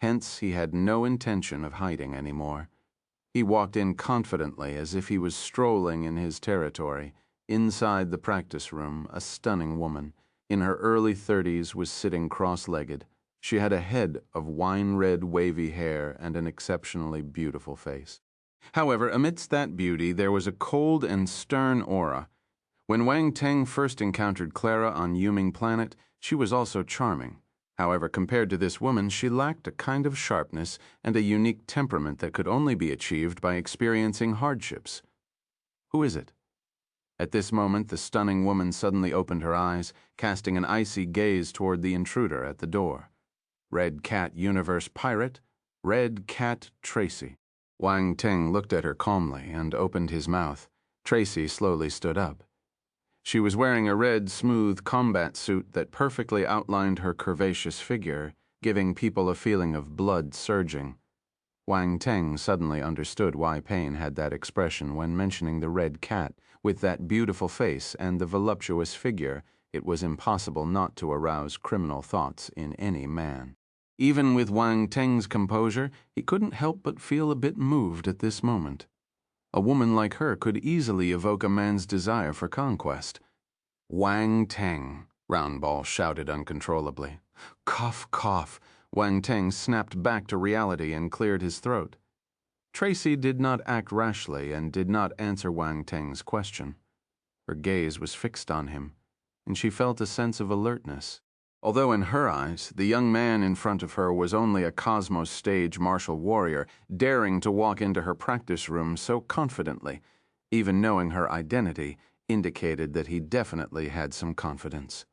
Hence, he had no intention of hiding anymore. He walked in confidently as if he was strolling in his territory. Inside the practice room, a stunning woman. in her early 30s, was sitting cross-legged. She had a head of wine-red wavy hair and an exceptionally beautiful face. However, amidst that beauty, there was a cold and stern aura. When Wang Teng first encountered Clara on Yuming Planet, she was also charming. However, compared to this woman, she lacked a kind of sharpness and a unique temperament that could only be achieved by experiencing hardships. Who is it? At this moment, the stunning woman suddenly opened her eyes, casting an icy gaze toward the intruder at the door. Red Cat Universe Pirate, Red Cat Tracy. Wang Teng looked at her calmly and opened his mouth. Tracy slowly stood up. She was wearing a red, smooth combat suit that perfectly outlined her curvaceous figure, giving people a feeling of blood surging. Wang Teng suddenly understood why Payne had that expression when mentioning the red cat. With that beautiful face and the voluptuous figure, it was impossible not to arouse criminal thoughts in any man. Even with Wang Teng's composure, he couldn't help but feel a bit moved at this moment. A woman like her could easily evoke a man's desire for conquest. "Wang Teng," Roundball shouted uncontrollably. Cough, cough. Wang Teng snapped back to reality and cleared his throat. Tracy did not act rashly and did not answer Wang Teng's question. Her gaze was fixed on him, and she felt a sense of alertness. Although in her eyes, the young man in front of her was only a Cosmos stage martial warrior, daring to walk into her practice room so confidently, even knowing her identity, indicated that he definitely had some confidence.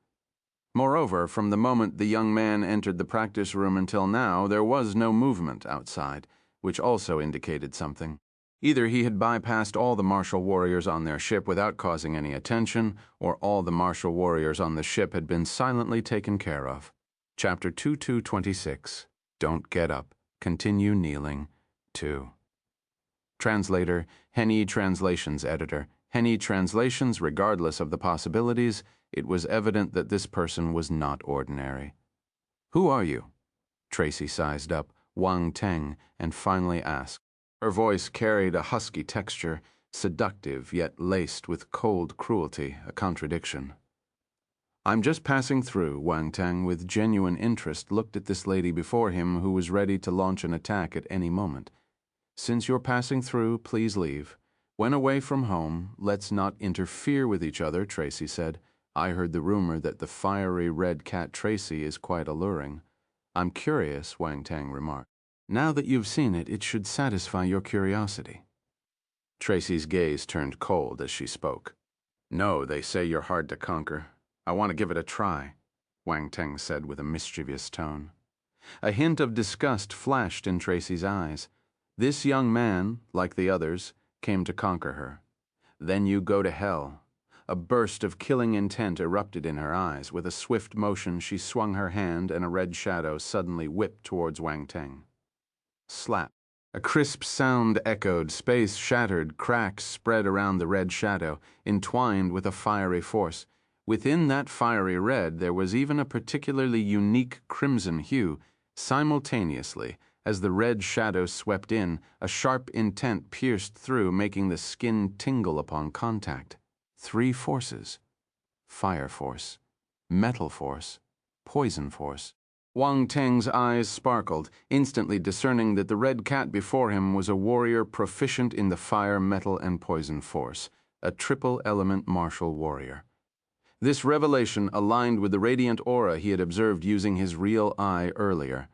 Moreover, from the moment the young man entered the practice room until now, there was no movement outside, which also indicated something. Either he had bypassed all the martial warriors on their ship without causing any attention, or all the martial warriors on the ship had been silently taken care of. Chapter 2226. Don't Get Up. Continue Kneeling. 2. Translator, Henny Translations Editor. Henny Translations, regardless of the possibilities, it was evident that this person was not ordinary. "Who are you?" Tracy sized up Wang Teng and finally asked. Her voice carried a husky texture, seductive yet laced with cold cruelty, a contradiction. "I'm just passing through." Wang Teng, with genuine interest, looked at this lady before him who was ready to launch an attack at any moment. "Since you're passing through, please leave. When away from home, let's not interfere with each other," Tracy said. "I heard the rumor that the fiery red cat Tracy is quite alluring." "I'm curious," Wang Teng remarked. "Now that you've seen it, it should satisfy your curiosity." Tracy's gaze turned cold as she spoke. "No, they say you're hard to conquer. I want to give it a try," Wang Teng said with a mischievous tone. A hint of disgust flashed in Tracy's eyes. This young man, like the others, came to conquer her. "Then you go to hell." A burst of killing intent erupted in her eyes. With a swift motion, she swung her hand and a red shadow suddenly whipped towards Wang Teng. Slap. A crisp sound echoed, space shattered, cracks spread around the red shadow, entwined with a fiery force. Within that fiery red, there was even a particularly unique crimson hue. Simultaneously, as the red shadow swept in, a sharp intent pierced through, making the skin tingle upon contact. 3 forces. Fire force, metal force, poison force. Wang Teng's eyes sparkled, instantly discerning that the red cat before him was a warrior proficient in the fire, metal, and poison force, a triple-element martial warrior. This revelation aligned with the radiant aura he had observed using his real eye earlier.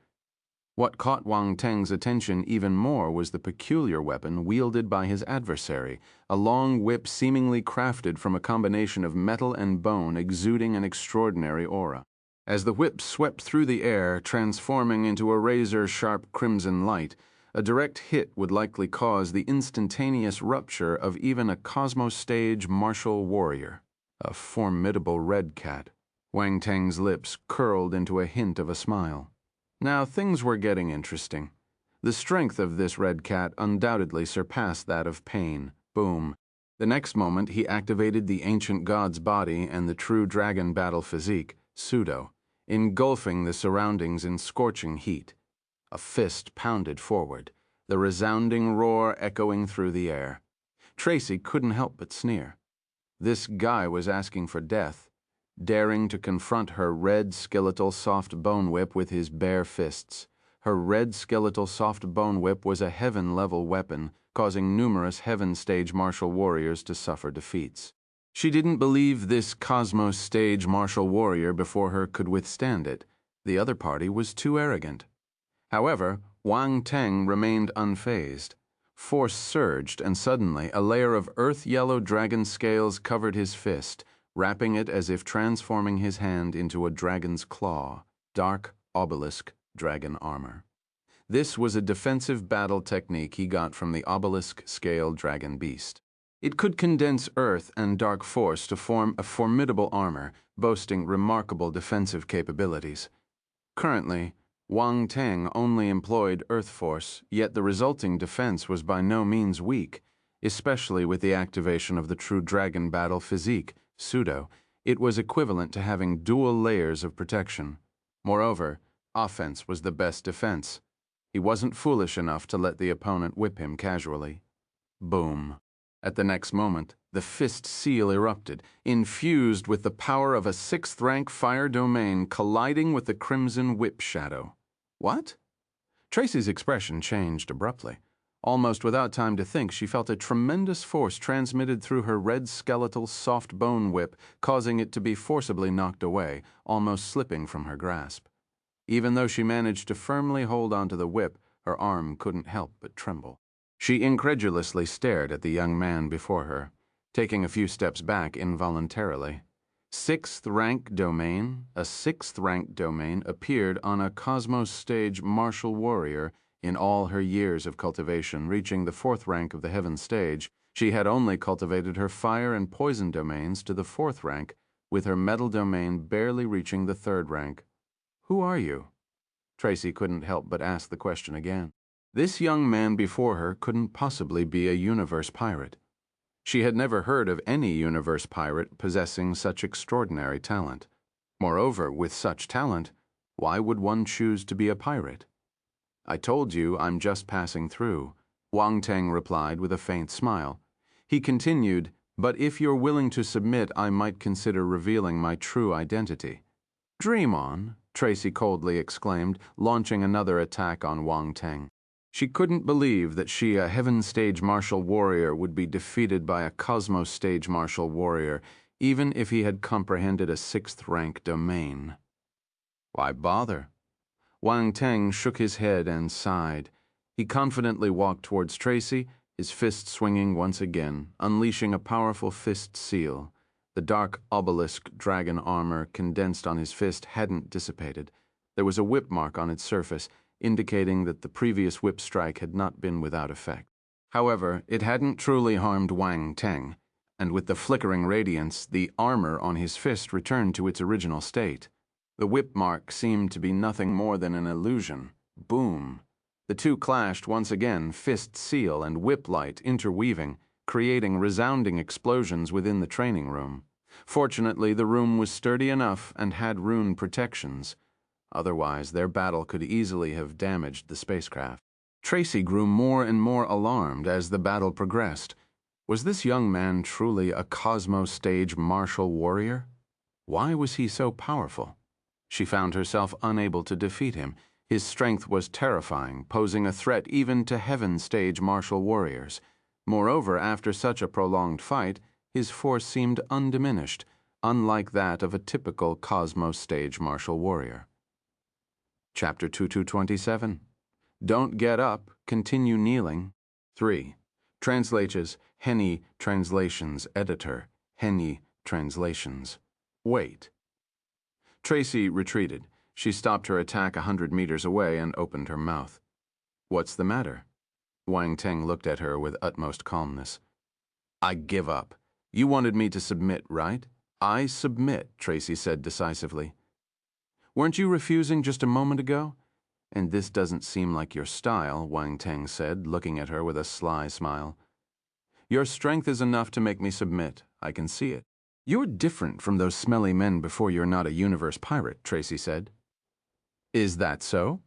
What caught Wang Teng's attention even more was the peculiar weapon wielded by his adversary, a long whip seemingly crafted from a combination of metal and bone exuding an extraordinary aura. As the whip swept through the air, transforming into a razor-sharp crimson light, a direct hit would likely cause the instantaneous rupture of even a Cosmos stage martial warrior. A formidable red cat. Wang Teng's lips curled into a hint of a smile. Now things were getting interesting. The strength of this red cat undoubtedly surpassed that of Payne. Boom. The next moment he activated the ancient god's body and the true dragon battle physique, Pseudo, engulfing the surroundings in scorching heat. A fist pounded forward, the resounding roar echoing through the air. Tracy couldn't help but sneer. This guy was asking for death. daring to confront her red skeletal soft bone whip with his bare fists. Her red skeletal soft bone whip was a heaven-level weapon, causing numerous heaven-stage martial warriors to suffer defeats. She didn't believe this cosmos-stage martial warrior before her could withstand it. The other party was too arrogant. However, Wang Teng remained unfazed. Force surged, and suddenly a layer of earth-yellow dragon scales covered his fist, wrapping it as if transforming his hand into a dragon's claw, dark obelisk dragon armor. This was a defensive battle technique he got from the obelisk scale dragon beast. It could condense earth and dark force to form a formidable armor, boasting remarkable defensive capabilities. Currently, Wang Teng only employed earth force, yet the resulting defense was by no means weak, especially with the activation of the true dragon battle physique, pseudo. It was equivalent to having dual layers of protection. Moreover, offense was the best defense. He wasn't foolish enough to let the opponent whip him casually. Boom. At the next moment, the fist seal erupted, infused with the power of a 6th-rank fire domain colliding with the crimson whip shadow. What? Tracy's expression changed abruptly. Almost without time to think, she felt a tremendous force transmitted through her red skeletal soft bone whip, causing it to be forcibly knocked away, almost slipping from her grasp. Even though she managed to firmly hold onto the whip, her arm couldn't help but tremble. She incredulously stared at the young man before her, taking a few steps back involuntarily. 6th-rank domain, a 6th-rank domain appeared on a cosmos stage martial warrior in all her years of cultivation. Reaching the 4th rank of the heaven stage, she had only cultivated her fire and poison domains to the 4th rank, with her metal domain barely reaching the 3rd rank. Who are you? Tracy couldn't help but ask the question again. This young man before her couldn't possibly be a universe pirate. She had never heard of any universe pirate possessing such extraordinary talent. Moreover, with such talent, why would one choose to be a pirate? I told you I'm just passing through, Wang Teng replied with a faint smile. He continued, but if you're willing to submit, I might consider revealing my true identity. Dream on, Tracy coldly exclaimed, launching another attack on Wang Teng. She couldn't believe that she, a heaven-stage martial warrior, would be defeated by a cosmos-stage martial warrior, even if he had comprehended a 6th-rank domain. Why bother? Wang Teng shook his head and sighed. He confidently walked towards Tracy, his fist swinging once again, unleashing a powerful fist seal. The dark obelisk dragon armor condensed on his fist hadn't dissipated. There was a whip mark on its surface, indicating that the previous whip strike had not been without effect. However, it hadn't truly harmed Wang Teng, and with the flickering radiance, the armor on his fist returned to its original state. The whip mark seemed to be nothing more than an illusion. Boom! The two clashed once again, fist seal and whip light interweaving, creating resounding explosions within the training room. Fortunately, the room was sturdy enough and had rune protections. Otherwise, their battle could easily have damaged the spacecraft. Tracy grew more and more alarmed as the battle progressed. Was this young man truly a cosmos-stage martial warrior? Why was he so powerful? She found herself unable to defeat him. His strength was terrifying, posing a threat even to heaven-stage martial warriors. Moreover, after such a prolonged fight, his force seemed undiminished, unlike that of a typical cosmos-stage martial warrior. Chapter 2227. Don't get up, continue kneeling. 3. Translates Henny Translations Editor, Henny Translations. Wait. Tracy retreated. She stopped her attack 100 meters away and opened her mouth. What's the matter? Wang Teng looked at her with utmost calmness. I give up. You wanted me to submit, right? I submit, Tracy said decisively. Weren't you refusing just a moment ago? And this doesn't seem like your style, Wang Teng said, looking at her with a sly smile. Your strength is enough to make me submit. I can see it. You're different from those smelly men before you're not a universe pirate, Tracy said. Is that so?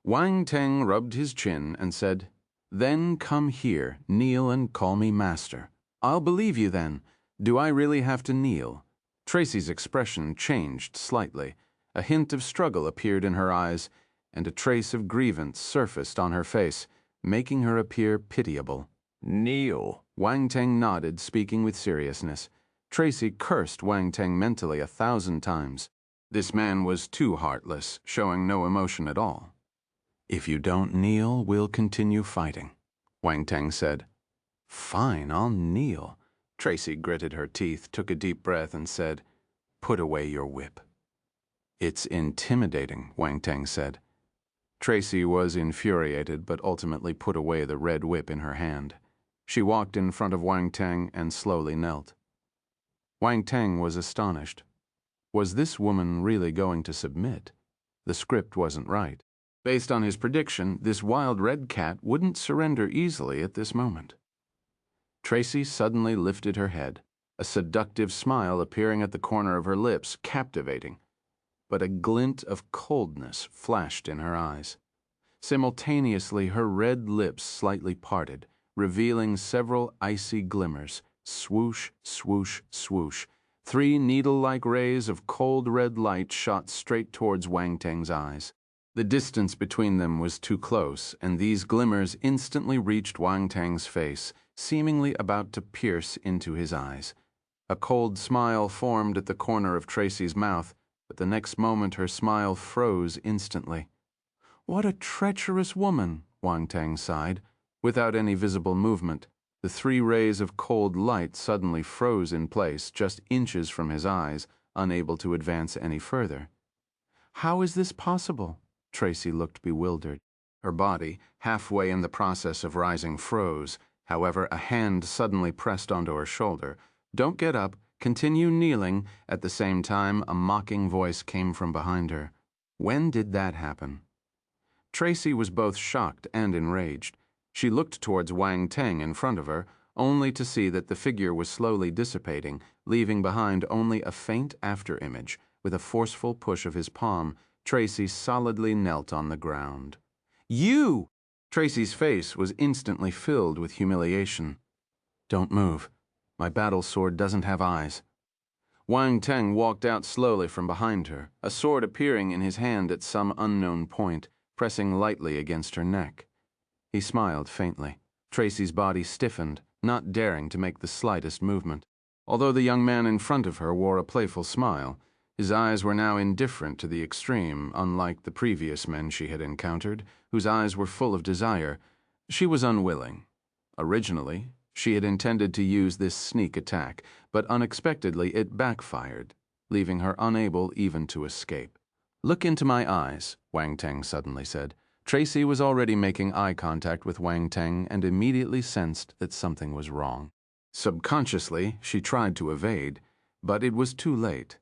Wang Teng rubbed his chin and said, Then come here, kneel and call me master. I'll believe you then. Do I really have to kneel? Tracy's expression changed slightly. A hint of struggle appeared in her eyes, and a trace of grievance surfaced on her face, making her appear pitiable. "Kneel." Wang Teng nodded, speaking with seriousness. Tracy cursed Wang Teng mentally 1,000 times. This man was too heartless, showing no emotion at all. "If you don't kneel, we'll continue fighting," Wang Teng said. "Fine, I'll kneel." Tracy gritted her teeth, took a deep breath, and said, "Put away your whip." "It's intimidating," Wang Teng said. Tracy was infuriated, but ultimately put away the red whip in her hand. She walked in front of Wang Teng and slowly knelt. Wang Teng was astonished. Was this woman really going to submit? The script wasn't right. Based on his prediction, this wild red cat wouldn't surrender easily at this moment. Tracy suddenly lifted her head, a seductive smile appearing at the corner of her lips, captivating. But a glint of coldness flashed in her eyes. Simultaneously, her red lips slightly parted, revealing several icy glimmers. Swoosh, swoosh, swoosh. 3 needle-like rays of cold red light shot straight towards Wang Teng's eyes. The distance between them was too close, and these glimmers instantly reached Wang Teng's face, seemingly about to pierce into his eyes. A cold smile formed at the corner of Tracy's mouth, but the next moment her smile froze instantly. "What a treacherous woman," Wang Teng sighed. Without any visible movement, the 3 rays of cold light suddenly froze in place just inches from his eyes, unable to advance any further. "How is this possible?" Tracy looked bewildered. Her body, halfway in the process of rising, froze. However, a hand suddenly pressed onto her shoulder. "Don't get up. Continue kneeling." At the same time, a mocking voice came from behind her. When did that happen? Tracy was both shocked and enraged. She looked towards Wang Teng in front of her, only to see that the figure was slowly dissipating, leaving behind only a faint after-image. With a forceful push of his palm, Tracy solidly knelt on the ground. "You!" Tracy's face was instantly filled with humiliation. "Don't move. My battle sword doesn't have eyes." Wang Teng walked out slowly from behind her, a sword appearing in his hand at some unknown point, pressing lightly against her neck. He smiled faintly. Tracy's body stiffened, not daring to make the slightest movement. Although the young man in front of her wore a playful smile, his eyes were now indifferent to the extreme, unlike the previous men she had encountered, whose eyes were full of desire. She was unwilling. Originally, she had intended to use this sneak attack, but unexpectedly it backfired, leaving her unable even to escape. "Look into my eyes," Wang Teng suddenly said. Tracy was already making eye contact with Wang Teng and immediately sensed that something was wrong. Subconsciously, she tried to evade, but it was too late.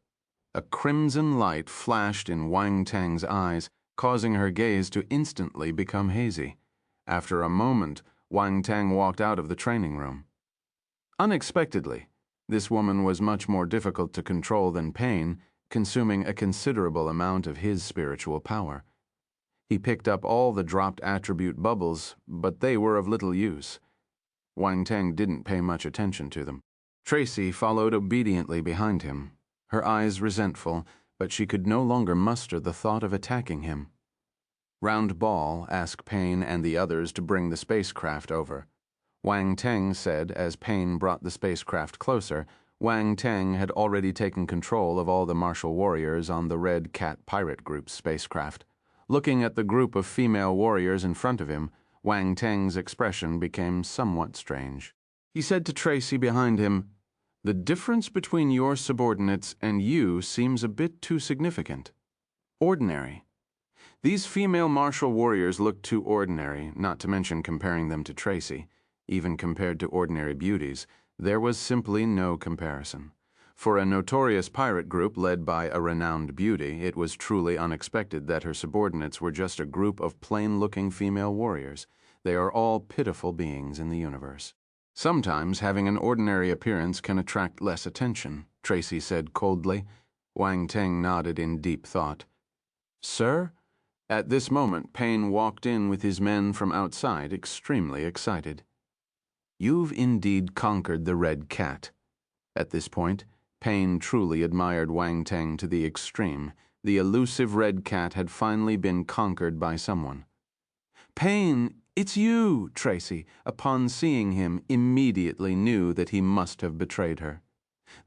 A crimson light flashed in Wang Teng's eyes, causing her gaze to instantly become hazy. After a moment, Wang Teng walked out of the training room. Unexpectedly, this woman was much more difficult to control than Pain, consuming a considerable amount of his spiritual power. He picked up all the dropped attribute bubbles, but they were of little use. Wang Teng didn't pay much attention to them. Tracy followed obediently behind him, her eyes resentful, but she could no longer muster the thought of attacking him. Round Ball asked Pain and the others to bring the spacecraft over. Wang Teng said as Pain brought the spacecraft closer, Wang Teng had already taken control of all the martial warriors on the Red Cat Pirate Group's spacecraft. Looking at the group of female warriors in front of him, Wang Teng's expression became somewhat strange. He said to Tracy behind him, "The difference between your subordinates and you seems a bit too significant. Ordinary. These female martial warriors look too ordinary, not to mention comparing them to Tracy. Even compared to ordinary beauties, there was simply no comparison. For a notorious pirate group led by a renowned beauty, it was truly unexpected that her subordinates were just a group of plain-looking female warriors. They are all pitiful beings in the universe." "Sometimes having an ordinary appearance can attract less attention," Tracy said coldly. Wang Teng nodded in deep thought. "Sir?" At this moment, Pain walked in with his men from outside, extremely excited. "You've indeed conquered the Red Cat." At this point, Pain truly admired Wang Teng to the extreme. The elusive red cat had finally been conquered by someone. "Pain, it's you!" Tracy, upon seeing him, immediately knew that he must have betrayed her.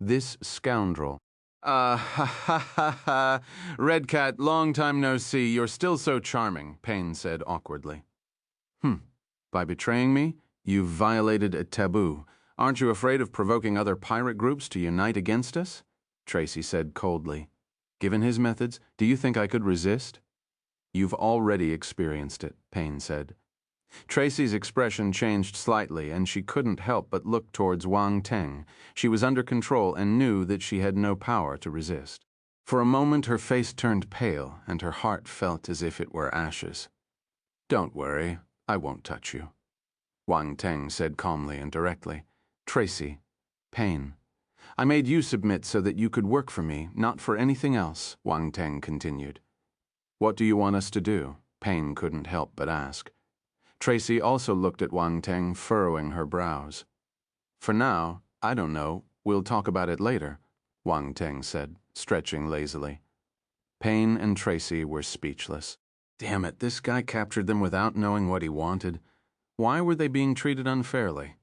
This scoundrel. Ha ha ha ha. Red Cat, long time no see. You're still so charming," Pain said awkwardly. By betraying me, you've violated a taboo. Aren't you afraid of provoking other pirate groups to unite against us?" Tracy said coldly. "Given his methods, do you think I could resist?" "You've already experienced it," Pain said. Tracy's expression changed slightly, and she couldn't help but look towards Wang Teng. She was under control and knew that she had no power to resist. For a moment her face turned pale, and her heart felt as if it were ashes. "Don't worry, I won't touch you," Wang Teng said calmly and directly. "Tracy, Pain, I made you submit so that you could work for me, not for anything else," Wang Teng continued. "What do you want us to do?" Pain couldn't help but ask. Tracy also looked at Wang Teng, furrowing her brows. "For now, I don't know. We'll talk about it later," Wang Teng said, stretching lazily. Pain and Tracy were speechless. Damn it, this guy captured them without knowing what he wanted. Why were they being treated unfairly?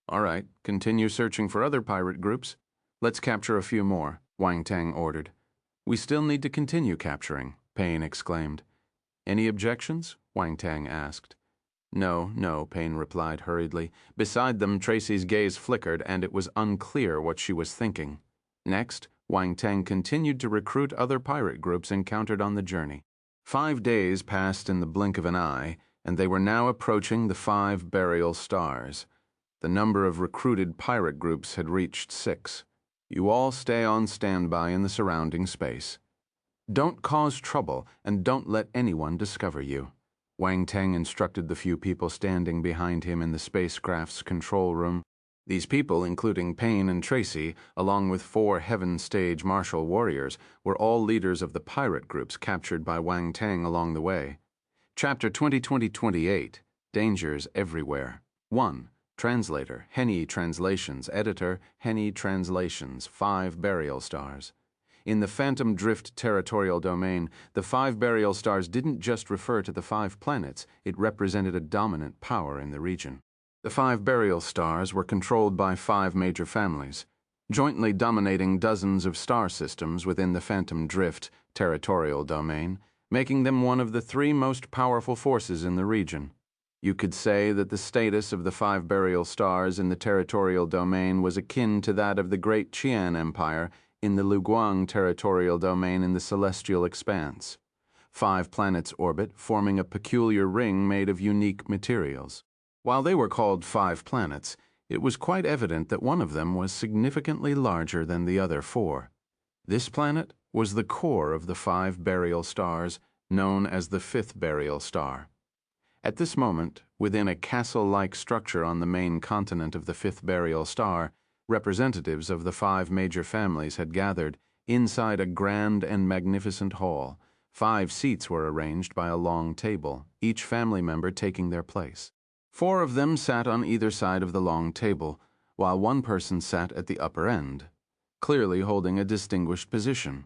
"All right, continue searching for other pirate groups. Let's capture a few more," Wang Teng ordered. "We still need to continue capturing," Pain exclaimed. "Any objections?" Wang Teng asked. No, Pain replied hurriedly. Beside them, Tracy's gaze flickered, and it was unclear what she was thinking. Next, Wang Teng continued to recruit other pirate groups encountered on the journey. 5 days passed in the blink of an eye, and they were now approaching the 5 burial stars. The number of recruited pirate groups had reached 6. "You all stay on standby in the surrounding space. Don't cause trouble, and don't let anyone discover you," Wang Teng instructed the few people standing behind him in the spacecraft's control room. These people, including Pain and Tracy, along with 4 Heaven Stage martial warriors, were all leaders of the pirate groups captured by Wang Teng along the way. Chapter 2020-28, Dangers Everywhere. 1. Translator, Henny Translations. Editor, Henny Translations. 5 burial stars. In the Phantom Drift Territorial Domain, the 5 burial stars didn't just refer to the 5 planets, it represented a dominant power in the region. The 5 burial stars were controlled by 5 major families, jointly dominating dozens of star systems within the Phantom Drift Territorial Domain, making them one of the 3 most powerful forces in the region. You could say that the status of the 5 burial stars in the Territorial Domain was akin to that of the Great Qian Empire in the Liuguang Territorial Domain in the celestial expanse. 5 planets orbit, forming a peculiar ring made of unique materials. While they were called 5 planets, it was quite evident that one of them was significantly larger than the other 4. This planet was the core of the 5 burial stars, known as the 5th burial star. At this moment, within a castle-like structure on the main continent of the 5th burial star, representatives of the 5 major families had gathered inside a grand and magnificent hall. 5 seats were arranged by a long table, each family member taking their place. 4 of them sat on either side of the long table, while one person sat at the upper end, clearly holding a distinguished position.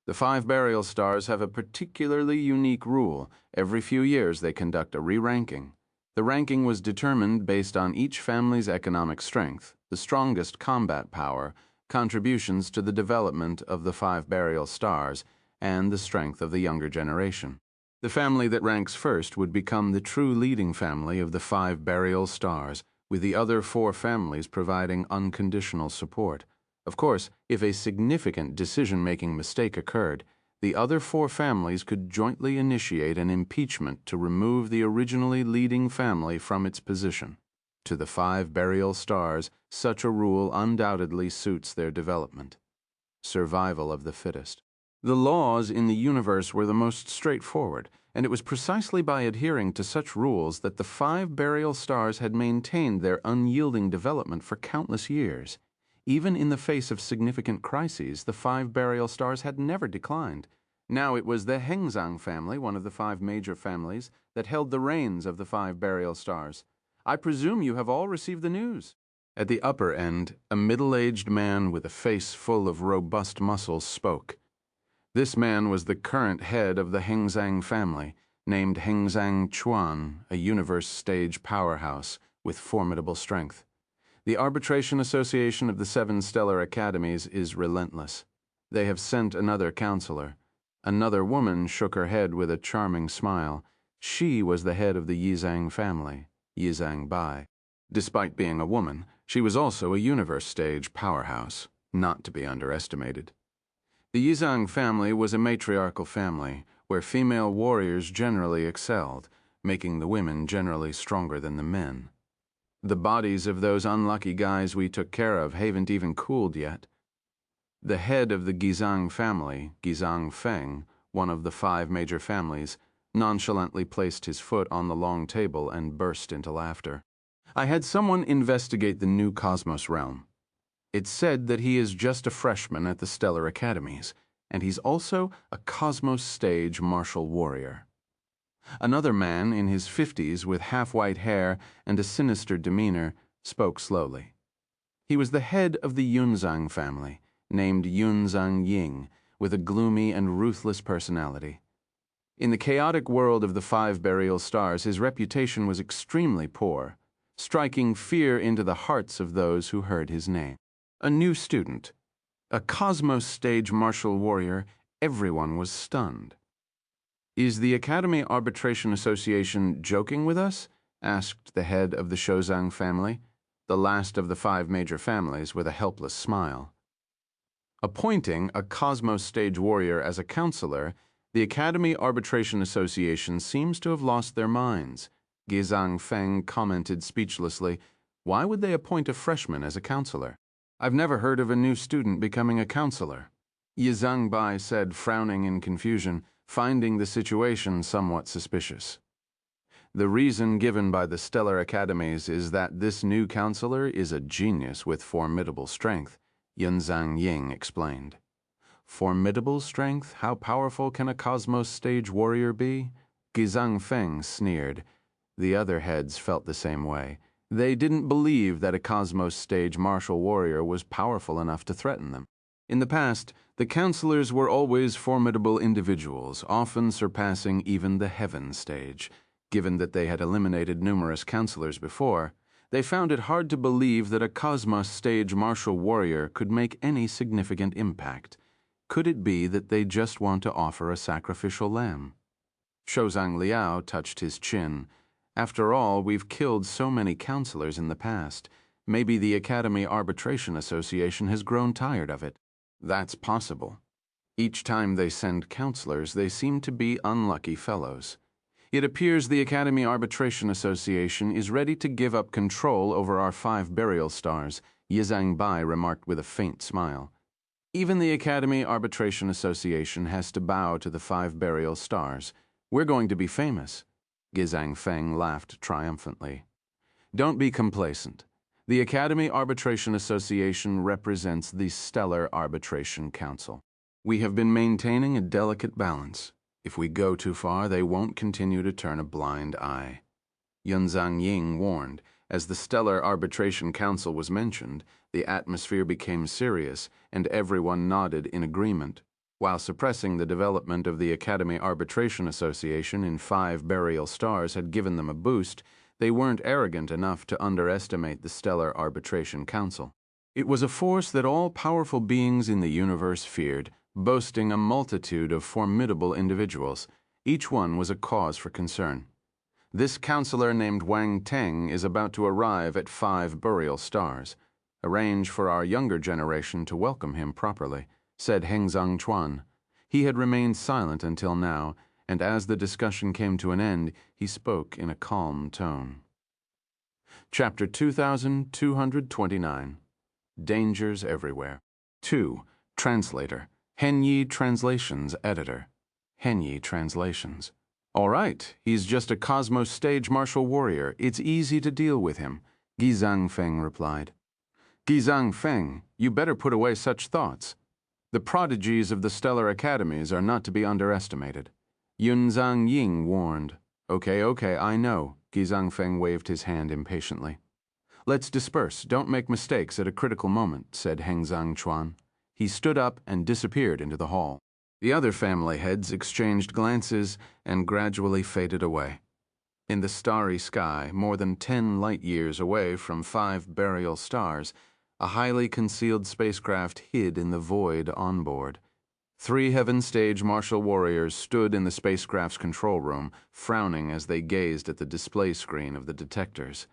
The 5 burial stars have a particularly unique rule. Every few years they conduct a re-ranking. The ranking was determined based on each family's economic strength, the strongest combat power, contributions to the development of the 5 burial stars, and the strength of the younger generation. The family that ranks first would become the true leading family of the 5 burial stars, with the other 4 families providing unconditional support. Of course, if a significant decision-making mistake occurred, the other 4 families could jointly initiate an impeachment to remove the originally leading family from its position. To the 5 burial stars, such a rule undoubtedly suits their development. Survival of the fittest. The laws in the universe were the most straightforward, and it was precisely by adhering to such rules that the 5 burial stars had maintained their unyielding development for countless years. Even in the face of significant crises, the 5 burial stars had never declined. Now it was the Hengzang family, one of the 5 major families, that held the reins of the 5 burial stars. I presume you have all received the news. At the upper end, a middle-aged man with a face full of robust muscles spoke. This man was the current head of the Hengzang family, named Hengzang Chuan, a universe stage powerhouse with formidable strength. The Arbitration Association of the Seven Stellar Academies is relentless. They have sent another counselor. Another woman shook her head with a charming smile. She was the head of the Yizang family, Yizang Bai. Despite being a woman, she was also a universe stage powerhouse, not to be underestimated. The Yizang family was a matriarchal family, where female warriors generally excelled, making the women generally stronger than the men. The bodies of those unlucky guys we took care of haven't even cooled yet. The head of the Gizang family, Gizang Feng, one of the 5 major families, nonchalantly placed his foot on the long table and burst into laughter. I had someone investigate the new Cosmos realm. It's said that he is just a freshman at the Stellar Academies, and he's also a Cosmos stage martial warrior. Another man in his 50s with half-white hair and a sinister demeanor spoke slowly. He was the head of the Yunzang family, named Yunzang Ying, with a gloomy and ruthless personality. In the chaotic world of the 5 burial stars, his reputation was extremely poor, striking fear into the hearts of those who heard his name. A new student, a Cosmos stage martial warrior, everyone was stunned. "Is the Academy Arbitration Association joking with us?" asked the head of the Shozang family, the last of the 5 major families, with a helpless smile. Appointing a Cosmos stage warrior as a counselor, the Academy Arbitration Association seems to have lost their minds. Gizang Feng commented speechlessly. Why would they appoint a freshman as a counselor? I've never heard of a new student becoming a counselor. Yizang Bai said, frowning in confusion, finding the situation somewhat suspicious. The reason given by the Stellar Academies is that this new counselor is a genius with formidable strength, Yunzang Ying explained. Formidable strength? How powerful can a Cosmos stage warrior be? Gizang Feng sneered. The other heads felt the same way. They didn't believe that a Cosmos stage martial warrior was powerful enough to threaten them. In the past, the counselors were always formidable individuals, often surpassing even the Heaven stage. Given that they had eliminated numerous counselors before, they found it hard to believe that a Cosmos stage martial warrior could make any significant impact. Could it be that they just want to offer a sacrificial lamb? Shozang Liao touched his chin. After all, we've killed so many counselors in the past. Maybe the Academy Arbitration Association has grown tired of it. That's possible. Each time they send counselors, they seem to be unlucky fellows. It appears the Academy Arbitration Association is ready to give up control over our 5 burial stars, Yizang Bai remarked with a faint smile. Even the Academy Arbitration Association has to bow to the 5 burial stars. We're going to be famous. Gizang Feng laughed triumphantly. Don't be complacent. The Academy Arbitration Association represents the Stellar Arbitration Council. We have been maintaining a delicate balance. If we go too far, they won't continue to turn a blind eye. Yunzang Ying warned. As the Stellar Arbitration Council was mentioned, the atmosphere became serious, and everyone nodded in agreement. While suppressing the development of the Academy Arbitration Association in 5 burial stars had given them a boost, they weren't arrogant enough to underestimate the Stellar Arbitration Council. It was a force that all powerful beings in the universe feared, boasting a multitude of formidable individuals. Each one was a cause for concern. This counselor named Wang Teng is about to arrive at 5 burial stars. Arrange for our younger generation to welcome him properly, said Hengzang Chuan. He had remained silent until now, and as the discussion came to an end, he spoke in a calm tone. Chapter 2229. Dangers Everywhere. 2. Translator. Henyi Translations Editor. Henyi Translations. All right, he's just a Cosmos stage martial warrior. It's easy to deal with him, Gizang Feng replied. Gizang Feng, you better put away such thoughts. The prodigies of the Stellar Academies are not to be underestimated. Yunzang Ying warned. Okay, I know, Gizang Feng waved his hand impatiently. Let's disperse. Don't make mistakes at a critical moment, said Heng Zhangchuan. He stood up and disappeared into the hall. The other family heads exchanged glances and gradually faded away. In the starry sky, more than 10 light-years away from 5 burial stars, a highly concealed spacecraft hid in the void onboard. 3 Heaven Stage martial warriors stood in the spacecraft's control room, frowning as they gazed at the display screen of the detectors.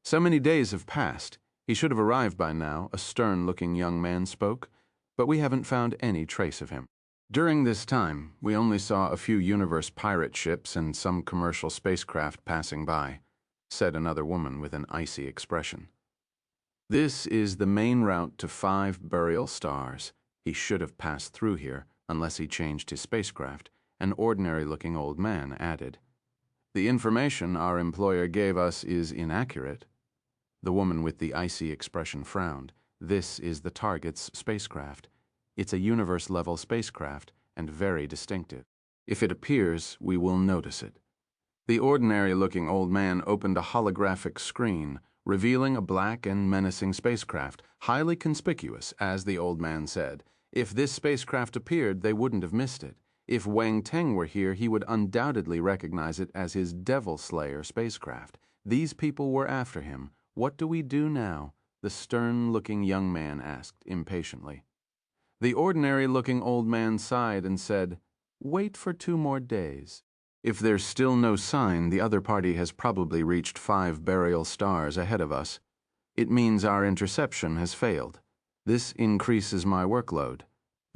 So many days have passed. He should have arrived by now, a stern-looking young man spoke, but we haven't found any trace of him. During this time, we only saw a few Universe pirate ships and some commercial spacecraft passing by, said another woman with an icy expression. This is the main route to 5 burial stars. He should have passed through here, unless he changed his spacecraft, an ordinary-looking old man added. The information our employer gave us is inaccurate. The woman with the icy expression frowned. This is the target's spacecraft. It's a universe-level spacecraft and very distinctive. If it appears, we will notice it. The ordinary-looking old man opened a holographic screen, revealing a black and menacing spacecraft, highly conspicuous, as the old man said. If this spacecraft appeared, they wouldn't have missed it. If Wang Teng were here, he would undoubtedly recognize it as his Devil Slayer spacecraft. These people were after him. What do we do now? The stern-looking young man asked impatiently. The ordinary-looking old man sighed and said, "Wait for 2 more days. If there's still no sign, the other party has probably reached 5 burial stars ahead of us. It means our interception has failed. This increases my workload."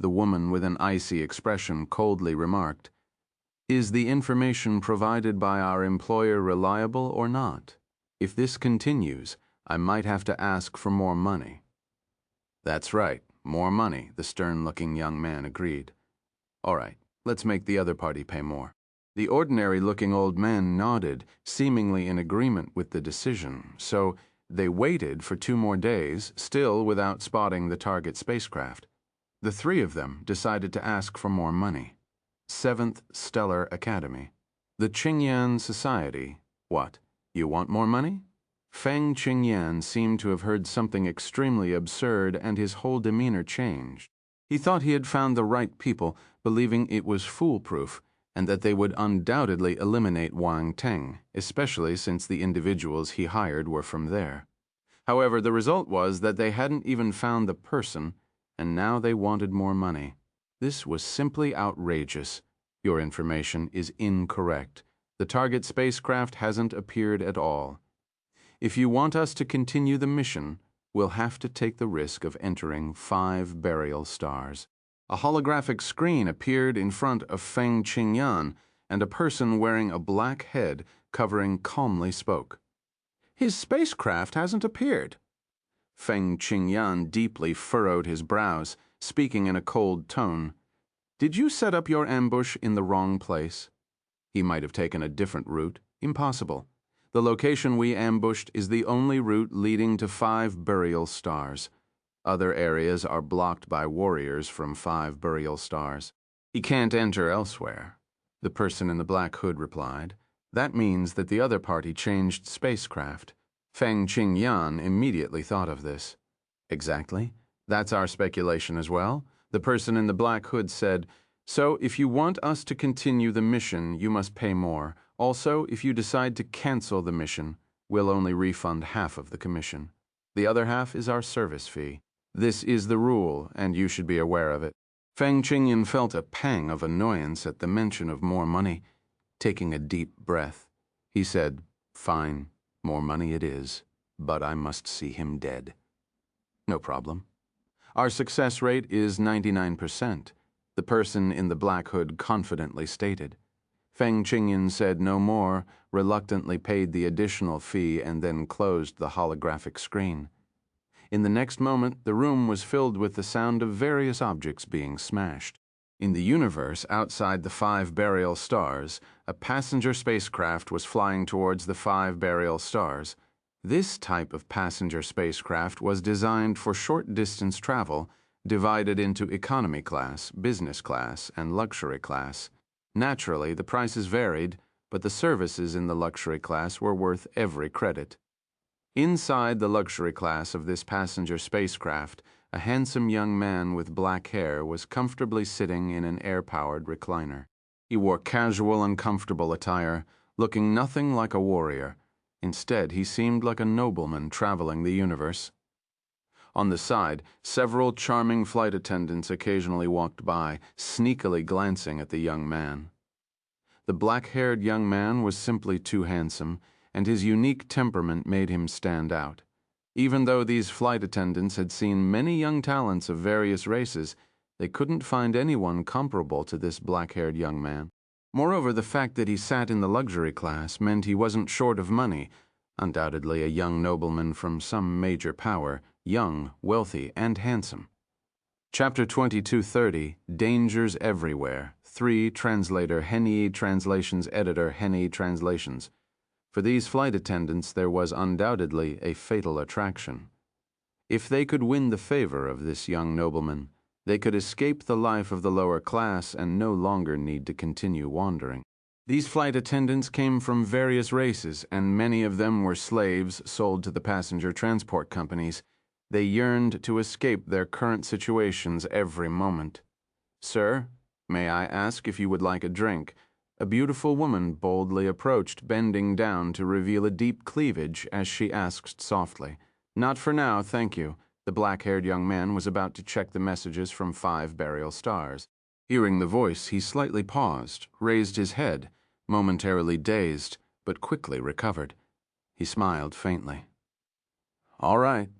The woman with an icy expression coldly remarked, "Is the information provided by our employer reliable or not? If this continues, I might have to ask for more money." "That's right, more money," the stern-looking young man agreed. "All right, let's make the other party pay more." The ordinary-looking old man nodded, seemingly in agreement with the decision, so they waited for 2 more days, still without spotting the target spacecraft. The 3 of them decided to ask for more money. 7th Stellar Academy. The Qingyan Society. What, you want more money? Feng Qingyan seemed to have heard something extremely absurd, and his whole demeanor changed. He thought he had found the right people, believing it was foolproof, and that they would undoubtedly eliminate Wang Teng, especially since the individuals he hired were from there. However, the result was that they hadn't even found the person, and now they wanted more money. This was simply outrageous. Your information is incorrect. The target spacecraft hasn't appeared at all. If you want us to continue the mission, we'll have to take the risk of entering 5 burial stars. A holographic screen appeared in front of Feng Qingyan, and a person wearing a black head covering calmly spoke. "His spacecraft hasn't appeared." Feng Qingyan deeply furrowed his brows, speaking in a cold tone. "Did you set up your ambush in the wrong place?" He might have taken a different route. Impossible. The location we ambushed is the only route leading to 5 burial stars. Other areas are blocked by warriors from 5 burial stars. He can't enter elsewhere. The person in the black hood replied. That means that the other party changed spacecraft. Feng Qingyan immediately thought of this. Exactly. That's our speculation as well. The person in the black hood said, "So if you want us to continue the mission, you must pay more. Also, if you decide to cancel the mission, we'll only refund half of the commission. The other half is our service fee. This is the rule, and you should be aware of it." Feng Qingyan felt a pang of annoyance at the mention of more money. Taking a deep breath, he said, "Fine, more money it is, but I must see him dead." "No problem. Our success rate is 99%, the person in the black hood confidently stated. Feng Qingyan said no more, reluctantly paid the additional fee, and then closed the holographic screen. In the next moment, the room was filled with the sound of various objects being smashed. In the universe outside the 5 burial stars, a passenger spacecraft was flying towards the 5 burial stars. This type of passenger spacecraft was designed for short-distance travel, divided into economy class, business class, and luxury class. Naturally, the prices varied, but the services in the luxury class were worth every credit. Inside the luxury class of this passenger spacecraft, a handsome young man with black hair was comfortably sitting in an air-powered recliner. He wore casual and comfortable attire, looking nothing like a warrior. Instead, he seemed like a nobleman traveling the universe. On the side, several charming flight attendants occasionally walked by, sneakily glancing at the young man. The black-haired young man was simply too handsome, and his unique temperament made him stand out. Even though these flight attendants had seen many young talents of various races, they couldn't find anyone comparable to this black-haired young man. Moreover, the fact that he sat in the luxury class meant he wasn't short of money, undoubtedly a young nobleman from some major power, young, wealthy, and handsome. Chapter 2230, Dangers Everywhere. 3. Translator Henny Translations Editor Henny Translations. For these flight attendants there was undoubtedly a fatal attraction. If they could win the favor of this young nobleman, they could escape the life of the lower class and no longer need to continue wandering. These flight attendants came from various races, and many of them were slaves sold to the passenger transport companies. They yearned to escape their current situations every moment. "Sir, may I ask if you would like a drink?" A beautiful woman boldly approached, bending down to reveal a deep cleavage as she asked softly. "Not for now, thank you." The black-haired young man was about to check the messages from 5 burial stars. Hearing the voice, he slightly paused, raised his head, momentarily dazed, but quickly recovered. He smiled faintly. "All right.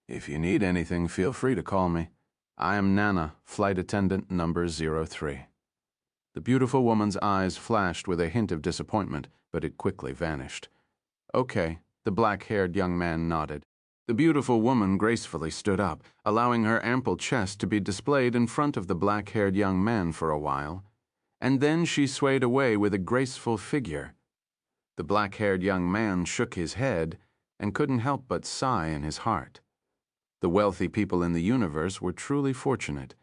If you need anything, feel free to call me. I am Nana, flight attendant number 03. The beautiful woman's eyes flashed with a hint of disappointment, but it quickly vanished. "Okay," the black-haired young man nodded. The beautiful woman gracefully stood up, allowing her ample chest to be displayed in front of the black-haired young man for a while, and then she swayed away with a graceful figure. The black-haired young man shook his head and couldn't help but sigh in his heart. The wealthy people in the universe were truly fortunate.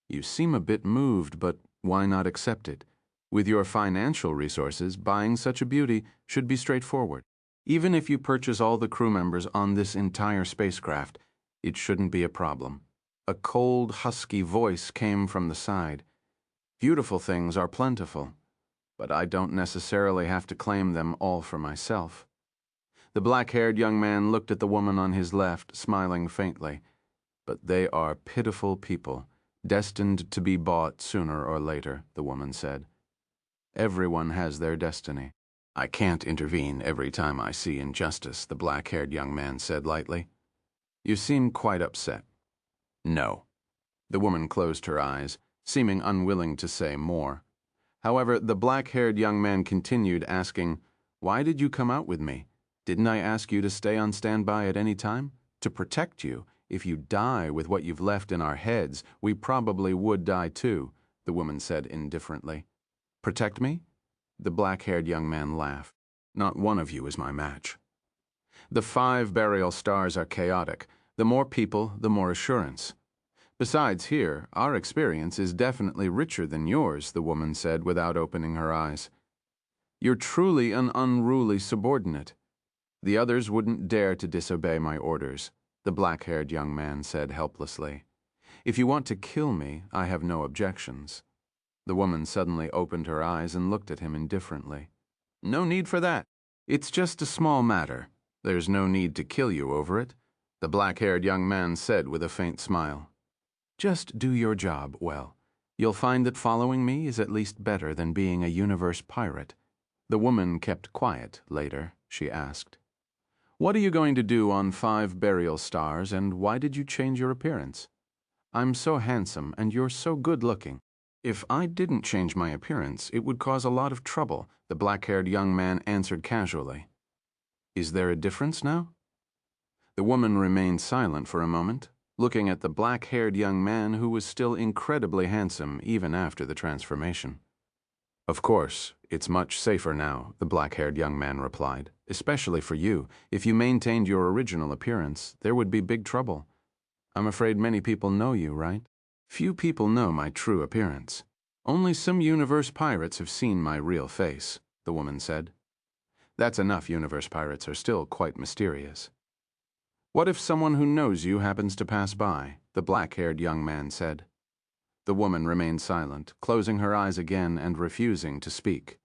You seem a bit moved, but why not accept it? With your financial resources, buying such a beauty should be straightforward. Even if you purchase all the crew members on this entire spacecraft, it shouldn't be a problem. A cold, husky voice came from the side. "Beautiful things are plentiful, but I don't necessarily have to claim them all for myself." The black-haired young man looked at the woman on his left, smiling faintly. "But they are pitiful people, destined to be bought sooner or later," the woman said. "Everyone has their destiny." "I can't intervene every time I see injustice," the black-haired young man said lightly. "You seem quite upset." "No." The woman closed her eyes, seeming unwilling to say more. However, the black-haired young man continued, asking, "Why did you come out with me? Didn't I ask you to stay on standby at any time? To protect you. If you die with what you've left in our heads, we probably would die too," the woman said indifferently. "Protect me?" The black-haired young man laughed. "Not one of you is my match. The 5 burial stars are chaotic. The more people, the more assurance. Besides, here, our experience is definitely richer than yours," the woman said without opening her eyes. "You're truly an unruly subordinate. The others wouldn't dare to disobey my orders," the black-haired young man said helplessly. "If you want to kill me, I have no objections." The woman suddenly opened her eyes and looked at him indifferently. "No need for that. It's just a small matter. There's no need to kill you over it," the black-haired young man said with a faint smile. "Just do your job well. You'll find that following me is at least better than being a universe pirate." The woman kept quiet. Later, she asked, "What are you going to do on 5 burial stars, and why did you change your appearance? I'm so handsome, and you're so good-looking." "If I didn't change my appearance, it would cause a lot of trouble," the black-haired young man answered casually. "Is there a difference now?" The woman remained silent for a moment, looking at the black-haired young man who was still incredibly handsome even after the transformation. "Of course, it's much safer now," the black-haired young man replied. "Especially for you. If you maintained your original appearance, there would be big trouble. I'm afraid many people know you, right?" "Few people know my true appearance. Only some universe pirates have seen my real face," the woman said. "That's enough. Universe pirates are still quite mysterious. What if someone who knows you happens to pass by? The black-haired young man said. The woman remained silent, closing her eyes again and refusing to speak.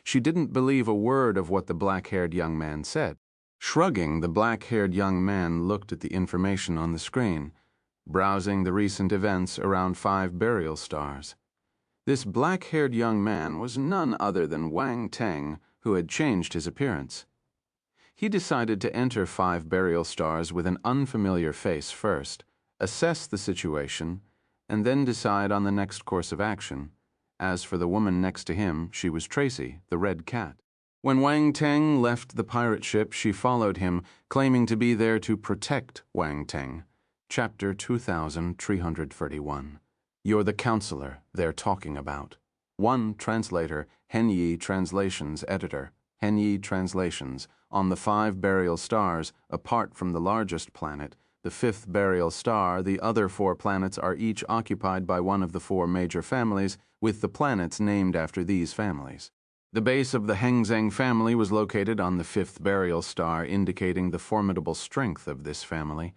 She didn't believe a word of what the black-haired young man said. Shrugging, the black-haired young man looked at the information on the screen, browsing the recent events around 5 burial stars. This black-haired young man was none other than Wang Teng, who had changed his appearance. He decided to enter 5 burial stars with an unfamiliar face first, assess the situation, and then decide on the next course of action. As for the woman next to him, she was Tracy, the red cat. When Wang Teng left the pirate ship, she followed him, claiming to be there to protect Wang Teng. Chapter 2331. You're the counselor they're talking about. 1 translator, Henyi Translations editor. Henyi Translations. On the 5 burial stars, apart from the largest planet, the 5th burial star, the other 4 planets are each occupied by one of the 4 major families, with the planets named after these families. The base of the Hengzheng family was located on the 5th burial star, indicating the formidable strength of this family.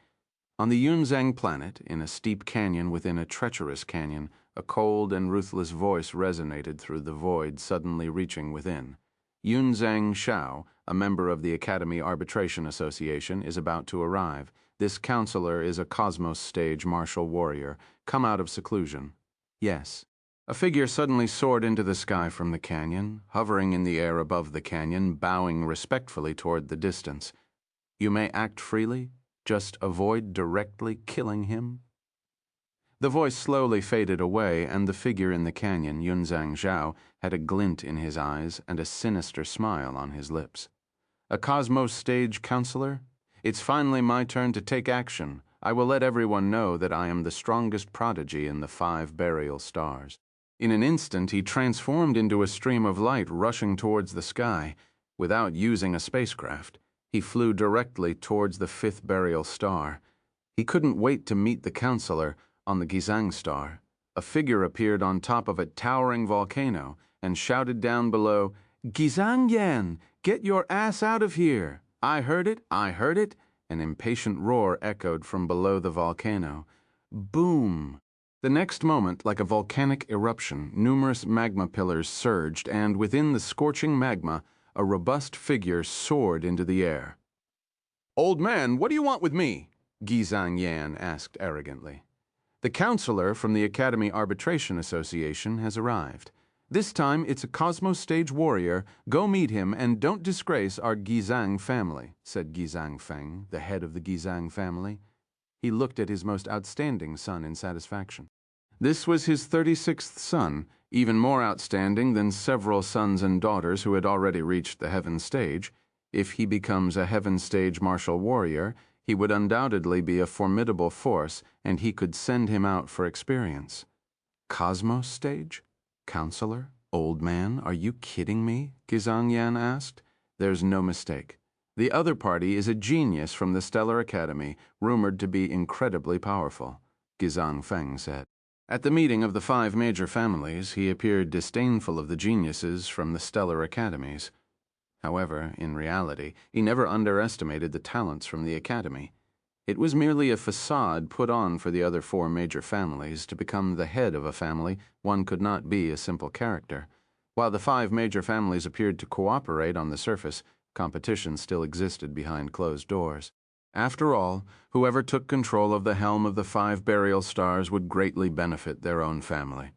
On the Yunzhang planet, in a steep canyon within a treacherous canyon, a cold and ruthless voice resonated through the void, suddenly reaching within. Yunzhang Xiao, a member of the Academy Arbitration Association, is about to arrive. This counselor is a Cosmos stage martial warrior, come out of seclusion. Yes. A figure suddenly soared into the sky from the canyon, hovering in the air above the canyon, bowing respectfully toward the distance. You may act freely, just avoid directly killing him. The voice slowly faded away, and the figure in the canyon, Yunzhang Zhao, had a glint in his eyes and a sinister smile on his lips. A Cosmos stage counselor? It's finally my turn to take action. I will let everyone know that I am the strongest prodigy in the 5 burial stars. In an instant, he transformed into a stream of light rushing towards the sky. Without using a spacecraft, he flew directly towards the 5th burial star. He couldn't wait to meet the counselor on the Gizang star. A figure appeared on top of a towering volcano and shouted down below, "Gizang Yan, get your ass out of here! I heard it, I heard it!" An impatient roar echoed from below the volcano. Boom! The next moment, like a volcanic eruption, numerous magma pillars surged, and within the scorching magma, a robust figure soared into the air. "Old man, what do you want with me?" Gizang Yan asked arrogantly. The counselor from the Academy Arbitration Association has arrived. This time it's a Cosmos stage warrior. Go meet him and don't disgrace our Gizang family, said Gizang Feng, the head of the Gizang family. He looked at his most outstanding son in satisfaction. This was his 36th son, even more outstanding than several sons and daughters who had already reached the heaven stage. If he becomes a heaven stage martial warrior, he would undoubtedly be a formidable force, and he could send him out for experience. Cosmos stage? Counselor? Old man? Are you kidding me? Gizang Yan asked. There's no mistake. The other party is a genius from the Stellar Academy, rumored to be incredibly powerful, Gizang Feng said. At the meeting of the 5 major families, he appeared disdainful of the geniuses from the Stellar Academies. However, in reality, he never underestimated the talents from the Academy. It was merely a facade put on for the other 4 major families. To become the head of a family, one could not be a simple character. While the 5 major families appeared to cooperate on the surface, competition still existed behind closed doors. After all, whoever took control of the helm of the 5 burial stars would greatly benefit their own family.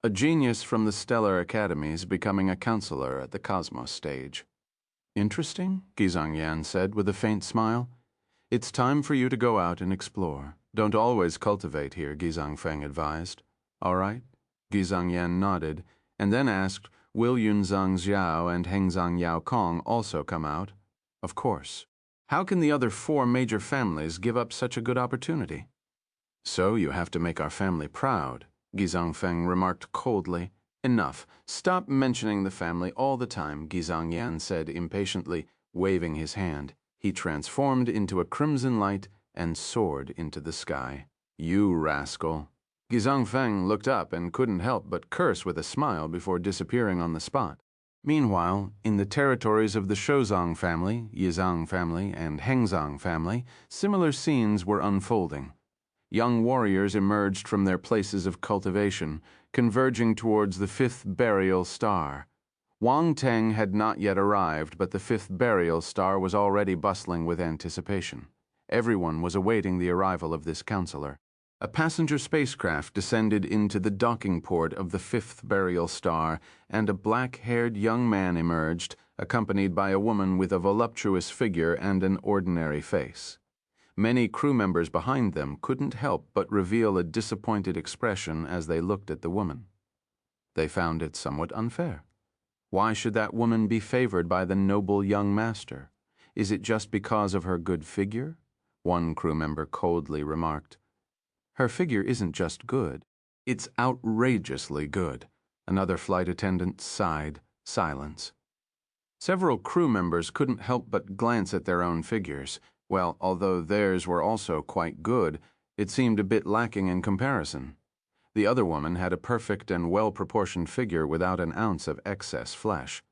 A genius from the Stellar Academies becoming a counselor at the Cosmos stage. Interesting, Gizang Yan said with a faint smile. It's time for you to go out and explore. Don't always cultivate here, Gizang Feng advised. All right? Gizang Yan nodded, and then asked, will Yunzhang Xiao and Hengzhang Yao Kong also come out? Of course. How can the other 4 major families give up such a good opportunity? So you have to make our family proud, Gizang Feng remarked coldly. Enough. Stop mentioning the family all the time, Gizang Yan said impatiently, waving his hand. He transformed into a crimson light and soared into the sky. You rascal. Gizang Feng looked up and couldn't help but curse with a smile before disappearing on the spot. Meanwhile, in the territories of the Shozong family, Yizang family, and Hengzang family, similar scenes were unfolding. Young warriors emerged from their places of cultivation, converging towards the fifth burial star. Wang Teng had not yet arrived, but the fifth burial star was already bustling with anticipation. Everyone was awaiting the arrival of this counselor. A passenger spacecraft descended into the docking port of the fifth burial star, and a black-haired young man emerged, accompanied by a woman with a voluptuous figure and an ordinary face. Many crew members behind them couldn't help but reveal a disappointed expression as they looked at the woman. They found it somewhat unfair. Why should that woman be favored by the noble young master? Is it just because of her good figure? One crew member coldly remarked. Her figure isn't just good, it's outrageously good. Another flight attendant sighed. Silence. Several crew members couldn't help but glance at their own figures. Well, although theirs were also quite good, it seemed a bit lacking in comparison. The other woman had a perfect and well-proportioned figure without an ounce of excess flesh.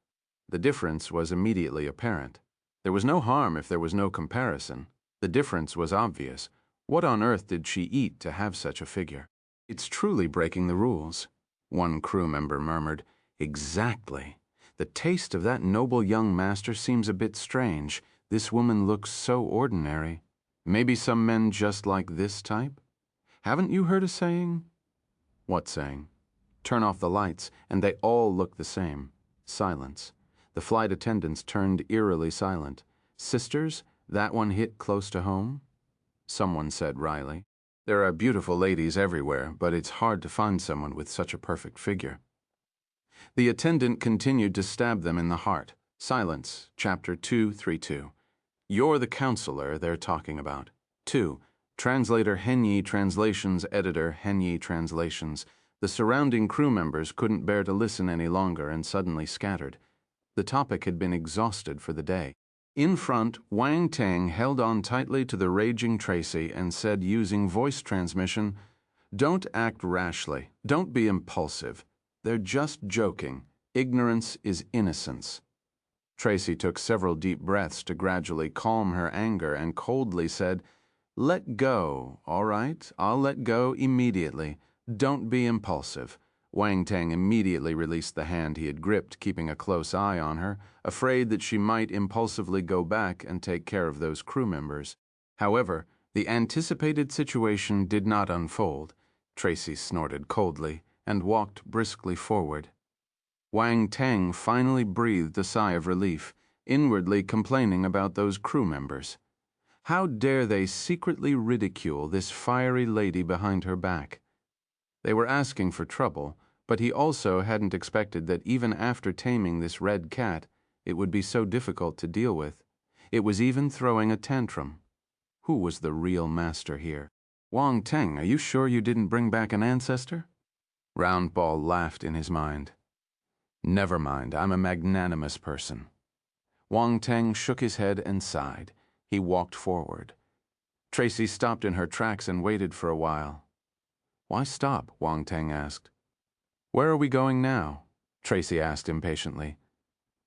The difference was immediately apparent. There was no harm if there was no comparison. The difference was obvious. What on earth did she eat to have such a figure? It's truly breaking the rules, one crew member murmured. Exactly. The taste of that noble young master seems a bit strange. This woman looks so ordinary. Maybe some men just like this type? Haven't you heard a saying? What saying? Turn off the lights, and they all look the same. Silence. The flight attendants turned eerily silent. Sisters, that one hit close to home? Someone said wryly. There are beautiful ladies everywhere, but it's hard to find someone with such a perfect figure. The attendant continued to stab them in the heart. Silence. Chapter 232. You're the counselor they're talking about. 2. Translator Henyi Translations Editor Henyi Translations. The surrounding crew members couldn't bear to listen any longer and suddenly scattered. The topic had been exhausted for the day. In front, Wang Teng held on tightly to the raging Tracy and said using voice transmission, "Don't act rashly. Don't be impulsive. They're just joking. Ignorance is innocence." Tracy took several deep breaths to gradually calm her anger and coldly said, "Let go, all right? I'll let go immediately. Don't be impulsive." Wang Teng immediately released the hand he had gripped, keeping a close eye on her, afraid that she might impulsively go back and take care of those crew members. However, the anticipated situation did not unfold. Tracy snorted coldly and walked briskly forward. Wang Teng finally breathed a sigh of relief, inwardly complaining about those crew members. How dare they secretly ridicule this fiery lady behind her back? They were asking for trouble, but he also hadn't expected that even after taming this red cat, it would be so difficult to deal with. It was even throwing a tantrum. Who was the real master here? Wang Teng, are you sure you didn't bring back an ancestor? Roundball laughed in his mind. Never mind, I'm a magnanimous person. Wang Teng shook his head and sighed. He walked forward. Tracy stopped in her tracks and waited for a while. Why stop? Wang Teng asked. Where are we going now? Tracy asked impatiently.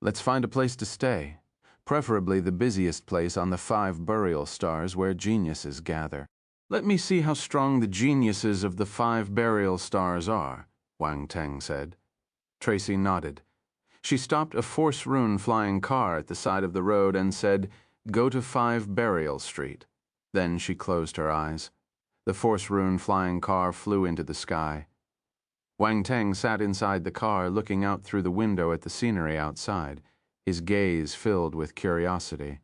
Let's find a place to stay, preferably the busiest place on the 5 burial stars where geniuses gather. Let me see how strong the geniuses of the 5 burial stars are, Wang Teng said. Tracy nodded. She stopped a Force Rune flying car at the side of the road and said, "Go to 5 Burial Street." Then she closed her eyes. The Force Rune flying car flew into the sky. Wang Teng sat inside the car looking out through the window at the scenery outside, his gaze filled with curiosity.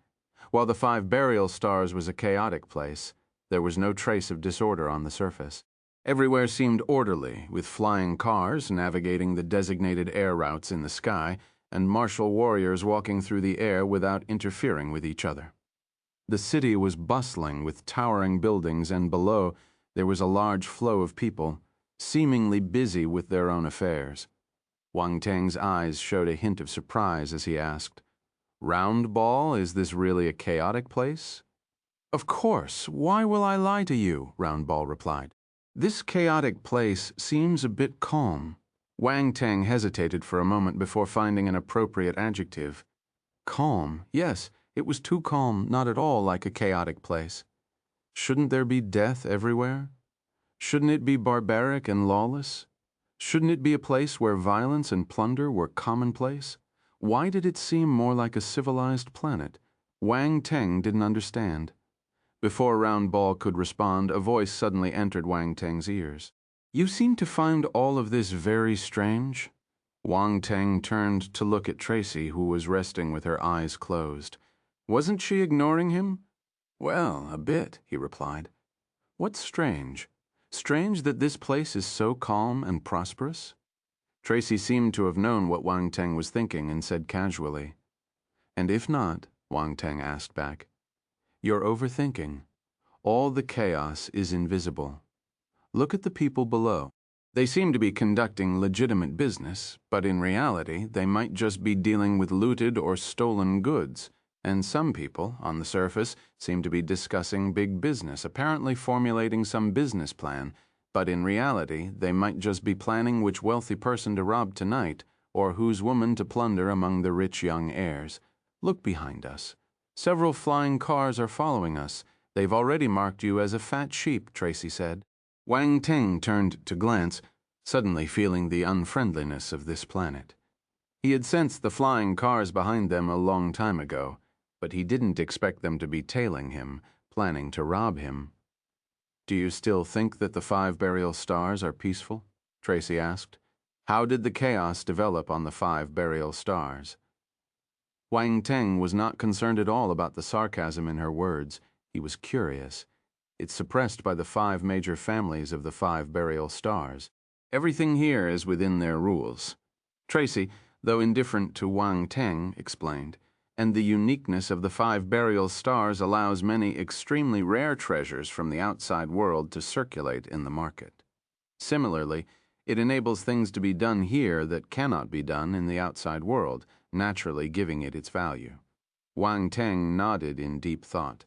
While the 5 burial stars was a chaotic place, there was no trace of disorder on the surface. Everywhere seemed orderly, with flying cars navigating the designated air routes in the sky, and martial warriors walking through the air without interfering with each other. The city was bustling with towering buildings, and below there was a large flow of people, seemingly busy with their own affairs. Wang Teng's eyes showed a hint of surprise as he asked, "Roundball, is this really a chaotic place?" "Of course, why will I lie to you?" Roundball replied. "This chaotic place seems a bit calm. Wang Teng hesitated for a moment before finding an appropriate adjective. Calm, yes, it was too calm, not at all like a chaotic place. Shouldn't there be death everywhere? Shouldn't it be barbaric and lawless? Shouldn't it be a place where violence and plunder were commonplace? Why did it seem more like a civilized planet? Wang Teng didn't understand. Before Round Ball could respond, a voice suddenly entered Wang Teng's ears. You seem to find all of this very strange? Wang Teng turned to look at Tracy, who was resting with her eyes closed. Wasn't she ignoring him? Well, a bit, he replied. What's strange? Strange that this place is so calm and prosperous? Tracy seemed to have known what Wang Teng was thinking and said casually, And if not, Wang Teng asked back, You're overthinking. All the chaos is invisible. Look at the people below. They seem to be conducting legitimate business, but in reality, they might just be dealing with looted or stolen goods. And some people, on the surface, seem to be discussing big business, apparently formulating some business plan, but in reality, they might just be planning which wealthy person to rob tonight, or whose woman to plunder among the rich young heirs. Look behind us. Several flying cars are following us. They've already marked you as a fat sheep, Tracy said. Wang Teng turned to glance, suddenly feeling the unfriendliness of this planet. He had sensed the flying cars behind them a long time ago, but he didn't expect them to be tailing him, planning to rob him. Do you still think that the 5 burial stars are peaceful? Tracy asked. How did the chaos develop on the 5 burial stars? Wang Teng was not concerned at all about the sarcasm in her words. He was curious. It's suppressed by the 5 major families of the 5 burial stars. Everything here is within their rules. Tracy, though indifferent to Wang Teng, explained, and the uniqueness of the 5 burial stars allows many extremely rare treasures from the outside world to circulate in the market. Similarly, it enables things to be done here that cannot be done in the outside world, naturally giving it its value. Wang Teng nodded in deep thought.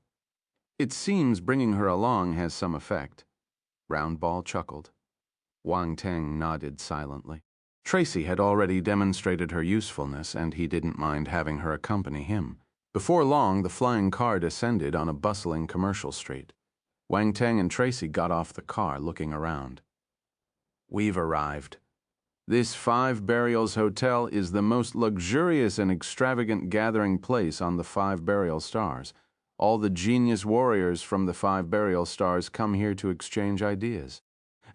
It seems bringing her along has some effect. Round Ball chuckled. Wang Teng nodded silently. Tracy had already demonstrated her usefulness, and he didn't mind having her accompany him. Before long, the flying car descended on a bustling commercial street. Wang Teng and Tracy got off the car, looking around. We've arrived. This 5 Burials Hotel is the most luxurious and extravagant gathering place on the 5 burial stars. All the genius warriors from the 5 burial stars come here to exchange ideas.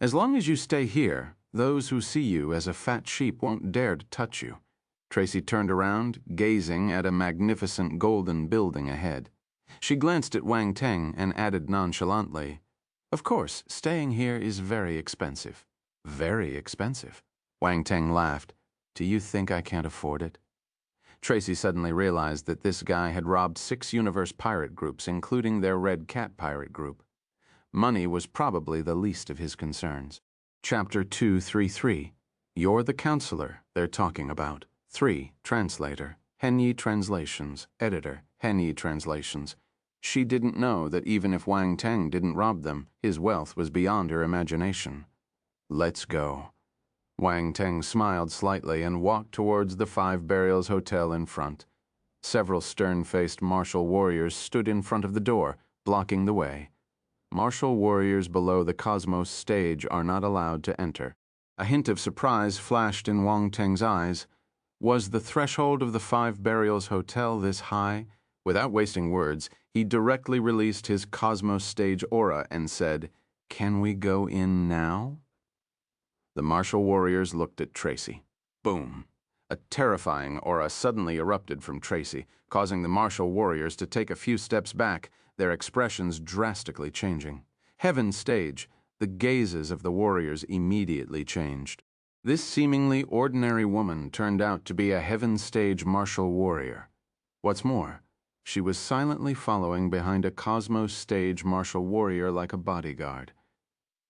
As long as you stay here, those who see you as a fat sheep won't dare to touch you. Tracy turned around, gazing at a magnificent golden building ahead. She glanced at Wang Teng and added nonchalantly, Of course, staying here is very expensive. Very expensive. Wang Teng laughed. Do you think I can't afford it? Tracy suddenly realized that this guy had robbed 6 universe pirate groups, including their Red Cat pirate group. Money was probably the least of his concerns. Chapter 233. You're the counselor they're talking about. 3. Translator. Henyi Translations. Editor. Henyi Translations. She didn't know that even if Wang Teng didn't rob them, his wealth was beyond her imagination. Let's go. Wang Teng smiled slightly and walked towards the 5 Burials Hotel in front. Several stern-faced martial warriors stood in front of the door, blocking the way. Martial warriors below the Cosmos stage are not allowed to enter. A hint of surprise flashed in Wang Teng's eyes. Was the threshold of the 5 Burials Hotel this high? Without wasting words, he directly released his Cosmos stage aura and said, Can we go in now? The martial warriors looked at Tracy. Boom. A terrifying aura suddenly erupted from Tracy, causing the martial warriors to take a few steps back, their expressions drastically changing. Heaven stage, the gazes of the warriors immediately changed. This seemingly ordinary woman turned out to be a heaven stage martial warrior. What's more, she was silently following behind a Cosmos stage martial warrior like a bodyguard.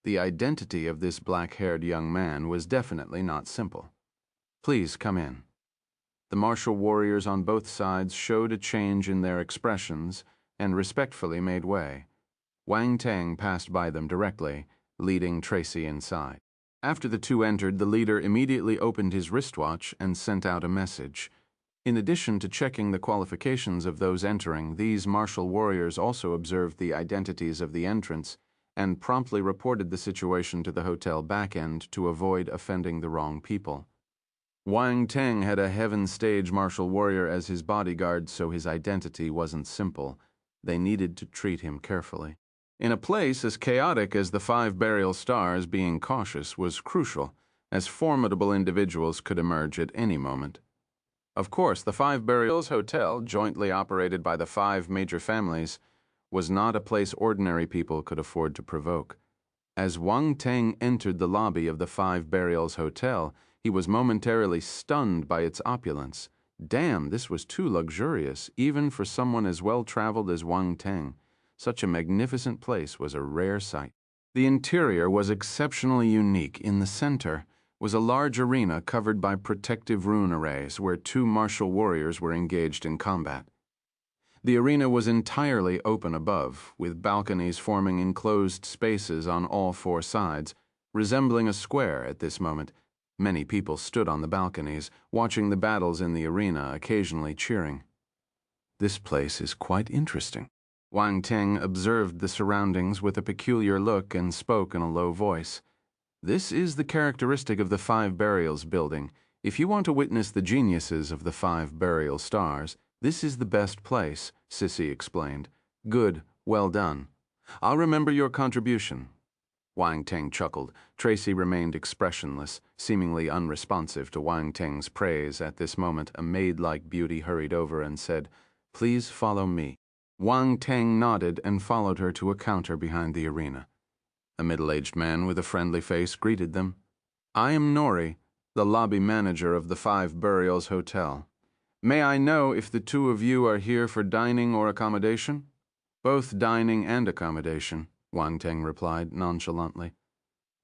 The identity of this black-haired young man was definitely not simple. Please come in. The martial warriors on both sides showed a change in their expressions and respectfully made way. Wang Teng passed by them directly, leading Tracy inside. After the two entered, the leader immediately opened his wristwatch and sent out a message. In addition to checking the qualifications of those entering, these martial warriors also observed the identities of the entrants and promptly reported the situation to the hotel back-end to avoid offending the wrong people. Wang Teng had a heaven stage martial warrior as his bodyguard, so his identity wasn't simple. They needed to treat him carefully. In a place as chaotic as the 5 burial stars, being cautious was crucial, as formidable individuals could emerge at any moment. Of course, the 5 Burials Hotel, jointly operated by the 5 major families, was not a place ordinary people could afford to provoke. As Wang Teng entered the lobby of the 5 Burials Hotel, he was momentarily stunned by its opulence. Damn, this was too luxurious, even for someone as well-traveled as Wang Teng. Such a magnificent place was a rare sight. The interior was exceptionally unique. In the center was a large arena covered by protective rune arrays where 2 martial warriors were engaged in combat. The arena was entirely open above, with balconies forming enclosed spaces on all 4 sides, resembling a square at this moment. Many people stood on the balconies, watching the battles in the arena, occasionally cheering. This place is quite interesting. Wang Teng observed the surroundings with a peculiar look and spoke in a low voice. This is the characteristic of the 5 Burials building. If you want to witness the geniuses of the 5 Burial Stars, this is the best place, Sissy explained. Good, well done. I'll remember your contribution. Wang Teng chuckled. Tracy remained expressionless, seemingly unresponsive to Wang Teng's praise. At this moment, a maid-like beauty hurried over and said, "Please follow me." Wang Teng nodded and followed her to a counter behind the arena. A middle-aged man with a friendly face greeted them. "I am Nori, the lobby manager of the 5 Burials Hotel. May I know if the 2 of you are here for dining or accommodation?" "Both dining and accommodation," Wang Teng replied nonchalantly.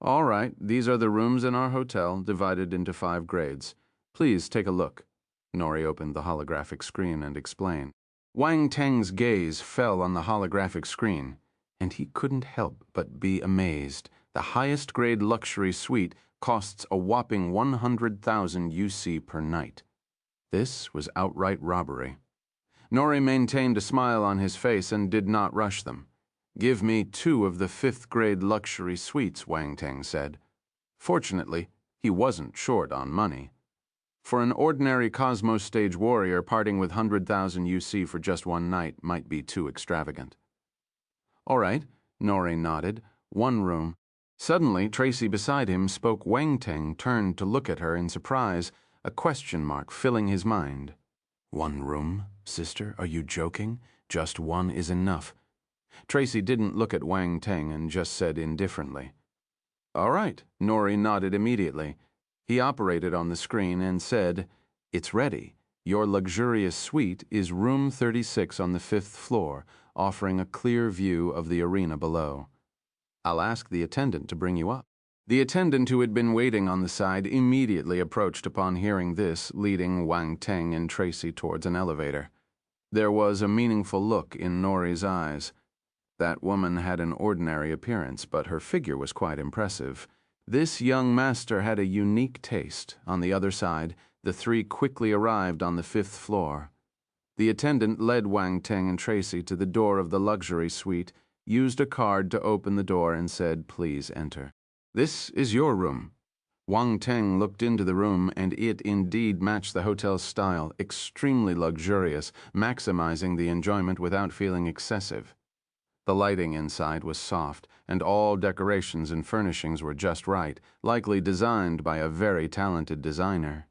"All right, these are the rooms in our hotel, divided into 5 grades. Please take a look." Nori opened the holographic screen and explained. Wang Teng's gaze fell on the holographic screen, and he couldn't help but be amazed. The highest grade luxury suite costs a whopping 100,000 UC per night. This was outright robbery. Nori maintained a smile on his face and did not rush them. "Give me 2 of the 5th grade luxury suites," Wang Teng said. Fortunately, he wasn't short on money. For an ordinary Cosmos stage warrior, parting with 100,000 UC for just 1 night might be too extravagant. "All right," Nori nodded. "1 room." Suddenly, Tracy beside him spoke. Wang Teng turned to look at her in surprise, a question mark filling his mind. "1 room, sister? Are you joking? Just 1 is enough." Tracy didn't look at Wang Teng and just said indifferently, "All right." Nori nodded immediately. He operated on the screen and said, "It's ready. Your luxurious suite is room 36 on the 5th floor, offering a clear view of the arena below. I'll ask the attendant to bring you up." The attendant, who had been waiting on the side, immediately approached upon hearing this, leading Wang Teng and Tracy towards an elevator. There was a meaningful look in Nori's eyes. That woman had an ordinary appearance, but her figure was quite impressive. This young master had a unique taste. On the other side, the 3 quickly arrived on the 5th floor. The attendant led Wang Teng and Tracy to the door of the luxury suite, used a card to open the door, and said, "Please enter." "This is your room." Wang Teng looked into the room, and it indeed matched the hotel's style, extremely luxurious, maximizing the enjoyment without feeling excessive. The lighting inside was soft, and all decorations and furnishings were just right, likely designed by a very talented designer.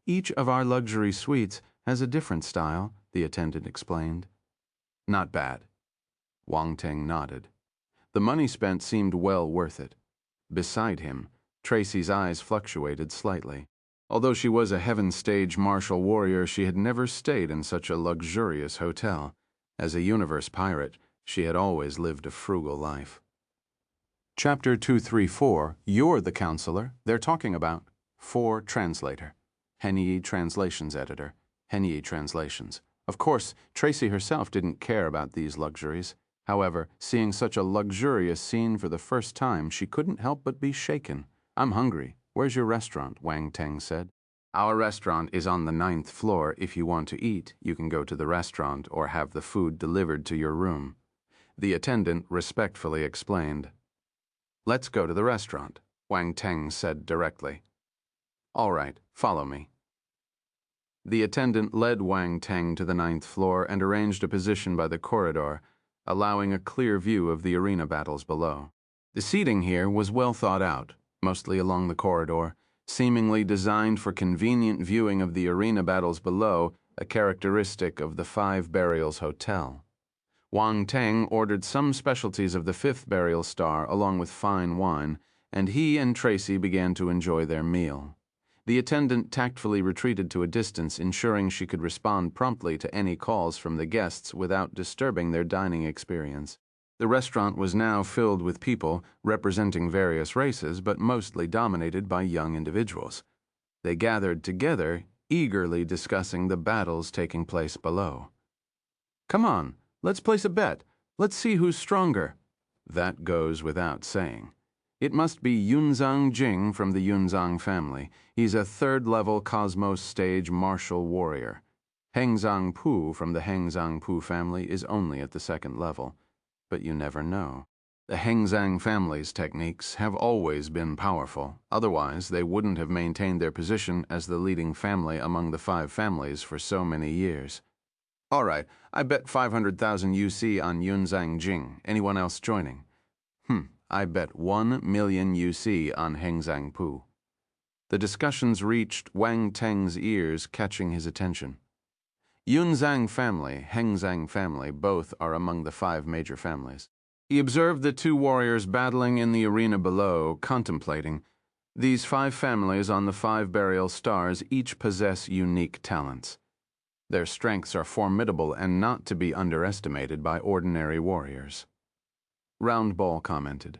"Each of our luxury suites has a different style," the attendant explained. "Not bad." Wang Teng nodded. The money spent seemed well worth it. Beside him, Tracy's eyes fluctuated slightly. Although she was a heaven stage martial warrior, she had never stayed in such a luxurious hotel. As a universe pirate, she had always lived a frugal life. Chapter 234, You're the Counselor They're Talking About. 4 Translator. Henyi Translations Editor. Henyi Translations. Of course, Tracy herself didn't care about these luxuries. However, seeing such a luxurious scene for the first time, she couldn't help but be shaken. I'm hungry. Where's your restaurant? Wang Teng said. Our restaurant is on the 9th floor. If you want to eat, you can go to the restaurant or have the food delivered to your room. The attendant respectfully explained. Let's go to the restaurant, Wang Teng said directly. All right, follow me. The attendant led Wang Teng to the 9th floor and arranged a position by the corridor, allowing a clear view of the arena battles below. The seating here was well thought out, mostly along the corridor, seemingly designed for convenient viewing of the arena battles below, a characteristic of the Five Burials Hotel. Wang Teng ordered some specialties of the 5th burial star along with fine wine, and he and Tracy began to enjoy their meal. The attendant tactfully retreated to a distance, ensuring she could respond promptly to any calls from the guests without disturbing their dining experience. The restaurant was now filled with people representing various races, but mostly dominated by young individuals. They gathered together, eagerly discussing the battles taking place below. Come on, let's place a bet. Let's see who's stronger. That goes without saying. It must be Yunzang Jing from the Yunzang family. He's a 3rd-level Cosmos Stage martial warrior. Hengzang Pu from the Hengzang Pu family is only at the 2nd level. But you never know. The Hengzang family's techniques have always been powerful. Otherwise, they wouldn't have maintained their position as the leading family among the 5 families for so many years. All right, I bet 500,000 UC on Yunzang Jing. Anyone else joining? I bet 1 million UC on Hengzang Pu. The discussions reached Wang Teng's ears, catching his attention. Yunzang family, Hengzang family, both are among the 5 major families. He observed the 2 warriors battling in the arena below, contemplating. These 5 families on the 5 burial stars each possess unique talents. Their strengths are formidable and not to be underestimated by ordinary warriors. Roundball commented.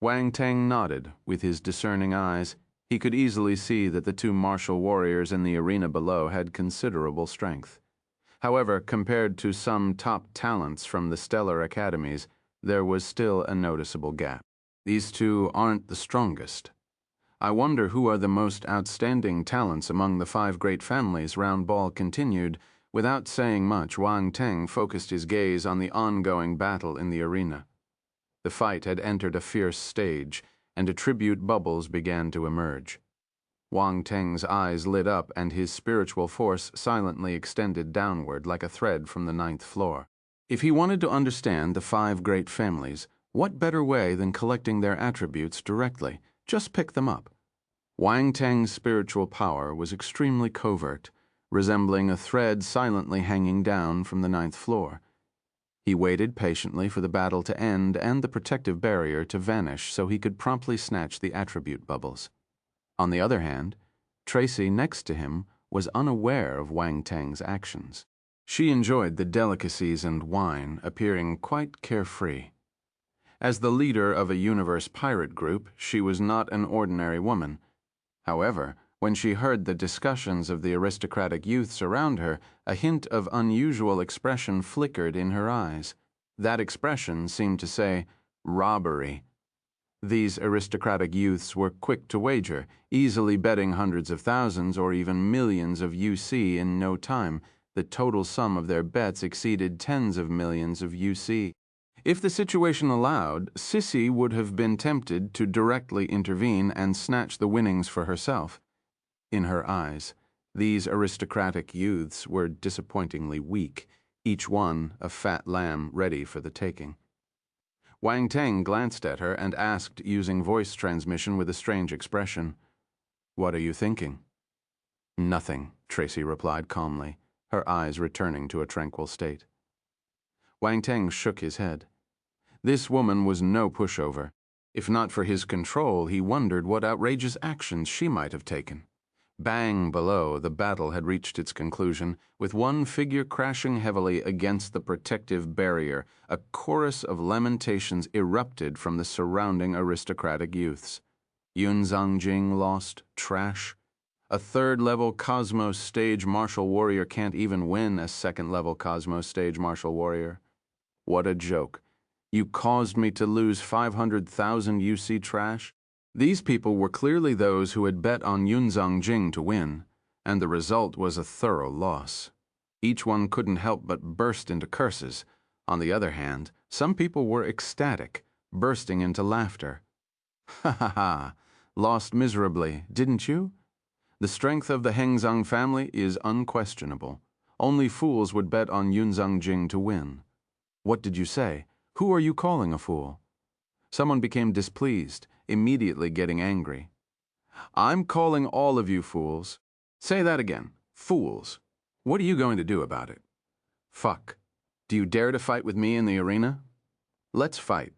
Wang Teng nodded with his discerning eyes. He could easily see that the 2 martial warriors in the arena below had considerable strength. However, compared to some top talents from the stellar academies, there was still a noticeable gap. These 2 aren't the strongest. I wonder who are the most outstanding talents among the 5 great families, Roundball continued. Without saying much, Wang Teng focused his gaze on the ongoing battle in the arena. The fight had entered a fierce stage, and attribute bubbles began to emerge. Wang Teng's eyes lit up, and his spiritual force silently extended downward like a thread from the 9th floor. If he wanted to understand the 5 great families, what better way than collecting their attributes directly? Just pick them up. Wang Teng's spiritual power was extremely covert, resembling a thread silently hanging down from the 9th floor. He waited patiently for the battle to end and the protective barrier to vanish so he could promptly snatch the attribute bubbles. On the other hand, Tracy next to him was unaware of Wang Teng's actions. She enjoyed the delicacies and wine, appearing quite carefree. As the leader of a universe pirate group, she was not an ordinary woman. However, when she heard the discussions of the aristocratic youths around her, a hint of unusual expression flickered in her eyes. That expression seemed to say, robbery. These aristocratic youths were quick to wager, easily betting hundreds of thousands or even millions of UC in no time. The total sum of their bets exceeded tens of millions of UC. If the situation allowed, Sissy would have been tempted to directly intervene and snatch the winnings for herself. In her eyes, these aristocratic youths were disappointingly weak, each one a fat lamb ready for the taking. Wang Teng glanced at her and asked, using voice transmission with a strange expression, "What are you thinking?" "Nothing," Tracy replied calmly, her eyes returning to a tranquil state. Wang Teng shook his head. This woman was no pushover. If not for his control, he wondered what outrageous actions she might have taken. Bang below, the battle had reached its conclusion, with one figure crashing heavily against the protective barrier. A chorus of lamentations erupted from the surrounding aristocratic youths. Yunzang Jing lost, trash. A 3rd-level Cosmos Stage martial warrior can't even win a 2nd-level Cosmos Stage martial warrior. What a joke. You caused me to lose 500,000 UC, trash? These people were clearly those who had bet on Yunzang Jing to win, and the result was a thorough loss. Each one couldn't help but burst into curses. On the other hand, some people were ecstatic, bursting into laughter. Ha ha ha! Lost miserably, didn't you? The strength of the Hengzang family is unquestionable. Only fools would bet on Yunzang Jing to win. What did you say? Who are you calling a fool? Someone became displeased, immediately getting angry. I'm calling all of you fools. Say that again. Fools. What are you going to do about it? Fuck. Do you dare to fight with me in the arena? Let's fight.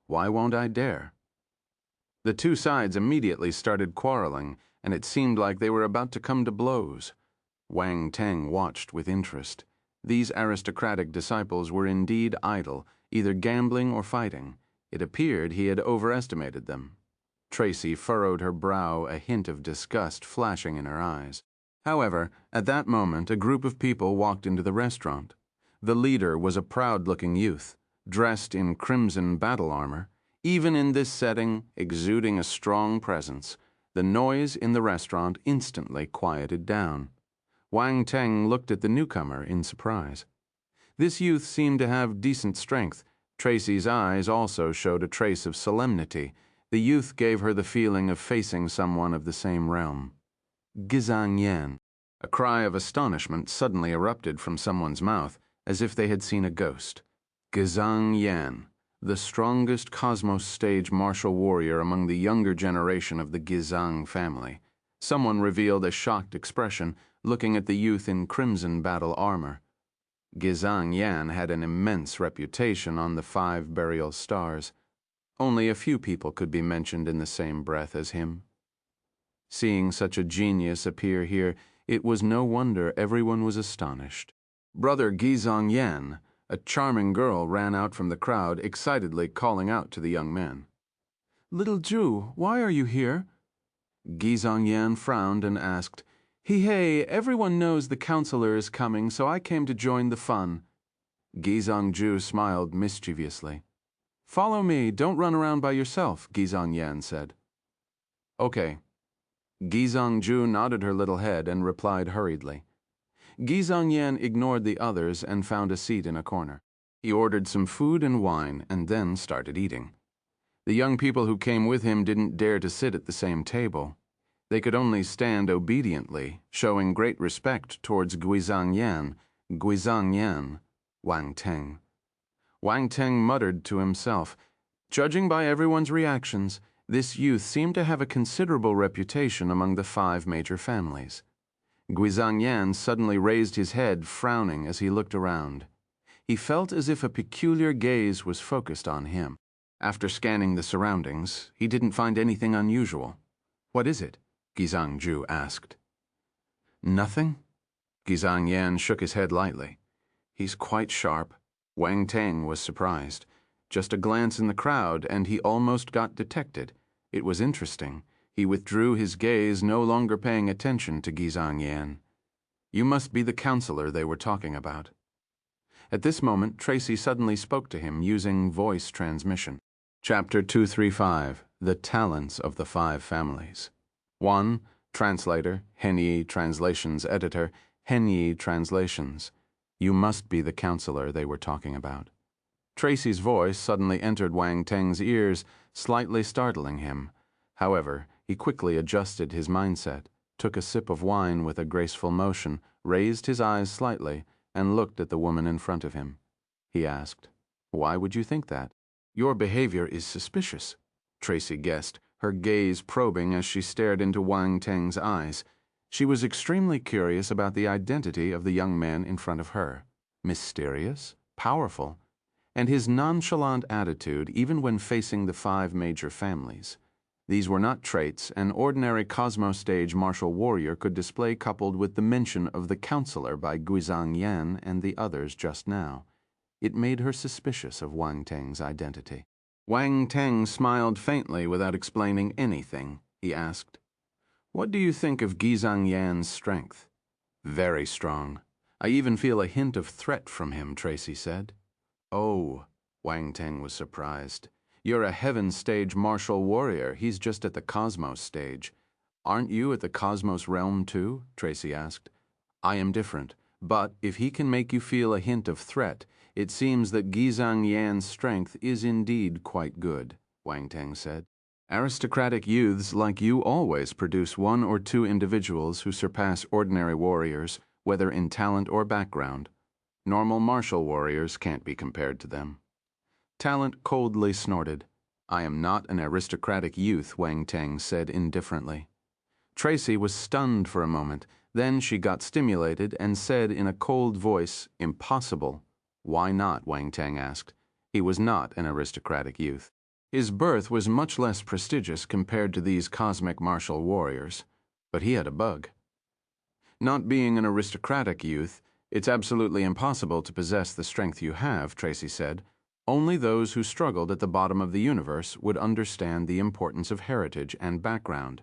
Why won't I dare? The two sides immediately started quarreling, and it seemed like they were about to come to blows. Wang Teng watched with interest. These aristocratic disciples were indeed idle, either gambling or fighting. It appeared he had overestimated them. Tracy furrowed her brow, a hint of disgust flashing in her eyes. However, at that moment, a group of people walked into the restaurant. The leader was a proud-looking youth, dressed in crimson battle armor. Even in this setting, exuding a strong presence, the noise in the restaurant instantly quieted down. Wang Teng looked at the newcomer in surprise. This youth seemed to have decent strength. Tracy's eyes also showed a trace of solemnity. The youth gave her the feeling of facing someone of the same realm. Gizang Yan. A cry of astonishment suddenly erupted from someone's mouth, as if they had seen a ghost. Gizang Yan, the strongest Cosmos stage martial warrior among the younger generation of the Gizang family. Someone revealed a shocked expression, looking at the youth in crimson battle armor. Gizang Yan had an immense reputation on the 5 burial stars. Only a few people could be mentioned in the same breath as him. Seeing such a genius appear here, it was no wonder everyone was astonished. Brother Gizang Yan, a charming girl, ran out from the crowd, excitedly calling out to the young man. Little Jew, why are you here? Gizang Yan frowned and asked, Hey, everyone knows the counselor is coming, so I came to join the fun. Gizang Ju smiled mischievously. Follow me, don't run around by yourself, Gizang Yan said. Okay. Gizang Ju nodded her little head and replied hurriedly. Gizang Yan ignored the others and found a seat in a corner. He ordered some food and wine and then started eating. The young people who came with him didn't dare to sit at the same table. They could only stand obediently, showing great respect towards Gizang Yan, Wang Teng. Wang Teng muttered to himself. Judging by everyone's reactions, this youth seemed to have a considerable reputation among the 5 major families. Gizang Yan suddenly raised his head, frowning as he looked around. He felt as if a peculiar gaze was focused on him. After scanning the surroundings, he didn't find anything unusual. What is it? Gizang Ju asked. Nothing? Gizang Yan shook his head lightly. He's quite sharp. Wang Teng was surprised. Just a glance in the crowd, and he almost got detected. It was interesting. He withdrew his gaze, no longer paying attention to Gizang Yan. You must be the counselor they were talking about. At this moment, Tracy suddenly spoke to him using voice transmission. Chapter 235, The Talents of the 5 Families. 1. Translator, Henyi Translations Editor, Henyi Translations. You must be the counselor they were talking about. Tracy's voice suddenly entered Wang Teng's ears, slightly startling him. However, he quickly adjusted his mindset, took a sip of wine with a graceful motion, raised his eyes slightly, and looked at the woman in front of him. He asked, Why would you think that? Your behavior is suspicious, Tracy guessed, her gaze probing as she stared into Wang Teng's eyes. She was extremely curious about the identity of the young man in front of her. Mysterious, powerful, and his nonchalant attitude even when facing the 5 major families. These were not traits an ordinary Cosmos stage martial warrior could display, coupled with the mention of the counselor by Gizang Yan and the others just now. It made her suspicious of Wang Teng's identity. Wang Teng smiled faintly without explaining anything. He asked, What do you think of Gizang Yan's strength? Very strong. I even feel a hint of threat from him, Tracy said. Oh, Wang Teng was surprised. You're a heaven stage martial warrior. He's just at the cosmos stage. Aren't you at the cosmos realm too? Tracy asked. I am different, but if he can make you feel a hint of threat, it seems that Guizhang Yan's strength is indeed quite good, Wang Teng said. Aristocratic youths like you always produce one or two individuals who surpass ordinary warriors, whether in talent or background. Normal martial warriors can't be compared to them. Talent coldly snorted. I am not an aristocratic youth, Wang Teng said indifferently. Tracy was stunned for a moment. Then she got stimulated and said in a cold voice, Impossible. Why not? Wang Teng asked. He was not an aristocratic youth. His birth was much less prestigious compared to these cosmic martial warriors, but he had a bug. Not being an aristocratic youth, it's absolutely impossible to possess the strength you have, Tracy said. Only those who struggled at the bottom of the universe would understand the importance of heritage and background.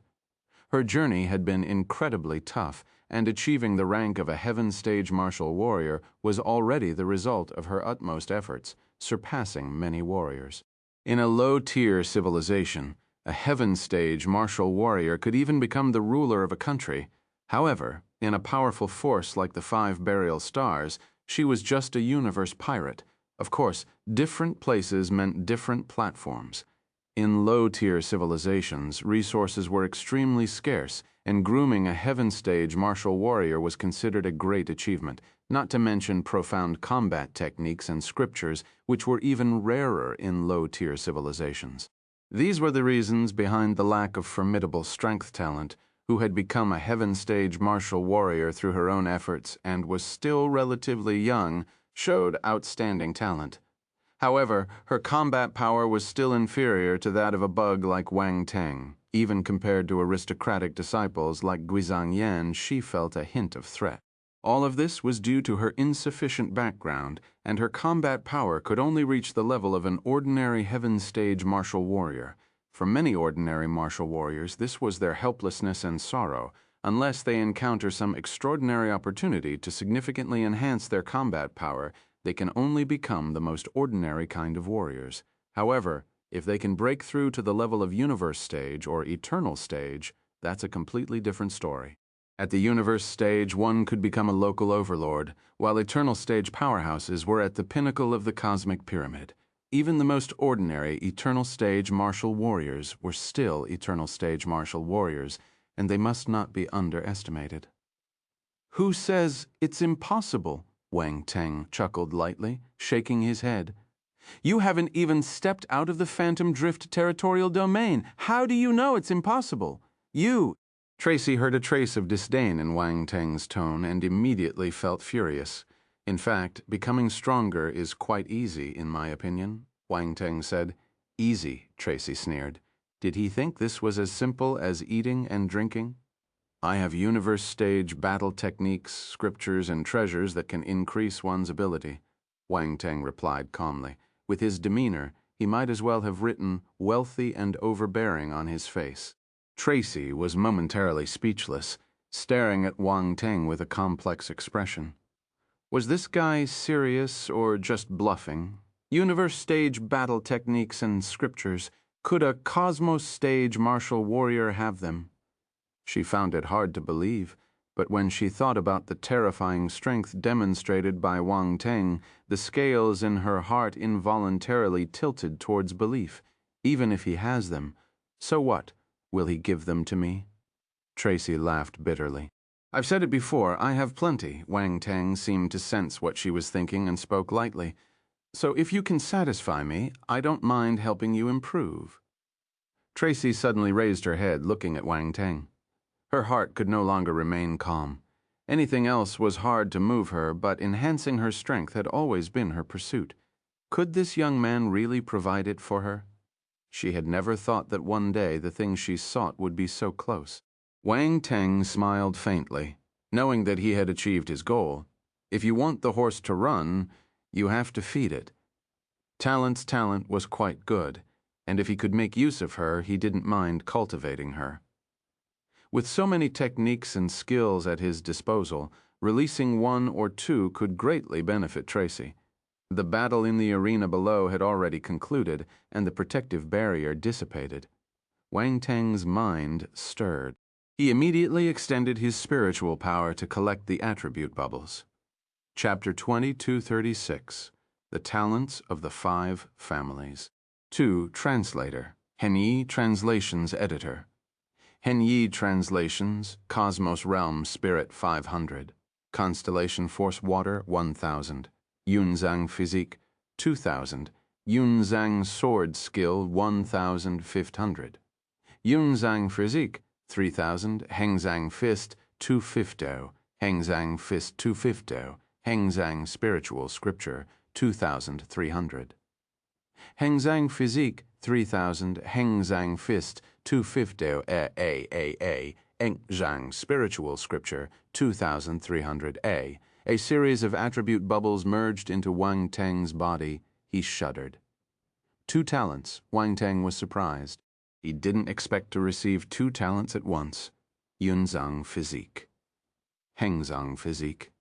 Her journey had been incredibly tough, and achieving the rank of a heaven stage martial warrior was already the result of her utmost efforts, surpassing many warriors. In a low-tier civilization, a heaven stage martial warrior could even become the ruler of a country. However, in a powerful force like the 5 burial stars, she was just a universe pirate. Of course, different places meant different platforms. In low-tier civilizations, resources were extremely scarce, and grooming a heaven stage martial warrior was considered a great achievement, not to mention profound combat techniques and scriptures, which were even rarer in low-tier civilizations. These were the reasons behind the lack of formidable strength talent, who had become a heaven stage martial warrior through her own efforts and was still relatively young, showed outstanding talent. However, her combat power was still inferior to that of a bug like Wang Teng. Even compared to aristocratic disciples like Guizhang Yan, she felt a hint of threat. All of this was due to her insufficient background, and her combat power could only reach the level of an ordinary heaven stage martial warrior. For many ordinary martial warriors, this was their helplessness and sorrow. Unless they encounter some extraordinary opportunity to significantly enhance their combat power, they can only become the most ordinary kind of warriors. However, if they can break through to the level of universe stage or eternal stage, that's a completely different story. At the universe stage, one could become a local overlord, while eternal stage powerhouses were at the pinnacle of the cosmic pyramid. Even the most ordinary eternal stage martial warriors were still eternal stage martial warriors, and they must not be underestimated. Who says it's impossible? Wang Teng chuckled lightly, shaking his head. You haven't even stepped out of the Phantom Drift Territorial Domain. How do you know it's impossible? Tracy heard a trace of disdain in Wang Teng's tone and immediately felt furious. In fact, becoming stronger is quite easy, in my opinion, Wang Teng said. Easy, Tracy sneered. Did he think this was as simple as eating and drinking? I have universe stage battle techniques, scriptures, and treasures that can increase one's ability, Wang Teng replied calmly. With his demeanor, he might as well have written wealthy and overbearing on his face. Tracy was momentarily speechless, staring at Wang Teng with a complex expression. Was this guy serious or just bluffing? Universe stage battle techniques and scriptures. Could a cosmos stage martial warrior have them? She found it hard to believe, but when she thought about the terrifying strength demonstrated by Wang Teng, the scales in her heart involuntarily tilted towards belief. Even if he has them, so what? Will he give them to me? Tracy laughed bitterly. I've said it before, I have plenty. Wang Teng seemed to sense what she was thinking and spoke lightly. So if you can satisfy me, I don't mind helping you improve. Tracy suddenly raised her head, looking at Wang Teng. Her heart could no longer remain calm. Anything else was hard to move her, but enhancing her strength had always been her pursuit. Could this young man really provide it for her? She had never thought that one day the thing she sought would be so close. Wang Teng smiled faintly, knowing that he had achieved his goal. If you want the horse to run, you have to feed it. Talent's talent was quite good, and if he could make use of her, he didn't mind cultivating her. With so many techniques and skills at his disposal, releasing one or two could greatly benefit Tracy. The battle in the arena below had already concluded, and the protective barrier dissipated. Wang Teng's mind stirred. He immediately extended his spiritual power to collect the attribute bubbles. Chapter 2236, The Talents of the Five Families. 2. Translator, Henyi Translations Editor. Henyi Translations, Cosmos Realm Spirit 500. Constellation Force Water 1000. Yunzang Physique 2000. Yunzang Sword Skill 1500. Yunzang Physique 3000. Hengzang Fist 250. Hengzang Fist 250. Hengzang Spiritual Scripture 2300. Hengzang Physique 3000. Hengzang Fist 250. Hengzang Spiritual Scripture 2300. A series of attribute bubbles merged into Wang Teng's body. He shuddered. 2 talents. Wang Teng was surprised. He didn't expect to receive 2 talents at once. Yunzang Physique. Hengzang Physique.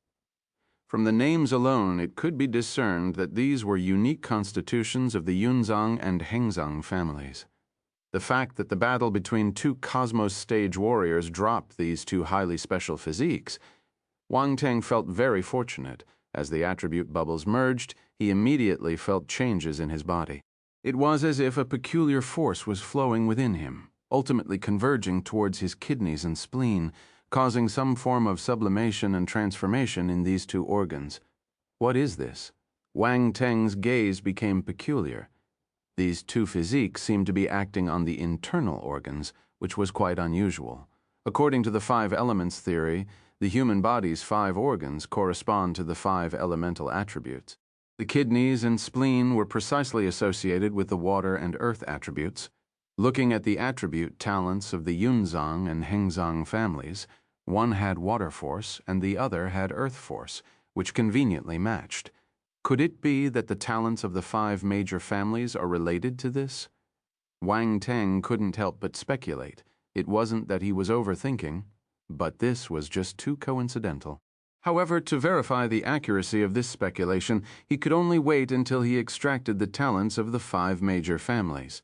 From the names alone, it could be discerned that these were unique constitutions of the Yunzang and Hengzang families. The fact that the battle between 2 Cosmos stage warriors dropped these 2 highly special physiques, Wang Teng felt very fortunate. As the attribute bubbles merged, he immediately felt changes in his body. It was as if a peculiar force was flowing within him, ultimately converging towards his kidneys and spleen, causing some form of sublimation and transformation in these 2 organs. What is this? Wang Teng's gaze became peculiar. These 2 physiques seemed to be acting on the internal organs, which was quite unusual. According to the 5 elements theory, the human body's 5 organs correspond to the 5 elemental attributes. The kidneys and spleen were precisely associated with the water and earth attributes. Looking at the attribute talents of the Yunzang and Hengzang families, one had water force and the other had earth force, which conveniently matched. Could it be that the talents of the 5 major families are related to this? Wang Teng couldn't help but speculate. It wasn't that he was overthinking, but this was just too coincidental. However, to verify the accuracy of this speculation, he could only wait until he extracted the talents of the 5 major families.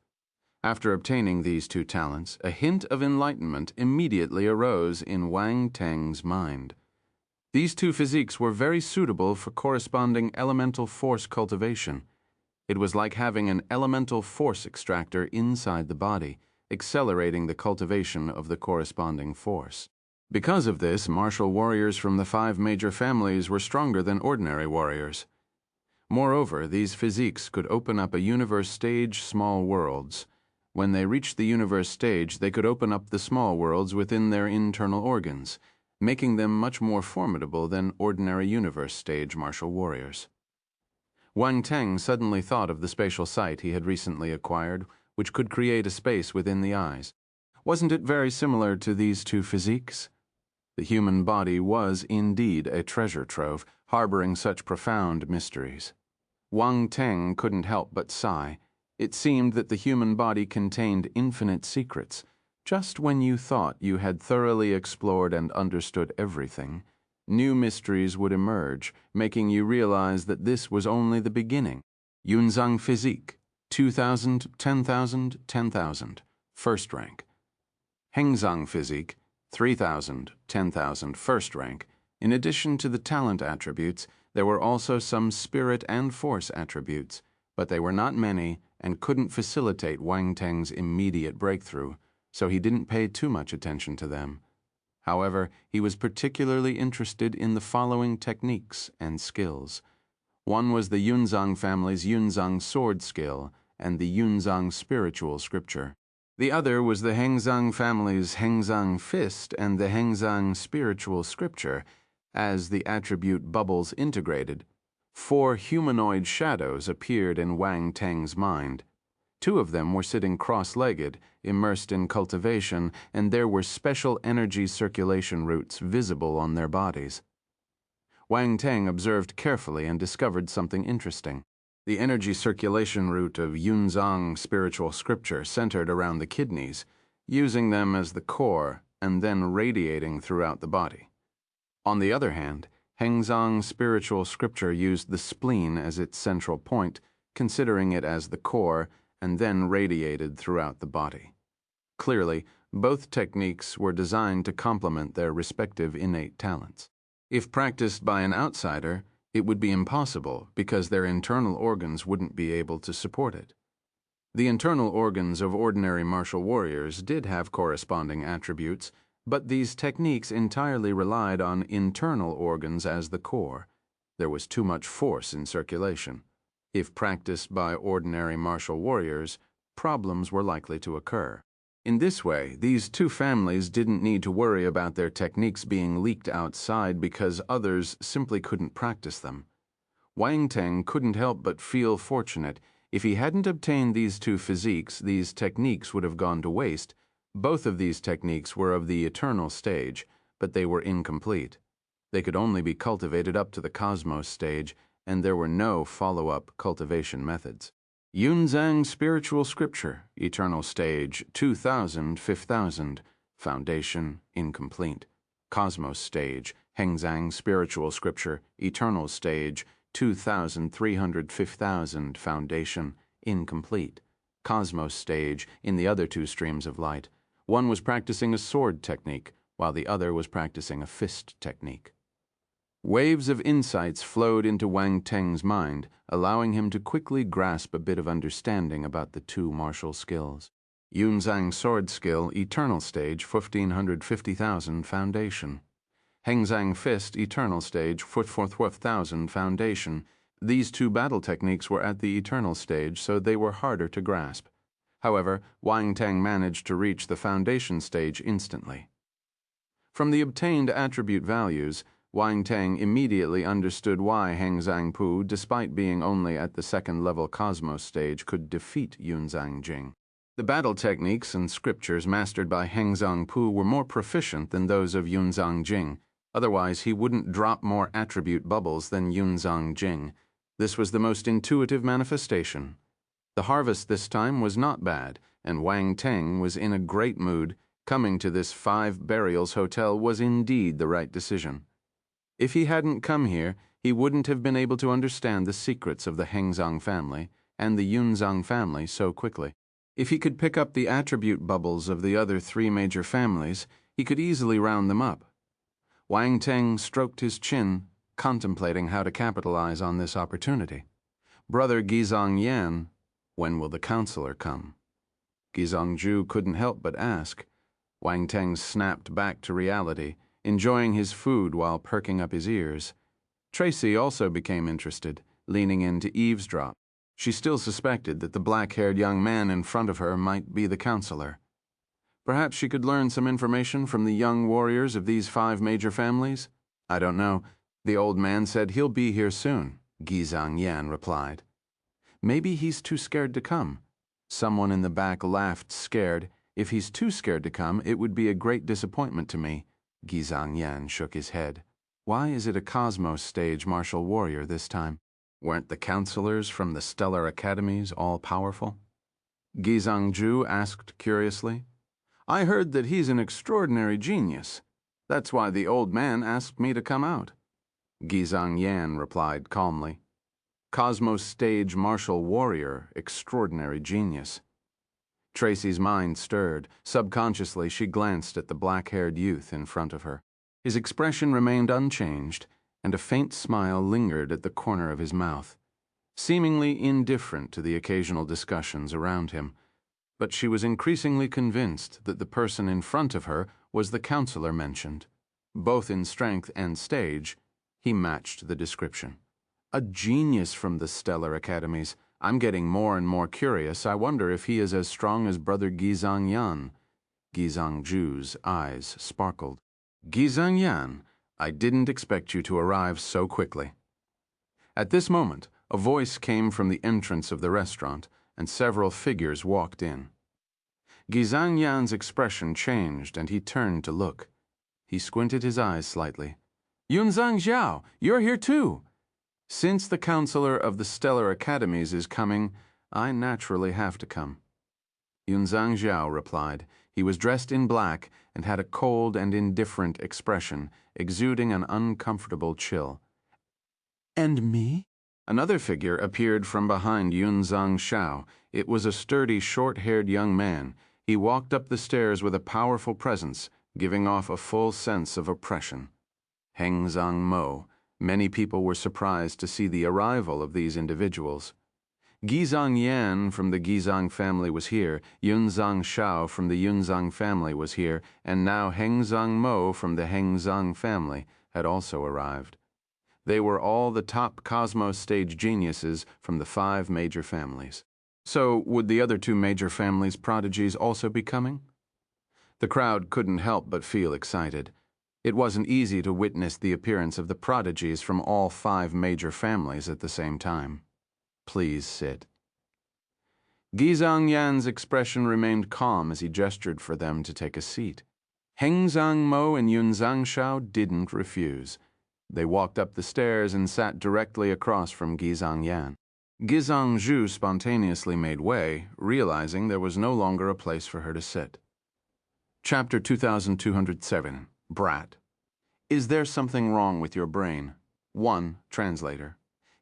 After obtaining these 2 talents, a hint of enlightenment immediately arose in Wang Teng's mind. These 2 physiques were very suitable for corresponding elemental force cultivation. It was like having an elemental force extractor inside the body, accelerating the cultivation of the corresponding force. Because of this, martial warriors from the 5 major families were stronger than ordinary warriors. Moreover, these physiques could open up a universe stage small worlds. When they reached the universe stage, they could open up the small worlds within their internal organs, making them much more formidable than ordinary universe stage martial warriors. Wang Teng suddenly thought of the spatial sight he had recently acquired, which could create a space within the eyes. Wasn't it very similar to these 2 physiques? The human body was indeed a treasure trove, harboring such profound mysteries. Wang Teng couldn't help but sigh. It seemed that the human body contained infinite secrets. Just when you thought you had thoroughly explored and understood everything, new mysteries would emerge, making you realize that this was only the beginning. Yunzang Physique, 2000, 10,000, 10,000, first rank. Hengzang Physique, 3,000, 10,000, first rank. In addition to the talent attributes, there were also some spirit and force attributes, but they were not many and couldn't facilitate Wang Teng's immediate breakthrough, so he didn't pay too much attention to them. However, he was particularly interested in the following techniques and skills. One was the Yunzang family's Yunzang sword skill and the Yunzang spiritual scripture. The other was the Hengzang family's Hengzang fist and the Hengzang spiritual scripture. As the attribute bubbles integrated, 4 humanoid shadows appeared in Wang Teng's mind. 2 of them were sitting cross-legged, immersed in cultivation, and there were special energy circulation routes visible on their bodies. Wang Teng observed carefully and discovered something interesting. The energy circulation route of Yunzang spiritual scripture centered around the kidneys, using them as the core and then radiating throughout the body. On the other hand, Hengzong spiritual scripture used the spleen as its central point, considering it as the core, and then radiated throughout the body. Clearly, both techniques were designed to complement their respective innate talents. If practiced by an outsider, it would be impossible because their internal organs wouldn't be able to support it. The internal organs of ordinary martial warriors did have corresponding attributes, but these techniques entirely relied on internal organs as the core. There was too much force in circulation. If practiced by ordinary martial warriors, problems were likely to occur. In this way, these two families didn't need to worry about their techniques being leaked outside because others simply couldn't practice them. Wang Teng couldn't help but feel fortunate. If he hadn't obtained these two physiques, these techniques would have gone to waste. Both of these techniques were of the eternal stage, but they were incomplete. They could only be cultivated up to the cosmos stage, and there were no follow-up cultivation methods. Yunzang Spiritual Scripture, Eternal Stage, 2000, 5000, Foundation, incomplete. Cosmos Stage, Hengzang Spiritual Scripture, Eternal Stage, 2300, 5000, Foundation, incomplete. Cosmos Stage, in the other two streams of light. One was practicing a sword technique, while the other was practicing a fist technique. Waves of insights flowed into Wang Teng's mind, allowing him to quickly grasp a bit of understanding about the two martial skills. Yunzang Sword Skill, Eternal Stage, 1500, 50,000, Foundation. Hengzang Fist, Eternal Stage, 4,000, Foundation. These two battle techniques were at the Eternal Stage, so they were harder to grasp. However, Wang Teng managed to reach the Foundation Stage instantly. From the obtained attribute values, Wang Teng immediately understood why Hengzang Pu, despite being only at the second-level Cosmos stage, could defeat Yunzang Jing. The battle techniques and scriptures mastered by Hengzang Pu were more proficient than those of Yunzang Jing. Otherwise, he wouldn't drop more attribute bubbles than Yunzang Jing. This was the most intuitive manifestation. The harvest this time was not bad, and Wang Teng was in a great mood. Coming to this 5 Burials hotel was indeed the right decision. If he hadn't come here, he wouldn't have been able to understand the secrets of the Hengzang family and the Yunzang family so quickly. If he could pick up the attribute bubbles of the other 3 major families, he could easily round them up. Wang Teng stroked his chin, contemplating how to capitalize on this opportunity. Brother Gizong Yan, when will the counselor come? Gizong Ju couldn't help but ask. Wang Teng snapped back to reality, enjoying his food while perking up his ears. Tracy also became interested, leaning in to eavesdrop. She still suspected that the black-haired young man in front of her might be the counselor. Perhaps she could learn some information from the young warriors of these 5 major families? I don't know. The old man said he'll be here soon, Gizong Yan replied. Maybe he's too scared to come. Someone in the back laughed, scared. If he's too scared to come, it would be a great disappointment to me. Gizong Yan shook his head. Why is it a Cosmos stage martial warrior this time? Weren't the counselors from the stellar academies all-powerful? Gizong Ju asked curiously. I heard that he's an extraordinary genius. That's why the old man asked me to come out. Gizong Yan replied calmly. Cosmos stage martial warrior, extraordinary genius. Tracy's mind stirred. Subconsciously, she glanced at the black-haired youth in front of her. His expression remained unchanged, and a faint smile lingered at the corner of his mouth, seemingly indifferent to the occasional discussions around him. But she was increasingly convinced that the person in front of her was the counselor mentioned. Both in strength and stage, he matched the description. A genius from the stellar academies. I'm getting more and more curious. I wonder if he is as strong as Brother Gizong Yan. Gizong Ju's eyes sparkled. Gizong Yan, I didn't expect you to arrive so quickly. At this moment, a voice came from the entrance of the restaurant, and several figures walked in. Gizong Yan's expression changed, and he turned to look. He squinted his eyes slightly. Yunzang Xiao, you're here too. Since the counselor of the stellar academies is coming, I naturally have to come. Yunzang Zhao replied. He was dressed in black and had a cold and indifferent expression, exuding an uncomfortable chill. And me? Another figure appeared from behind Yunzang Zhao. It was a sturdy, short-haired young man. He walked up the stairs with a powerful presence, giving off a full sense of oppression. Hengzang Mo. Many people were surprised to see the arrival of these individuals. Gizang Yan from the Gizang family was here, Yunzang Shao from the Yunzang family was here, and now Hengzang Mo from the Hengzang family had also arrived. They were all the top Cosmos stage geniuses from the 5 major families. So, would the other 2 major families' prodigies also be coming? The crowd couldn't help but feel excited. It wasn't easy to witness the appearance of the prodigies from all 5 major families at the same time. Please sit. Gizang Yan's expression remained calm as he gestured for them to take a seat. Hengzang Mo and Yunzang Shao didn't refuse. They walked up the stairs and sat directly across from Gizang Yan. Gizang Zhu spontaneously made way, realizing there was no longer a place for her to sit. Chapter 2207, Brat. Is there something wrong with your brain? 1. Translator.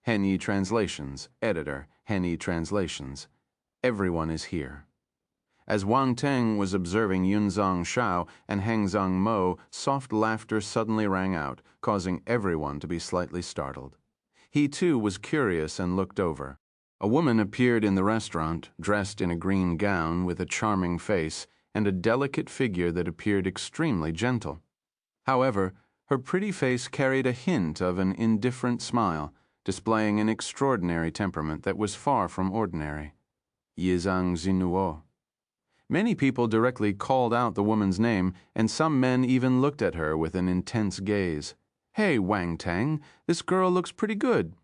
Henyi Translations. Editor. Henyi Translations. Everyone is here. As Wang Teng was observing Yunzang Shao and Hengzang Mo, soft laughter suddenly rang out, causing everyone to be slightly startled. He too was curious and looked over. A woman appeared in the restaurant, dressed in a green gown with a charming face and a delicate figure that appeared extremely gentle. However, her pretty face carried a hint of an indifferent smile, displaying an extraordinary temperament that was far from ordinary. Yizang Zinuo. Many people directly called out the woman's name, and some men even looked at her with an intense gaze. Hey, Wang Teng, this girl looks pretty good.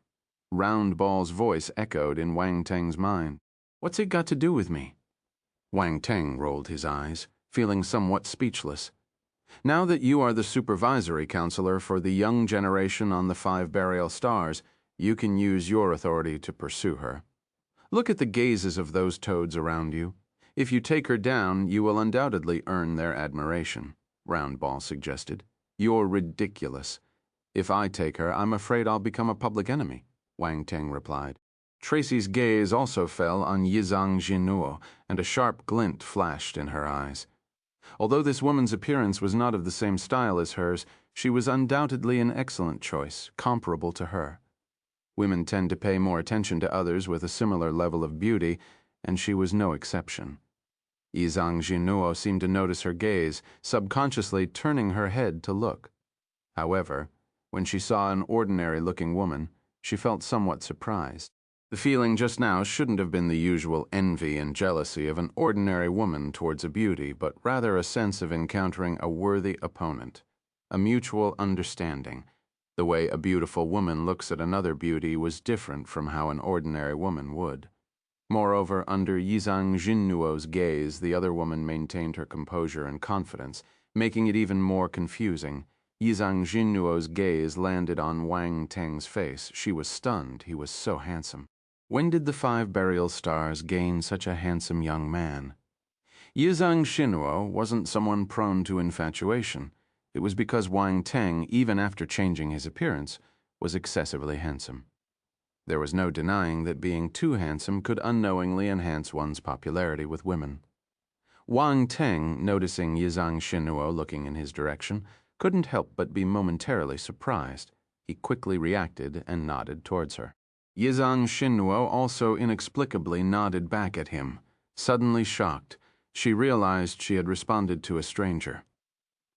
Round Ball's voice echoed in Wang Teng's mind. What's it got to do with me? Wang Teng rolled his eyes, feeling somewhat speechless. Now that you are the supervisory counselor for the young generation on the 5 burial stars, you can use your authority to pursue her. Look at the gazes of those toads around you. If you take her down, you will undoubtedly earn their admiration, Round Ball suggested. You're ridiculous. If I take her, I'm afraid I'll become a public enemy, Wang Teng replied. Tracy's gaze also fell on Yizang Jinuo, and a sharp glint flashed in her eyes. Although this woman's appearance was not of the same style as hers, she was undoubtedly an excellent choice, comparable to her. Women tend to pay more attention to others with a similar level of beauty, and she was no exception. Yizang Jinuo seemed to notice her gaze, subconsciously turning her head to look. However, when she saw an ordinary-looking woman, she felt somewhat surprised. The feeling just now shouldn't have been the usual envy and jealousy of an ordinary woman towards a beauty, but rather a sense of encountering a worthy opponent, a mutual understanding. The way a beautiful woman looks at another beauty was different from how an ordinary woman would. Moreover, under Yizang Jinuo's gaze, the other woman maintained her composure and confidence, making it even more confusing. Yizang Jinuo's gaze landed on Wang Teng's face. She was stunned. He was so handsome. When did the 5 burial stars gain such a handsome young man? Yizang Jinuo wasn't someone prone to infatuation. It was because Wang Teng, even after changing his appearance, was excessively handsome. There was no denying that being too handsome could unknowingly enhance one's popularity with women. Wang Teng, noticing Yizang Jinuo looking in his direction, couldn't help but be momentarily surprised. He quickly reacted and nodded towards her. Yizang Jinuo also inexplicably nodded back at him. Suddenly shocked, she realized she had responded to a stranger.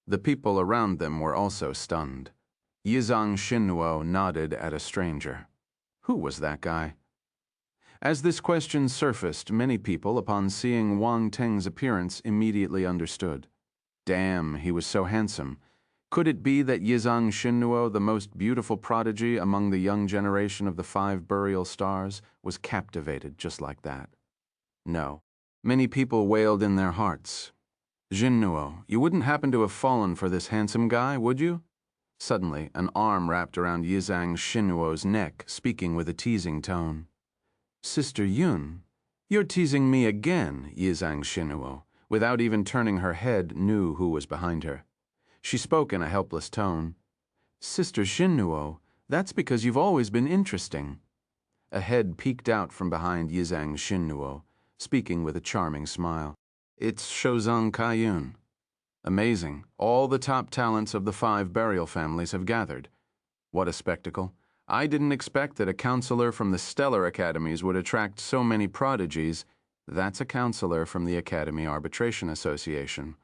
The people around them were also stunned. Yizang Jinuo nodded at a stranger. Who was that guy? As this question surfaced, many people, upon seeing Wang Teng's appearance, immediately understood. Damn, he was so handsome. Could it be that Yizang Jinuo, the most beautiful prodigy among the young generation of the 5 burial stars, was captivated just like that? No. Many people wailed in their hearts. Jinuo, you wouldn't happen to have fallen for this handsome guy, would you? Suddenly, an arm wrapped around Yizang Jinuo's neck, speaking with a teasing tone. Sister Yun, You're teasing me again, Yizang Xinuo, without even turning her head, knew who was behind her. She spoke in a helpless tone. Sister Xinuo, that's because you've always been interesting. A head peeked out from behind Yizang Xinuo, speaking with a charming smile. It's Shozong Kaiyun. Amazing. All the top talents of the 5 burial families have gathered. What a spectacle. I didn't expect that a counselor from the stellar academies would attract so many prodigies. That's a counselor from the Academy Arbitration Association.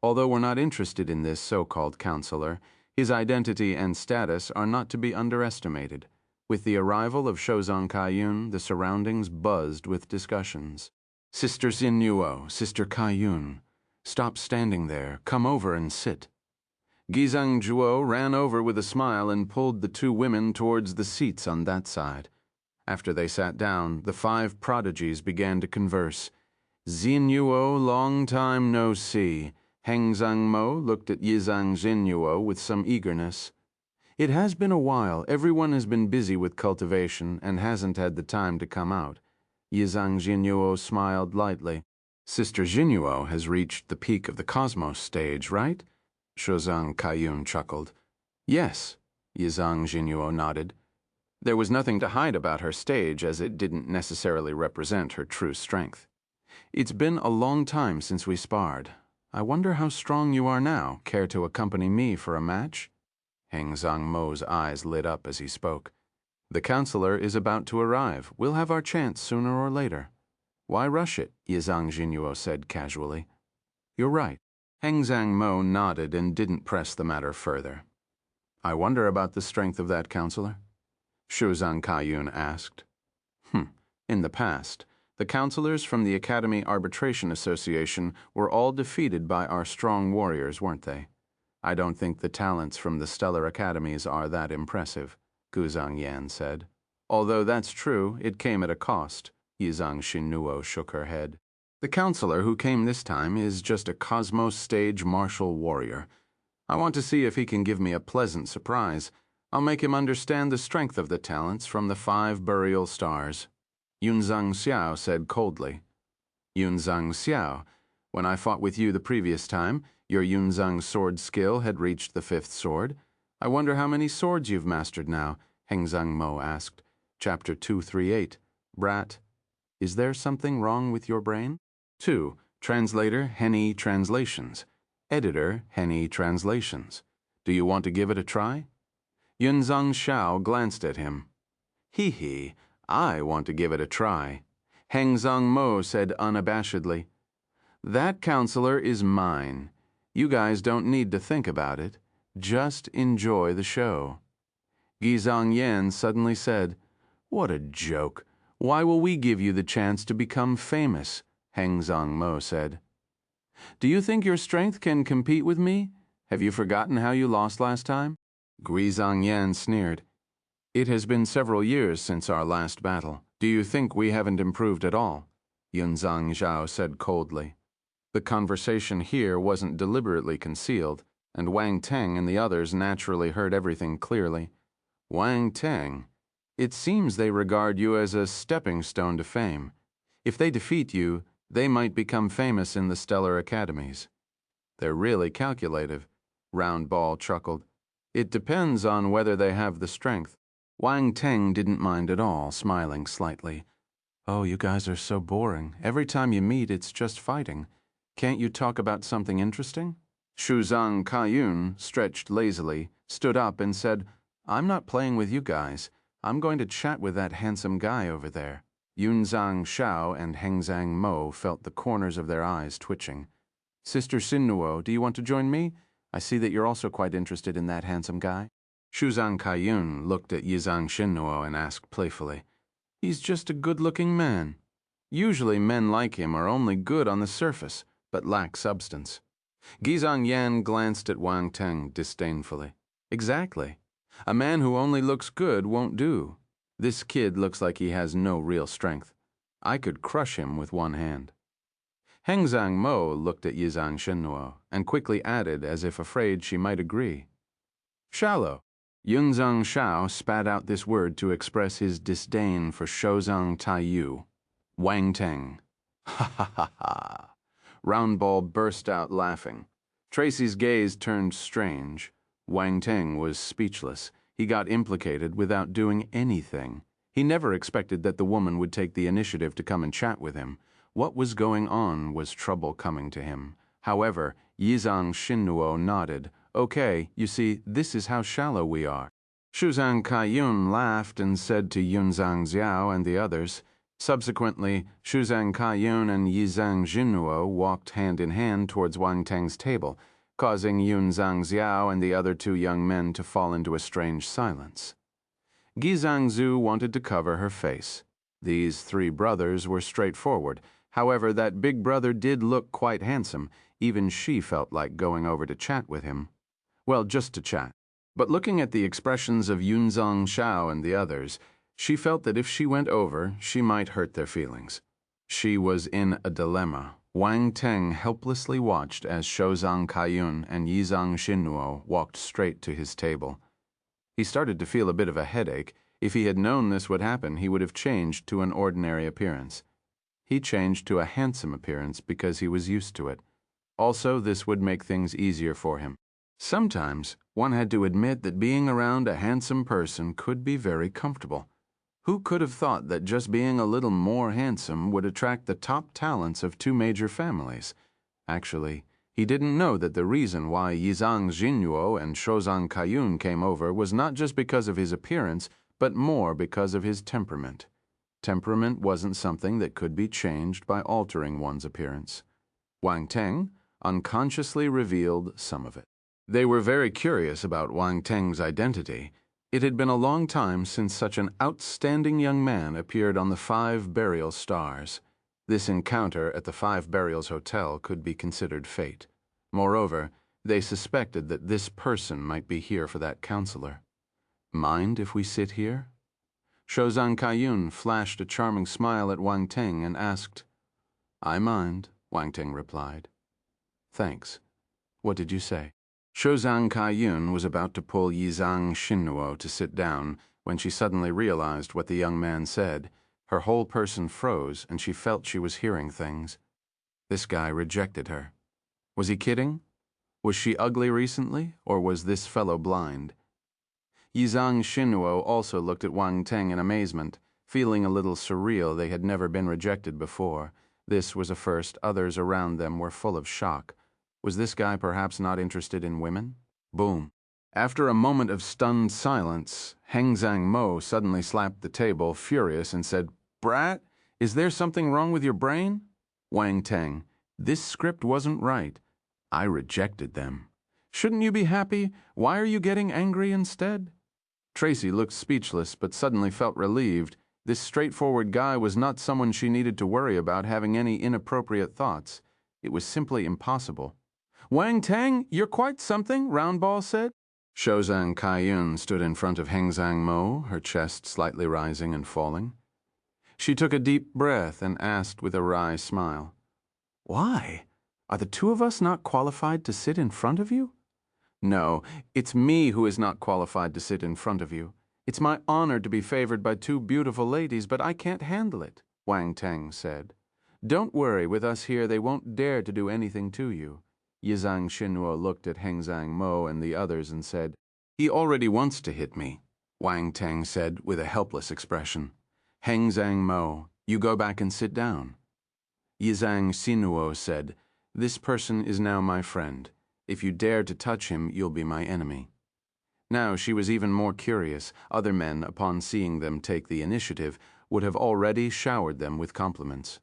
Although we're not interested in this so-called counselor, his identity and status are not to be underestimated. With the arrival of Shozong Kaiyun, the surroundings buzzed with discussions. Sister Xinuo, Sister Kaiyun, stop standing there. Come over and sit. Gizang Zhuo ran over with a smile and pulled the 2 women towards the seats on that side. After they sat down, the 5 prodigies began to converse. Xinuo, long time no see. Hengzang Mo looked at Yizang Xinuo with some eagerness. It has been a while. Everyone has been busy with cultivation and hasn't had the time to come out. Yizang Xinuo smiled lightly. Sister Xinuo has reached the peak of the cosmos stage, right? Shozong Kaiyun chuckled. Yes, Yizang Xinuo nodded. There was nothing to hide about her stage, as it didn't necessarily represent her true strength. It's been a long time since we sparred. I wonder how strong you are now. Care to accompany me for a match? Hengzang Mo's eyes lit up as he spoke. The counselor is about to arrive. We'll have our chance sooner or later. Why rush it? Yizang Xinuo said casually. You're right. Hengzang Mo nodded and didn't press the matter further. I wonder about the strength of that counselor? Shozong Kaiyun asked. In the past, the counselors from the Academy Arbitration Association were all defeated by our strong warriors, weren't they? I don't think the talents from the stellar academies are that impressive, Guzang Yan said. Although that's true, it came at a cost. Yizang Xinuo shook her head. The counselor who came this time is just a cosmos stage martial warrior. I want to see if he can give me a pleasant surprise. I'll make him understand the strength of the talents from the 5 burial stars. Yunzang Xiao said coldly. Yunzang Xiao, when I fought with you the previous time, your Yunzang sword skill had reached the 5th sword. I wonder how many swords you've mastered now, Hengzang Mo asked. Chapter 238. Brat. Is there something wrong with your brain? 2. Translator, Henny Translations. Editor, Henny Translations. Do you want to give it a try? Yunzang Xiao glanced at him. Hee, I want to give it a try. Hengzang Mo said unabashedly. That counselor is mine. You guys don't need to think about it. Just enjoy the show. Gizang Yan suddenly said, What a joke. Why will we give you the chance to become famous? Hengzang Mo said. Do you think your strength can compete with me? Have you forgotten how you lost last time? Guizang Yan sneered. It has been several years since our last battle. Do you think we haven't improved at all? Yunzang Zhao said coldly. The conversation here wasn't deliberately concealed, and Wang Teng and the others naturally heard everything clearly. Wang Teng, it seems they regard you as a stepping stone to fame. If they defeat you, they might become famous in the stellar academies. They're really calculative, Round Ball chuckled. It depends on whether they have the strength. Wang Teng didn't mind at all, smiling slightly. Oh, you guys are so boring. Every time you meet, it's just fighting. Can't you talk about something interesting? Shuzang Kaiyun stretched lazily, stood up and said, I'm not playing with you guys. I'm going to chat with that handsome guy over there. Yunzang Xiao and Hengzang Mo felt the corners of their eyes twitching. Sister Xinuo, do you want to join me? I see that you're also quite interested in that handsome guy. Shuzang Kaiyun looked at Yizang Xinuo and asked playfully, He's just a good-looking man. Usually men like him are only good on the surface, but lack substance. Gizang Yan glanced at Wang Teng disdainfully. Exactly. A man who only looks good won't do. This kid looks like he has no real strength. I could crush him with one hand. Hengzang Mo looked at Yizang Xinuo and quickly added as if afraid she might agree. Shallow. Yunzang Xiao spat out this word to express his disdain for Shozang Taiyu. Wang Teng. Ha ha ha ha. Roundball burst out laughing. Tracy's gaze turned strange. Wang Teng was speechless. He got implicated without doing anything. He never expected that the woman would take the initiative to come and chat with him. What was going on was trouble coming to him. However, Yizang Xinnuo nodded. Okay, you see, this is how shallow we are. Shuzang Kaiyun laughed and said to Yunzang Xiao and the others. Subsequently, Shuzang Kaiyun and Yizang Xinnuo walked hand in hand towards Wang Teng's table, causing Yunzang Xiao and the other two young men to fall into a strange silence. Gizang Zhu wanted to cover her face. These three brothers were straightforward. However, that big brother did look quite handsome. Even she felt like going over to chat with him. Well, just to chat. But looking at the expressions of Yunzang Xiao and the others, she felt that if she went over, she might hurt their feelings. She was in a dilemma. Wang Teng helplessly watched as Shuzang Kaiyun and Yizang Xinnuo walked straight to his table. He started to feel a bit of a headache. If he had known this would happen, he would have changed to an ordinary appearance. He changed to a handsome appearance because he was used to it. Also, this would make things easier for him. Sometimes, one had to admit that being around a handsome person could be very comfortable. Who could have thought that just being a little more handsome would attract the top talents of two major families? Actually, he didn't know that the reason why Yizang Xinnuo and Shuzang Kaiyun came over was not just because of his appearance, but more because of his temperament. Temperament wasn't something that could be changed by altering one's appearance. Wang Teng unconsciously revealed some of it. They were very curious about Wang Teng's identity. It had been a long time since such an outstanding young man appeared on the 5 burial stars. This encounter at the 5 Burials Hotel could be considered fate. Moreover, they suspected that this person might be here for that counselor. Mind if we sit here? Shuzang Kaiyun flashed a charming smile at Wang Teng and asked. I mind, Wang Teng replied. Thanks. What did you say? Shuzang Kaiyun was about to pull Yizang Xinnuo to sit down when she suddenly realized what the young man said. Her whole person froze, and she felt she was hearing things. This guy rejected her. Was he kidding? Was she ugly recently, or was this fellow blind? Yizang Xinnuo also looked at Wang Teng in amazement, feeling a little surreal. They had never been rejected before. This was a first. Others around them were full of shock. Was this guy perhaps not interested in women? Boom. After a moment of stunned silence, Hengzang Mo suddenly slapped the table, furious, and said, Brat, is there something wrong with your brain? Wang Teng, this script wasn't right. I rejected them. Shouldn't you be happy? Why are you getting angry instead? Tracy looked speechless, but suddenly felt relieved. This straightforward guy was not someone she needed to worry about having any inappropriate thoughts. It was simply impossible. Wang Teng, you're quite something, Roundball said. Shuzang Kaiyun stood in front of Hengzang Mo, her chest slightly rising and falling. She took a deep breath and asked with a wry smile, Why? Are the two of us not qualified to sit in front of you? No, it's me who is not qualified to sit in front of you. It's my honor to be favored by two beautiful ladies, but I can't handle it, Wang Teng said. Don't worry, with us here they won't dare to do anything to you. Yizang Xinnuo looked at Hengzang Mo and the others and said, He already wants to hit me, Wang Teng said with a helpless expression. Hengzang Mo, you go back and sit down. Yizang Xinnuo said, This person is now my friend. If you dare to touch him, you'll be my enemy. Now she was even more curious. Other men, upon seeing them take the initiative, would have already showered them with compliments.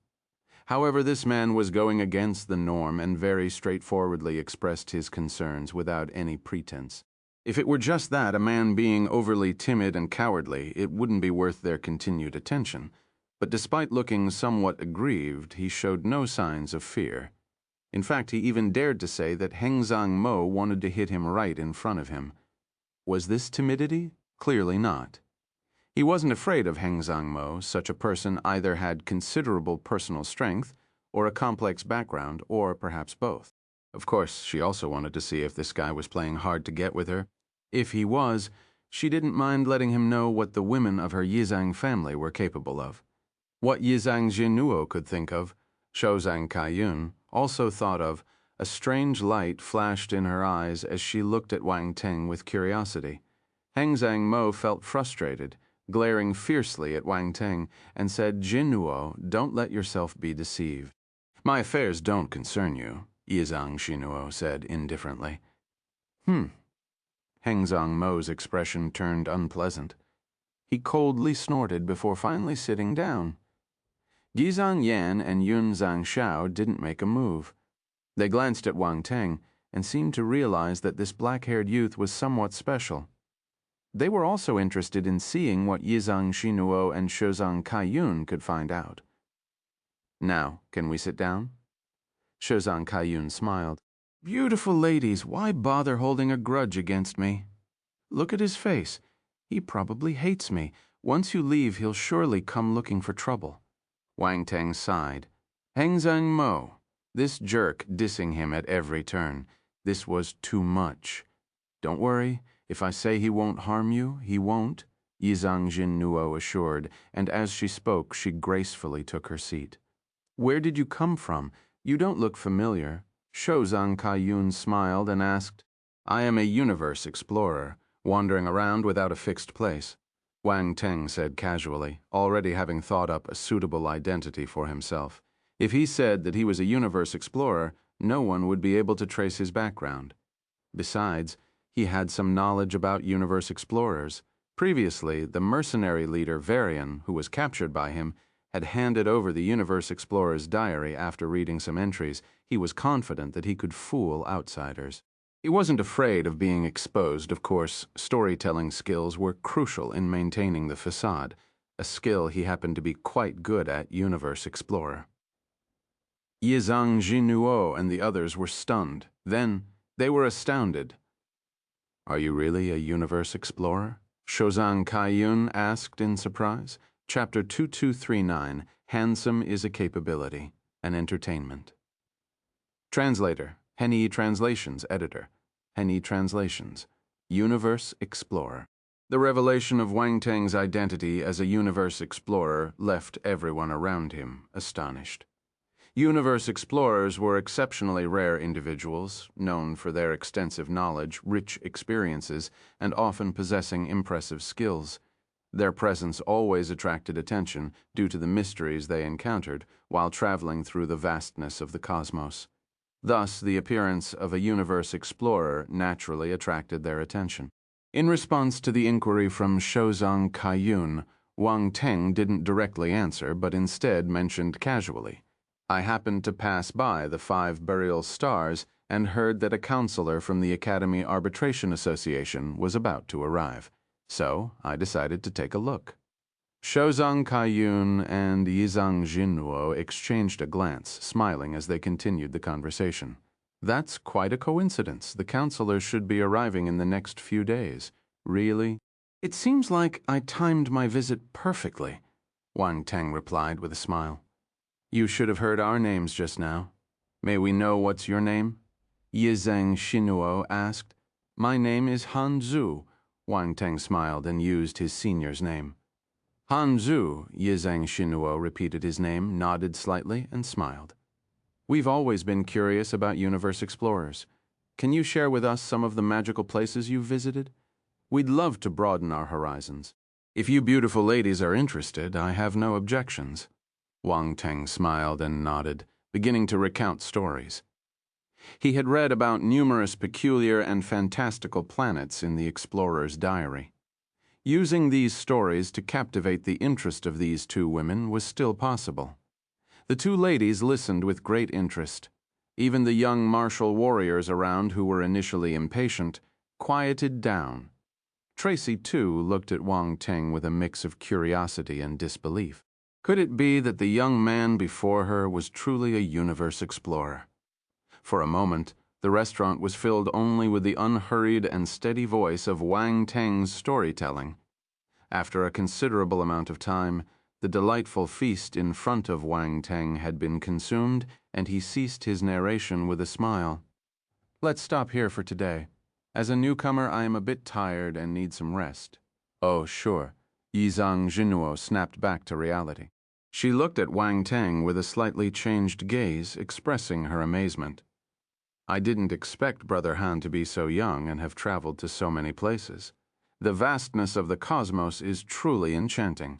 However, this man was going against the norm and very straightforwardly expressed his concerns without any pretense. If it were just that, a man being overly timid and cowardly, it wouldn't be worth their continued attention. But despite looking somewhat aggrieved, he showed no signs of fear. In fact, he even dared to say that Hengzang Mo wanted to hit him right in front of him. Was this timidity? Clearly not. He wasn't afraid of Hengzang Mo. Such a person either had considerable personal strength, or a complex background, or perhaps both. Of course, she also wanted to see if this guy was playing hard to get with her. If he was, she didn't mind letting him know what the women of her Yizang family were capable of. What Yizang Jinuo could think of, Shozang Kaiyun also thought of. A strange light flashed in her eyes as she looked at Wang Teng with curiosity. Hengzang Mo felt frustrated, glaring fiercely at Wang Teng, and said, "Jinuo, don't let yourself be deceived." "My affairs don't concern you," Yizang Jinuo said indifferently. Hengzang Mo's expression turned unpleasant. He coldly snorted before finally sitting down. Yizang Yan and Yun Zhangxiao didn't make a move. They glanced at Wang Teng and seemed to realize that this black-haired youth was somewhat special. They were also interested in seeing what Yizang Jinuo and Shozang Kaiyun could find out. "Now, can we sit down?" Shozang Kaiyun smiled. "Beautiful ladies, why bother holding a grudge against me? Look at his face. He probably hates me. Once you leave, he'll surely come looking for trouble." Wang Teng sighed. Hengzang Mo, this jerk dissing him at every turn. This was too much. "Don't worry. If I say he won't harm you, he won't," Yizang Jinuo assured, and as she spoke, she gracefully took her seat. "Where did you come from? You don't look familiar." Shozang Kaiyun smiled and asked, "I am a universe explorer, wandering around without a fixed place," Wang Teng said casually, already having thought up a suitable identity for himself. If he said that he was a universe explorer, no one would be able to trace his background. Besides, he had some knowledge about universe explorers. Previously, the mercenary leader Varian, who was captured by him, had handed over the universe explorer's diary after reading some entries. He was confident that he could fool outsiders. He wasn't afraid of being exposed, of course. Storytelling skills were crucial in maintaining the facade, a skill he happened to be quite good at universe explorer. Yizang Jinuo and the others were stunned. Then, they were astounded. "Are you really a universe explorer?" Shozang Kaiyun asked in surprise. Chapter 2239, Handsome is a Capability, an Entertainment. Translator, Henny Translations Editor, Henny Translations, Universe Explorer. The revelation of Wang Teng's identity as a universe explorer left everyone around him astonished. Universe explorers were exceptionally rare individuals, known for their extensive knowledge, rich experiences, and often possessing impressive skills. Their presence always attracted attention due to the mysteries they encountered while traveling through the vastness of the cosmos. Thus, the appearance of a universe explorer naturally attracted their attention. In response to the inquiry from Shozang Kaiyun, Wang Teng didn't directly answer, but instead mentioned casually, "I happened to pass by the 5 burial stars and heard that a counselor from the Academy Arbitration Association was about to arrive. So I decided to take a look." Shozang Kaiyun and Yizang Jinuo exchanged a glance, smiling as they continued the conversation. "That's quite a coincidence. The counselor should be arriving in the next few days." "Really?" "It seems like I timed my visit perfectly," Wang Teng replied with a smile. "You should have heard our names just now." "May we know what's your name?" Yizang Jinuo asked. "My name is Han Zhu." Wang Teng smiled and used his senior's name. "Han Zhu," Yizang Jinuo repeated his name, nodded slightly, and smiled. "We've always been curious about universe explorers. Can you share with us some of the magical places you've visited? We'd love to broaden our horizons. If you beautiful ladies are interested, I have no objections." Wang Teng smiled and nodded, beginning to recount stories. He had read about numerous peculiar and fantastical planets in the explorer's diary. Using these stories to captivate the interest of these 2 women was still possible. The 2 ladies listened with great interest. Even the young martial warriors around, who were initially impatient, quieted down. Tracy, too, looked at Wang Teng with a mix of curiosity and disbelief. Could it be that the young man before her was truly a universe explorer? For a moment, the restaurant was filled only with the unhurried and steady voice of Wang Teng's storytelling. After a considerable amount of time, the delightful feast in front of Wang Teng had been consumed, and he ceased his narration with a smile. "Let's stop here for today. As a newcomer, I am a bit tired and need some rest." "Oh, sure." Yizang Jinuo snapped back to reality. She looked at Wang Teng with a slightly changed gaze, expressing her amazement. I didn't expect Brother Han to be so young and have traveled to so many places. The vastness of the cosmos is truly enchanting.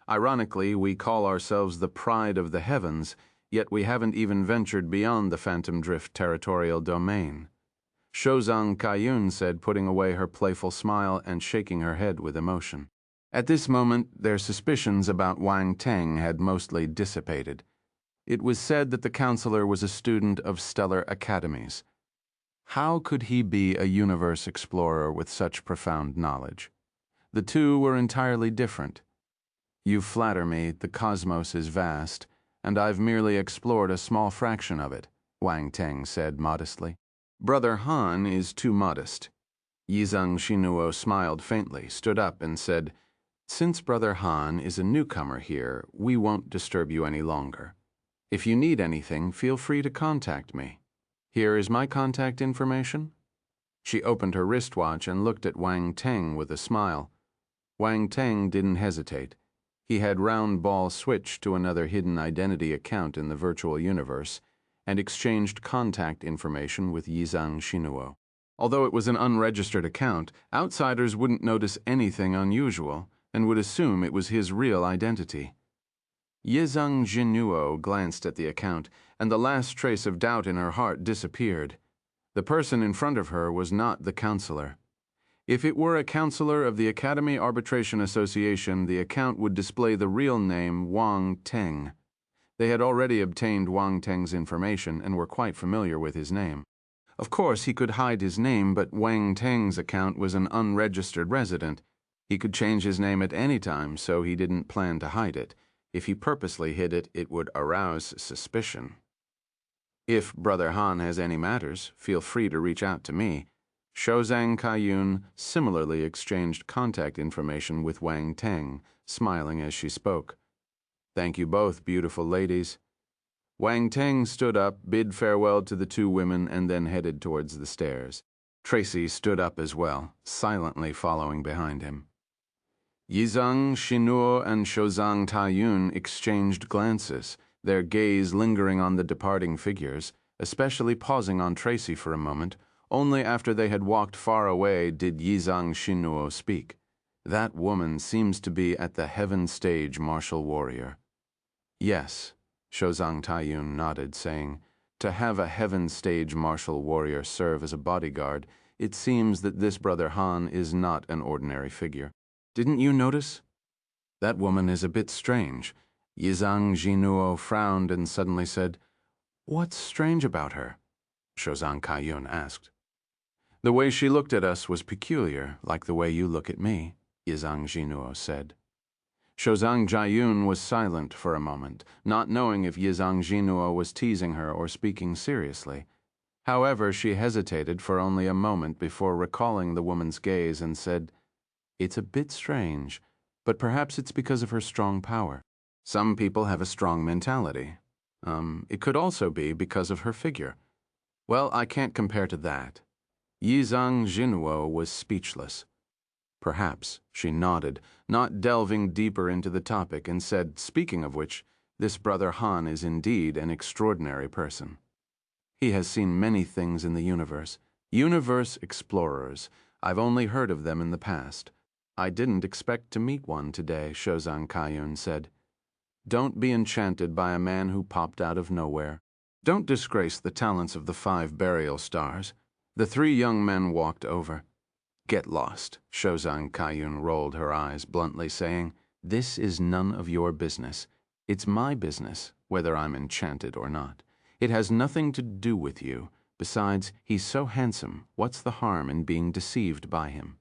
Ironically, we call ourselves the pride of the heavens, yet we haven't even ventured beyond the Phantom Drift Territorial Domain. Shozang Kaiyun said, putting away her playful smile and shaking her head with emotion. At this moment, their suspicions about Wang Teng had mostly dissipated. It was said that the counselor was a student of stellar academies. How could he be a universe explorer with such profound knowledge? The two were entirely different. You flatter me, the cosmos is vast, and I've merely explored a small fraction of it, Wang Teng said modestly. Brother Han is too modest. Yizang Xinuo smiled faintly, stood up, and said, Since Brother Han is a newcomer here, we won't disturb you any longer. If you need anything, feel free to contact me. Here is my contact information. She opened her wristwatch and looked at Wang Teng with a smile. Wang Teng didn't hesitate. He had round ball switched to another hidden identity account in the virtual universe and exchanged contact information with Yizang Xinuo. Although it was an unregistered account, outsiders wouldn't notice anything unusual and would assume it was his real identity. Yizang Xinuo glanced at the account, and the last trace of doubt in her heart disappeared. The person in front of her was not the counselor. If it were a counselor of the Academy Arbitration Association, the account would display the real name Wang Teng. They had already obtained Wang Teng's information and were quite familiar with his name. Of course, he could hide his name, but Wang Teng's account was an unregistered resident. He could change his name at any time, so he didn't plan to hide it. If he purposely hid it, it would arouse suspicion. If Brother Han has any matters, feel free to reach out to me. Shozang Kaiyun similarly exchanged contact information with Wang Teng, smiling as she spoke. Thank you both, beautiful ladies. Wang Teng stood up, bid farewell to the two women, and then headed towards the stairs. Tracy stood up as well, silently following behind him. Yizang Xinuo and Shozang Taiyun exchanged glances, their gaze lingering on the departing figures, especially pausing on Tracy for a moment. Only after they had walked far away did Yizang Xinuo speak. That woman seems to be at the heaven stage martial warrior. Yes, Shozang Taiyun nodded, saying, to have a heaven stage martial warrior serve as a bodyguard, it seems that this Brother Han is not an ordinary figure. Didn't you notice? That woman is a bit strange. Yizang Xinuo frowned and suddenly said, What's strange about her? Shozang Kaiyun asked. The way she looked at us was peculiar, like the way you look at me, Yizang Xinuo said. Shozang Jiayun was silent for a moment, not knowing if Yizang Xinuo was teasing her or speaking seriously. However, she hesitated for only a moment before recalling the woman's gaze and said, It's a bit strange, but perhaps it's because of her strong power. Some people have a strong mentality. It could also be because of her figure. Well, I can't compare to that. Yizang Xinuo was speechless. Perhaps, she nodded, not delving deeper into the topic, and said, speaking of which, this Brother Han is indeed an extraordinary person. He has seen many things in the universe. Universe explorers. I've only heard of them in the past. I didn't expect to meet one today, Shozang Kaiyun said. Don't be enchanted by a man who popped out of nowhere. Don't disgrace the talents of the 5 burial stars. The 3 young men walked over. Get lost, Shozang Kaiyun rolled her eyes, bluntly saying, This is none of your business. It's my business, whether I'm enchanted or not. It has nothing to do with you. Besides, he's so handsome. What's the harm in being deceived by him?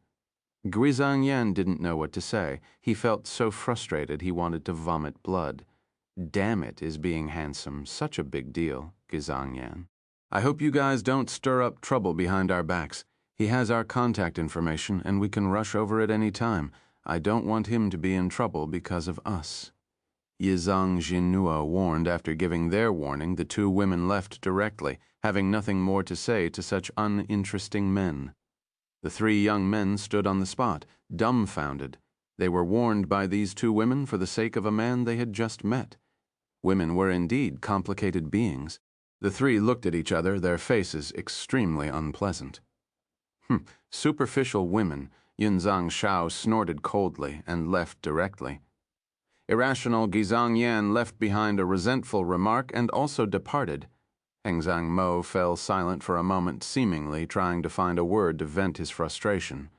Guizhang Yan didn't know what to say. He felt so frustrated he wanted to vomit blood. Damn it, is being handsome such a big deal, Guizhang Yan. I hope you guys don't stir up trouble behind our backs. He has our contact information, and we can rush over at any time. I don't want him to be in trouble because of us. Yizang Xinuo warned. After giving their warning, the 2 women left directly, having nothing more to say to such uninteresting men. The 3 young men stood on the spot, dumbfounded. They were warned by these two women for the sake of a man they had just met. Women were indeed complicated beings. The three looked at each other, their faces extremely unpleasant. Superficial women, Yunzang Shao snorted coldly and left directly. Irrational Gizang Yan left behind a resentful remark and also departed. Hengzang Mo fell silent for a moment, seemingly trying to find a word to vent his frustration.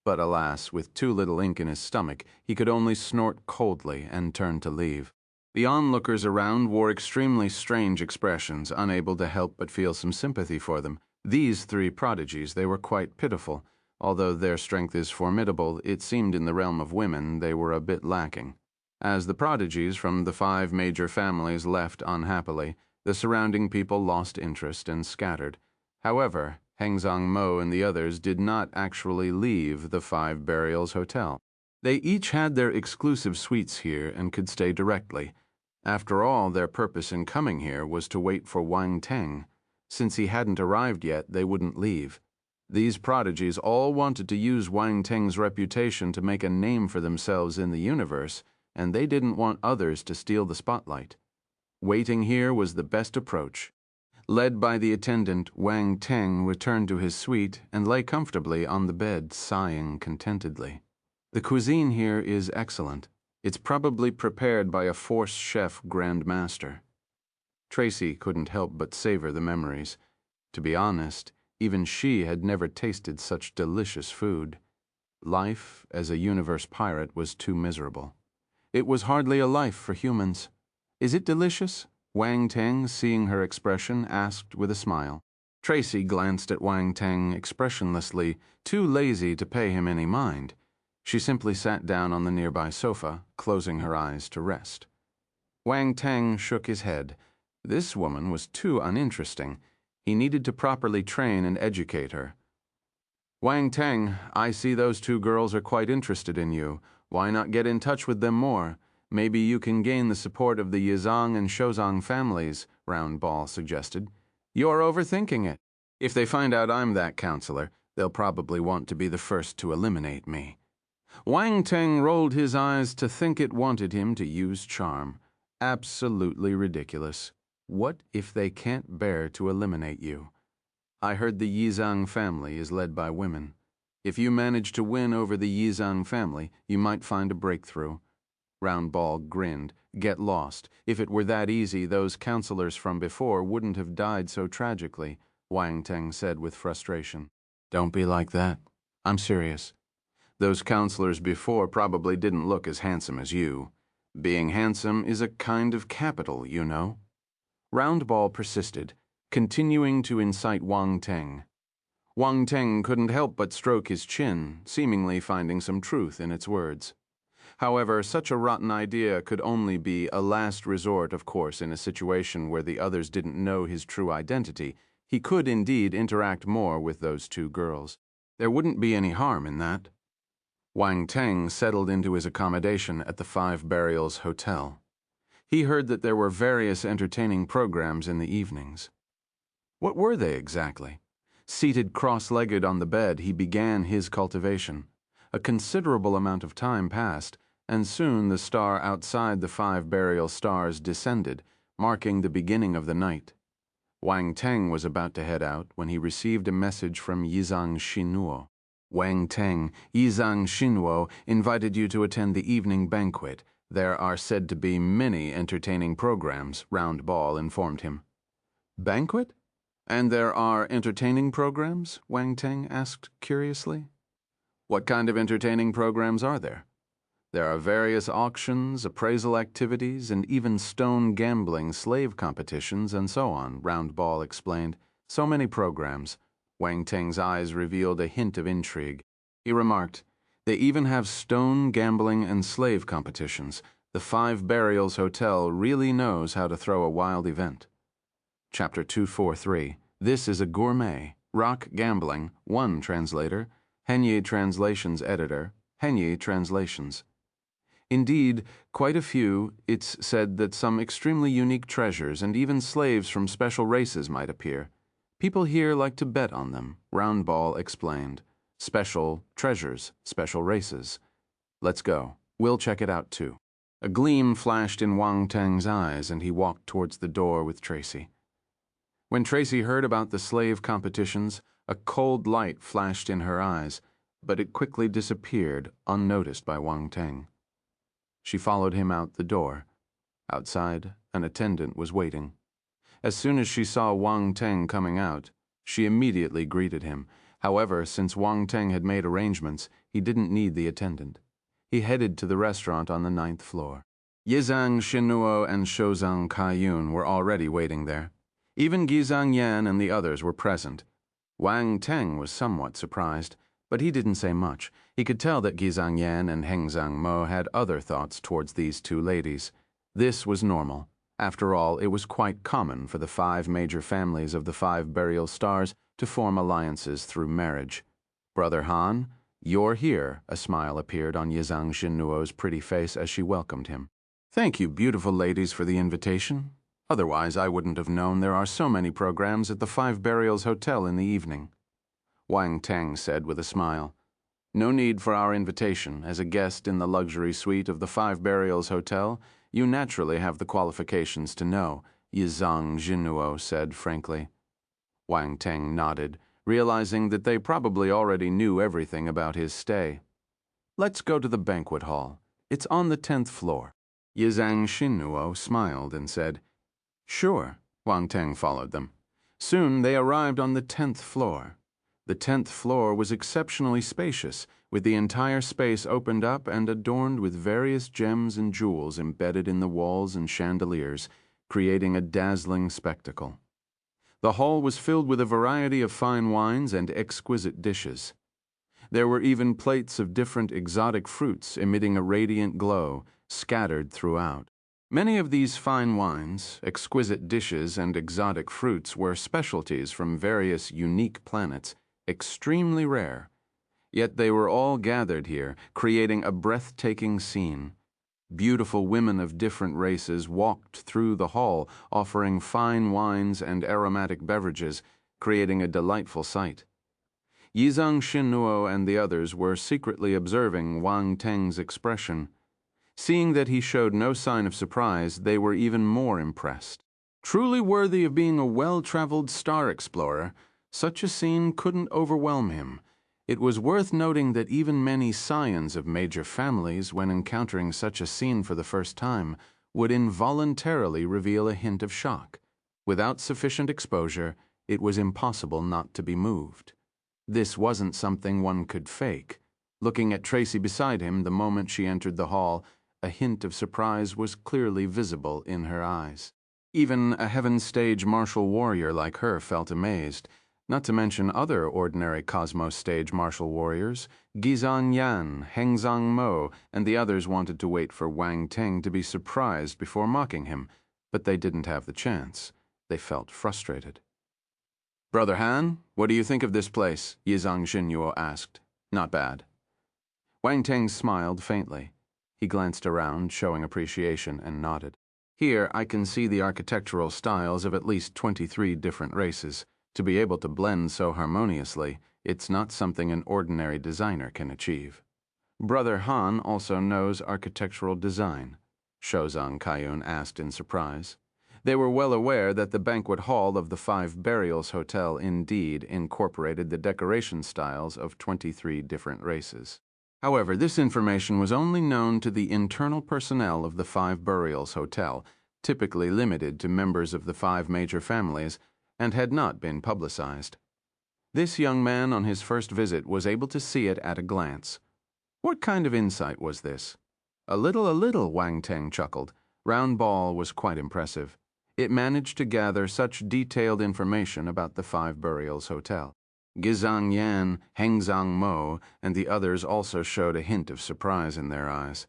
But alas, with too little ink in his stomach, he could only snort coldly and turn to leave. The onlookers around wore extremely strange expressions, unable to help but feel some sympathy for them. These three prodigies, they were quite pitiful. Although their strength is formidable, it seemed in the realm of women they were a bit lacking. As the prodigies from the 5 major families left unhappily, the surrounding people lost interest and scattered. However, Hengzang Mo and the others did not actually leave the 5 Burials Hotel. They each had their exclusive suites here and could stay directly. After all, their purpose in coming here was to wait for Wang Teng. Since he hadn't arrived yet, they wouldn't leave. These prodigies all wanted to use Wang Teng's reputation to make a name for themselves in the universe, and they didn't want others to steal the spotlight. Waiting here was the best approach. Led by the attendant, Wang Teng returned to his suite and lay comfortably on the bed, sighing contentedly. The cuisine here is excellent. It's probably prepared by a Force chef Grand Master. Tracy couldn't help but savor the memories. To be honest, even she had never tasted such delicious food. Life as a universe pirate was too miserable. It was hardly a life for humans. Is it delicious? Wang Teng, seeing her expression, asked with a smile. Tracy glanced at Wang Teng expressionlessly, too lazy to pay him any mind. She simply sat down on the nearby sofa, closing her eyes to rest. Wang Teng shook his head. This woman was too uninteresting. He needed to properly train and educate her. Wang Teng, I see those 2 girls are quite interested in you. Why not get in touch with them more? Maybe you can gain the support of the Yizang and Shozang families, Round Ball suggested. You're overthinking it. If they find out I'm that counselor, they'll probably want to be the first to eliminate me. Wang Teng rolled his eyes to think it wanted him to use charm. Absolutely ridiculous. What if they can't bear to eliminate you? I heard the Yizang family is led by women. If you manage to win over the Yizang family, you might find a breakthrough. Round Ball grinned. Get lost. If it were that easy, those counselors from before wouldn't have died so tragically, Wang Teng said with frustration. Don't be like that. I'm serious. Those counselors before probably didn't look as handsome as you. Being handsome is a kind of capital, you know. Round Ball persisted, continuing to incite Wang Teng. Wang Teng couldn't help but stroke his chin, seemingly finding some truth in its words. However, such a rotten idea could only be a last resort, of course, in a situation where the others didn't know his true identity. He could indeed interact more with those 2 girls. There wouldn't be any harm in that. Wang Teng settled into his accommodation at the 5 Burials Hotel. He heard that there were various entertaining programs in the evenings. What were they exactly? Seated cross-legged on the bed, he began his cultivation. A considerable amount of time passed, and soon the star outside the 5 burial stars descended, marking the beginning of the night. Wang Teng was about to head out when he received a message from Yizang Xinuo. Wang Teng, Yizang Xinuo invited you to attend the evening banquet. There are said to be many entertaining programs, Round Ball informed him. Banquet? And there are entertaining programs? Wang Teng asked curiously. What kind of entertaining programs are there? There are various auctions, appraisal activities, and even stone gambling, slave competitions, and so on, Round Ball explained. So many programs. Wang Teng's eyes revealed a hint of intrigue. He remarked, they even have stone gambling and slave competitions. The 5 Burials Hotel really knows how to throw a wild event. Chapter 243. This is a gourmet. Rock Gambling. 1 translator. Henye Translations editor. Henye Translations. Indeed, quite a few. It's said that some extremely unique treasures and even slaves from special races might appear. People here like to bet on them, Round Ball explained. Special treasures, special races. Let's go. We'll check it out too. A gleam flashed in Wang Teng's eyes, and he walked towards the door with Tracy. When Tracy heard about the slave competitions, a cold light flashed in her eyes, but it quickly disappeared, unnoticed by Wang Teng. She followed him out the door. Outside, an attendant was waiting. As soon as she saw Wang Teng coming out, she immediately greeted him. However, since Wang Teng had made arrangements, he didn't need the attendant. He headed to the restaurant on the 9th floor. Yizang Xinuo and Shouzang Kaiyun were already waiting there. Even Gizang Yan and the others were present. Wang Teng was somewhat surprised, but he didn't say much. He could tell that Gizang Yan and Hengzang Mo had other thoughts towards these two ladies. This was normal. After all, it was quite common for the 5 major families of the 5 burial stars to form alliances through marriage. Brother Han, you're here, a smile appeared on Yizang Xinuo's pretty face as she welcomed him. Thank you, beautiful ladies, for the invitation. Otherwise, I wouldn't have known there are so many programs at the 5 Burials Hotel in the evening. Wang Teng said with a smile. No need for our invitation. As a guest in the luxury suite of the 5 Burials Hotel, you naturally have the qualifications to know, Yizang Xinuo said frankly. Wang Teng nodded, realizing that they probably already knew everything about his stay. Let's go to the banquet hall. It's on the 10th floor. Yizang Xinuo smiled and said, Sure. Wang Teng followed them. Soon they arrived on the 10th floor. The 10th floor was exceptionally spacious, with the entire space opened up and adorned with various gems and jewels embedded in the walls and chandeliers, creating a dazzling spectacle. The hall was filled with a variety of fine wines and exquisite dishes. There were even plates of different exotic fruits emitting a radiant glow, scattered throughout. Many of these fine wines, exquisite dishes, and exotic fruits were specialties from various unique planets, extremely rare. Yet they were all gathered here, creating a breathtaking scene. Beautiful women of different races walked through the hall, offering fine wines and aromatic beverages, creating a delightful sight. Yizang Xinuo and the others were secretly observing Wang Teng's expression. Seeing that he showed no sign of surprise, they were even more impressed. Truly worthy of being a well-traveled star explorer, such a scene couldn't overwhelm him. It was worth noting that even many scions of major families, when encountering such a scene for the first time, would involuntarily reveal a hint of shock. Without sufficient exposure, it was impossible not to be moved. This wasn't something one could fake. Looking at Tracy beside him the moment she entered the hall, a hint of surprise was clearly visible in her eyes. Even a heaven stage martial warrior like her felt amazed, not to mention other ordinary cosmos stage martial warriors. Gizang Yan, Hengzang Mo, and the others wanted to wait for Wang Teng to be surprised before mocking him, but they didn't have the chance. They felt frustrated. Brother Han, what do you think of this place? Yizang Xinuo asked. Not bad. Wang Teng smiled faintly. He glanced around, showing appreciation, and nodded. Here I can see the architectural styles of at least 23 different races. To be able to blend so harmoniously, it's not something an ordinary designer can achieve. Brother Han also knows architectural design, Shouzang Kaiyun asked in surprise. They were well aware that the banquet hall of the 5 Burials Hotel indeed incorporated the decoration styles of 23 different races. However, this information was only known to the internal personnel of the 5 Burials Hotel, typically limited to members of the 5 major families, and had not been publicized. This young man on his first visit was able to see it at a glance. What kind of insight was this? A little, Wang Teng chuckled. Round Ball was quite impressive. It managed to gather such detailed information about the 5 Burials Hotel. Gizang Yan, Hengzang Mo, and the others also showed a hint of surprise in their eyes.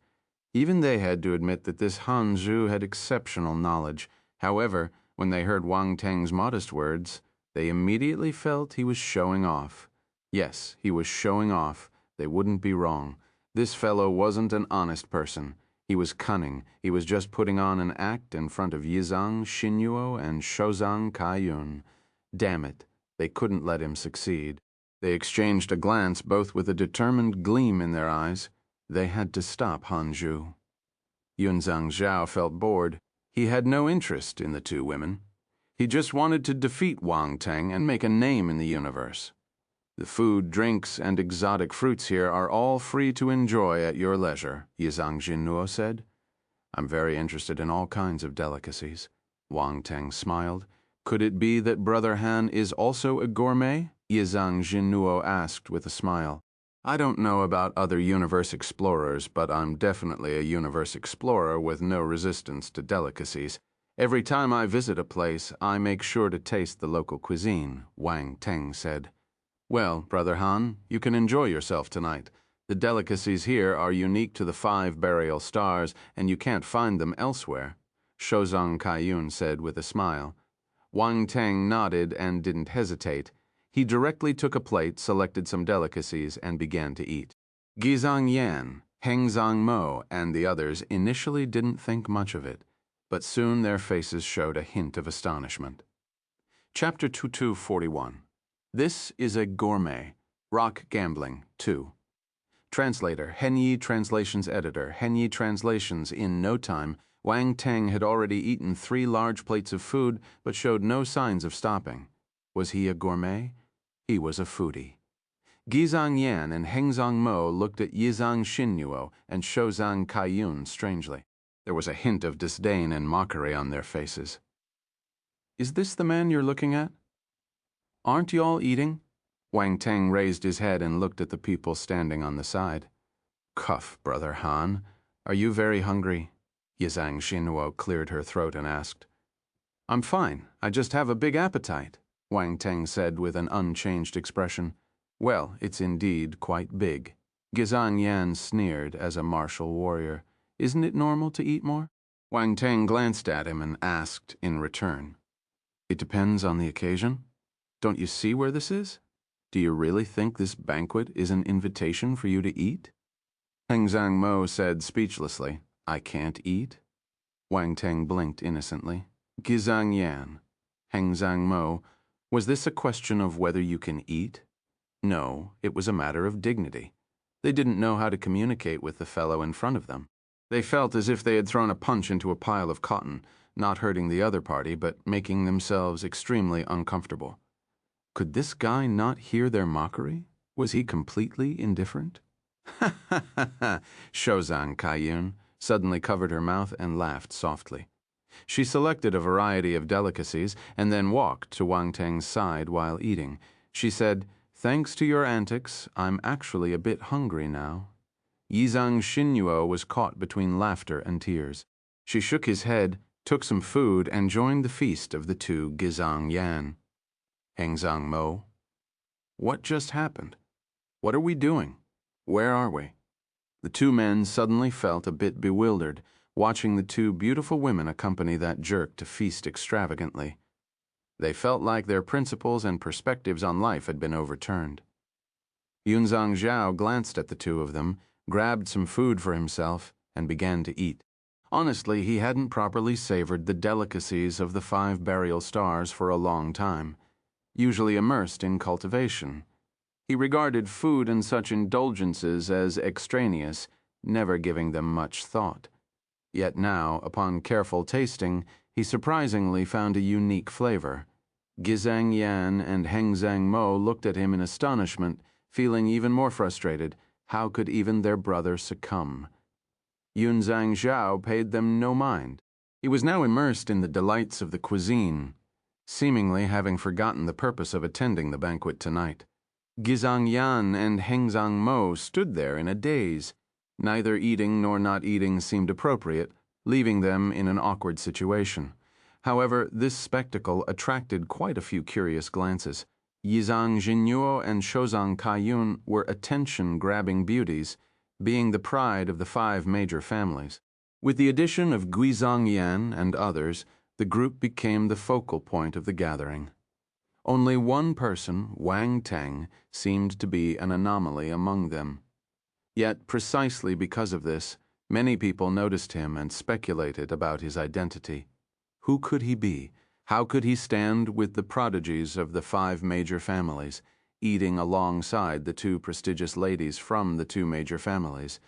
Even they had to admit that this Han Zhu had exceptional knowledge. However, when they heard Wang Teng's modest words, they immediately felt he was showing off. Yes, he was showing off. They wouldn't be wrong. This fellow wasn't an honest person. He was cunning. He was just putting on an act in front of Yizang Xinuo and Shouzang Kaiyun. Damn it. They couldn't let him succeed. They exchanged a glance, both with a determined gleam in their eyes. They had to stop Hanzhu. Yunzhang Zhao felt bored. He had no interest in the two women. He just wanted to defeat Wang Teng and make a name in the universe. The food, drinks, and exotic fruits here are all free to enjoy at your leisure, Yizang Jinnuo said. I'm very interested in all kinds of delicacies. Wang Teng smiled. Could it be that Brother Han is also a gourmet? Yizang Jinnuo asked with a smile. I don't know about other universe explorers, but I'm definitely a universe explorer with no resistance to delicacies. Every time I visit a place, I make sure to taste the local cuisine, Wang Teng said. Well, Brother Han, you can enjoy yourself tonight. The delicacies here are unique to the 5 burial stars, and you can't find them elsewhere, Shozang Kaiyun said with a smile. Wang Teng nodded and didn't hesitate. He directly took a plate, selected some delicacies, and began to eat. Gizang Yan, Hengzang Mo, and the others initially didn't think much of it, but soon their faces showed a hint of astonishment. Chapter 2241. This is a gourmet. Rock Gambling 2. Translator, Henyi Translations Editor, Henyi Translations. In no time, Wang Teng had already eaten 3 large plates of food, but showed no signs of stopping. Was he a gourmet? He was a foodie. Gizang Yan and Hengzang Mo looked at Yizang Xinnuo and Shozang Kaiyun strangely. There was a hint of disdain and mockery on their faces. Is this the man you're looking at? Aren't you all eating? Wang Teng raised his head and looked at the people standing on the side. Cuff, Brother Han. Are you very hungry? Yizang Xinnuo cleared her throat and asked. I'm fine. I just have a big appetite, Wang Teng said with an unchanged expression. Well, it's indeed quite big. Gizang Yan sneered as a martial warrior. Isn't it normal to eat more? Wang Teng glanced at him and asked in return. It depends on the occasion. Don't you see where this is? Do you really think this banquet is an invitation for you to eat? Hengzang Mo said speechlessly, I can't eat? Wang Teng blinked innocently. Gizang Yan, Hengzang Mo, was this a question of whether you can eat? No, it was a matter of dignity. They didn't know how to communicate with the fellow in front of them. They felt as if they had thrown a punch into a pile of cotton, not hurting the other party, but making themselves extremely uncomfortable. Could this guy not hear their mockery? Was he completely indifferent? Ha ha ha ha, Shozang Kaiyun suddenly covered her mouth and laughed softly. She selected a variety of delicacies and then walked to Wang Teng's side while eating. She said, Thanks to your antics, I'm actually a bit hungry now. Yizang Xinnuo was caught between laughter and tears. She shook his head, took some food, and joined the feast of the 2 Gizang Yan. Hengzang Mo. What just happened? What are we doing? Where are we? The 2 men suddenly felt a bit bewildered, watching the 2 beautiful women accompany that jerk to feast extravagantly. They felt like their principles and perspectives on life had been overturned. Yunzhang Zhao glanced at the 2 of them, grabbed some food for himself, and began to eat. Honestly, he hadn't properly savored the delicacies of the 5 burial stars for a long time. Usually immersed in cultivation, he regarded food and such indulgences as extraneous, never giving them much thought. Yet now, upon careful tasting, he surprisingly found a unique flavor. Gizang Yan and Hengzang Mo looked at him in astonishment, feeling even more frustrated. How could even their brother succumb? Yunzhang Zhao paid them no mind. He was now immersed in the delights of the cuisine, seemingly having forgotten the purpose of attending the banquet tonight. Gizang Yan and Hengzang Mo stood there in a daze. Neither eating nor not eating seemed appropriate, leaving them in an awkward situation. However, this spectacle attracted quite a few curious glances. Yizang Jinnuo and Shozang Kaiyun were attention-grabbing beauties, being the pride of the 5 major families. With the addition of Guizang Yan and others, the group became the focal point of the gathering. Only one person, Wang Teng, seemed to be an anomaly among them. Yet, precisely because of this, many people noticed him and speculated about his identity. Who could he be? How could he stand with the prodigies of the 5 major families, eating alongside the 2 prestigious ladies from the 2 major families?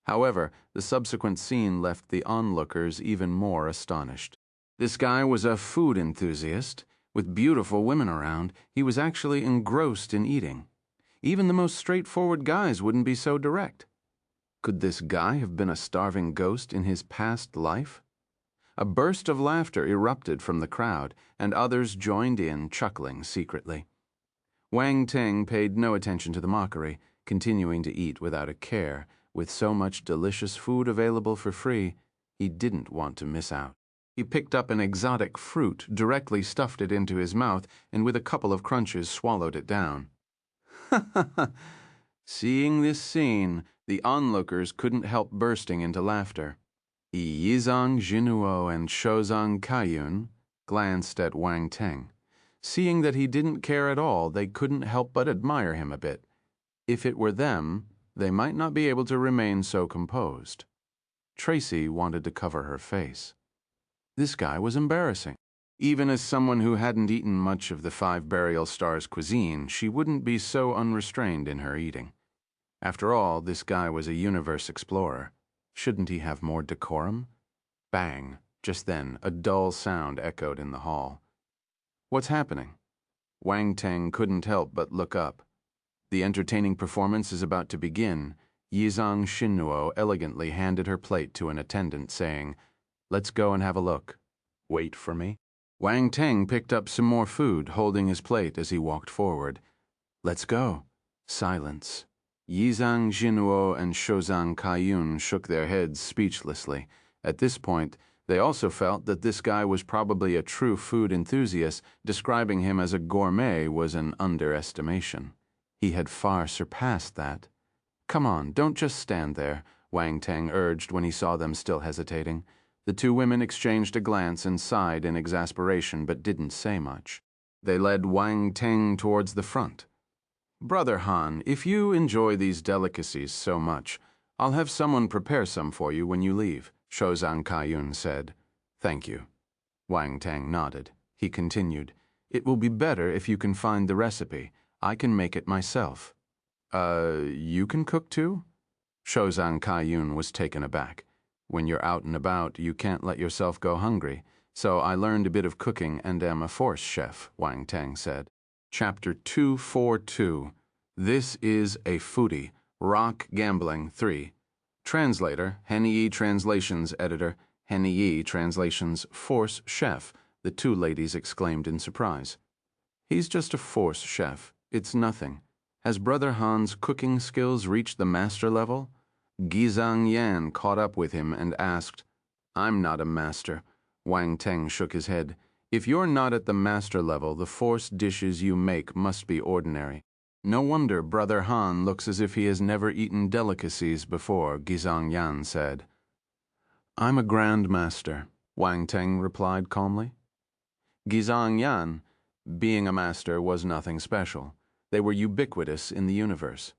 However, the subsequent scene left the onlookers even more astonished. This guy was a food enthusiast. With beautiful women around, he was actually engrossed in eating. Even the most straightforward guys wouldn't be so direct. Could this guy have been a starving ghost in his past life? A burst of laughter erupted from the crowd, and others joined in, chuckling secretly. Wang Teng paid no attention to the mockery, continuing to eat without a care. With so much delicious food available for free, he didn't want to miss out. He picked up an exotic fruit, directly stuffed it into his mouth, and with a couple of crunches swallowed it down. Seeing this scene, the onlookers couldn't help bursting into laughter. Yizang Jinuo and Shozang Kaiyun glanced at Wang Teng. Seeing that he didn't care at all, they couldn't help but admire him a bit. If it were them, they might not be able to remain so composed. Tracy wanted to cover her face. This guy was embarrassing. Even as someone who hadn't eaten much of the Five Burial Stars cuisine, she wouldn't be so unrestrained in her eating. After all, this guy was a universe explorer. Shouldn't he have more decorum? Bang! Just then, a dull sound echoed in the hall. What's happening? Wang Teng couldn't help but look up. The entertaining performance is about to begin. Yizang Xinnuo elegantly handed her plate to an attendant, saying, "Let's go and have a look. Wait for me." Wang Teng picked up some more food, holding his plate as he walked forward. "Let's go." Silence. Yizang Xinnuo and Shozang Kaiyun shook their heads speechlessly. At this point, they also felt that this guy was probably a true food enthusiast. Describing him as a gourmet was an underestimation. He had far surpassed that. "Come on, don't just stand there," Wang Teng urged when he saw them still hesitating. The two women exchanged a glance and sighed in exasperation, but didn't say much. They led Wang Teng towards the front. "Brother Han, if you enjoy these delicacies so much, I'll have someone prepare some for you when you leave," Shozang Kaiyun said. "Thank you." Wang Teng nodded. He continued, "It will be better if you can find the recipe. I can make it myself." You can cook too?" Shozang Kaiyun was taken aback. "When you're out and about, you can't let yourself go hungry. So I learned a bit of cooking and am a force chef," Wang Teng said. Chapter 242. This is a Foodie. Rock Gambling 3. Translator, Hennie Translations Editor, Hennie Translations Force Chef, the two ladies exclaimed in surprise. "He's just a force chef. It's nothing. Has Brother Han's cooking skills reached the master level?" Gizang Yan caught up with him and asked. "I'm not a master." Wang Teng shook his head. "If you're not at the master level, the force dishes you make must be ordinary. No wonder Brother Han looks as if he has never eaten delicacies before," Gizang Yan said. "I'm a Grand Master," Wang Teng replied calmly. Gizang Yan, being a master was nothing special. They were ubiquitous in the universe.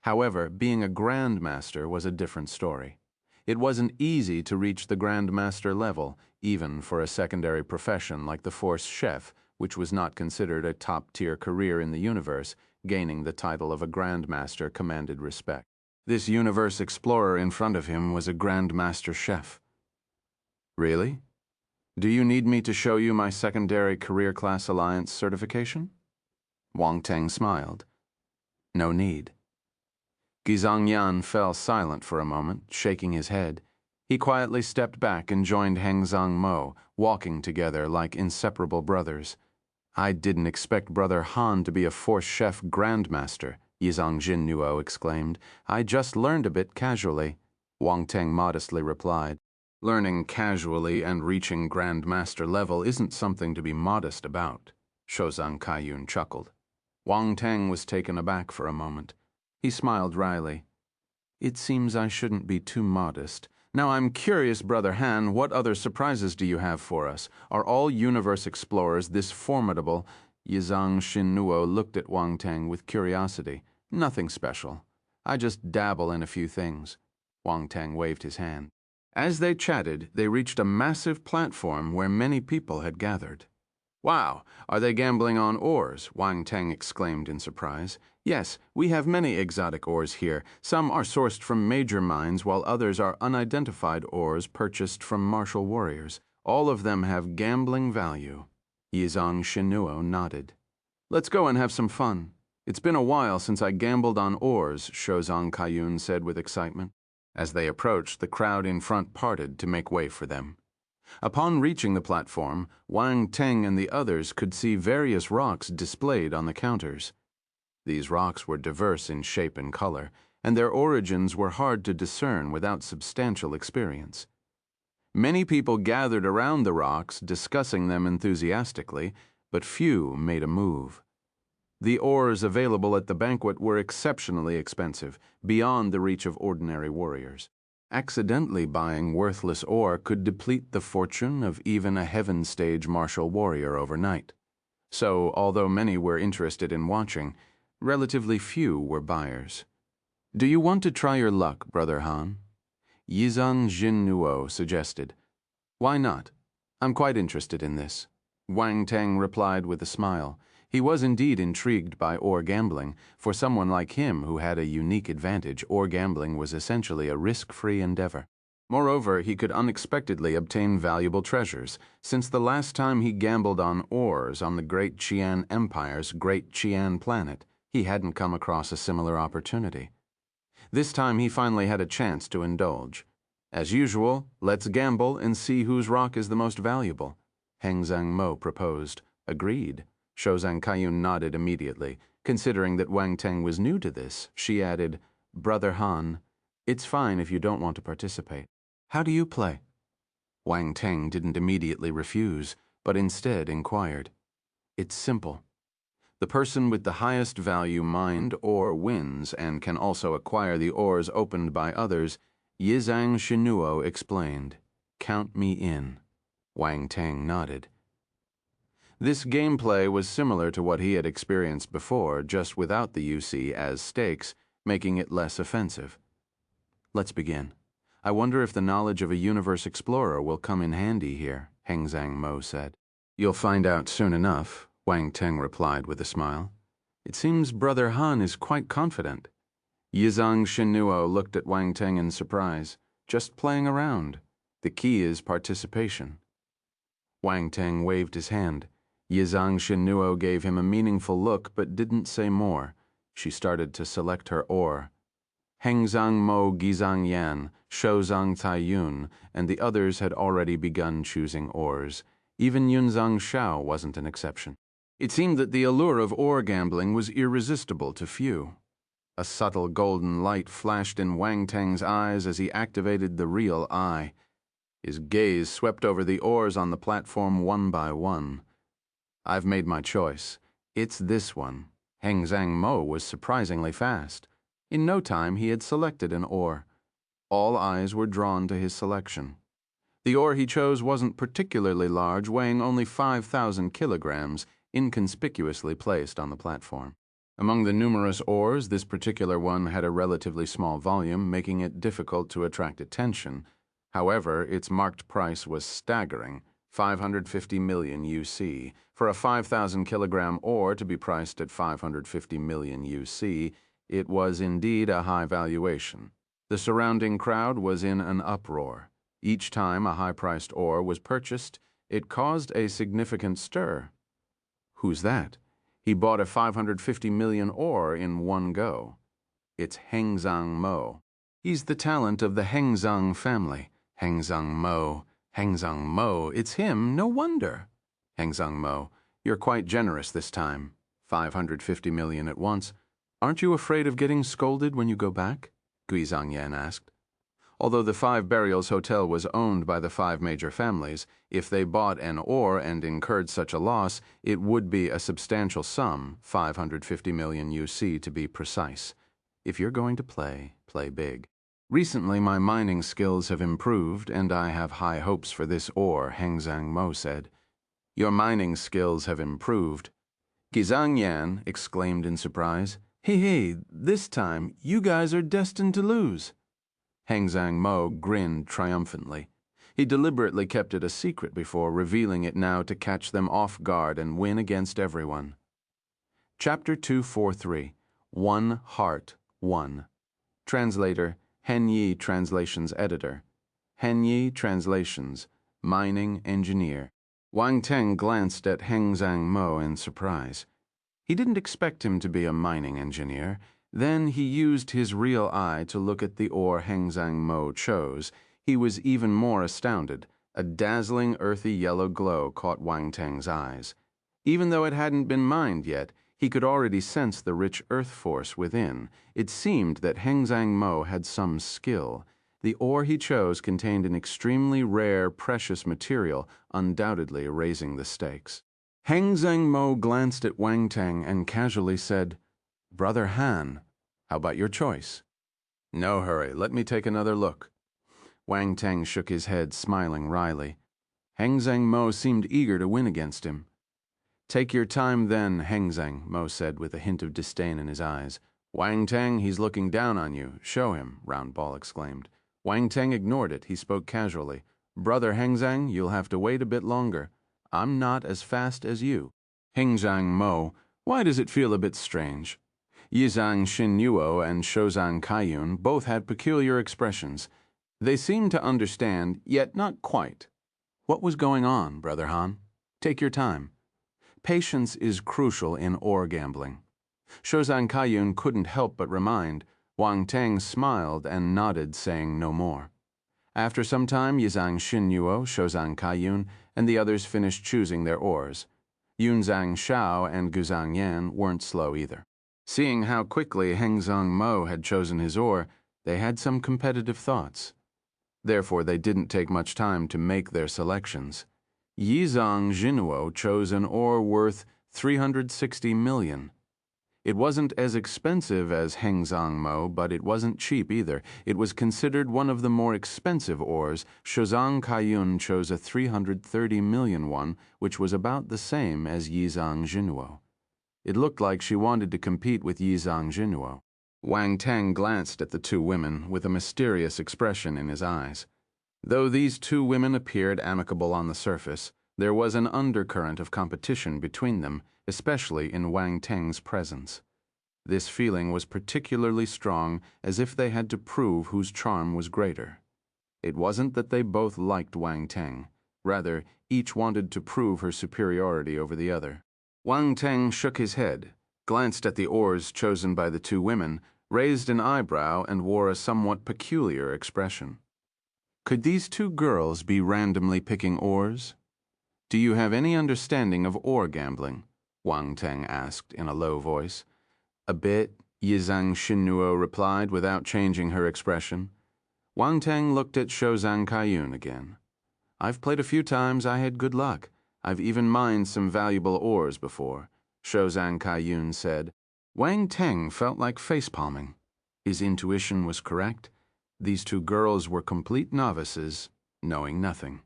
However, being a Grand Master was a different story. It wasn't easy to reach the Grand Master level, even for a secondary profession like the Force Chef, which was not considered a top-tier career in the universe. Gaining the title of a Grand Master commanded respect. This universe explorer in front of him was a Grand Master Chef. "Really? Do you need me to show you my secondary Career Class Alliance certification?" Wang Teng smiled. "No need." Gizang Yan fell silent for a moment, shaking his head. He quietly stepped back and joined Hengzang Mo, walking together like inseparable brothers. "I didn't expect Brother Han to be a Force Chef Grandmaster," Yizang Jinnuo exclaimed. "I just learned a bit casually," Wang Teng modestly replied. "Learning casually and reaching Grandmaster level isn't something to be modest about," Shozang Kaiyun chuckled. Wang Teng was taken aback for a moment. He smiled wryly. "It seems I shouldn't be too modest. Now I'm curious, Brother Han, what other surprises do you have for us? Are all universe explorers this formidable?" Yizang Xinnuo looked at Wang Teng with curiosity. "Nothing special. I just dabble in a few things." Wang Teng waved his hand. As they chatted, they reached a massive platform where many people had gathered. Wow, are they gambling on ores? Wang Teng exclaimed in surprise. Yes, we have many exotic ores here. Some are sourced from major mines, while others are unidentified ores purchased from martial warriors. All of them have gambling value. Yizang Shinuo nodded. Let's go and have some fun. It's been a while since I gambled on ores, Shozong Kaiyun said with excitement. As they approached, the crowd in front parted to make way for them. Upon reaching the platform, Wang Teng and the others could see various rocks displayed on the counters. These rocks were diverse in shape and color, and their origins were hard to discern without substantial experience. Many people gathered around the rocks, discussing them enthusiastically, but few made a move. The ores available at the banquet were exceptionally expensive, beyond the reach of ordinary warriors. Accidentally buying worthless ore could deplete the fortune of even a heaven stage martial warrior overnight. So, although many were interested in watching, relatively few were buyers. Do you want to try your luck, Brother Han? Yizang Jinnuo suggested. Why not? I'm quite interested in this. Wang Teng replied with a smile. He was indeed intrigued by ore gambling. For someone like him who had a unique advantage, ore gambling was essentially a risk-free endeavor. Moreover, he could unexpectedly obtain valuable treasures. Since the last time he gambled on ores on the Great Qian Empire's Great Qian planet, he hadn't come across a similar opportunity. This time he finally had a chance to indulge. As usual, let's gamble and see whose rock is the most valuable, Heng Zhang Mo proposed. Agreed. Shozang Kaiyun nodded immediately. Considering that Wang Teng was new to this, she added, Brother Han, it's fine if you don't want to participate. How do you play? Wang Teng didn't immediately refuse, but instead inquired. It's simple. The person with the highest value mined ore wins and can also acquire the ores opened by others, Yizang Shinuo explained. Count me in. Wang Teng nodded. This gameplay was similar to what he had experienced before, just without the UC as stakes, making it less offensive. Let's begin. I wonder if the knowledge of a universe explorer will come in handy here, Heng Zhang Mo said. You'll find out soon enough, Wang Teng replied with a smile. It seems Brother Han is quite confident. Yizang Shinuo looked at Wang Teng in surprise. Just playing around. The key is participation. Wang Teng waved his hand. Yizang Shinuo gave him a meaningful look but didn't say more. She started to select her ore. Heng Zhang Mo Gizang Yan, Shozang Taiyun, and the others had already begun choosing ores. Even Yunzang Shao wasn't an exception. It seemed that the allure of ore gambling was irresistible to few. A subtle golden light flashed in Wang Teng's eyes as he activated the real eye. His gaze swept over the ores on the platform one by one. I've made my choice. It's this one. Heng Zhang Mo was surprisingly fast. In no time, he had selected an ore. All eyes were drawn to his selection. The ore he chose wasn't particularly large, weighing only 5,000 kilograms, inconspicuously placed on the platform. Among the numerous ores, this particular one had a relatively small volume, making it difficult to attract attention. However, its marked price was staggering, 550 million UC. For a 5,000 kilogram ore to be priced at 550 million UC, it was indeed a high valuation. The surrounding crowd was in an uproar. Each time a high-priced ore was purchased, it caused a significant stir. Who's that? He bought a 550 million ore in one go. It's Heng Zhang Mo. He's the talent of the Heng Zhang family. Heng Zhang Mo. Heng Zhang Mo. It's him, no wonder. Heng Zhang Mo, you're quite generous this time. 550 million at once. Aren't you afraid of getting scolded when you go back? Guizang Yan asked. Although the Five Burials Hotel was owned by the five major families, if they bought an ore and incurred such a loss, it would be a substantial sum, 550 million UC to be precise. If you're going to play, play big. Recently, my mining skills have improved, and I have high hopes for this ore, Heng Zhang Mo said. Your mining skills have improved. Guizang Yan exclaimed in surprise. Hey, this time, you guys are destined to lose. Heng Zhang Mo grinned triumphantly. He deliberately kept it a secret before revealing it now to catch them off guard and win against everyone. Chapter 243, One Heart, One. Translator, Hen Yi Translations Editor. Hen Yi Translations, Mining Engineer. Wang Teng glanced at Heng Zhang Mo in surprise. He didn't expect him to be a mining engineer. Then he used his real eye to look at the ore Heng Zhang Mo chose. He was even more astounded. A dazzling earthy yellow glow caught Wang Teng's eyes. Even though it hadn't been mined yet, he could already sense the rich earth force within. It seemed that Heng Zhang Mo had some skill. The ore he chose contained an extremely rare, precious material, undoubtedly raising the stakes. Heng Zhang Mo glanced at Wang Teng and casually said, "Brother Han, how about your choice?" "No hurry, let me take another look." Wang Teng shook his head, smiling wryly. Heng Zhang Mo seemed eager to win against him. "Take your time then, Heng Zhang," Mo said with a hint of disdain in his eyes. "Wang Teng, he's looking down on you. Show him," Round Ball exclaimed. Wang Teng ignored it. He spoke casually. "Brother Heng Zhang, you'll have to wait a bit longer. I'm not as fast as you." Heng Zhang Mo, why does it feel a bit strange? Yizhang Xinyuo and Shozang Kaiyun both had peculiar expressions. They seemed to understand, yet not quite. What was going on, Brother Han? Take your time. Patience is crucial in ore gambling. Shozang Kaiyun couldn't help but remind. Wang Teng smiled and nodded, saying no more. After some time, Yizhang Xinyuo, Shozang Kaiyun, and the others finished choosing their ores. Yunzhang Shao and Guzhang Yan weren't slow either. Seeing how quickly Heng Zhang Mo had chosen his ore, they had some competitive thoughts. Therefore, they didn't take much time to make their selections. Yizhang Jinuo chose an ore worth 360 million. It wasn't as expensive as Heng Zhang Mo, but it wasn't cheap either. It was considered one of the more expensive ores. Shozang Kaiyun chose a 330 million one, which was about the same as Yizhang Jinuo. It looked like she wanted to compete with Yizhang Jinuo. Wang Teng glanced at the two women with a mysterious expression in his eyes. Though these two women appeared amicable on the surface, there was an undercurrent of competition between them, especially in Wang Teng's presence. This feeling was particularly strong, as if they had to prove whose charm was greater. It wasn't that they both liked Wang Teng. Rather, each wanted to prove her superiority over the other. Wang Teng shook his head, glanced at the ores chosen by the two women, raised an eyebrow, and wore a somewhat peculiar expression. Could these two girls be randomly picking ores? "Do you have any understanding of ore gambling?" Wang Teng asked in a low voice. "A bit," Yizhang Xinuo replied without changing her expression. Wang Teng looked at Shozang Kaiyun again. "I've played a few times. I had good luck. I've even mined some valuable ores before," Shozang Kaiyun said. Wang Teng felt like facepalming. His intuition was correct. These two girls were complete novices, knowing nothing.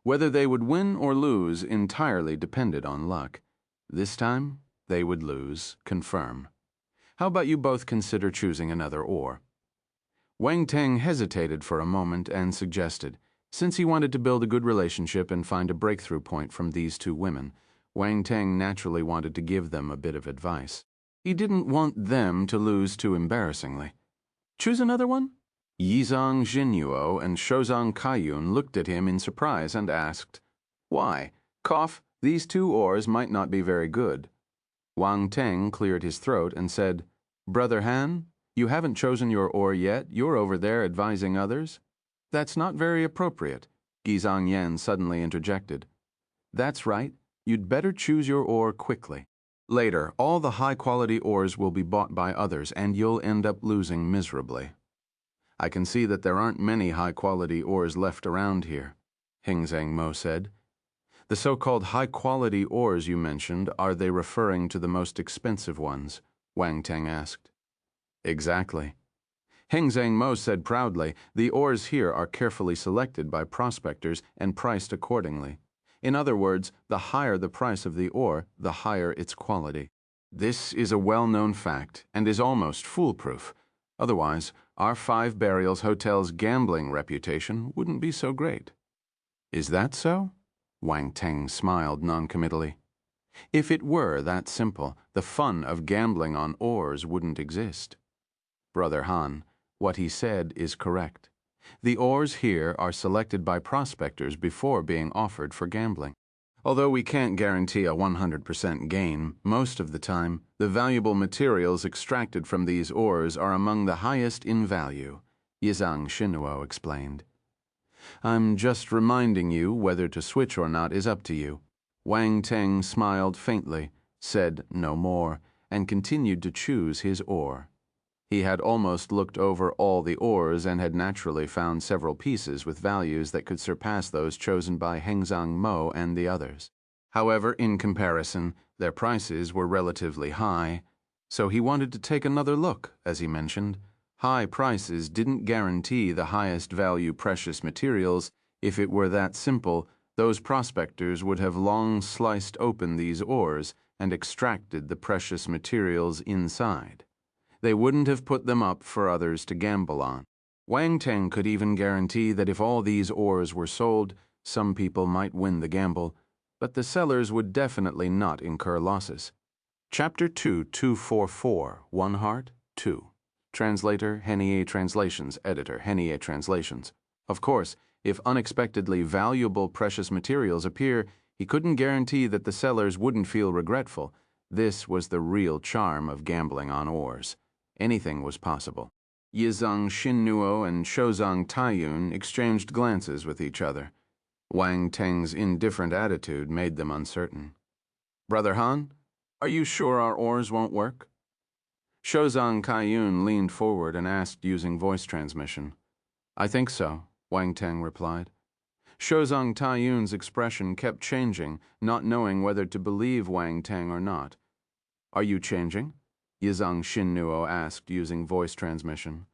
Whether they would win or lose entirely depended on luck. This time, they would lose, confirm. "How about you both consider choosing another ore?" Wang Teng hesitated for a moment and suggested. Since he wanted to build a good relationship and find a breakthrough point from these two women, Wang Teng naturally wanted to give them a bit of advice. He didn't want them to lose too embarrassingly. "Choose another one?" Yizhang Jinuo and Shozang Kaiyun looked at him in surprise and asked, "Why? Cough, these two ores might not be very good." Wang Teng cleared his throat and said, "Brother Han, you haven't chosen your ore yet. You're over there advising others." "That's not very appropriate," Gizhang Yan suddenly interjected. "That's right. You'd better choose your ore quickly. Later, all the high-quality ores will be bought by others, and you'll end up losing miserably." "I can see that there aren't many high-quality ores left around here," Heng Zhang Mo said. "The so-called high-quality ores you mentioned, are they referring to the most expensive ones?" Wang Teng asked. "Exactly." Heng Zhang Mo said proudly, "The ores here are carefully selected by prospectors and priced accordingly. In other words, the higher the price of the ore, the higher its quality. This is a well-known fact and is almost foolproof. Otherwise, our Five Burials Hotel's gambling reputation wouldn't be so great." Is that so? Wang Teng smiled noncommittally. If it were that simple, the fun of gambling on ores wouldn't exist. Brother Han, what he said is correct. The ores here are selected by prospectors before being offered for gambling. Although we can't guarantee a 100% gain, most of the time, the valuable materials extracted from these ores are among the highest in value, Yizang Xinnuo explained. I'm just reminding you whether to switch or not is up to you. Wang Teng smiled faintly, said no more, and continued to choose his ore. He had almost looked over all the ores and had naturally found several pieces with values that could surpass those chosen by Hengzang Mo and the others. However, in comparison, their prices were relatively high, so he wanted to take another look, as he mentioned. High prices didn't guarantee the highest value precious materials. If it were that simple, those prospectors would have long sliced open these ores and extracted the precious materials inside. They wouldn't have put them up for others to gamble on. Wang Teng could even guarantee that if all these ores were sold, some people might win the gamble, but the sellers would definitely not incur losses. Chapter 2244, One Heart, 2. Translator, Henie Translations. Editor, Henie Translations. Of course, if unexpectedly valuable precious materials appear, he couldn't guarantee that the sellers wouldn't feel regretful. This was the real charm of gambling on ores. Anything was possible. Yizang Xinnuo and Shouzang Taiyun exchanged glances with each other. Wang Teng's indifferent attitude made them uncertain. Brother Han, are you sure our ores won't work? Shouzang Taiyun leaned forward and asked using voice transmission. I think so, Wang Teng replied. Shouzang Taiyun's expression kept changing, not knowing whether to believe Wang Teng or not. Are you changing? Yizang Xinnuo asked using voice transmission.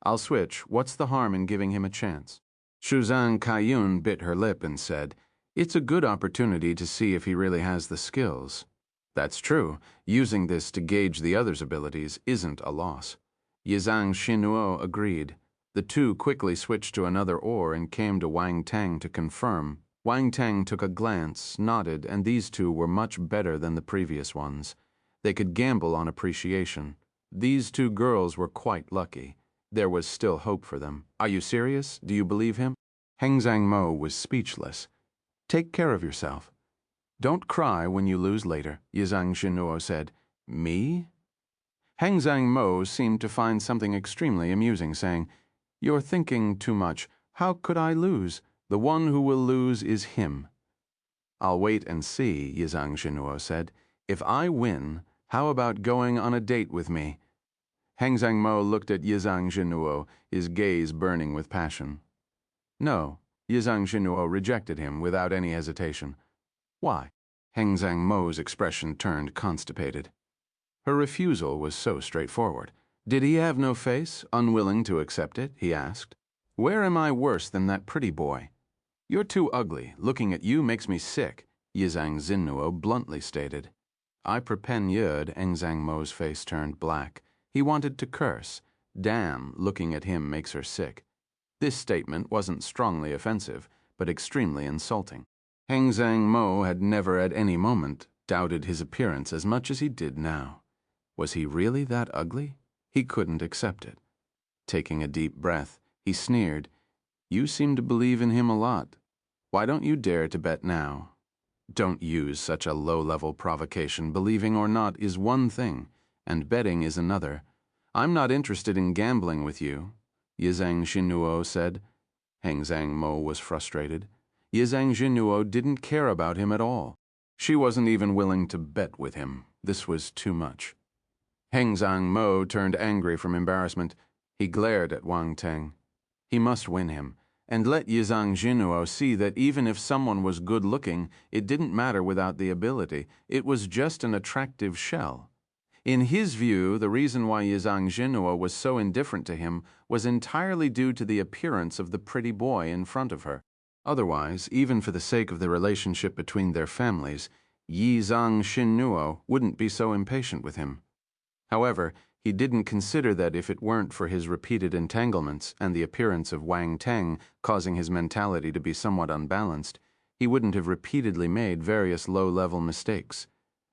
I'll switch. What's the harm in giving him a chance? Shouzang Taiyun bit her lip and said, It's a good opportunity to see if he really has the skills. That's true. Using this to gauge the other's abilities isn't a loss. Yizang Xinnuo agreed. The two quickly switched to another ore and came to Wang Teng to confirm. Wang Teng took a glance, nodded, and these two were much better than the previous ones. They could gamble on appreciation. These two girls were quite lucky. There was still hope for them. Are you serious? Do you believe him? Hengzang Mo was speechless. Take care of yourself. Don't cry when you lose later, Yizang Xinnuo said. Me? Hengzang Mo seemed to find something extremely amusing, saying, You're thinking too much. How could I lose? The one who will lose is him. I'll wait and see, Yizang Xinnuo said. If I win, how about going on a date with me? Hengzang Mo looked at Yizang Xinnuo, his gaze burning with passion. No, Yizang Xinnuo rejected him without any hesitation. Why? Hengzang Mo's expression turned constipated. Her refusal was so straightforward. Did he have no face, unwilling to accept it? He asked. Where am I worse than that pretty boy? You're too ugly. Looking at you makes me sick, Yizang Xinnuo bluntly stated. I prepen yud, Hengzang Mo's face turned black. He wanted to curse. Damn, looking at him makes her sick. This statement wasn't strongly offensive, but extremely insulting. Hengzang Mo had never at any moment doubted his appearance as much as he did now. Was he really that ugly? He couldn't accept it. Taking a deep breath, he sneered. You seem to believe in him a lot. Why don't you dare to bet now? Don't use such a low-level provocation. Believing or not is one thing, and betting is another. I'm not interested in gambling with you, Yizang Xinnuo said. Hengzang Mo was frustrated. Yizang Xinnuo didn't care about him at all. She wasn't even willing to bet with him. This was too much. Hengzang Mo turned angry from embarrassment. He glared at Wang Teng. He must win him, and let Yizang Xinnuo see that even if someone was good-looking, it didn't matter without the ability. It was just an attractive shell. In his view, the reason why Yizang Xinnuo was so indifferent to him was entirely due to the appearance of the pretty boy in front of her. Otherwise, even for the sake of the relationship between their families, Yizang Xinnuo wouldn't be so impatient with him. However, He didn't consider that if it weren't for his repeated entanglements and the appearance of Wang Teng causing his mentality to be somewhat unbalanced, he wouldn't have repeatedly made various low-level mistakes.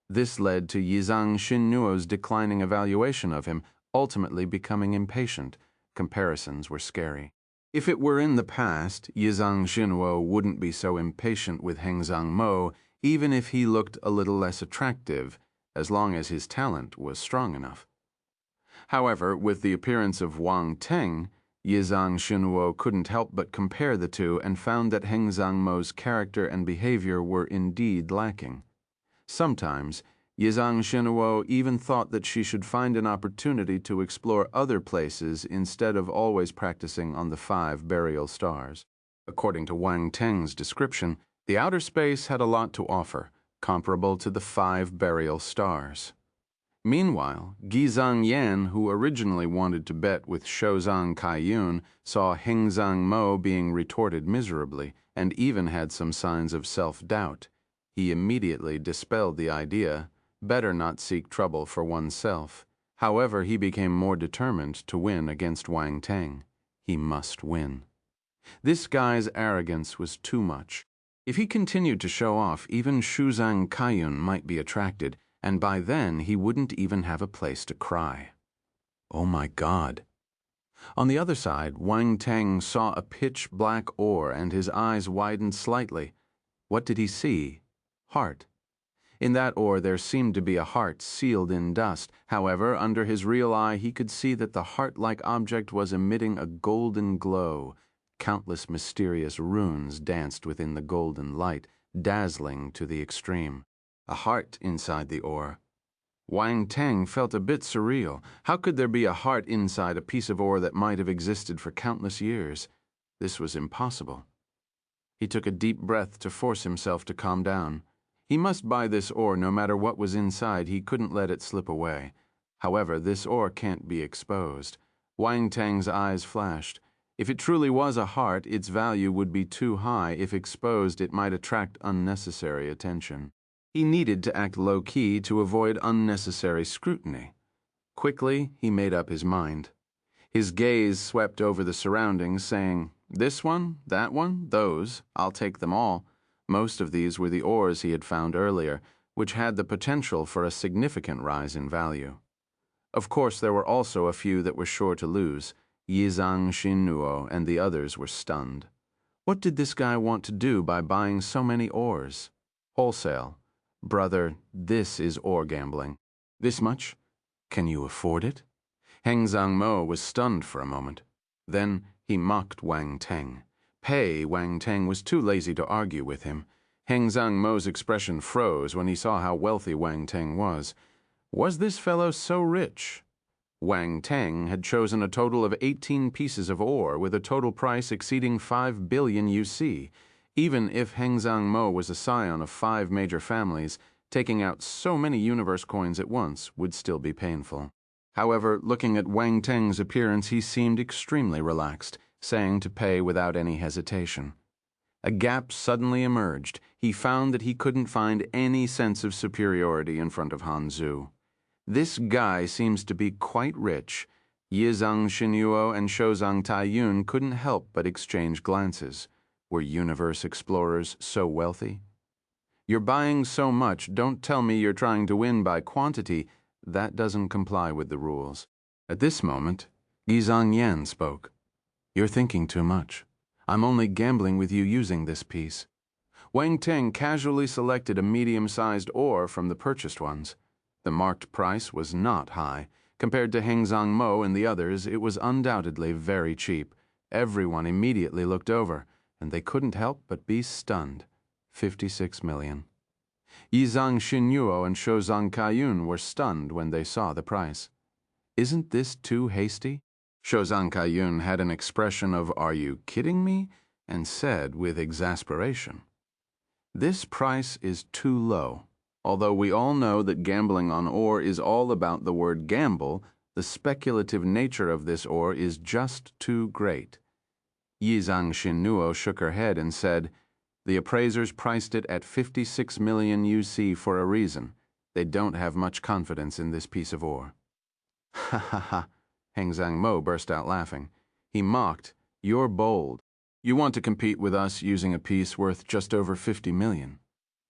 This led to Yizang Xinnuo's declining evaluation of him, ultimately becoming impatient. Comparisons were scary. If it were in the past, Yizang Xinnuo wouldn't be so impatient with Hengzang Mo, even if he looked a little less attractive, as long as his talent was strong enough. However, with the appearance of Wang Teng, Yizang Xinnuo couldn't help but compare the two and found that Hengzang Mo's character and behavior were indeed lacking. Sometimes, Yizang Xinnuo even thought that she should find an opportunity to explore other places instead of always practicing on the 5 burial stars. According to Wang Teng's description, the outer space had a lot to offer, comparable to the 5 burial stars. Meanwhile, Gizang Yan, who originally wanted to bet with Shouzang Kaiyun, saw Hengzang Mo being retorted miserably and even had some signs of self-doubt. He immediately dispelled the idea, better not seek trouble for oneself. However, he became more determined to win against Wang Teng. He must win. This guy's arrogance was too much. If he continued to show off, even Shouzang Kaiyun might be attracted, and by then he wouldn't even have a place to cry. Oh my God. On the other side, Wang Teng saw a pitch-black ore and his eyes widened slightly. What did he see? Heart. In that ore there seemed to be a heart sealed in dust. However, under his real eye he could see that the heart-like object was emitting a golden glow. Countless mysterious runes danced within the golden light, dazzling to the extreme. A heart inside the ore. Wang Teng felt a bit surreal. How could there be a heart inside a piece of ore that might have existed for countless years? This was impossible. He took a deep breath to force himself to calm down. He must buy this ore no matter what was inside. He couldn't let it slip away. However, this ore can't be exposed. Wang Teng's eyes flashed. If it truly was a heart, its value would be too high. If exposed, it might attract unnecessary attention. He needed to act low-key to avoid unnecessary scrutiny. Quickly, he made up his mind. His gaze swept over the surroundings, saying, "This one, that one, those, I'll take them all." Most of these were the ores he had found earlier, which had the potential for a significant rise in value. Of course, there were also a few that were sure to lose. Yizang Xinnuo and the others were stunned. What did this guy want to do by buying so many ores? Wholesale. Brother, this is ore gambling. This much? Can you afford it? Hengzang Mo was stunned for a moment. Then he mocked Wang Teng. Wang Teng was too lazy to argue with him. Hengzang Mo's expression froze when he saw how wealthy Wang Teng was. Was this fellow so rich? Wang Teng had chosen a total of 18 pieces of ore with a total price exceeding 5 billion UC. Even if Hengzang Mo was a scion of 5 major families, taking out so many universe coins at once would still be painful. However, looking at Wang Teng's appearance, he seemed extremely relaxed, saying to pay without any hesitation. A gap suddenly emerged. He found that he couldn't find any sense of superiority in front of Han Zu. This guy seems to be quite rich. Yizang Xinnuo and Shouzang Taiyun couldn't help but exchange glances. Were universe explorers so wealthy? You're buying so much, don't tell me you're trying to win by quantity. That doesn't comply with the rules. At this moment, Gizang Yan spoke. You're thinking too much. I'm only gambling with you using this piece. Wang Teng casually selected a medium-sized ore from the purchased ones. The marked price was not high. Compared to Hengzang Mo and the others, it was undoubtedly very cheap. Everyone immediately looked over, and they couldn't help but be stunned. 56 million. Yizang Xinnuo and Shouzang Kaiyun were stunned when they saw the price. Isn't this too hasty? Shouzang Kaiyun had an expression of, "Are you kidding me?" and said with exasperation, "This price is too low. Although we all know that gambling on ore is all about the word gamble, the speculative nature of this ore is just too great." Yizang Xinnuo shook her head and said, "The appraisers priced it at 56 million UC for a reason. They don't have much confidence in this piece of ore." Ha ha ha, Heng Zhang Mo burst out laughing. He mocked, "You're bold. You want to compete with us using a piece worth just over 50 million.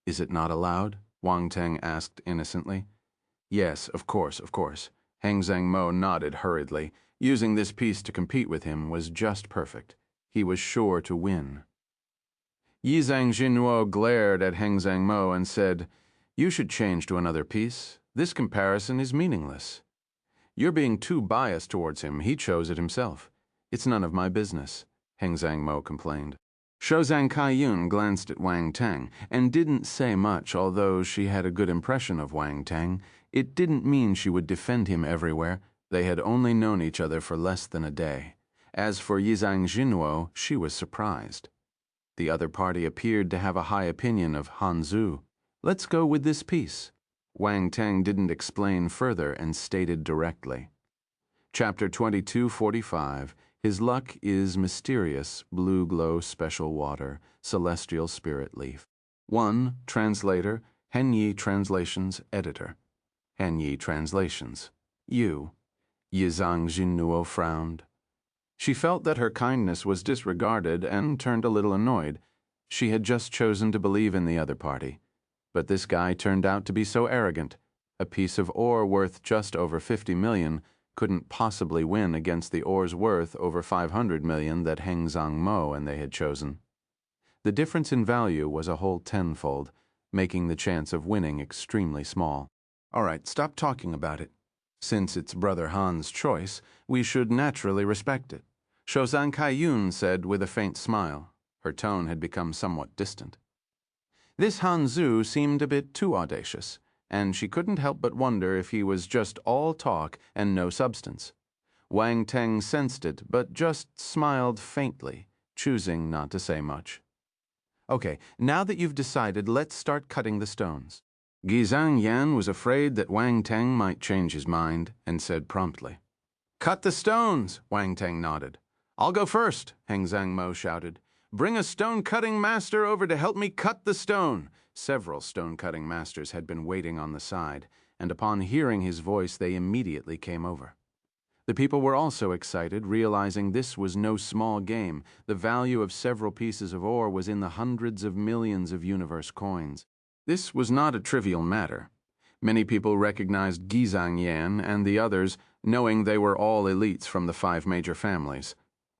Is it not allowed?" Wang Teng asked innocently. Yes, of course, of course. Heng Zhang Mo nodded hurriedly. Using this piece to compete with him was just perfect. He was sure to win. Yizhang Jinnuo glared at Heng Zhang Mo and said, "You should change to another piece. This comparison is meaningless. You're being too biased towards him. He chose it himself. It's none of my business," Heng Zhang Mo complained. Shozhang Kaiyun glanced at Wang Teng and didn't say much. Although she had a good impression of Wang Teng, it didn't mean she would defend him everywhere. They had only known each other for less than a day. As for Yizhang Jinnuo, she was surprised. The other party appeared to have a high opinion of Han Zu. "Let's go with this piece." Wang Teng didn't explain further and stated directly. Chapter 2245. His luck is mysterious, blue glow special water, celestial spirit leaf. 1. Translator, Henyi Translations, Editor. Henyi Translations. You. Yizhang Jinnuo frowned. She felt that her kindness was disregarded and turned a little annoyed. She had just chosen to believe in the other party. But this guy turned out to be so arrogant. A piece of ore worth just over 50 million couldn't possibly win against the ore's worth over 500 million that Heng Zhang Mo and they had chosen. The difference in value was a whole tenfold, making the chance of winning extremely small. All right, stop talking about it. Since it's Brother Han's choice, we should naturally respect it, Shozhang Kaiyun said with a faint smile. Her tone had become somewhat distant. This Han Zu seemed a bit too audacious, and she couldn't help but wonder if he was just all talk and no substance. Wang Teng sensed it, but just smiled faintly, choosing not to say much. "Okay, now that you've decided, let's start cutting the stones." Gizang Yan was afraid that Wang Teng might change his mind and said promptly, "Cut the stones," Wang Teng nodded. "I'll go first," Heng Zhang Mo shouted. "Bring a stone-cutting master over to help me cut the stone." Several stone-cutting masters had been waiting on the side, and upon hearing his voice they immediately came over. The people were also excited, realizing this was no small game. The value of several pieces of ore was in the hundreds of millions of universe coins. This was not a trivial matter. Many people recognized Gizang Yan and the others, knowing they were all elites from the 5 major families.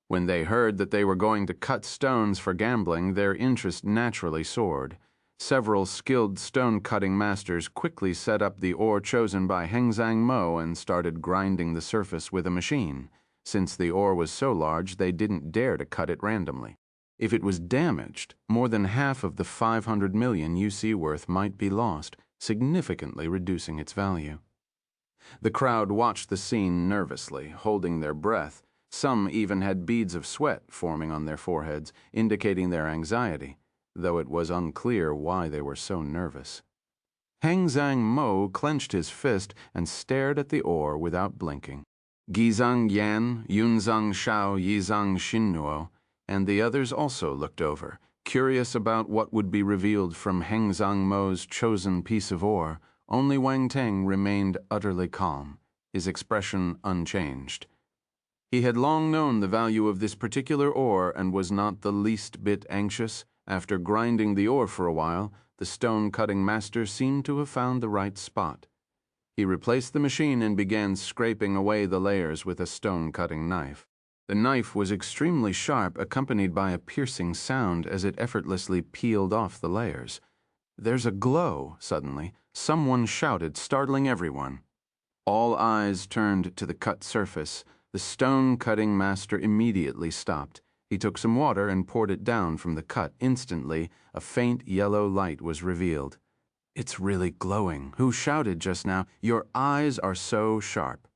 When they heard that they were going to cut stones for gambling, their interest naturally soared. Several skilled stone-cutting masters quickly set up the ore chosen by Heng Zhang Mo and started grinding the surface with a machine. Since the ore was so large, they didn't dare to cut it randomly. If it was damaged, more than half of the 500 million UC worth might be lost, significantly reducing its value. The crowd watched the scene nervously, holding their breath. Some even had beads of sweat forming on their foreheads, indicating their anxiety, though it was unclear why they were so nervous. Heng Zhang Mo clenched his fist and stared at the ore without blinking. Gizang Yan, Yunzang Shao, Yizhang Xinnuo, and the others also looked over, curious about what would be revealed from Heng Zhang Mo's chosen piece of ore. Only Wang Teng remained utterly calm, his expression unchanged. He had long known the value of this particular ore and was not the least bit anxious. After grinding the ore for a while, the stone-cutting master seemed to have found the right spot. He replaced the machine and began scraping away the layers with a stone-cutting knife. The knife was extremely sharp, accompanied by a piercing sound as it effortlessly peeled off the layers. "There's a glow," suddenly. Someone shouted, startling everyone. All eyes turned to the cut surface. The stone-cutting master immediately stopped. He took some water and poured it down from the cut. Instantly, a faint yellow light was revealed. "It's really glowing. Who shouted just now? Your eyes are so sharp."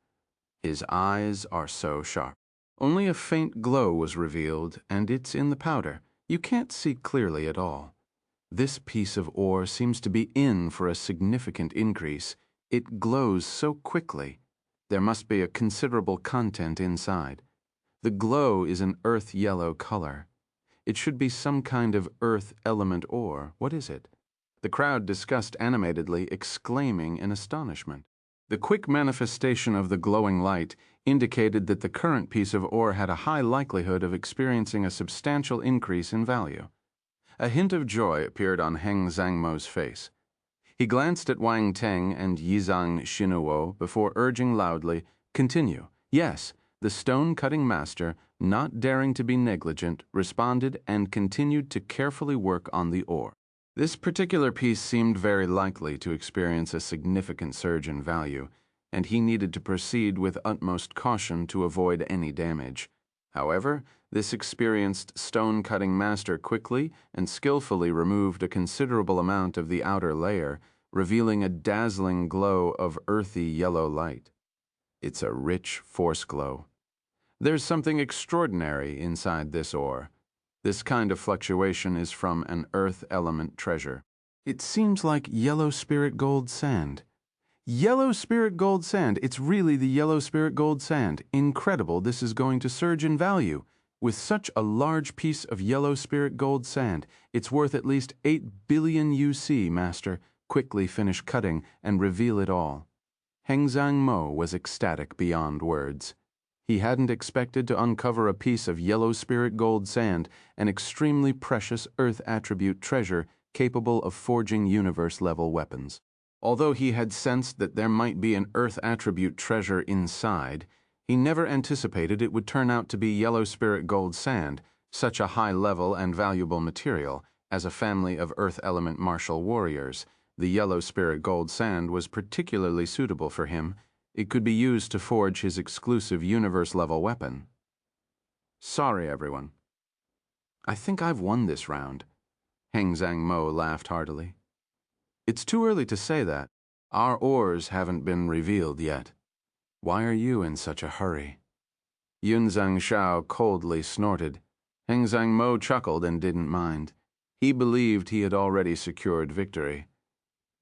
His eyes are so sharp. Only a faint glow was revealed, and it's in the powder. You can't see clearly at all. This piece of ore seems to be in for a significant increase. It glows so quickly. There must be a considerable content inside. The glow is an earth yellow color. It should be some kind of earth element ore. What is it? The crowd discussed animatedly, exclaiming in astonishment. The quick manifestation of the glowing light indicated that the current piece of ore had a high likelihood of experiencing a substantial increase in value. A hint of joy appeared on Heng Zhangmo's face. He glanced at Wang Teng and Yizang Xinuo before urging loudly, "Continue." Yes, the stone-cutting master, not daring to be negligent, responded and continued to carefully work on the ore. This particular piece seemed very likely to experience a significant surge in value, and he needed to proceed with utmost caution to avoid any damage. However, this experienced stone-cutting master quickly and skillfully removed a considerable amount of the outer layer, revealing a dazzling glow of earthy yellow light. It's a rich force glow. There's something extraordinary inside this ore. This kind of fluctuation is from an earth element treasure. It seems like yellow spirit gold sand. Yellow spirit gold sand. It's really the yellow spirit gold sand. Incredible, this is going to surge in value. With such a large piece of yellow spirit gold sand, it's worth at least 8 billion UC, Master. Quickly finish cutting and reveal it all. Heng Zhangmo was ecstatic beyond words. He hadn't expected to uncover a piece of yellow spirit gold sand, an extremely precious earth attribute treasure capable of forging universe-level weapons. Although he had sensed that there might be an earth attribute treasure inside, he never anticipated it would turn out to be yellow spirit gold sand, such a high-level and valuable material. As a family of earth element martial warriors, the yellow spirit gold sand was particularly suitable for him. It could be used to forge his exclusive universe-level weapon. Sorry, everyone. I think I've won this round. Heng Zhangmo laughed heartily. It's too early to say that. Our ores haven't been revealed yet. Why are you in such a hurry? Yunzhang Shao coldly snorted. Heng Zhangmo chuckled and didn't mind. He believed he had already secured victory.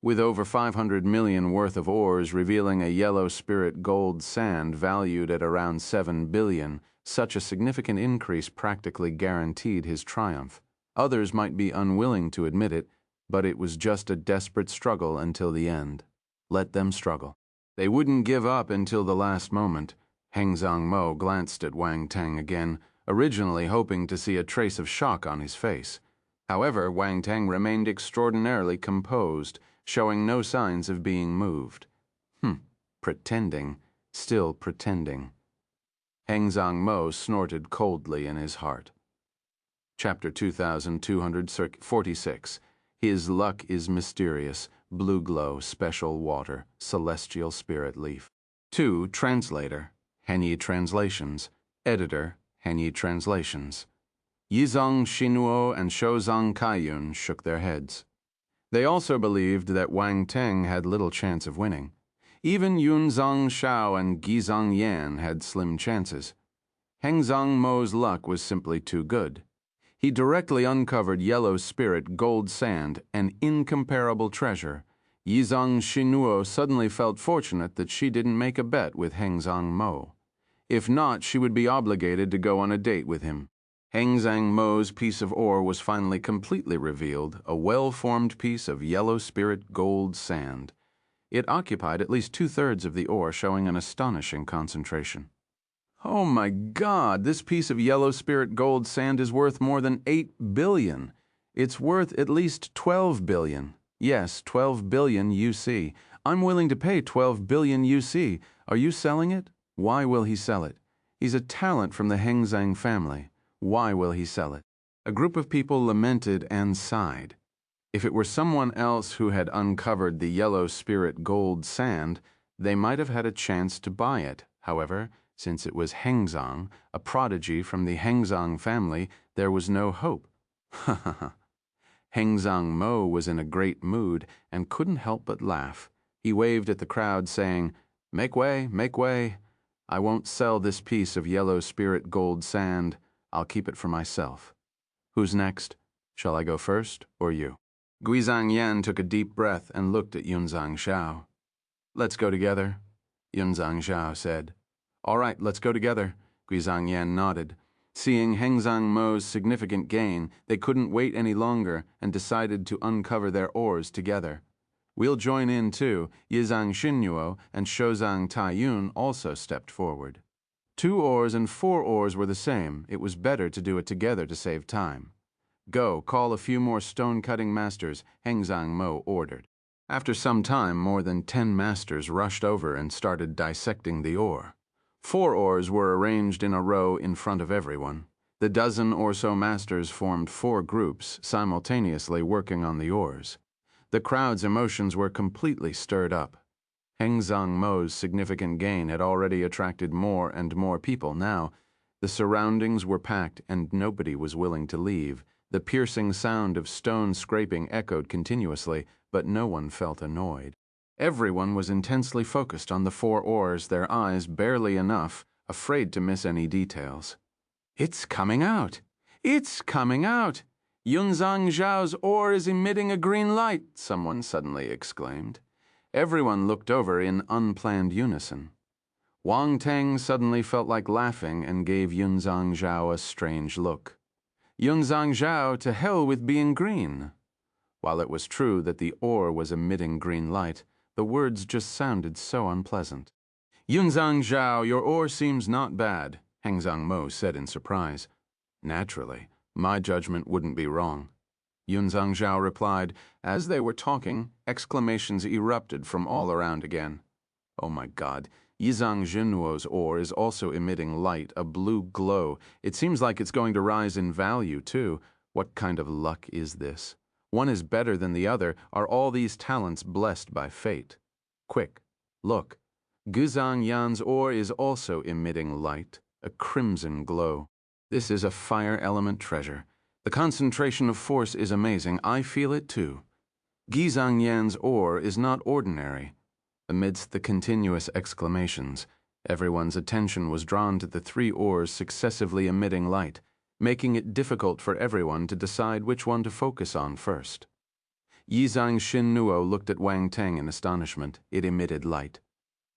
With over 500 million worth of ores revealing a yellow spirit gold sand valued at around 7 billion, such a significant increase practically guaranteed his triumph. Others might be unwilling to admit it, but it was just a desperate struggle until the end. Let them struggle. They wouldn't give up until the last moment. Heng Zhangmo glanced at Wang Teng again, originally hoping to see a trace of shock on his face. However, Wang Teng remained extraordinarily composed, showing no signs of being moved. Pretending, still pretending. Heng Zhangmo snorted coldly in his heart. Chapter 2246. His luck is mysterious. Blue glow, special water, celestial spirit leaf. 2. Translator. Henyi Translations. Editor. Henyi Translations. Yizang Xinuo and Shouzang Kaiyun shook their heads. They also believed that Wang Teng had little chance of winning. Even Yunzang Shao and Gizang Yan had slim chances. Heng Zhangmo's luck was simply too good. He directly uncovered yellow spirit gold sand, an incomparable treasure. Yizang Xinuo suddenly felt fortunate that she didn't make a bet with Heng Zhangmo. If not, she would be obligated to go on a date with him. Heng Zhangmo's piece of ore was finally completely revealed, a well-formed piece of yellow spirit gold sand. It occupied at least 2/3 of the ore, showing an astonishing concentration. Oh my God, this piece of yellow spirit gold sand is worth more than 8 billion. It's worth at least 12 billion. Yes, 12 billion UC. I'm willing to pay 12 billion UC. Are you selling it? Why will he sell it? He's a talent from the Heng Zhang family. Why will he sell it? A group of people lamented and sighed. If it were someone else who had uncovered the yellow spirit gold sand, they might have had a chance to buy it. However, since it was Heng Zhang, a prodigy from the Heng Zhang family, there was no hope. Ha ha ha. Heng Zhangmo was in a great mood and couldn't help but laugh. He waved at the crowd, saying, make way, make way. I won't sell this piece of yellow spirit gold sand. I'll keep it for myself. Who's next? Shall I go first, or you? Guizang Yan took a deep breath and looked at Yunzang Shao. Let's go together, Yunzang Shao said. All right, let's go together, Guizang Yan nodded. Seeing Heng Zhangmo's significant gain, they couldn't wait any longer and decided to uncover their ores together. We'll join in too. Yizang Xinnuo and Shozang Taiyun also stepped forward. 2 oars and 4 oars were the same. It was better to do it together to save time. Go, call a few more stone-cutting masters, Hengzang Mo ordered. After some time, more than 10 masters rushed over and started dissecting the ore. 4 oars were arranged in a row in front of everyone. The dozen or so masters formed 4 groups, simultaneously working on the oars. The crowd's emotions were completely stirred up. Hengzang Mo's significant gain had already attracted more and more people now. The surroundings were packed and nobody was willing to leave. The piercing sound of stone scraping echoed continuously, but no one felt annoyed. Everyone was intensely focused on the 4 oars, their eyes barely enough, afraid to miss any details. It's coming out! It's coming out! Yunzang Zhao's oar is emitting a green light, someone suddenly exclaimed. Everyone looked over in unplanned unison. Wang Teng suddenly felt like laughing and gave Yunzang Zhao a strange look. Yunzang Zhao, to hell with being green. While it was true that the ore was emitting green light, the words just sounded so unpleasant. Yunzang Zhao, your ore seems not bad, Hengzang Mo said in surprise. Naturally, my judgment wouldn't be wrong. Yunzang Zhao replied. As they were talking, exclamations erupted from all around again. Oh my God, Yizang Xinnuo's ore is also emitting light, a blue glow. It seems like it's going to rise in value, too. What kind of luck is this? One is better than the other. Are all these talents blessed by fate? Quick, look. Guzang Yan's ore is also emitting light, a crimson glow. This is a fire element treasure. The concentration of force is amazing. I feel it too. Gizang Yan's ore is not ordinary. Amidst the continuous exclamations, everyone's attention was drawn to the 3 oars successively emitting light, making it difficult for everyone to decide which one to focus on first. Yizang Xinnuo looked at Wang Teng in astonishment. It emitted light.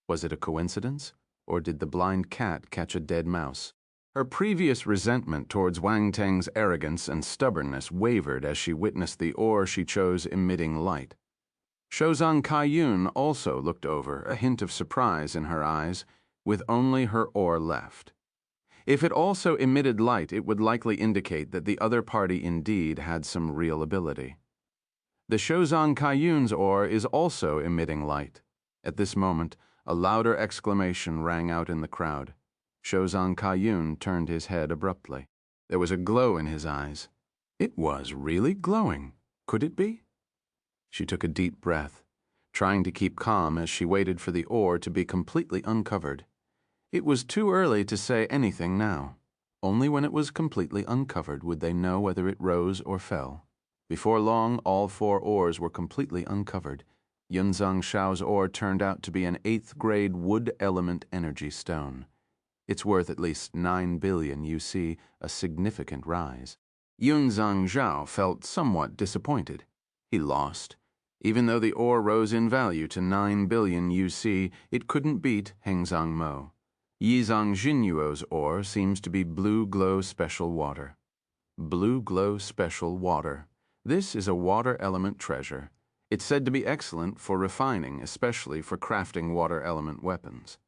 Was it a coincidence, or did the blind cat catch a dead mouse? Her previous resentment towards Wang Teng's arrogance and stubbornness wavered as she witnessed the ore she chose emitting light. Shozang Kaiyun also looked over, a hint of surprise in her eyes, with only her ore left. If it also emitted light, it would likely indicate that the other party indeed had some real ability. The Shozang Kaiyun's ore is also emitting light. At this moment, a louder exclamation rang out in the crowd. Shozang Kaiyun turned his head abruptly. There was a glow in his eyes. It was really glowing. Could it be? She took a deep breath, trying to keep calm as she waited for the ore to be completely uncovered. It was too early to say anything now. Only when it was completely uncovered would they know whether it rose or fell. Before long, all 4 oars were completely uncovered. Yunzang Shao's ore turned out to be an 8th-grade wood element energy stone. It's worth at least 9 billion UC, a significant rise. Yunzang Zhao felt somewhat disappointed. He lost. Even though the ore rose in value to 9 billion UC, it couldn't beat Hengzang Mo. Yizang Xinnuo's ore seems to be blue glow special water. Blue glow special water. This is a water element treasure. It's said to be excellent for refining, especially for crafting water element weapons.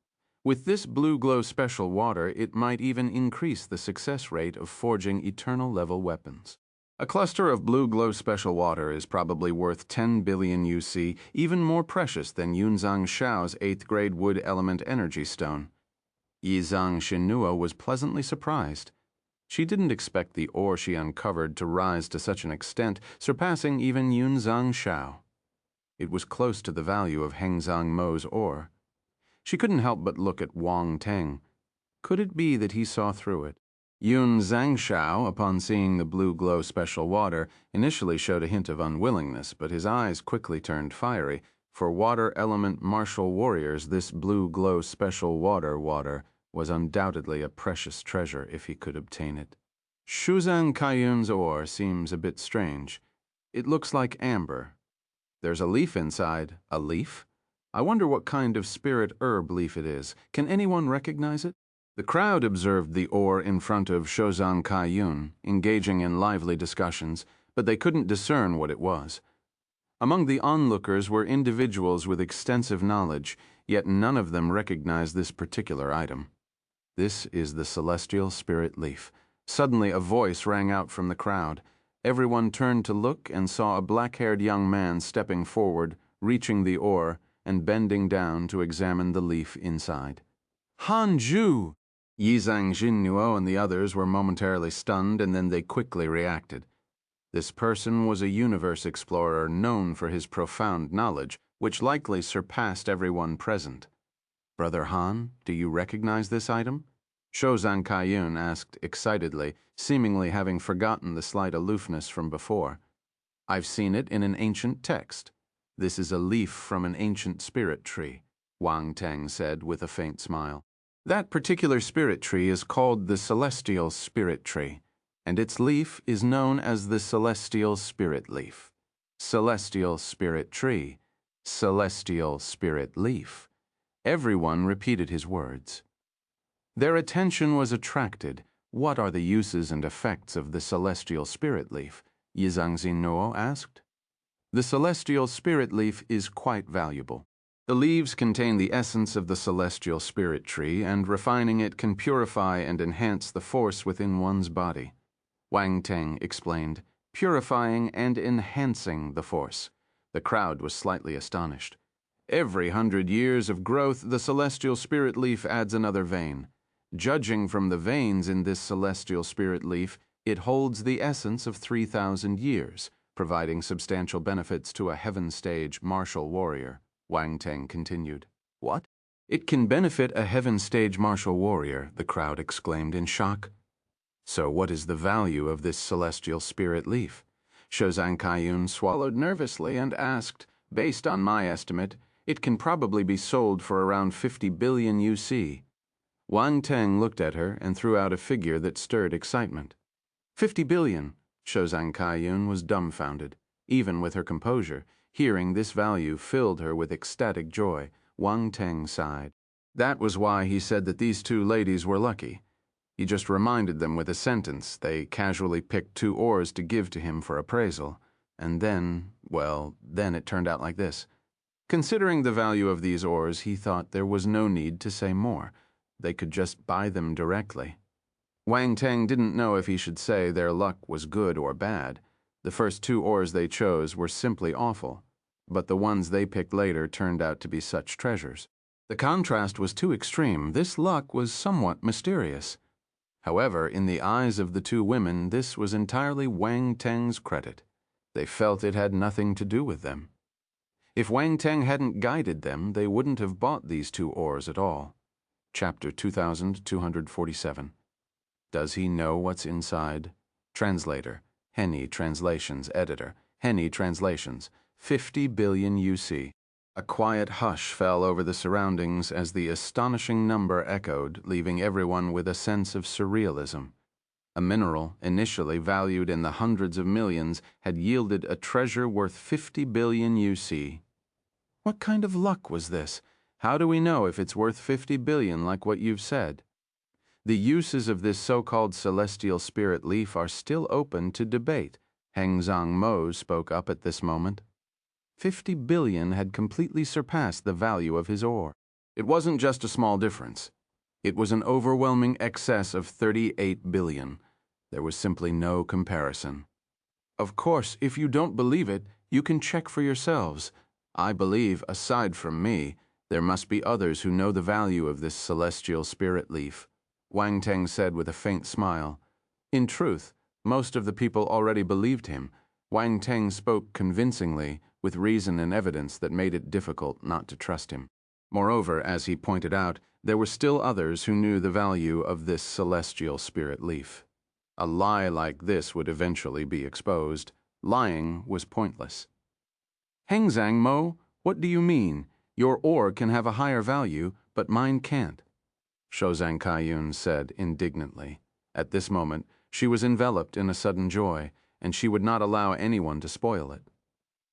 With this blue glow special water, it might even increase the success rate of forging eternal level weapons. A cluster of blue glow special water is probably worth 10 billion UC, even more precious than Yunzang Shao's 8th-grade wood element energy stone. Yizang Xinnuo was pleasantly surprised. She didn't expect the ore she uncovered to rise to such an extent, surpassing even Yunzang Shao. It was close to the value of Hengzang Mo's ore. She couldn't help but look at Wang Teng. Could it be that he saw through it? Yun Zhangshao, upon seeing the blue glow special water, initially showed a hint of unwillingness, but his eyes quickly turned fiery. For water element martial warriors, this blue glow special water was undoubtedly a precious treasure if he could obtain it. Shuzang Kaiyun's ore seems a bit strange. It looks like amber. There's a leaf inside. A leaf? I wonder what kind of spirit herb leaf it is. Can anyone recognize it? The crowd observed the ore in front of Shozang Kaiyun, engaging in lively discussions, but they couldn't discern what it was. Among the onlookers were individuals with extensive knowledge, yet none of them recognized this particular item. "This is the celestial spirit leaf." Suddenly a voice rang out from the crowd. Everyone turned to look and saw a black-haired young man stepping forward, reaching the ore, and bending down to examine the leaf inside. "Han Zhu!" Yizhang Jinnuo and the others were momentarily stunned, and then they quickly reacted. This person was a universe explorer known for his profound knowledge, which likely surpassed everyone present. "Brother Han, do you recognize this item?" Shozan Kaiyun asked excitedly, seemingly having forgotten the slight aloofness from before. "I've seen it in an ancient text. This is a leaf from an ancient spirit tree," Wang Teng said with a faint smile. "That particular spirit tree is called the Celestial Spirit Tree, and its leaf is known as the Celestial Spirit Leaf. Celestial Spirit Tree, Celestial Spirit Leaf." Everyone repeated his words. Their attention was attracted. "What are the uses and effects of the Celestial Spirit Leaf?" Yizhang Jinnuo asked. "The Celestial Spirit Leaf is quite valuable. The leaves contain the essence of the Celestial Spirit Tree, and refining it can purify and enhance the force within one's body." Wang Teng explained, "Purifying and enhancing the force." The crowd was slightly astonished. Every 100 years of growth, the Celestial Spirit Leaf adds another vein. Judging from the veins in this Celestial Spirit Leaf, it holds the essence of 3,000 years, providing substantial benefits to a heaven stage martial warrior, Wang Teng continued. "What? It can benefit a heaven stage martial warrior," the crowd exclaimed in shock. "So what is the value of this Celestial Spirit Leaf?" Shozan Kaiyun swallowed nervously and asked, "Based on my estimate, it can probably be sold for around 50 billion UC. Wang Teng looked at her and threw out a figure that stirred excitement. 50 billion! Shozan Kaiyun was dumbfounded. Even with her composure, hearing this value filled her with ecstatic joy. Wang Teng sighed. That was why he said that these two ladies were lucky. He just reminded them with a sentence. They casually picked 2 ores to give to him for appraisal. And then, well, then it turned out like this. Considering the value of these ores, he thought there was no need to say more. They could just buy them directly. Wang Teng didn't know if he should say their luck was good or bad. The first 2 ores they chose were simply awful, but the ones they picked later turned out to be such treasures. The contrast was too extreme. This luck was somewhat mysterious. However, in the eyes of the 2 women, this was entirely Wang Teng's credit. They felt it had nothing to do with them. If Wang Teng hadn't guided them, they wouldn't have bought these 2 ores at all. Chapter 2247. Does he know what's inside? Translator, Henny Translations Editor, Henny Translations, 50 billion UC. A quiet hush fell over the surroundings as the astonishing number echoed, leaving everyone with a sense of surrealism. A mineral, initially valued in the hundreds of millions, had yielded a treasure worth 50 billion UC. What kind of luck was this? How do we know if it's worth 50 billion like what you've said? The uses of this so-called celestial spirit leaf are still open to debate. Hengzang Mo spoke up at this moment. 50 billion had completely surpassed the value of his ore. It wasn't just a small difference. It was an overwhelming excess of 38 billion. There was simply no comparison. Of course, if you don't believe it, you can check for yourselves. I believe, aside from me, there must be others who know the value of this celestial spirit leaf, Wang Teng said with a faint smile. In truth, most of the people already believed him. Wang Teng spoke convincingly, with reason and evidence that made it difficult not to trust him. Moreover, as he pointed out, there were still others who knew the value of this celestial spirit leaf. A lie like this would eventually be exposed. Lying was pointless. Hengzang Mo, what do you mean? Your ore can have a higher value, but mine can't. Shozan Kaiyun said indignantly. At this moment, she was enveloped in a sudden joy, and she would not allow anyone to spoil it.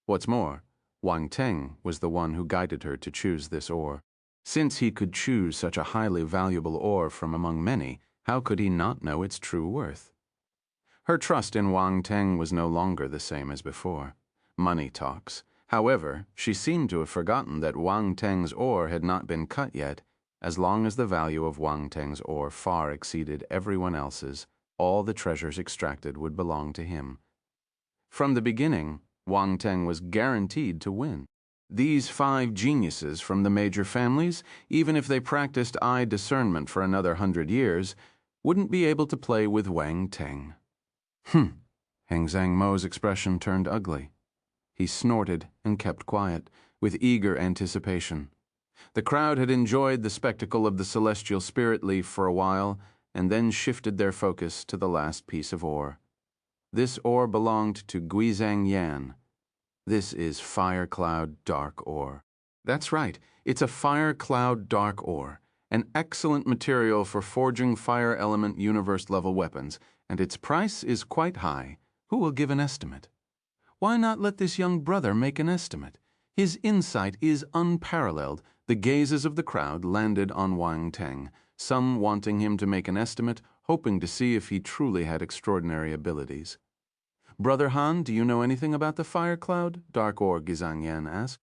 What's more, Wang Teng was the one who guided her to choose this ore. Since he could choose such a highly valuable ore from among many, how could he not know its true worth? Her trust in Wang Teng was no longer the same as before. Money talks. However, she seemed to have forgotten that Wang Teng's ore had not been cut yet. As long as the value of Wang Teng's ore far exceeded everyone else's, all the treasures extracted would belong to him. From the beginning, Wang Teng was guaranteed to win. These 5 geniuses from the major families, even if they practiced eye discernment for another 100 years, wouldn't be able to play with Wang Teng. Heng Zhang Mo's expression turned ugly. He snorted and kept quiet, with eager anticipation. The crowd had enjoyed the spectacle of the celestial spirit leaf for a while, and then shifted their focus to the last piece of ore. This ore belonged to Guizhang Yan. This is fire cloud dark ore. That's right, it's a fire cloud dark ore, an excellent material for forging fire element universe-level weapons, and its price is quite high. Who will give an estimate? Why not let this young brother make an estimate? His insight is unparalleled. The gazes of the crowd landed on Wang Teng, some wanting him to make an estimate, hoping to see if he truly had extraordinary abilities. "Brother Han, do you know anything about the fire cloud?" Dark Ore Guizhang Yan asked.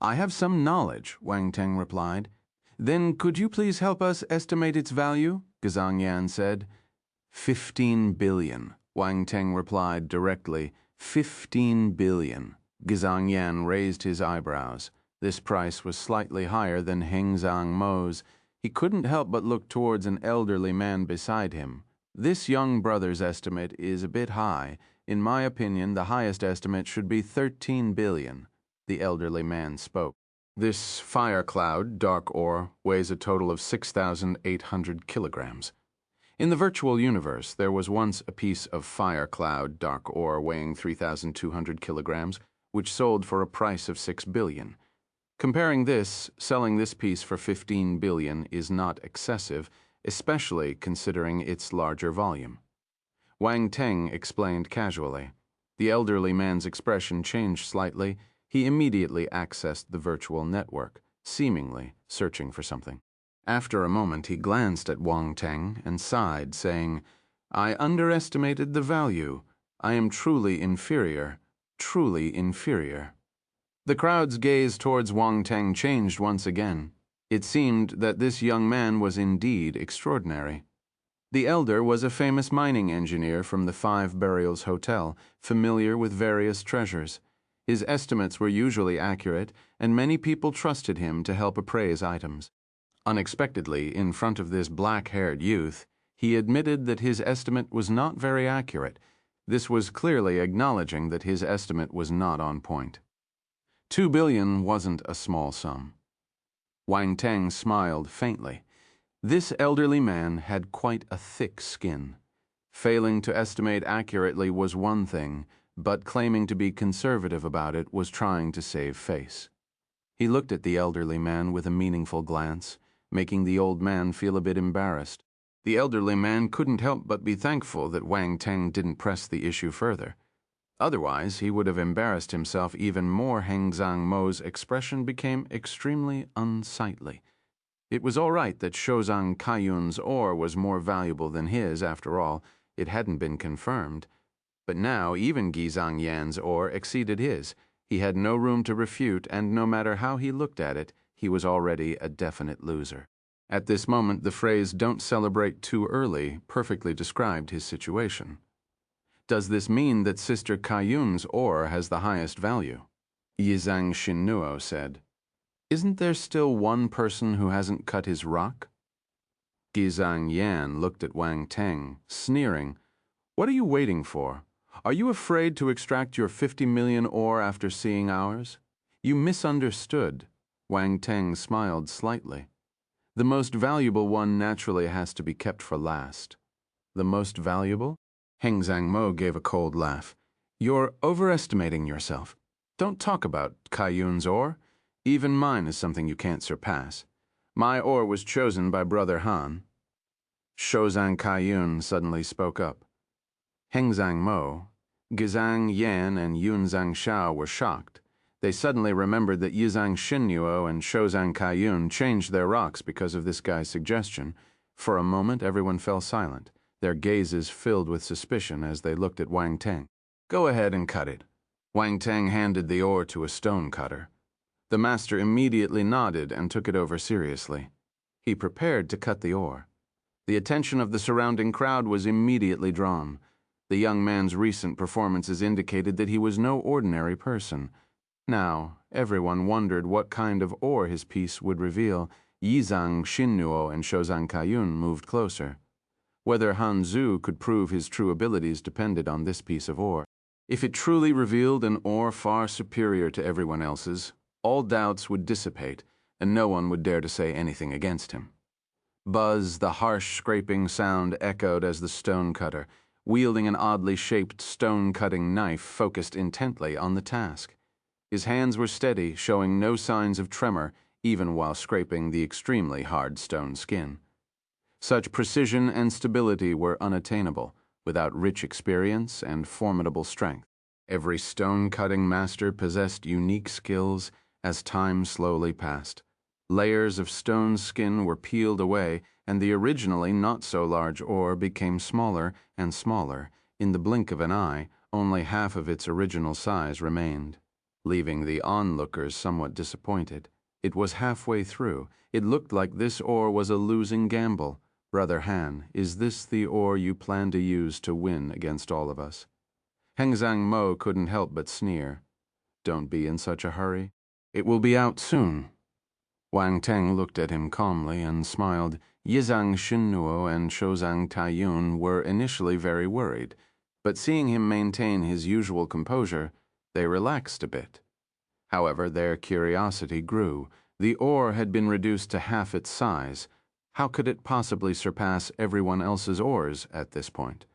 "I have some knowledge," Wang Teng replied. "Then could you please help us estimate its value?" Guizhang Yan said. 15 billion, Wang Teng replied directly. 15 billion. Guizhang Yan raised his eyebrows. This price was slightly higher than Heng Zhang Mo's. He couldn't help but look towards an elderly man beside him. "This young brother's estimate is a bit high. In my opinion, the highest estimate should be 13 billion. The elderly man spoke. "This fire cloud, dark ore, weighs a total of 6,800 kilograms. In the virtual universe, there was once a piece of fire cloud, dark ore, weighing 3,200 kilograms, which sold for a price of 6 billion. Comparing this, selling this piece for 15 billion is not excessive, especially considering its larger volume." Wang Teng explained casually. The elderly man's expression changed slightly. He immediately accessed the virtual network, seemingly searching for something. After a moment, he glanced at Wang Teng and sighed, saying, "I underestimated the value. I am truly inferior, truly inferior." The crowd's gaze towards Wang Teng changed once again. It seemed that this young man was indeed extraordinary. The elder was a famous mining engineer from the Five Burials Hotel, familiar with various treasures. His estimates were usually accurate, and many people trusted him to help appraise items. Unexpectedly, in front of this black-haired youth, he admitted that his estimate was not very accurate. This was clearly acknowledging that his estimate was not on point. 2 billion wasn't a small sum. Wang Teng smiled faintly. This elderly man had quite a thick skin. Failing to estimate accurately was one thing, but claiming to be conservative about it was trying to save face. He looked at the elderly man with a meaningful glance, making the old man feel a bit embarrassed. The elderly man couldn't help but be thankful that Wang Teng didn't press the issue further. Otherwise, he would have embarrassed himself even more. Heng Zhang Mo's expression became extremely unsightly. It was all right that Shozhang Kaiyun's ore was more valuable than his, after all. It hadn't been confirmed. But now even Guizhang Yan's ore exceeded his. He had no room to refute, and no matter how he looked at it, he was already a definite loser. At this moment, the phrase "don't celebrate too early" perfectly described his situation. "Does this mean that Sister Kaiyun's ore has the highest value?" Yizhang Xinnuo said. "Isn't there still one person who hasn't cut his rock?" Guizhang Yan looked at Wang Teng, sneering. "What are you waiting for? Are you afraid to extract your 50 million ore after seeing ours?" "You misunderstood." Wang Teng smiled slightly. "The most valuable one naturally has to be kept for last." "The most valuable?" Heng Zhang Mo gave a cold laugh. "You're overestimating yourself. Don't talk about Kaiyun's ore. Even mine is something you can't surpass. My ore was chosen by Brother Han." Shozhang Kaiyun suddenly spoke up. Heng Zhang Mo, Guizhang Yan, and Yun Zhangshao were shocked. They suddenly remembered that Yizhang Xinnuo and Shozhang Kaiyun changed their rocks because of this guy's suggestion. For a moment, everyone fell silent, their gazes filled with suspicion as they looked at Wang Teng. "Go ahead and cut it." Wang Teng handed the ore to a stone cutter. The master immediately nodded and took it over seriously. He prepared to cut the ore. The attention of the surrounding crowd was immediately drawn. The young man's recent performances indicated that he was no ordinary person. Now, everyone wondered what kind of ore his piece would reveal. Yizang Xinnuo and Shozang Kaiyun moved closer. Whether Han Zu could prove his true abilities depended on this piece of ore. If it truly revealed an ore far superior to everyone else's, all doubts would dissipate, and no one would dare to say anything against him. Buzz, the harsh scraping sound echoed as the stone cutter, wielding an oddly shaped stone-cutting knife, focused intently on the task. His hands were steady, showing no signs of tremor, even while scraping the extremely hard stone skin. Such precision and stability were unattainable without rich experience and formidable strength. Every stone-cutting master possessed unique skills as time slowly passed. Layers of stone skin were peeled away, and the originally not-so-large ore became smaller and smaller. In the blink of an eye, only half of its original size remained, leaving the onlookers somewhat disappointed. It was halfway through. It looked like this ore was a losing gamble. Brother Han, is this the ore you plan to use to win against all of us? Hengzang Mo couldn't help but sneer. Don't be in such a hurry. It will be out soon. Wang Teng looked at him calmly and smiled. Yizang Xinnuo and Shozang Taiyun were initially very worried, but seeing him maintain his usual composure, they relaxed a bit. However, their curiosity grew. The ore had been reduced to half its size. How could it possibly surpass everyone else's ores at this point?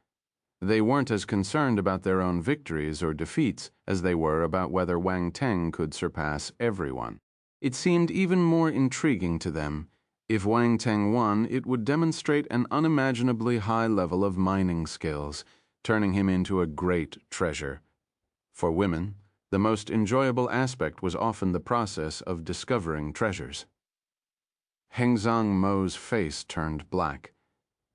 They weren't as concerned about their own victories or defeats as they were about whether Wang Teng could surpass everyone. It seemed even more intriguing to them. If Wang Teng won, it would demonstrate an unimaginably high level of mining skills, turning him into a great treasure. For women, the most enjoyable aspect was often the process of discovering treasures. Hengzang Mo's face turned black.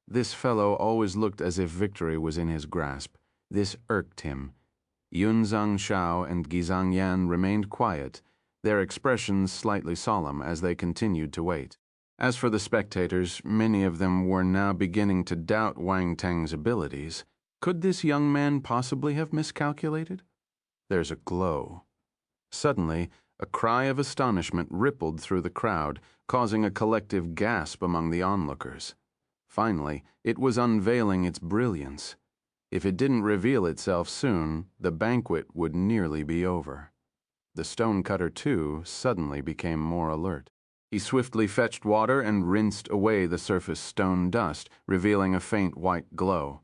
This fellow always looked as if victory was in his grasp. This irked him. Yunzang Shao and Gizang Yan remained quiet, their expressions slightly solemn as they continued to wait. As for the spectators, many of them were now beginning to doubt Wang Teng's abilities. Could this young man possibly have miscalculated? There's a glow. Suddenly, a cry of astonishment rippled through the crowd, causing a collective gasp among the onlookers. Finally, it was unveiling its brilliance. If it didn't reveal itself soon, the banquet would nearly be over. The stonecutter, too, suddenly became more alert. He swiftly fetched water and rinsed away the surface stone dust, revealing a faint white glow.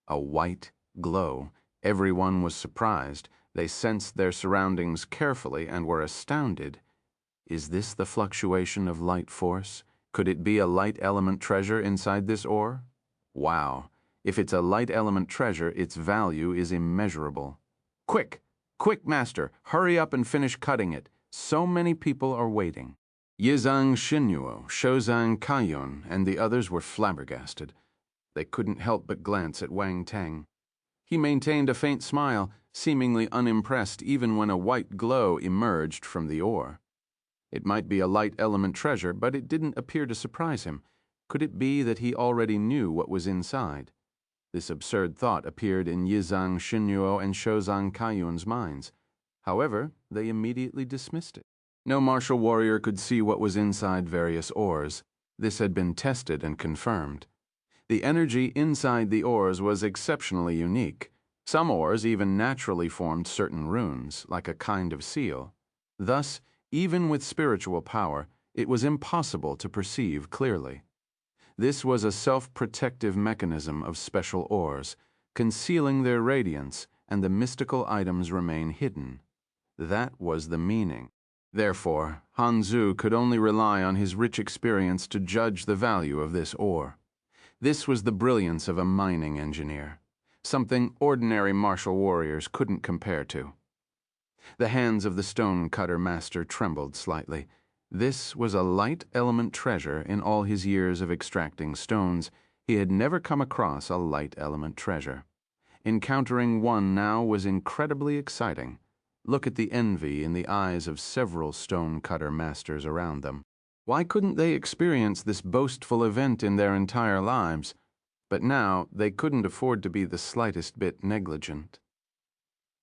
A white glow. Everyone was surprised. They sensed their surroundings carefully and were astounded. Is this the fluctuation of light force? Could it be a light element treasure inside this ore? Wow. If it's a light element treasure, its value is immeasurable. Quick! Quick, master! Hurry up and finish cutting it. So many people are waiting. Yizang Xinnuo, Shozang Kaiyun, and the others were flabbergasted. They couldn't help but glance at Wang Teng. He maintained a faint smile, seemingly unimpressed even when a white glow emerged from the ore. It might be a light element treasure, but it didn't appear to surprise him. Could it be that he already knew what was inside? This absurd thought appeared in Yizang Xinnuo and Shozang Kaiyun's minds. However, they immediately dismissed it. No martial warrior could see what was inside various ores. This had been tested and confirmed. The energy inside the ores was exceptionally unique. Some ores even naturally formed certain runes, like a kind of seal. Thus, even with spiritual power, it was impossible to perceive clearly. This was a self-protective mechanism of special ores, concealing their radiance, and the mystical items remain hidden. That was the meaning. Therefore, Han Zu could only rely on his rich experience to judge the value of this ore. This was the brilliance of a mining engineer, something ordinary martial warriors couldn't compare to. The hands of the stone-cutter master trembled slightly. This was a light element treasure. In all his years of extracting stones, he had never come across a light element treasure. Encountering one now was incredibly exciting. Look at the envy in the eyes of several stone-cutter masters around them. Why couldn't they experience this boastful event in their entire lives? But now they couldn't afford to be the slightest bit negligent.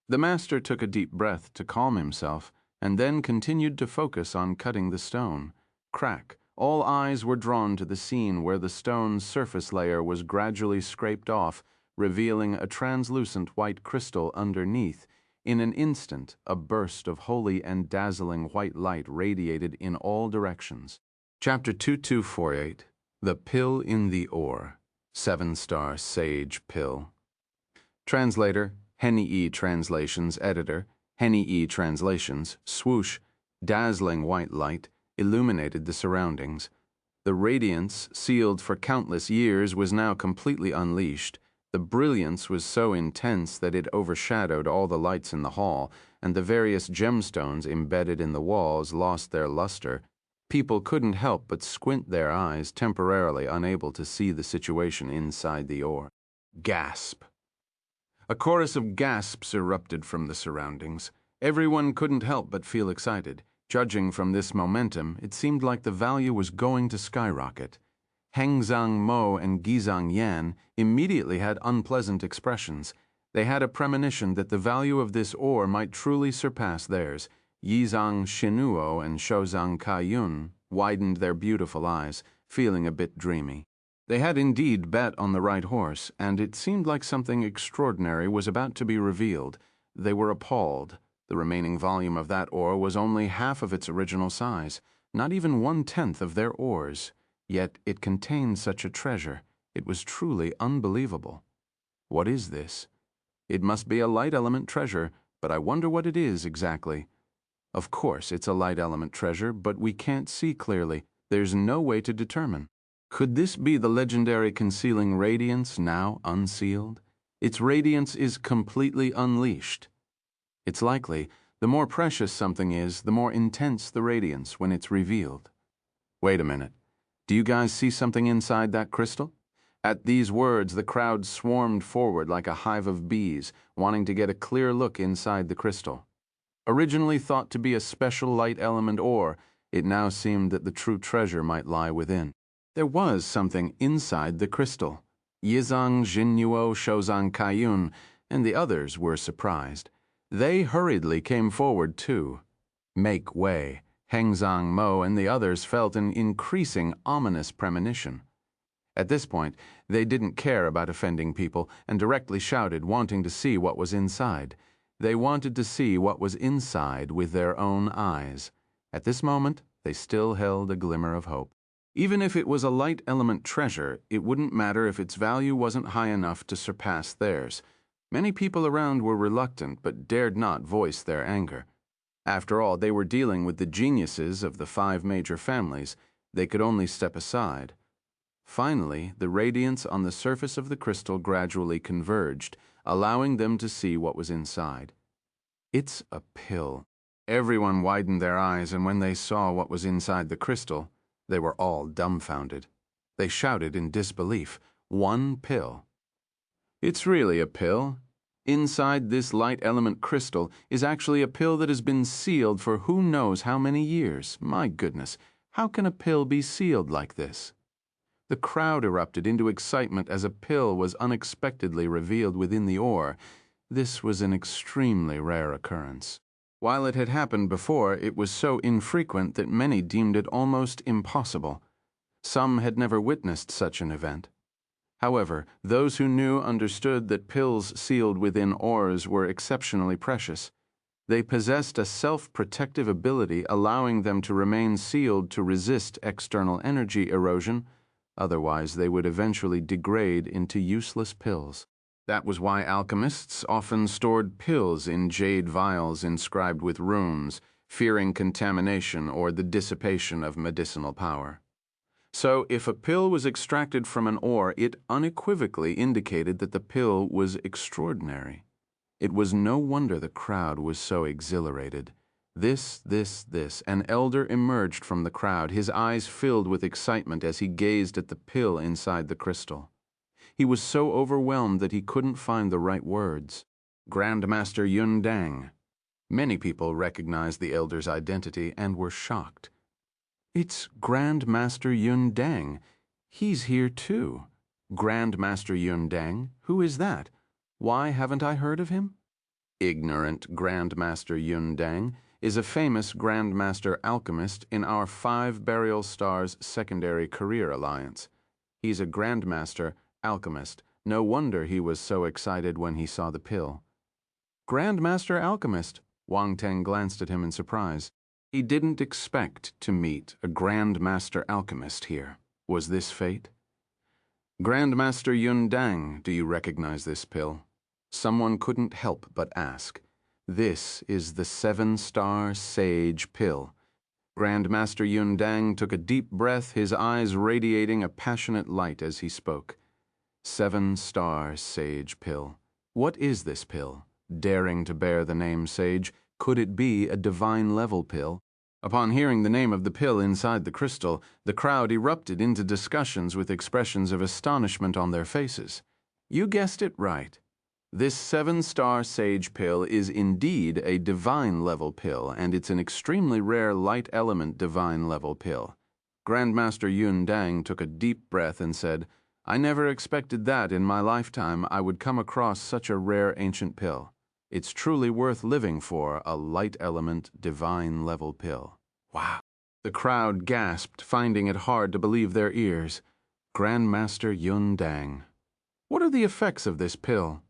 The master took a deep breath to calm himself, and then continued to focus on cutting the stone. Crack. All eyes were drawn to the scene where the stone's surface layer was gradually scraped off, revealing a translucent white crystal underneath. In an instant, a burst of holy and dazzling white light radiated in all directions. Chapter 2248, The Pill in the Ore, 7-star Sage Pill. Translator, Henny E. Translations. Editor, Henny E. Translations. Swoosh, dazzling white light, illuminated the surroundings. The radiance, sealed for countless years, was now completely unleashed. The brilliance was so intense that it overshadowed all the lights in the hall, and the various gemstones embedded in the walls lost their luster. People couldn't help but squint their eyes, temporarily unable to see the situation inside the ore. Gasp. A chorus of gasps erupted from the surroundings. Everyone couldn't help but feel excited. Judging from this momentum, it seemed like the value was going to skyrocket. Hengzang Mo and Gizang Yan immediately had unpleasant expressions. They had a premonition that the value of this ore might truly surpass theirs. Yizang Shinuo and Shouzang Kaiyun widened their beautiful eyes, feeling a bit dreamy. They had indeed bet on the right horse, and it seemed like something extraordinary was about to be revealed. They were appalled. The remaining volume of that ore was only half of its original size, not even 1/10 of their ores. Yet it contained such a treasure. It was truly unbelievable. What is this? It must be a light element treasure, but I wonder what it is exactly. Of course, it's a light element treasure, but we can't see clearly. There's no way to determine. Could this be the legendary concealing radiance now unsealed? Its radiance is completely unleashed. It's likely. The more precious something is, the more intense the radiance when it's revealed. Wait a minute. Do you guys see something inside that crystal? At these words, the crowd swarmed forward like a hive of bees, wanting to get a clear look inside the crystal. Originally thought to be a special light element ore, it now seemed that the true treasure might lie within. There was something inside the crystal. Yizang Jinnuo Shouzang Kaiyun and the others were surprised. They hurriedly came forward too. Make way. Hengzang Mo and the others felt an increasing ominous premonition. At this point, they didn't care about offending people and directly shouted, wanting to see what was inside. They wanted to see what was inside with their own eyes. At this moment, they still held a glimmer of hope. Even if it was a light element treasure, it wouldn't matter if its value wasn't high enough to surpass theirs. Many people around were reluctant but dared not voice their anger. After all, they were dealing with the geniuses of the 5 major families. They could only step aside. Finally, the radiance on the surface of the crystal gradually converged, allowing them to see what was inside. It's a pill. Everyone widened their eyes, and when they saw what was inside the crystal, they were all dumbfounded. They shouted in disbelief, "One pill." It's really a pill. Inside this light element crystal is actually a pill that has been sealed for who knows how many years. My goodness, how can a pill be sealed like this? The crowd erupted into excitement as a pill was unexpectedly revealed within the ore. This was an extremely rare occurrence. While it had happened before, it was so infrequent that many deemed it almost impossible. Some had never witnessed such an event. However, those who knew understood that pills sealed within ores were exceptionally precious. They possessed a self-protective ability allowing them to remain sealed to resist external energy erosion. Otherwise, they would eventually degrade into useless pills. That was why alchemists often stored pills in jade vials inscribed with runes, fearing contamination or the dissipation of medicinal power. So, if a pill was extracted from an ore, it unequivocally indicated that the pill was extraordinary. It was no wonder the crowd was so exhilarated. This. An elder emerged from the crowd, his eyes filled with excitement as he gazed at the pill inside the crystal. He was so overwhelmed that he couldn't find the right words. Grandmaster Yun Dang. Many people recognized the elder's identity and were shocked. It's Grand Master Yun Dang. He's here too. Grand Master Yun Dang? Who is that? Why haven't I heard of him? Ignorant Grand Master Yun Dang is a famous Grand Master alchemist in our 5 Burial Stars Secondary Career Alliance. He's a Grand Master alchemist. No wonder he was so excited when he saw the pill. Grand Master alchemist? Wang Teng glanced at him in surprise. He didn't expect to meet a Grand Master alchemist here. Was this fate? Grand Master Yun Dang, do you recognize this pill? Someone couldn't help but ask. This is the 7-star Sage Pill. Grand Master Yun Dang took a deep breath, his eyes radiating a passionate light as he spoke. 7-star Sage Pill. What is this pill? Daring to bear the name Sage, could it be a divine-level pill? Upon hearing the name of the pill inside the crystal, the crowd erupted into discussions with expressions of astonishment on their faces. You guessed it right. This 7-star Sage Pill is indeed a divine-level pill, and it's an extremely rare light element divine-level pill. Grandmaster Yun Dang took a deep breath and said, I never expected that in my lifetime I would come across such a rare ancient pill. It's truly worth living for, a light element divine-level pill. Wow. The crowd gasped, finding it hard to believe their ears. Grandmaster Yun Dang. What are the effects of this pill?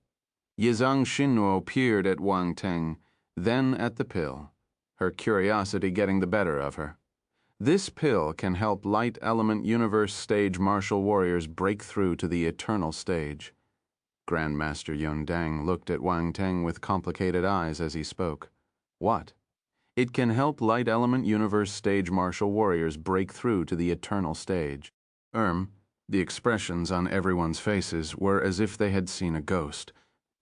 Yizang Xinnuo peered at Wang Teng, then at the pill, her curiosity getting the better of her. This pill can help light element universe stage martial warriors break through to the eternal stage. Grandmaster Yun Dang looked at Wang Teng with complicated eyes as he spoke. What? It can help light element universe stage martial warriors break through to the eternal stage. The expressions on everyone's faces were as if they had seen a ghost.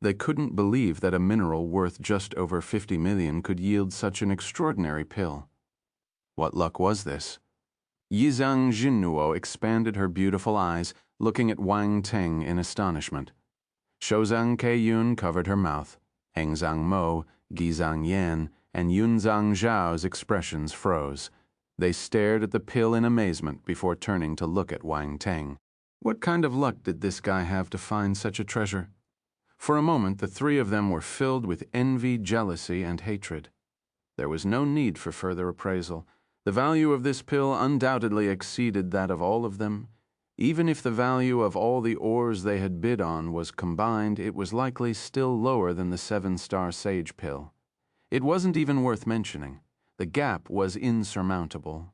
They couldn't believe that a mineral worth just over 50 million could yield such an extraordinary pill. What luck was this? Yizang Xinnuo expanded her beautiful eyes, looking at Wang Teng in astonishment. Shouzang Keiyun covered her mouth. Hengzang Mo, Gizang Yan, and Yunzang Zhao's expressions froze. They stared at the pill in amazement before turning to look at Wang Teng. What kind of luck did this guy have to find such a treasure? For a moment, the three of them were filled with envy, jealousy, and hatred. There was no need for further appraisal. The value of this pill undoubtedly exceeded that of all of them. Even if the value of all the ores they had bid on was combined, it was likely still lower than the 7-star Sage Pill. It wasn't even worth mentioning. The gap was insurmountable.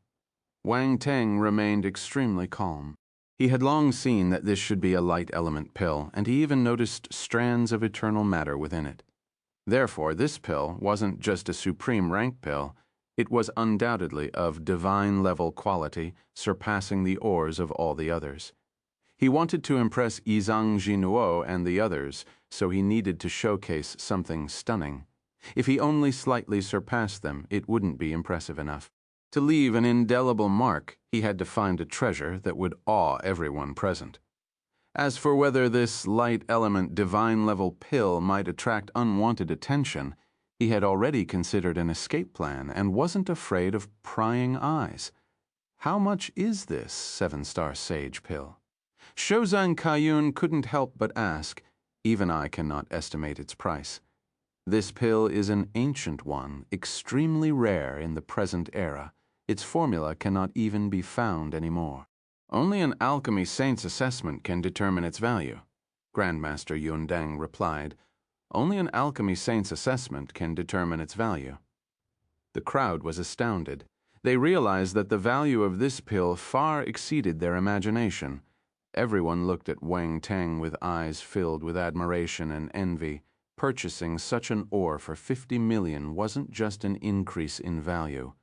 Wang Teng remained extremely calm. He had long seen that this should be a light element pill, and he even noticed strands of eternal matter within it. Therefore, this pill wasn't just a supreme rank pill. It was undoubtedly of divine-level quality, surpassing the ores of all the others. He wanted to impress Yizang Xinnuo and the others, so he needed to showcase something stunning. If he only slightly surpassed them, it wouldn't be impressive enough. To leave an indelible mark, he had to find a treasure that would awe everyone present. As for whether this light element divine-level pill might attract unwanted attention, he had already considered an escape plan and wasn't afraid of prying eyes. How much is this 7-star Sage Pill? Shouzang Keiyun couldn't help but ask. Even I cannot estimate its price. This pill is an ancient one, extremely rare in the present era. Its formula cannot even be found anymore. Only an alchemy saint's assessment can determine its value, Grandmaster Yun Dang replied. Only an alchemy saint's assessment can determine its value. The crowd was astounded. They realized that the value of this pill far exceeded their imagination. Everyone looked at Wang Teng with eyes filled with admiration and envy. Purchasing such an ore for 50 million wasn't just an increase in value.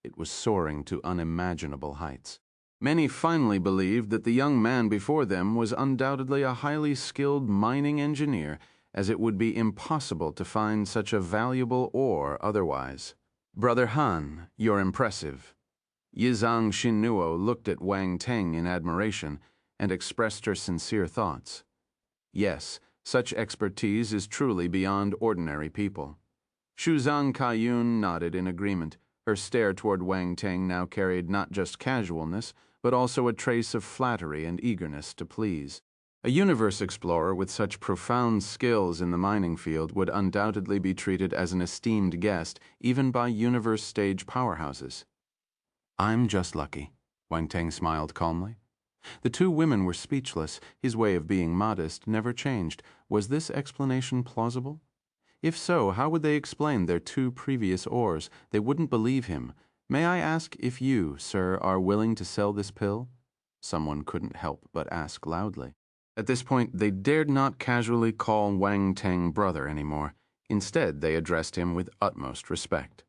It was soaring to unimaginable heights. Many finally believed that the young man before them was undoubtedly a highly skilled mining engineer, as it would be impossible to find such a valuable ore otherwise. Brother Han, you're impressive. Yizang Xinnuo looked at Wang Teng in admiration and expressed her sincere thoughts. Yes, such expertise is truly beyond ordinary people. Shuzang Kaiyun nodded in agreement. Her stare toward Wang Teng now carried not just casualness, but also a trace of flattery and eagerness to please. A universe explorer with such profound skills in the mining field would undoubtedly be treated as an esteemed guest, even by universe stage powerhouses. I'm just lucky, Wang Teng smiled calmly. The two women were speechless. His way of being modest never changed. Was this explanation plausible? If so, how would they explain their two previous ores? They wouldn't believe him. May I ask if you, sir, are willing to sell this pill? Someone couldn't help but ask loudly. At this point, they dared not casually call Wang Teng brother anymore. Instead, they addressed him with utmost respect.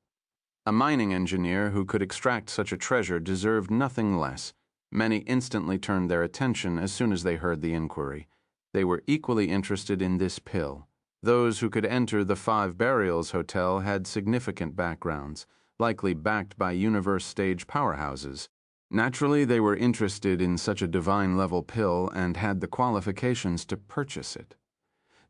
A mining engineer who could extract such a treasure deserved nothing less. Many instantly turned their attention as soon as they heard the inquiry. They were equally interested in this pill. Those who could enter the Five Burials Hotel had significant backgrounds, likely backed by universe stage powerhouses. Naturally, they were interested in such a divine-level pill and had the qualifications to purchase it.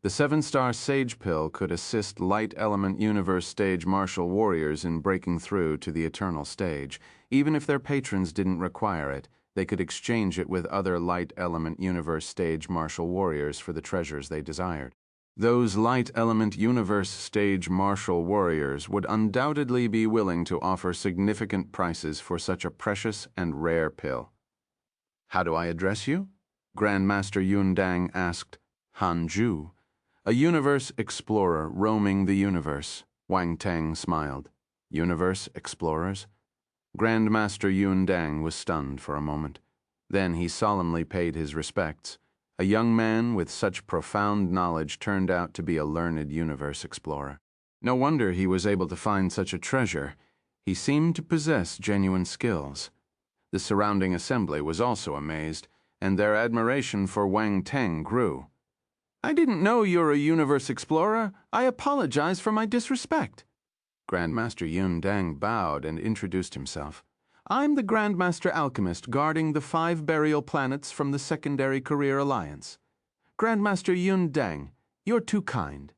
The 7-star Sage Pill could assist light element universe stage martial warriors in breaking through to the eternal stage. Even if their patrons didn't require it, they could exchange it with other light element universe stage martial warriors for the treasures they desired. Those light element universe stage martial warriors would undoubtedly be willing to offer significant prices for such a precious and rare pill. How do I address you? Grandmaster Yun Dang asked. Han Ju. A universe explorer roaming the universe. Wang Teng smiled. Universe explorers? Grandmaster Yun Dang was stunned for a moment. Then he solemnly paid his respects. A young man with such profound knowledge turned out to be a learned universe explorer. No wonder he was able to find such a treasure. He seemed to possess genuine skills. The surrounding assembly was also amazed, and their admiration for Wang Teng grew. I didn't know you're a universe explorer. I apologize for my disrespect. Grandmaster Yun Dang bowed and introduced himself. I'm the Grandmaster Alchemist guarding the 5 burial planets from the Secondary Career Alliance. Grandmaster Yun Dang, you're too kind.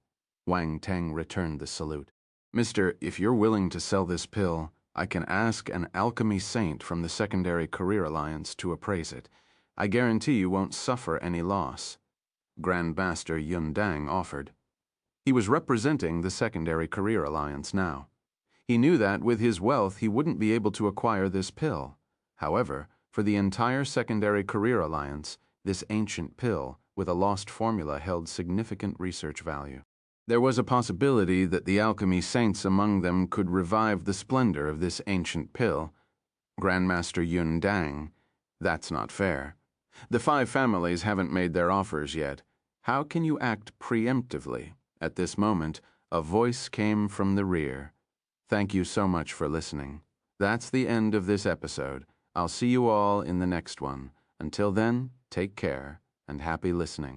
Wang Teng returned the salute. Mister, if you're willing to sell this pill, I can ask an alchemy saint from the Secondary Career Alliance to appraise it. I guarantee you won't suffer any loss. Grandmaster Yun Dang offered. He was representing the Secondary Career Alliance now. He knew that with his wealth he wouldn't be able to acquire this pill. However, for the entire Secondary Career Alliance, this ancient pill with a lost formula held significant research value. There was a possibility that the alchemy saints among them could revive the splendor of this ancient pill. Grandmaster Yun Dang, that's not fair. The 5 families haven't made their offers yet. How can you act preemptively? At this moment, a voice came from the rear. Thank you so much for listening. That's the end of this episode. I'll see you all in the next one. Until then, take care and happy listening.